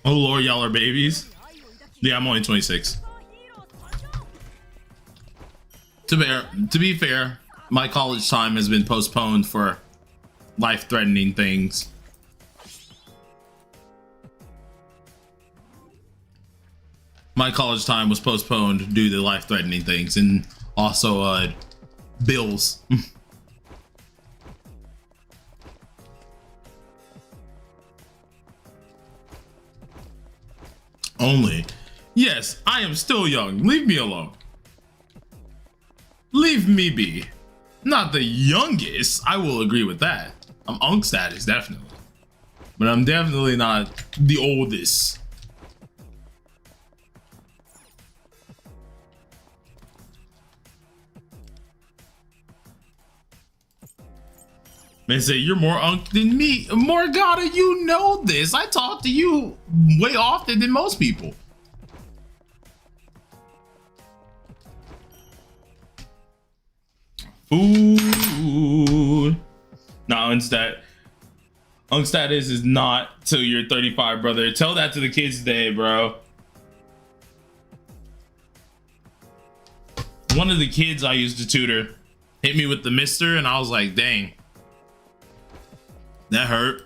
Oh lord, y'all are babies. Yeah, I'm only 26. To be fair, my college time has been postponed for life-threatening things. My college time was postponed due to life-threatening things and also bills. Only. Yes, I am still young. Leave me alone. Leave me be. Not the youngest. I will agree with that. I'm unk status, definitely. But I'm definitely not the oldest. Man say you're more unk than me. Morgana, you know this. I talk to you way often than most people. Food. Nah, Unstat. Unk status is not till you're 35, brother. Tell that to the kids today, bro. One of the kids I used to tutor hit me with the mister, and I was like, dang. That hurt.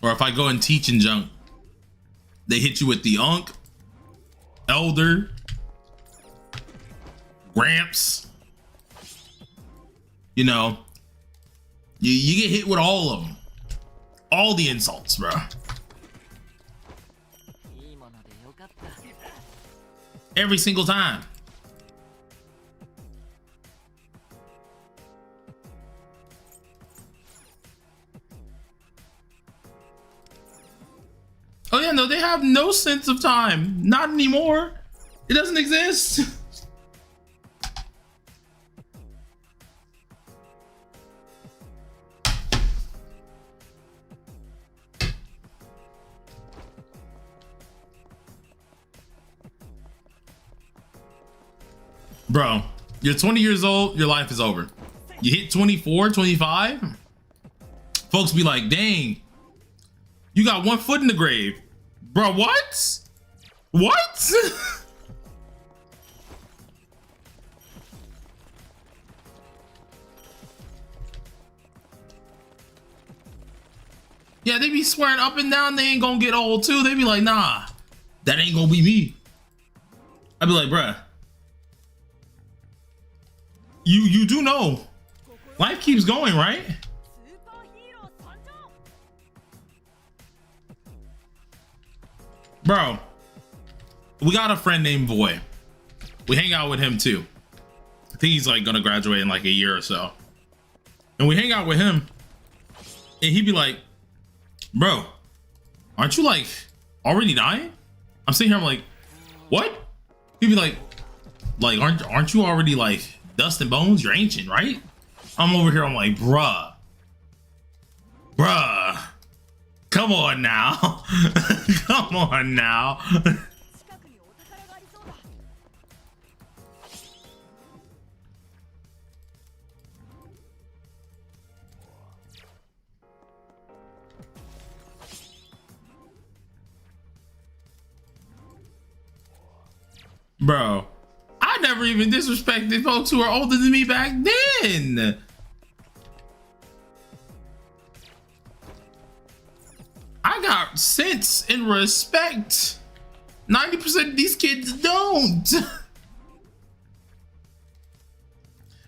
Or if I go and teach in junk, they hit you with the unk, elder, gramps. You know, you get hit with all of them. All the insults, bro. every single time. Oh yeah, no, they have no sense of time. Not anymore. It doesn't exist. Bro, you're 20 years old, your life is over. You hit 24, 25, folks be like, dang, you got 1 foot in the grave. Bro, what? What? Yeah, they be swearing up and down they ain't gonna get old too. They be like, nah, that ain't gonna be me. I be like, bruh, you do know life keeps going, right? Bro, we got a friend named Voy. We hang out with him too. I think he's like gonna graduate in like a year or so. And we hang out with him and he'd be like, bro, aren't you like already dying? I'm sitting here, I'm like, what? He'd be like aren't you already like dust and bones? You're ancient, right? I'm over here, I'm like, bruh, come on now. Come on now. Bro, I never even disrespected folks who are older than me back then. I got sense and respect. 90% of these kids don't.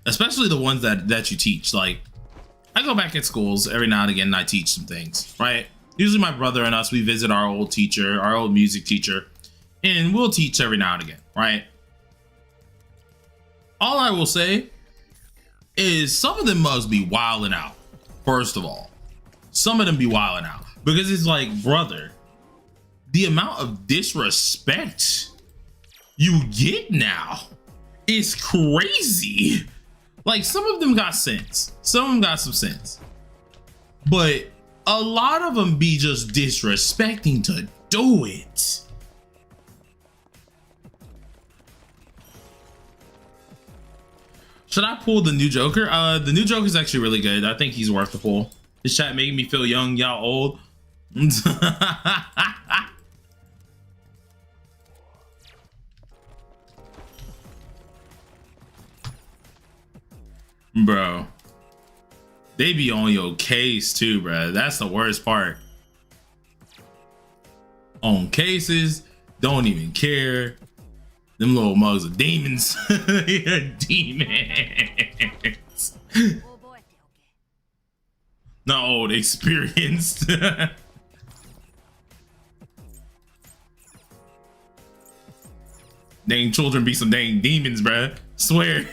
Especially the ones that you teach. Like, I go back at schools every now and again and I teach some things, right? Usually my brother and us, we visit our old teacher, our old music teacher, and we'll teach every now and again, right? All I will say is some of them must be wilding out. First of all, some of them be wilding out because it's like, brother, the amount of disrespect you get now is crazy. Like, some of them got sense, some of them got some sense, but a lot of them be just disrespecting to do it. Should I pull the new Joker? The new Joker is actually really good. I think he's worth the pull. This chat making me feel young, y'all old. Bro, they be on your case too, bro. That's the worst part. On cases, don't even care. Them little mugs are demons. They're demons. Not old, experienced. Dang children be some dang demons, bruh. Swear.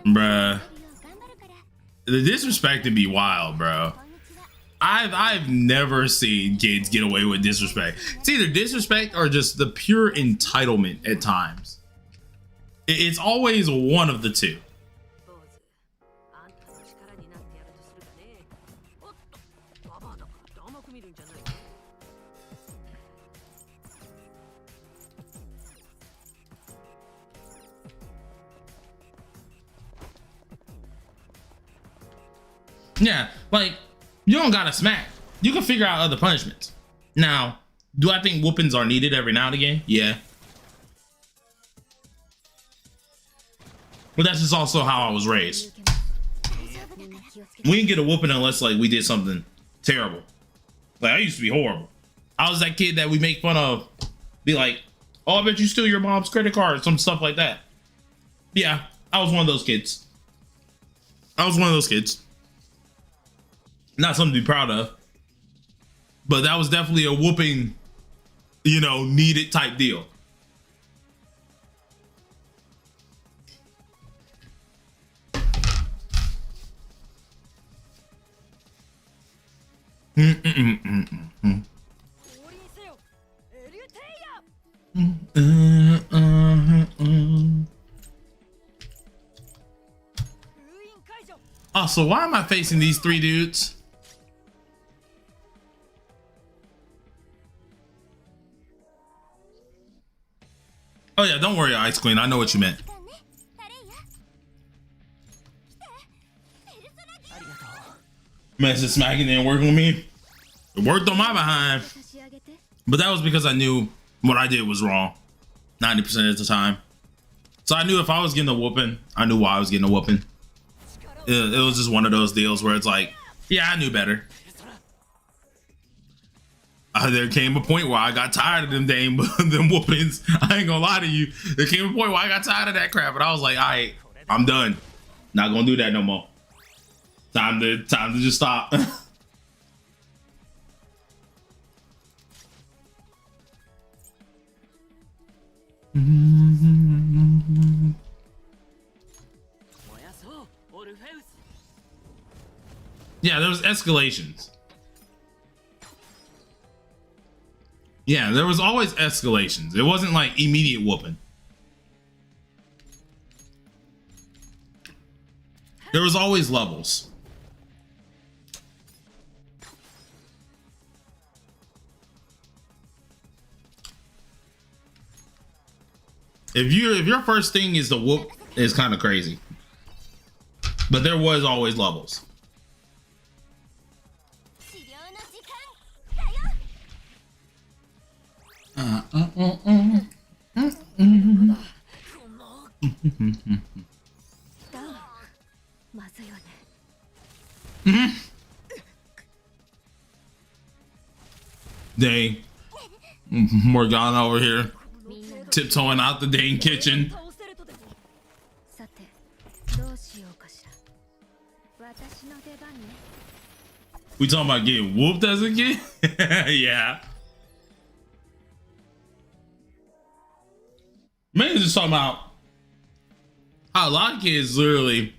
Bruh, the disrespect can be wild, bro. I've never seen kids get away with disrespect. It's either disrespect or just the pure entitlement at times. It's always one of the two. Yeah, like, you don't gotta smack. You can figure out other punishments. Now, do I think whoopings are needed every now and again? Yeah. But that's just also how I was raised. We didn't get a whooping unless, like, we did something terrible. Like, I used to be horrible. I was that kid that we make fun of. Be like, oh, I bet you steal your mom's credit card or some stuff like that. Yeah, I was one of those kids. I was one of those kids. Not something to be proud of, but that was definitely a whooping, you know, needed type deal. Oh, so why am I facing these three dudes? Oh yeah, don't worry, Ice Queen. I know what you meant. 時間ねタレイヤ来てペルソナギア Messing smacking didn't work with me. It worked on my behind, 差し上げて but that was because I knew what I did was wrong 90% of the time. So I knew if I was getting a whooping, I knew why I was getting a whooping. It was just one of those deals where it's like, yeah, I knew better. There came a point where I got tired of them them whoopings. I ain't gonna lie to you. There came a point where I got tired of that crap, and I was like, all right, I'm done. Not gonna do that no more. Time to just stop. Yeah, there was escalations. Yeah, there was always escalations. It wasn't like immediate whooping. There was always levels. If your first thing is the whoop, it's kind of crazy. But there was always levels. 治療の時間だよ ダウンまずいわね Dang. Morgana over here みんな tiptoeing out the dang kitchen. 倒せるとでもさてどうしようかしら私の出番ね We talking about getting whooped as a kid? Yeah. Man, just talking about how a lot of kids literally,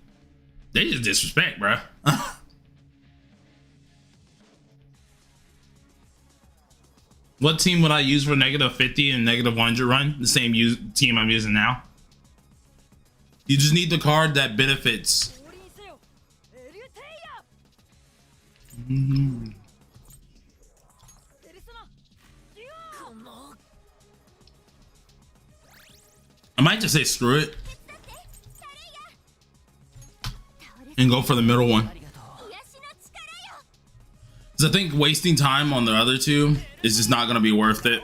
they just disrespect, bruh. What team would I use for -50 and -100 run? The same team I'm using now. You just need the card that benefits. 降臨せよエリュテイヤ Mhm. ペルソナギアこの I might just say screw it 手伝ってタレイヤ倒れ and go for the middle one. 癒しの力よ Because I think wasting time on the other two is just not going to be worth it.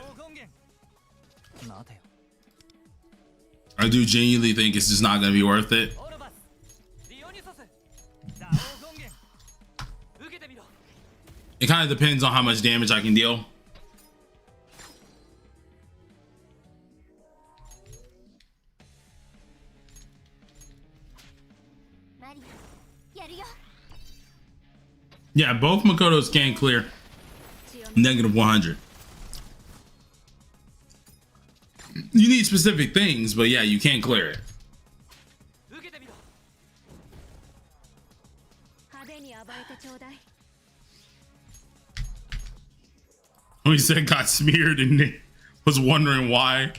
I do genuinely think it's just not going to be worth it. It kind of depends on how much damage I can deal. Yeah, both Makotos can clear -100. You need specific things, but yeah, you can clear it. 派手に暴れてちょうだい When he said got smeared and was wondering why.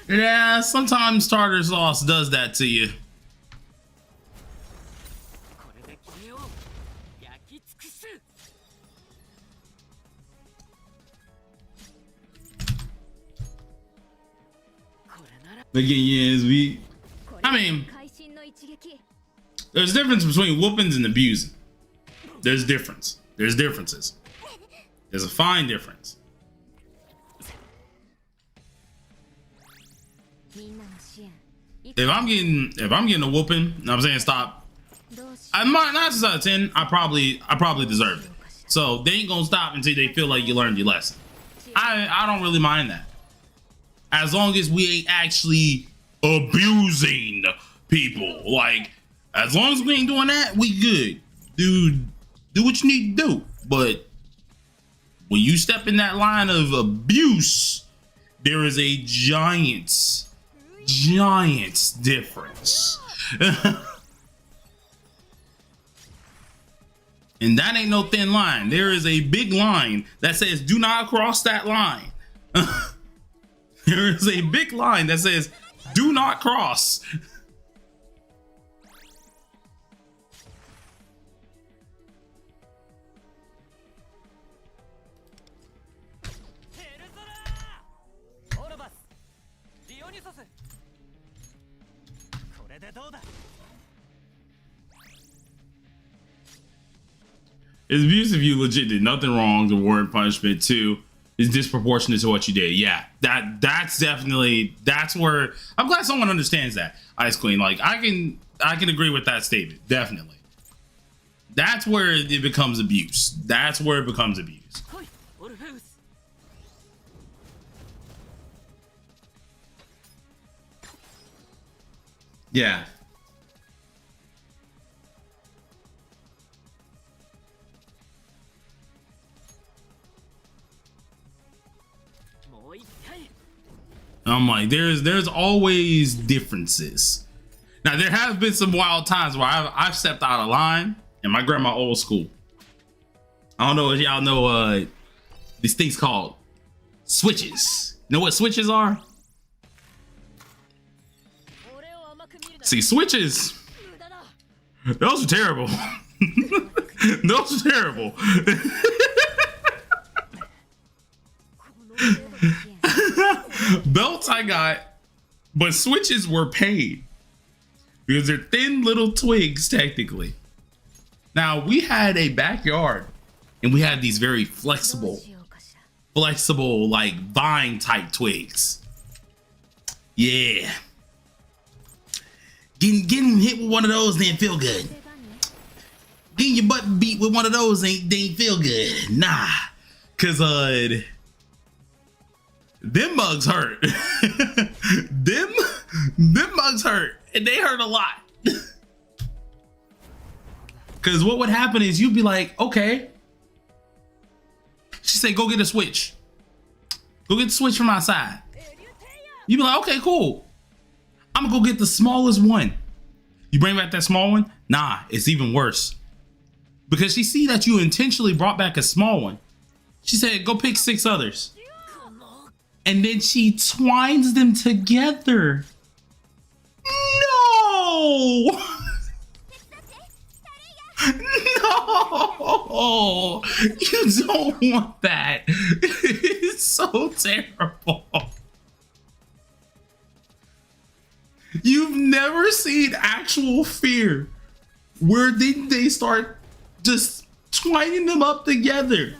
Yeah, sometimes tartar sauce does that to you. これで君を焼き尽くす Again, yes, I mean, 会心の一撃 there's a difference between whoopings and abusing. There's difference. There's differences. There's a fine difference. みんなの支援 If I'm getting a whooping, and I'm saying stop. どうし I might 9 times out of 10, I probably deserve it. So they ain't gonna stop until they feel like you learned your lesson. I don't really mind that. As long as we ain't actually abusing people. Like, as long as we ain't doing that, we good. Dude, do what you need to do. But when you step in that line of abuse, there is a giant difference. And that ain't no thin line. There is a big line that says, do not cross that line. There is a big line that says, do not cross. It's abuse if you legit did nothing wrong to warrant punishment. 2 is disproportionate to what you did. Yeah, that's definitely, that's where I'm glad someone understands that. Ice Queen, like I can agree with that statement. Definitely. That's where it becomes abuse. That's where it becomes abuse. Yeah. I'm like, there's always differences. Now there have been some wild times where I've stepped out of line, and my grandma old school. I don't know if y'all know these things called switches. You know what switches are? See, switches, those are terrible. Those are terrible. Belts I got, but switches were paid because they're thin little twigs technically. Now we had a backyard and we had these very flexible like vine type twigs. Yeah. Getting hit with one of those didn't feel good. Getting your butt beat with one of those ain't feel good. Nah. Cause them mugs hurt. them mugs hurt. And they hurt a lot. Cause what would happen is you'd be like, okay. She said, go get a switch. Go get the switch from outside. You'd be like, okay, cool. I'm gonna go get the smallest one. You bring back that small one? Nah, it's even worse. Because she see that you intentionally brought back a small one. She said, go pick 6 others. And then she twines them together. No! No! You don't want that. It's so terrible. You've never seen actual fear where they start just twining them up together.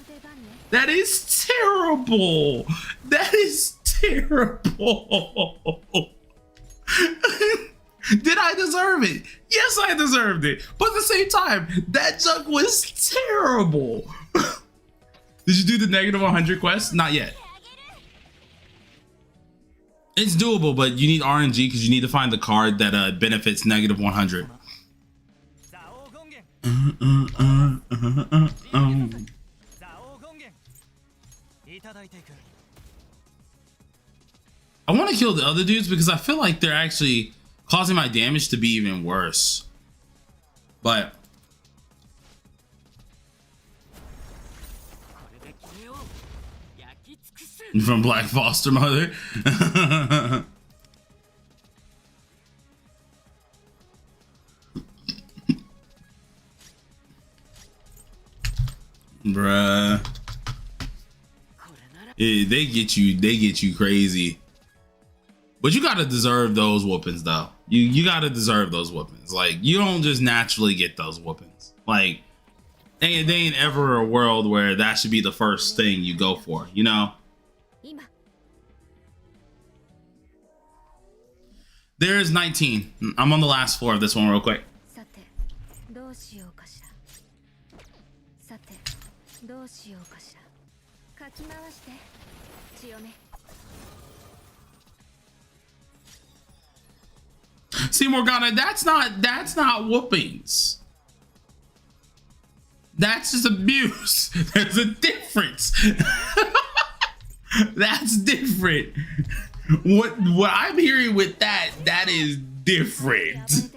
That is terrible. That is terrible. Did I deserve it? Yes, I deserved it. But at the same time, that junk was terrible. Did you do the negative 100 quest? Not yet. It's doable, but you need RNG because you need to find the card that benefits negative 100. I want to kill the other dudes because I feel like they're actually causing my damage to be even worse. But from Black Foster Mother. Bruh. Yeah, they get you crazy. But you gotta deserve those whoopings though. You gotta deserve those whoopings. Like, you don't just naturally get those whoopings. Like, they ain't ever a world where that should be the first thing you go for, you know? There's 19. I'm on the last floor of this one real quick. See, Morgana, that's not whoopings. That's just abuse. There's a difference. That's different. What I'm hearing with that is different.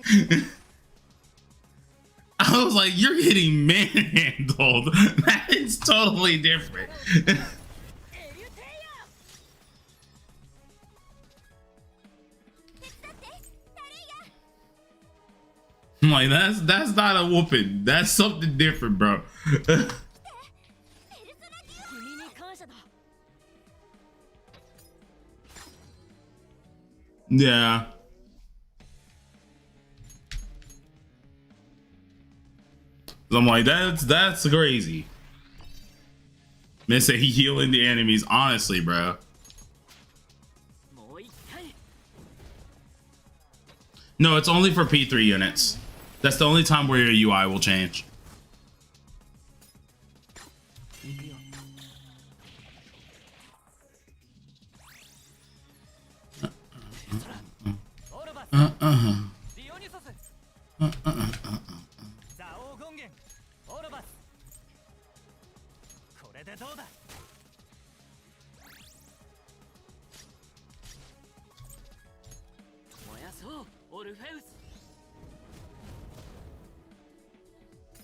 I was like, you're getting manhandled. That is totally different. I'm like, that's not a whooping. That's something different, bro. Yeah. I'm like, that's crazy. Man said he healing the enemies. Honestly, bro. No, it's only for P3 units. That's the only time where your UI will change.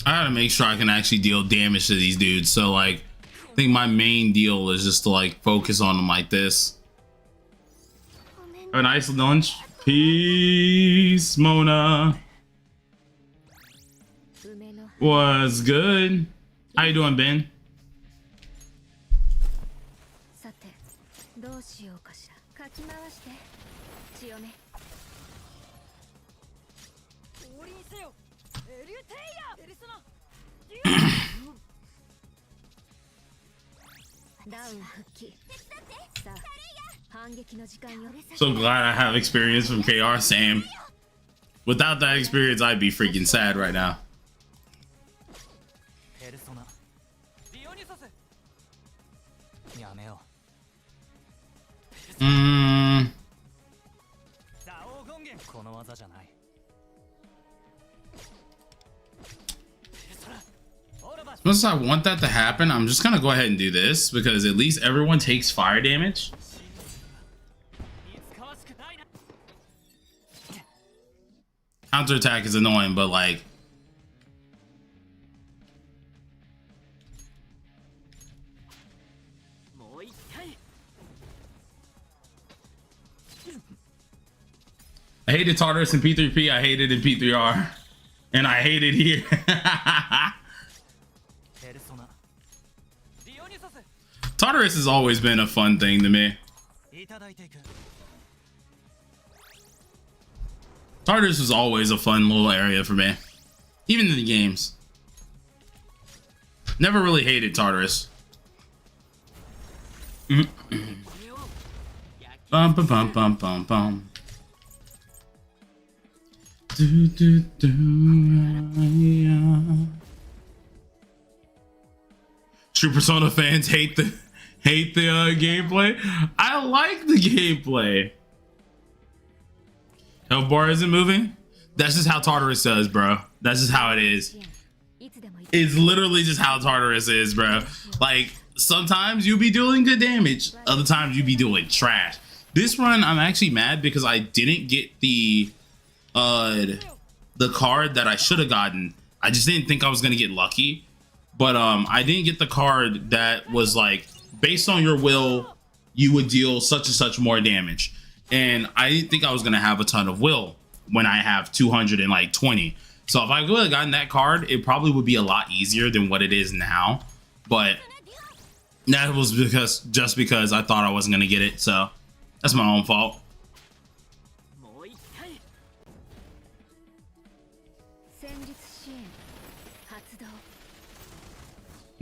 I gotta make sure I can actually deal damage to these dudes. So like, I think my main deal is just to like focus on them like this. Have a nice lunch. Peace, Mona. Was good. How you doing, Ben? So glad I have experience from KR, Sam. Without that experience, I'd be freaking sad right now. As much as I want that to happen, I'm just gonna go ahead and do this because at least everyone takes fire damage. Counterattack is annoying, but like, I hated Tartarus in P3P, I hate it in P3R, and I hate it here. Tartarus has always been a fun thing to me. Tartarus was always a fun little area for me, even in the games. Never really hated Tartarus. Bum bum bum bum bum bum. Do, do, do, yeah. True Persona fans hate the gameplay. I like the gameplay. Health bar isn't moving. That's just how Tartarus does, bro. That's just how it is. It's literally just how Tartarus is, bro. Like, sometimes you'll be doing good damage, other times you'll be doing trash. This run, I'm actually mad because I didn't get the card that I should have gotten. I just didn't think I was gonna get lucky. But I didn't get the card that was like, based on your will, you would deal such and such more damage. And I didn't think I was gonna have a ton of will when I have 220. So if I would have gotten that card, it probably would be a lot easier than what it is now. But that was just because I thought I wasn't gonna get it. So that's my own fault.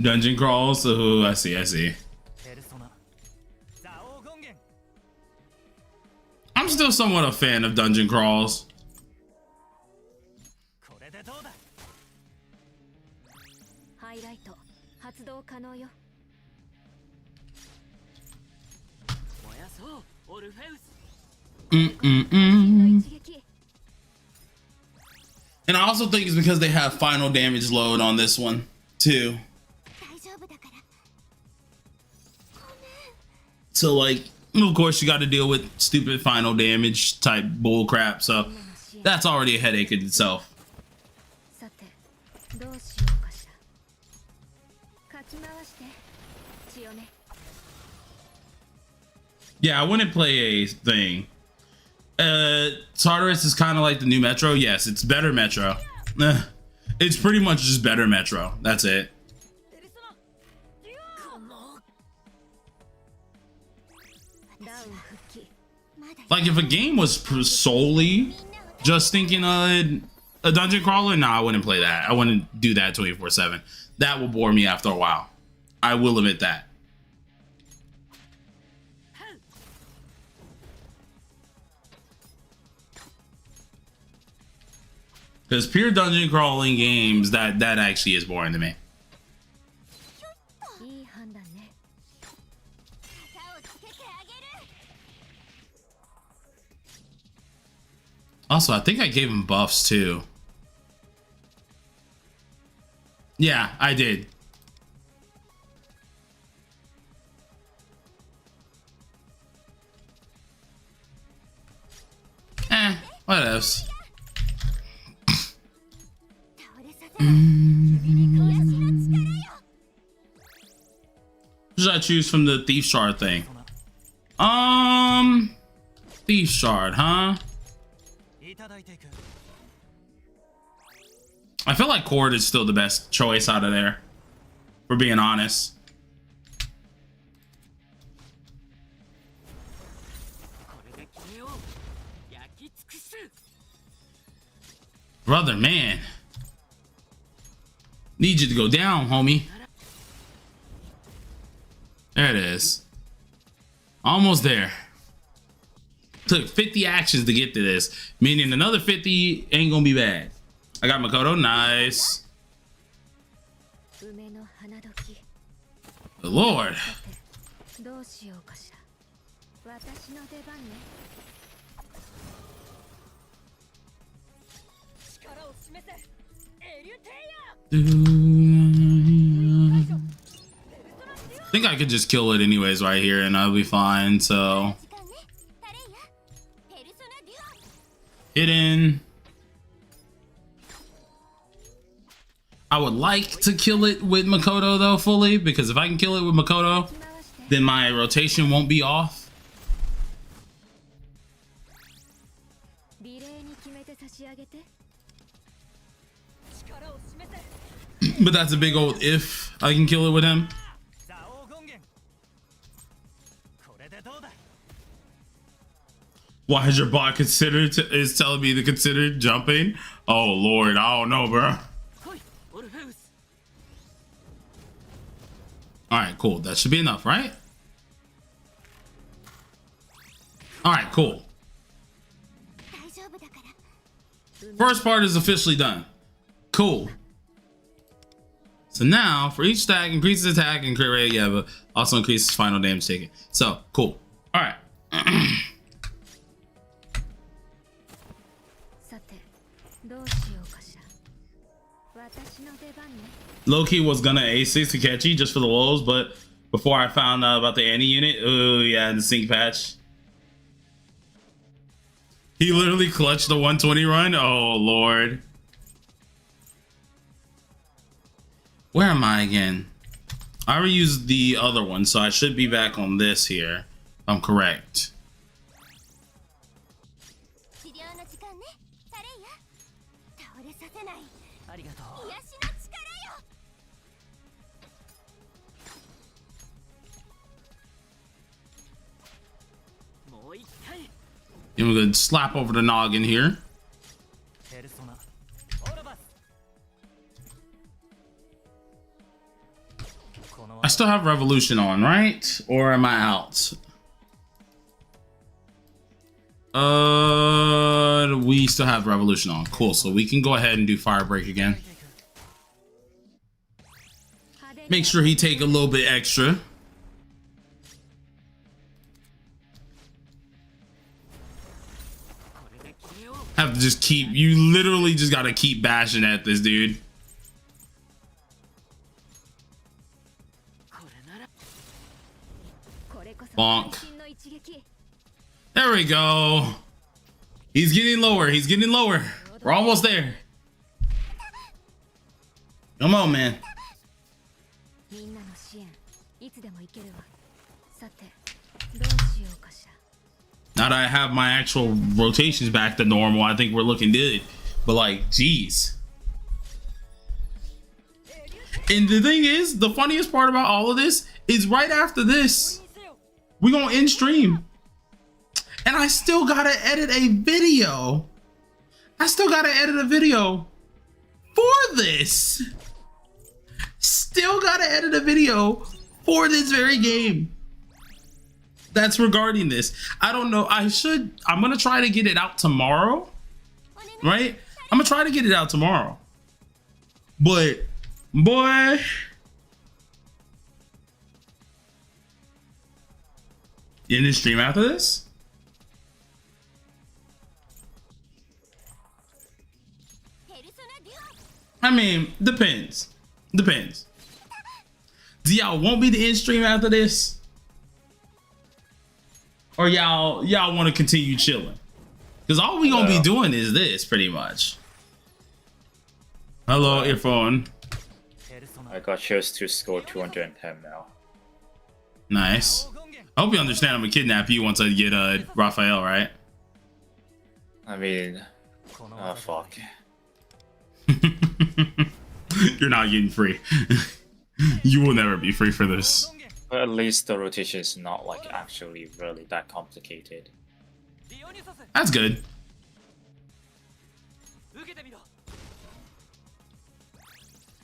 Dungeon crawls. Oh, I see. I'm still somewhat a fan of dungeon crawls. And I also think it's because they have final damage load on this one too. 大丈夫だから。So like, of course you got to deal with stupid final damage type bull crap. So that's already a headache in itself. さて、どうしようかしら。かき回して。血をね。 Yeah, I wouldn't play a thing. Tartarus is kind of like the new Metro. Yes, it's better Metro. It's pretty much just better Metro. That's it. Like if a game was solely just thinking a dungeon crawler, nah, I wouldn't play that. I wouldn't do that 24/7. That will bore me after a while. I will admit that. Because pure dungeon crawling games, that actually is boring to me. いい判断ね。旗をつけてあげる。 Also, I think I gave him buffs too. Yeah, I did. What else? 倒れさせない。癒しの力よ。 What should I choose from the thief shard thing? Thief shard, huh? I feel like cord is still the best choice out of there, for being honest. Brother, man. Need you to go down, homie. There it is. Almost there. Took 50 actions to get to this, meaning another 50 ain't gonna be bad. I got Makoto, nice. 梅の花時。 Good Lord. どうしようかしら。私の出番ね。力を示せ。エリュテイヤ。 I think I could just kill it anyways right here and I'll be fine, so. Hidden. I would like to kill it with Makoto though fully, because if I can kill it with Makoto, then my rotation won't be off. But that's a big old if I can kill it with him. Why is your bot considered is telling me to consider jumping? Oh Lord, I don't know, bro. All right, cool. That should be enough, right? All right, cool. First part is officially done. Cool. So now, for each stack, increases attack and crit rate, yeah, but also increases final damage taken. So, cool. All right. Low-key was gonna A6 to Catchy just for the lows, but before I found out about the anti unit, oh yeah, the sync patch. He literally clutched the 120 run. Oh Lord. Where am I again? I already used the other one, so I should be back on this here. I'm correct. And we're gonna slap over the noggin here. I still have Revolution on, right? Or am I out? We still have Revolution on. Cool, so we can go ahead and do Fire Break again. Make sure he take a little bit extra. have to just keep, you literally just gotta keep bashing at this dude. Bonk. There we go. He's getting lower. He's getting lower. We're almost there. Come on, man. Now that I have my actual rotations back to normal, I think we're looking good. But like, geez. And the thing is, the funniest part about all of this is right after this, we gonna end stream. And I still gotta edit a video. I still gotta edit a video for this. Still gotta edit a video for this very game. That's regarding this. I don't know. I'm gonna try to get it out tomorrow. Right? I'm gonna try to get it out tomorrow. But boy, you in the stream after this? I mean, depends. Depends. Do y'all want me to end stream after this? Or y'all want to continue chilling? Because all we gonna be doing is this, pretty much. Hello, earphone. I got chose to score 210 now. Nice. I hope you understand I'm gonna kidnap you once I get Raphael, right? I mean, oh fuck. You're not getting free. You will never be free for this. But at least the rotation is not like actually really that complicated. That's good.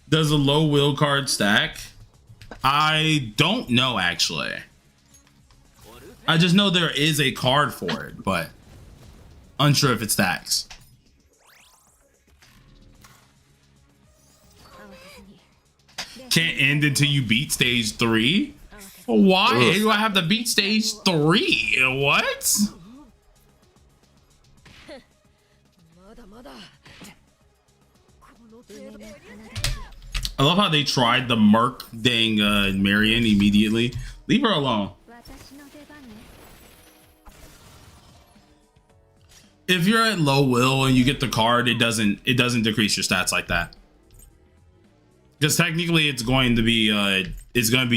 Does a low will card stack? I don't know, actually. I just know there is a card for it, but unsure if it stacks. Can't end until you beat stage 3? Why do I have to beat stage 3? What? I love how they tried the Merc dang Marion immediately. Leave her alone. If you're at low will and you get the card, it doesn't decrease your stats like that. Because technically it's going to be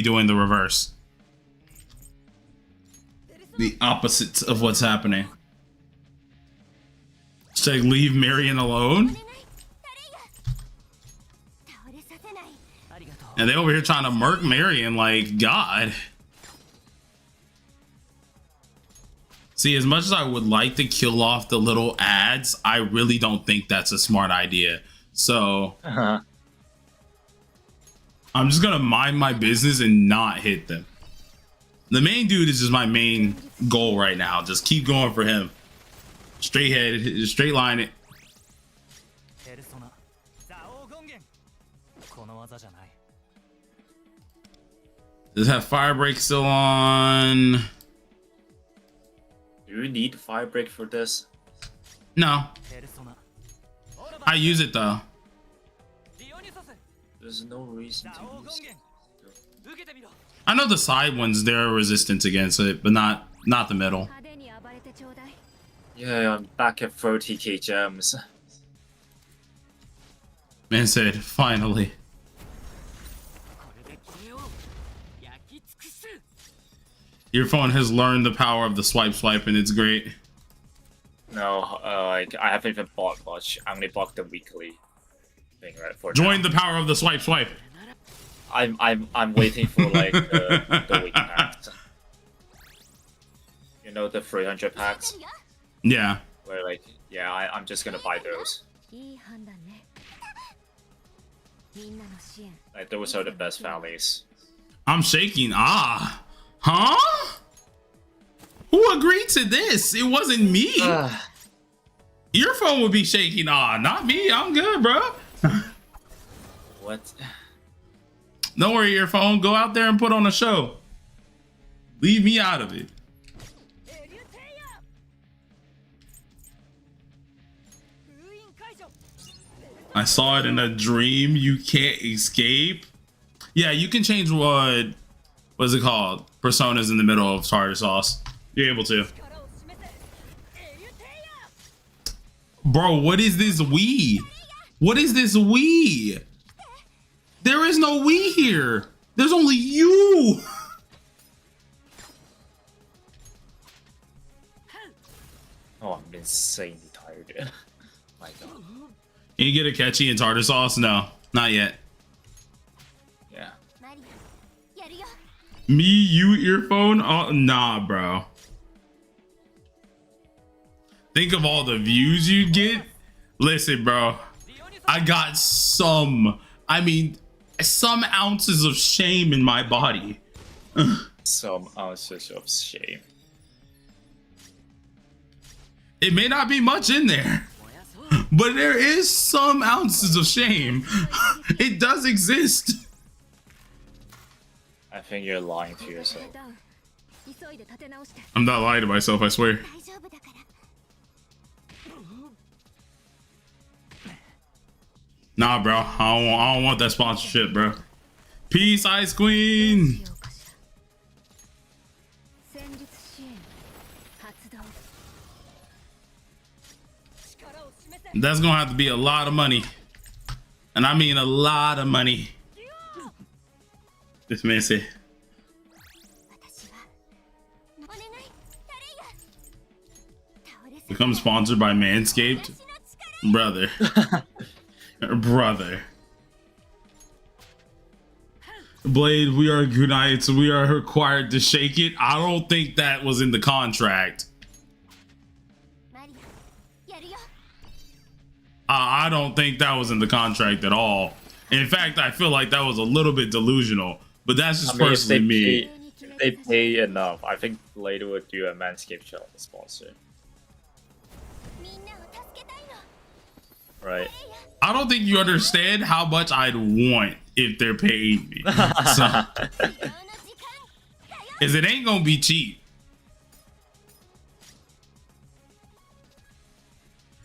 doing the reverse. The opposite of what's happening. It's like, leave Marion alone. And they over here trying to murk Marion, like, God. See, as much as I would like to kill off the little ads, I really don't think that's a smart idea. So I'm just gonna mind my business and not hit them. The main dude is just my main goal right now. Just keep going for him. Straight head, straight line it. Does have fire break still on? Do you need fire break for this? No. I use it though. There's no reason to use it. I know the side ones, they're resistant against it, but not the middle. Yeah, I'm back at 30k gems. Man said, finally. Your phone has learned the power of the swipe, and it's great. No, like I haven't even bought much. I only bought the weekly thing right for Join now. the power of the swipe. I'm waiting for like the week packs. You know, the 300 packs. Yeah. Where like, yeah, I'm just gonna buy those. Like those are the best values. I'm shaking. Huh? Who agreed to this? It wasn't me. Your phone would be shaking. Not me. I'm good, bro. What? Don't worry, your phone. Go out there and put on a show. Leave me out of it. I saw it in a dream. You can't escape. Yeah, you can change what's it called? Personas in the middle of Tartarsauce. You're able to. Bro, what is this we? What is this we? There is no we here. There's only you. Oh, I'm insanely tired. My god. Can you get a catchy in Tartarsauce? No, not yet. Yeah. マリアやるよ Me, you, earphone? Oh, nah, bro. Think of all the views you get. Listen, bro. I got some ounces of shame in my body. Some ounces of shame. It may not be much in there, but there is some ounces of shame. It does exist. I think you're lying to yourself. ダウン急いで立て直して I'm not lying to myself, I swear. 大丈夫だから Nah, bro. I don't want that sponsorship, bro. Peace, Ice Queen. しようかしら戦術支援発動 That's gonna have to be a lot of money. And I mean a lot of money. This man said, 私はお願いタレイヤ倒れ become sponsored by Manscaped? 私の力 Brother. Brother. Blade, we are good nights. We are required to shake it. I don't think that was in the contract. マリアやるよ I don't think that was in the contract at all. In fact, I feel like that was a little bit delusional. But that's just personally me. If they pay enough, I think Blade would do a Manscaped channel sponsor. みんなを助けたいの Right. I don't think you understand how much I'd want if they're paying me. So, 移動の時間だよ cause it ain't gonna be cheap.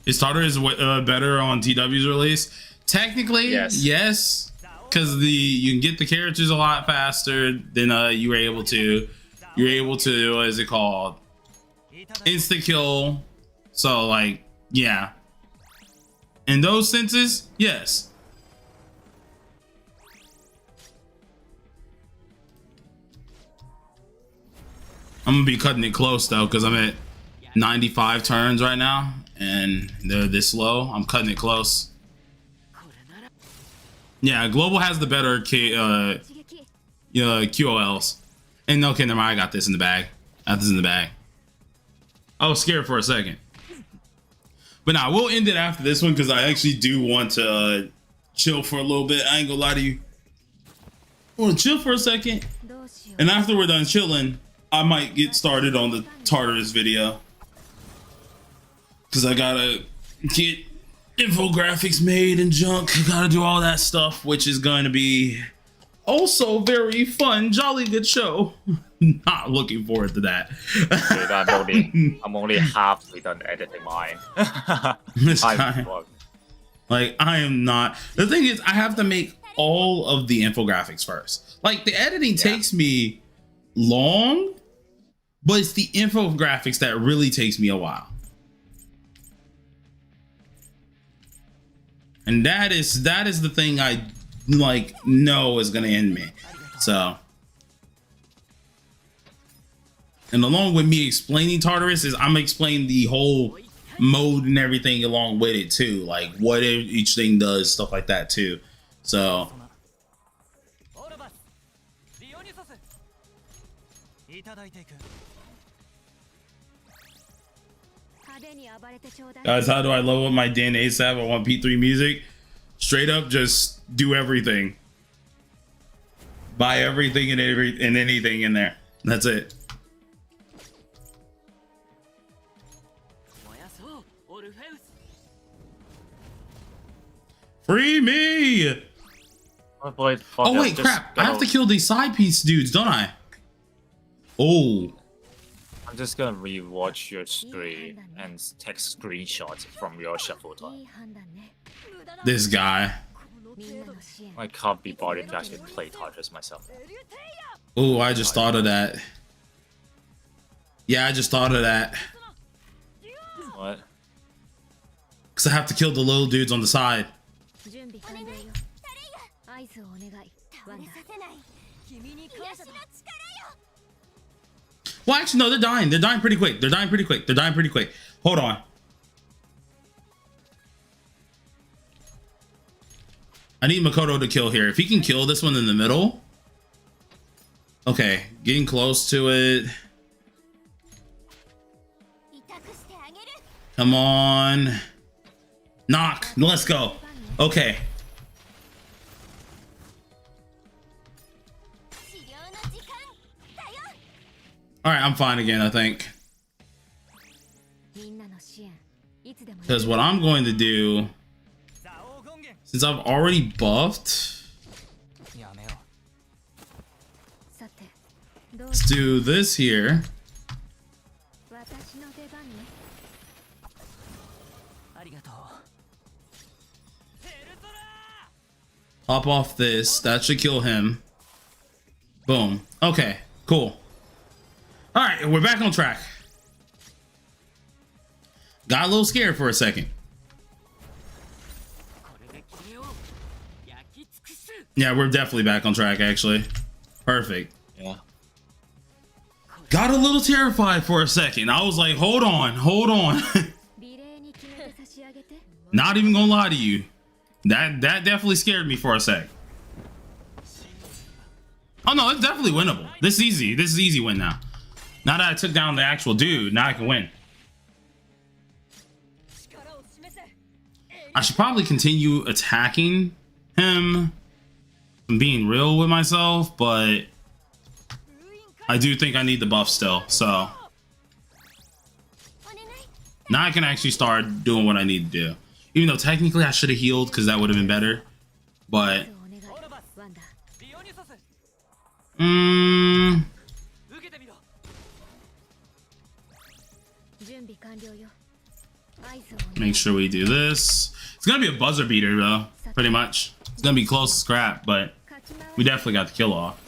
Is Tartarus better on TW's release? Technically, yes. Cause you can get the characters a lot faster than you were able to. You're able to, what is it called? Insta kill. So like, yeah. In those senses, yes. I'm gonna be cutting it close though, because I'm at 95 turns right now, and they're this slow. I'm cutting it close. Yeah, Global has the better QOLs. And okay, never mind, I got this in the bag. I got this in the bag. I was scared for a second. But now we'll end it after this one because I actually do want to chill for a little bit. I ain't gonna lie to you. I want to chill for a second. どうしよう And after we're done chilling, I might get started on the Tartarus video. Because I gotta get infographics made and junk. I gotta do all that stuff, which is going to be also very fun, jolly good show. Not looking forward to that. Dude, I'm only halfway done editing mine. This I'm guy, fucked. like, I am not. The thing is, I have to make all of the infographics first. Like, the editing takes me long, but it's the infographics that really takes me a while. And that is the thing I like know is gonna end me. So, and along with me explaining Tartarus is I'm explaining the whole mode and everything along with it too, like what each thing does, stuff like that too. So guys, how do I level up my Dan ASAP? I want P3 music. Straight up, just do everything. Buy everything and anything in there. That's it. Free me! Oh, boy, fuck, Oh wait, just crap! I have gotta- to kill these side piece dudes, don't I? Oh, I'm just gonna rewatch your stream and take screenshots from your shuffle time. This guy. I can't be bothered to actually play Tartarus myself. Ooh, I just thought of that. Yeah, I just thought of that. What? Because I have to kill the little dudes on the side. Well, actually, no, they're dying. They're dying pretty quick. They're dying pretty quick. They're dying pretty quick. Hold on. I need Makoto to kill here. If he can kill this one in the middle. Okay, getting close to it. Come on. Knock. Let's go. Okay. All right, I'm fine again, I think. Because what I'm going to do, since I've already buffed, let's do this here. Pop off this. That should kill him. Boom. Okay, cool. All right, we're back on track. Got a little scared for a second. Yeah, we're definitely back on track, actually. Perfect. Yeah. Got a little terrified for a second. I was like, hold on, hold on. Not even gonna lie to you. That definitely scared me for a sec. Oh no, it's definitely winnable. This is easy. This is easy win now. Now that I took down the actual dude, now I can win. I should probably continue attacking him. I'm being real with myself, but I do think I need the buff still, so now I can actually start doing what I need to do. Even though technically I should have healed because that would have been better, but make sure we do this. It's gonna be a buzzer beater though, pretty much. It's gonna be close to scrap, but we definitely got the kill off.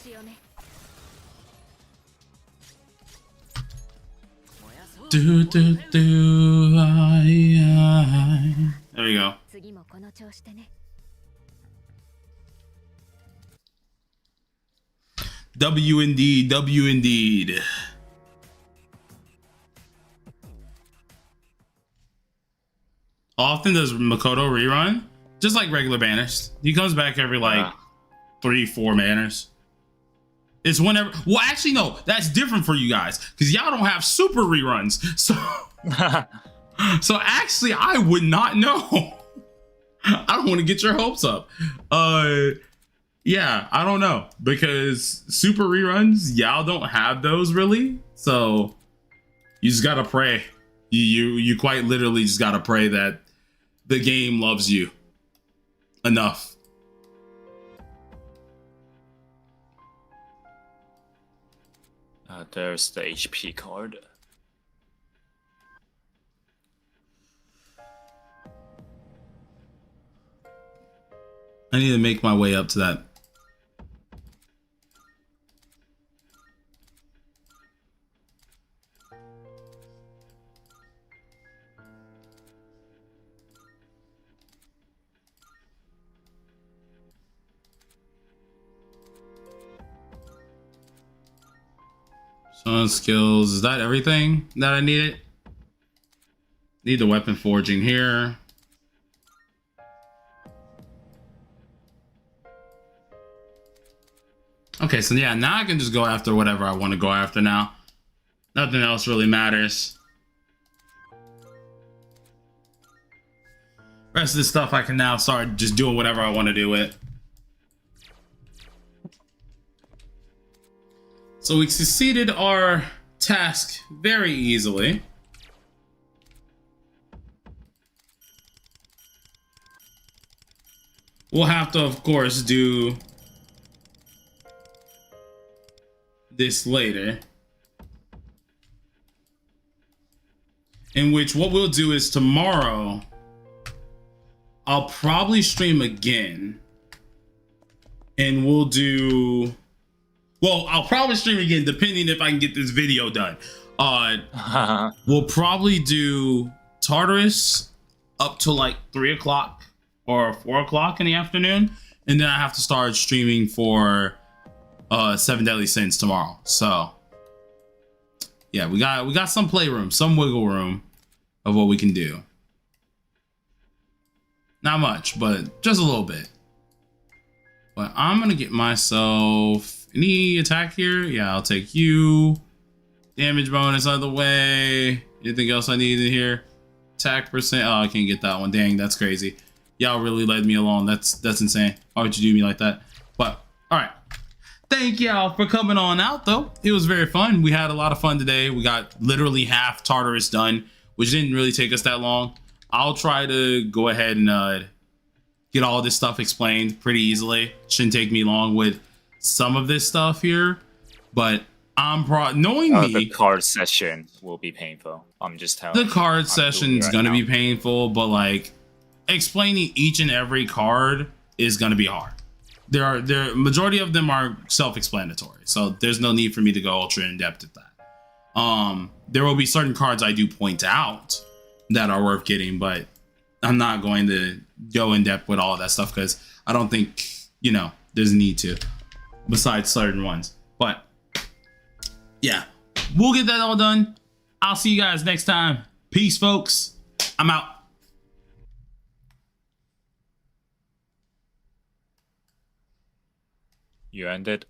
Do, do, do, I. There we go. W indeed, W indeed. Often does Makoto rerun? Just like regular banners. He comes back every like 3-4 banners. It's whenever. Well, actually, no, that's different for you guys because y'all don't have super reruns. So, so actually, I would not know. I don't want to get your hopes up. Yeah, I don't know because super reruns, y'all don't have those really. So you just gotta pray. You quite literally just gotta pray that the game loves you enough. There's the HP card. I need to make my way up to that. Summon skills. Is that everything that I needed? Need the weapon forging here. Okay, so yeah, now I can just go after whatever I want to go after now. Nothing else really matters. Rest of this stuff I can now start just doing whatever I want to do with. So we succeeded our task very easily. We'll have to, of course, do this later. in which what we'll do is tomorrow, I'll probably stream again. And we'll do... Well, I'll probably stream again depending if I can get this video done. We'll probably do Tartarus up to like 3 o'clock or 4 o'clock in the afternoon. And then I have to start streaming for 7 Deadly Sins tomorrow. So yeah, we got some playroom, some wiggle room of what we can do. Not much, but just a little bit. But I'm gonna get myself any attack here. Yeah, I'll take you. Damage bonus out of the way. Anything else I need in here? Attack percent. Oh, I can't get that one. Dang, that's crazy. Y'all really led me along. That's insane. Why would you do me like that? But all right. Thank y'all for coming on out though. It was very fun. We had a lot of fun today. We got literally half Tartarus done, which didn't really take us that long. I'll try to go ahead and get all this stuff explained pretty easily. Shouldn't take me long with some of this stuff here, but I'm knowing me, the card session will be painful. I'm just telling you. The card session's gonna be painful, but like explaining each and every card is gonna be hard. Majority of them are self-explanatory, so there's no need for me to go ultra in depth at that. There will be certain cards I do point out that are worth getting, but I'm not going to go in depth with all of that stuff because I don't think, you know, there's a need to, besides certain ones. But yeah, we'll get that all done. I'll see you guys next time. Peace, folks. I'm out. You ended.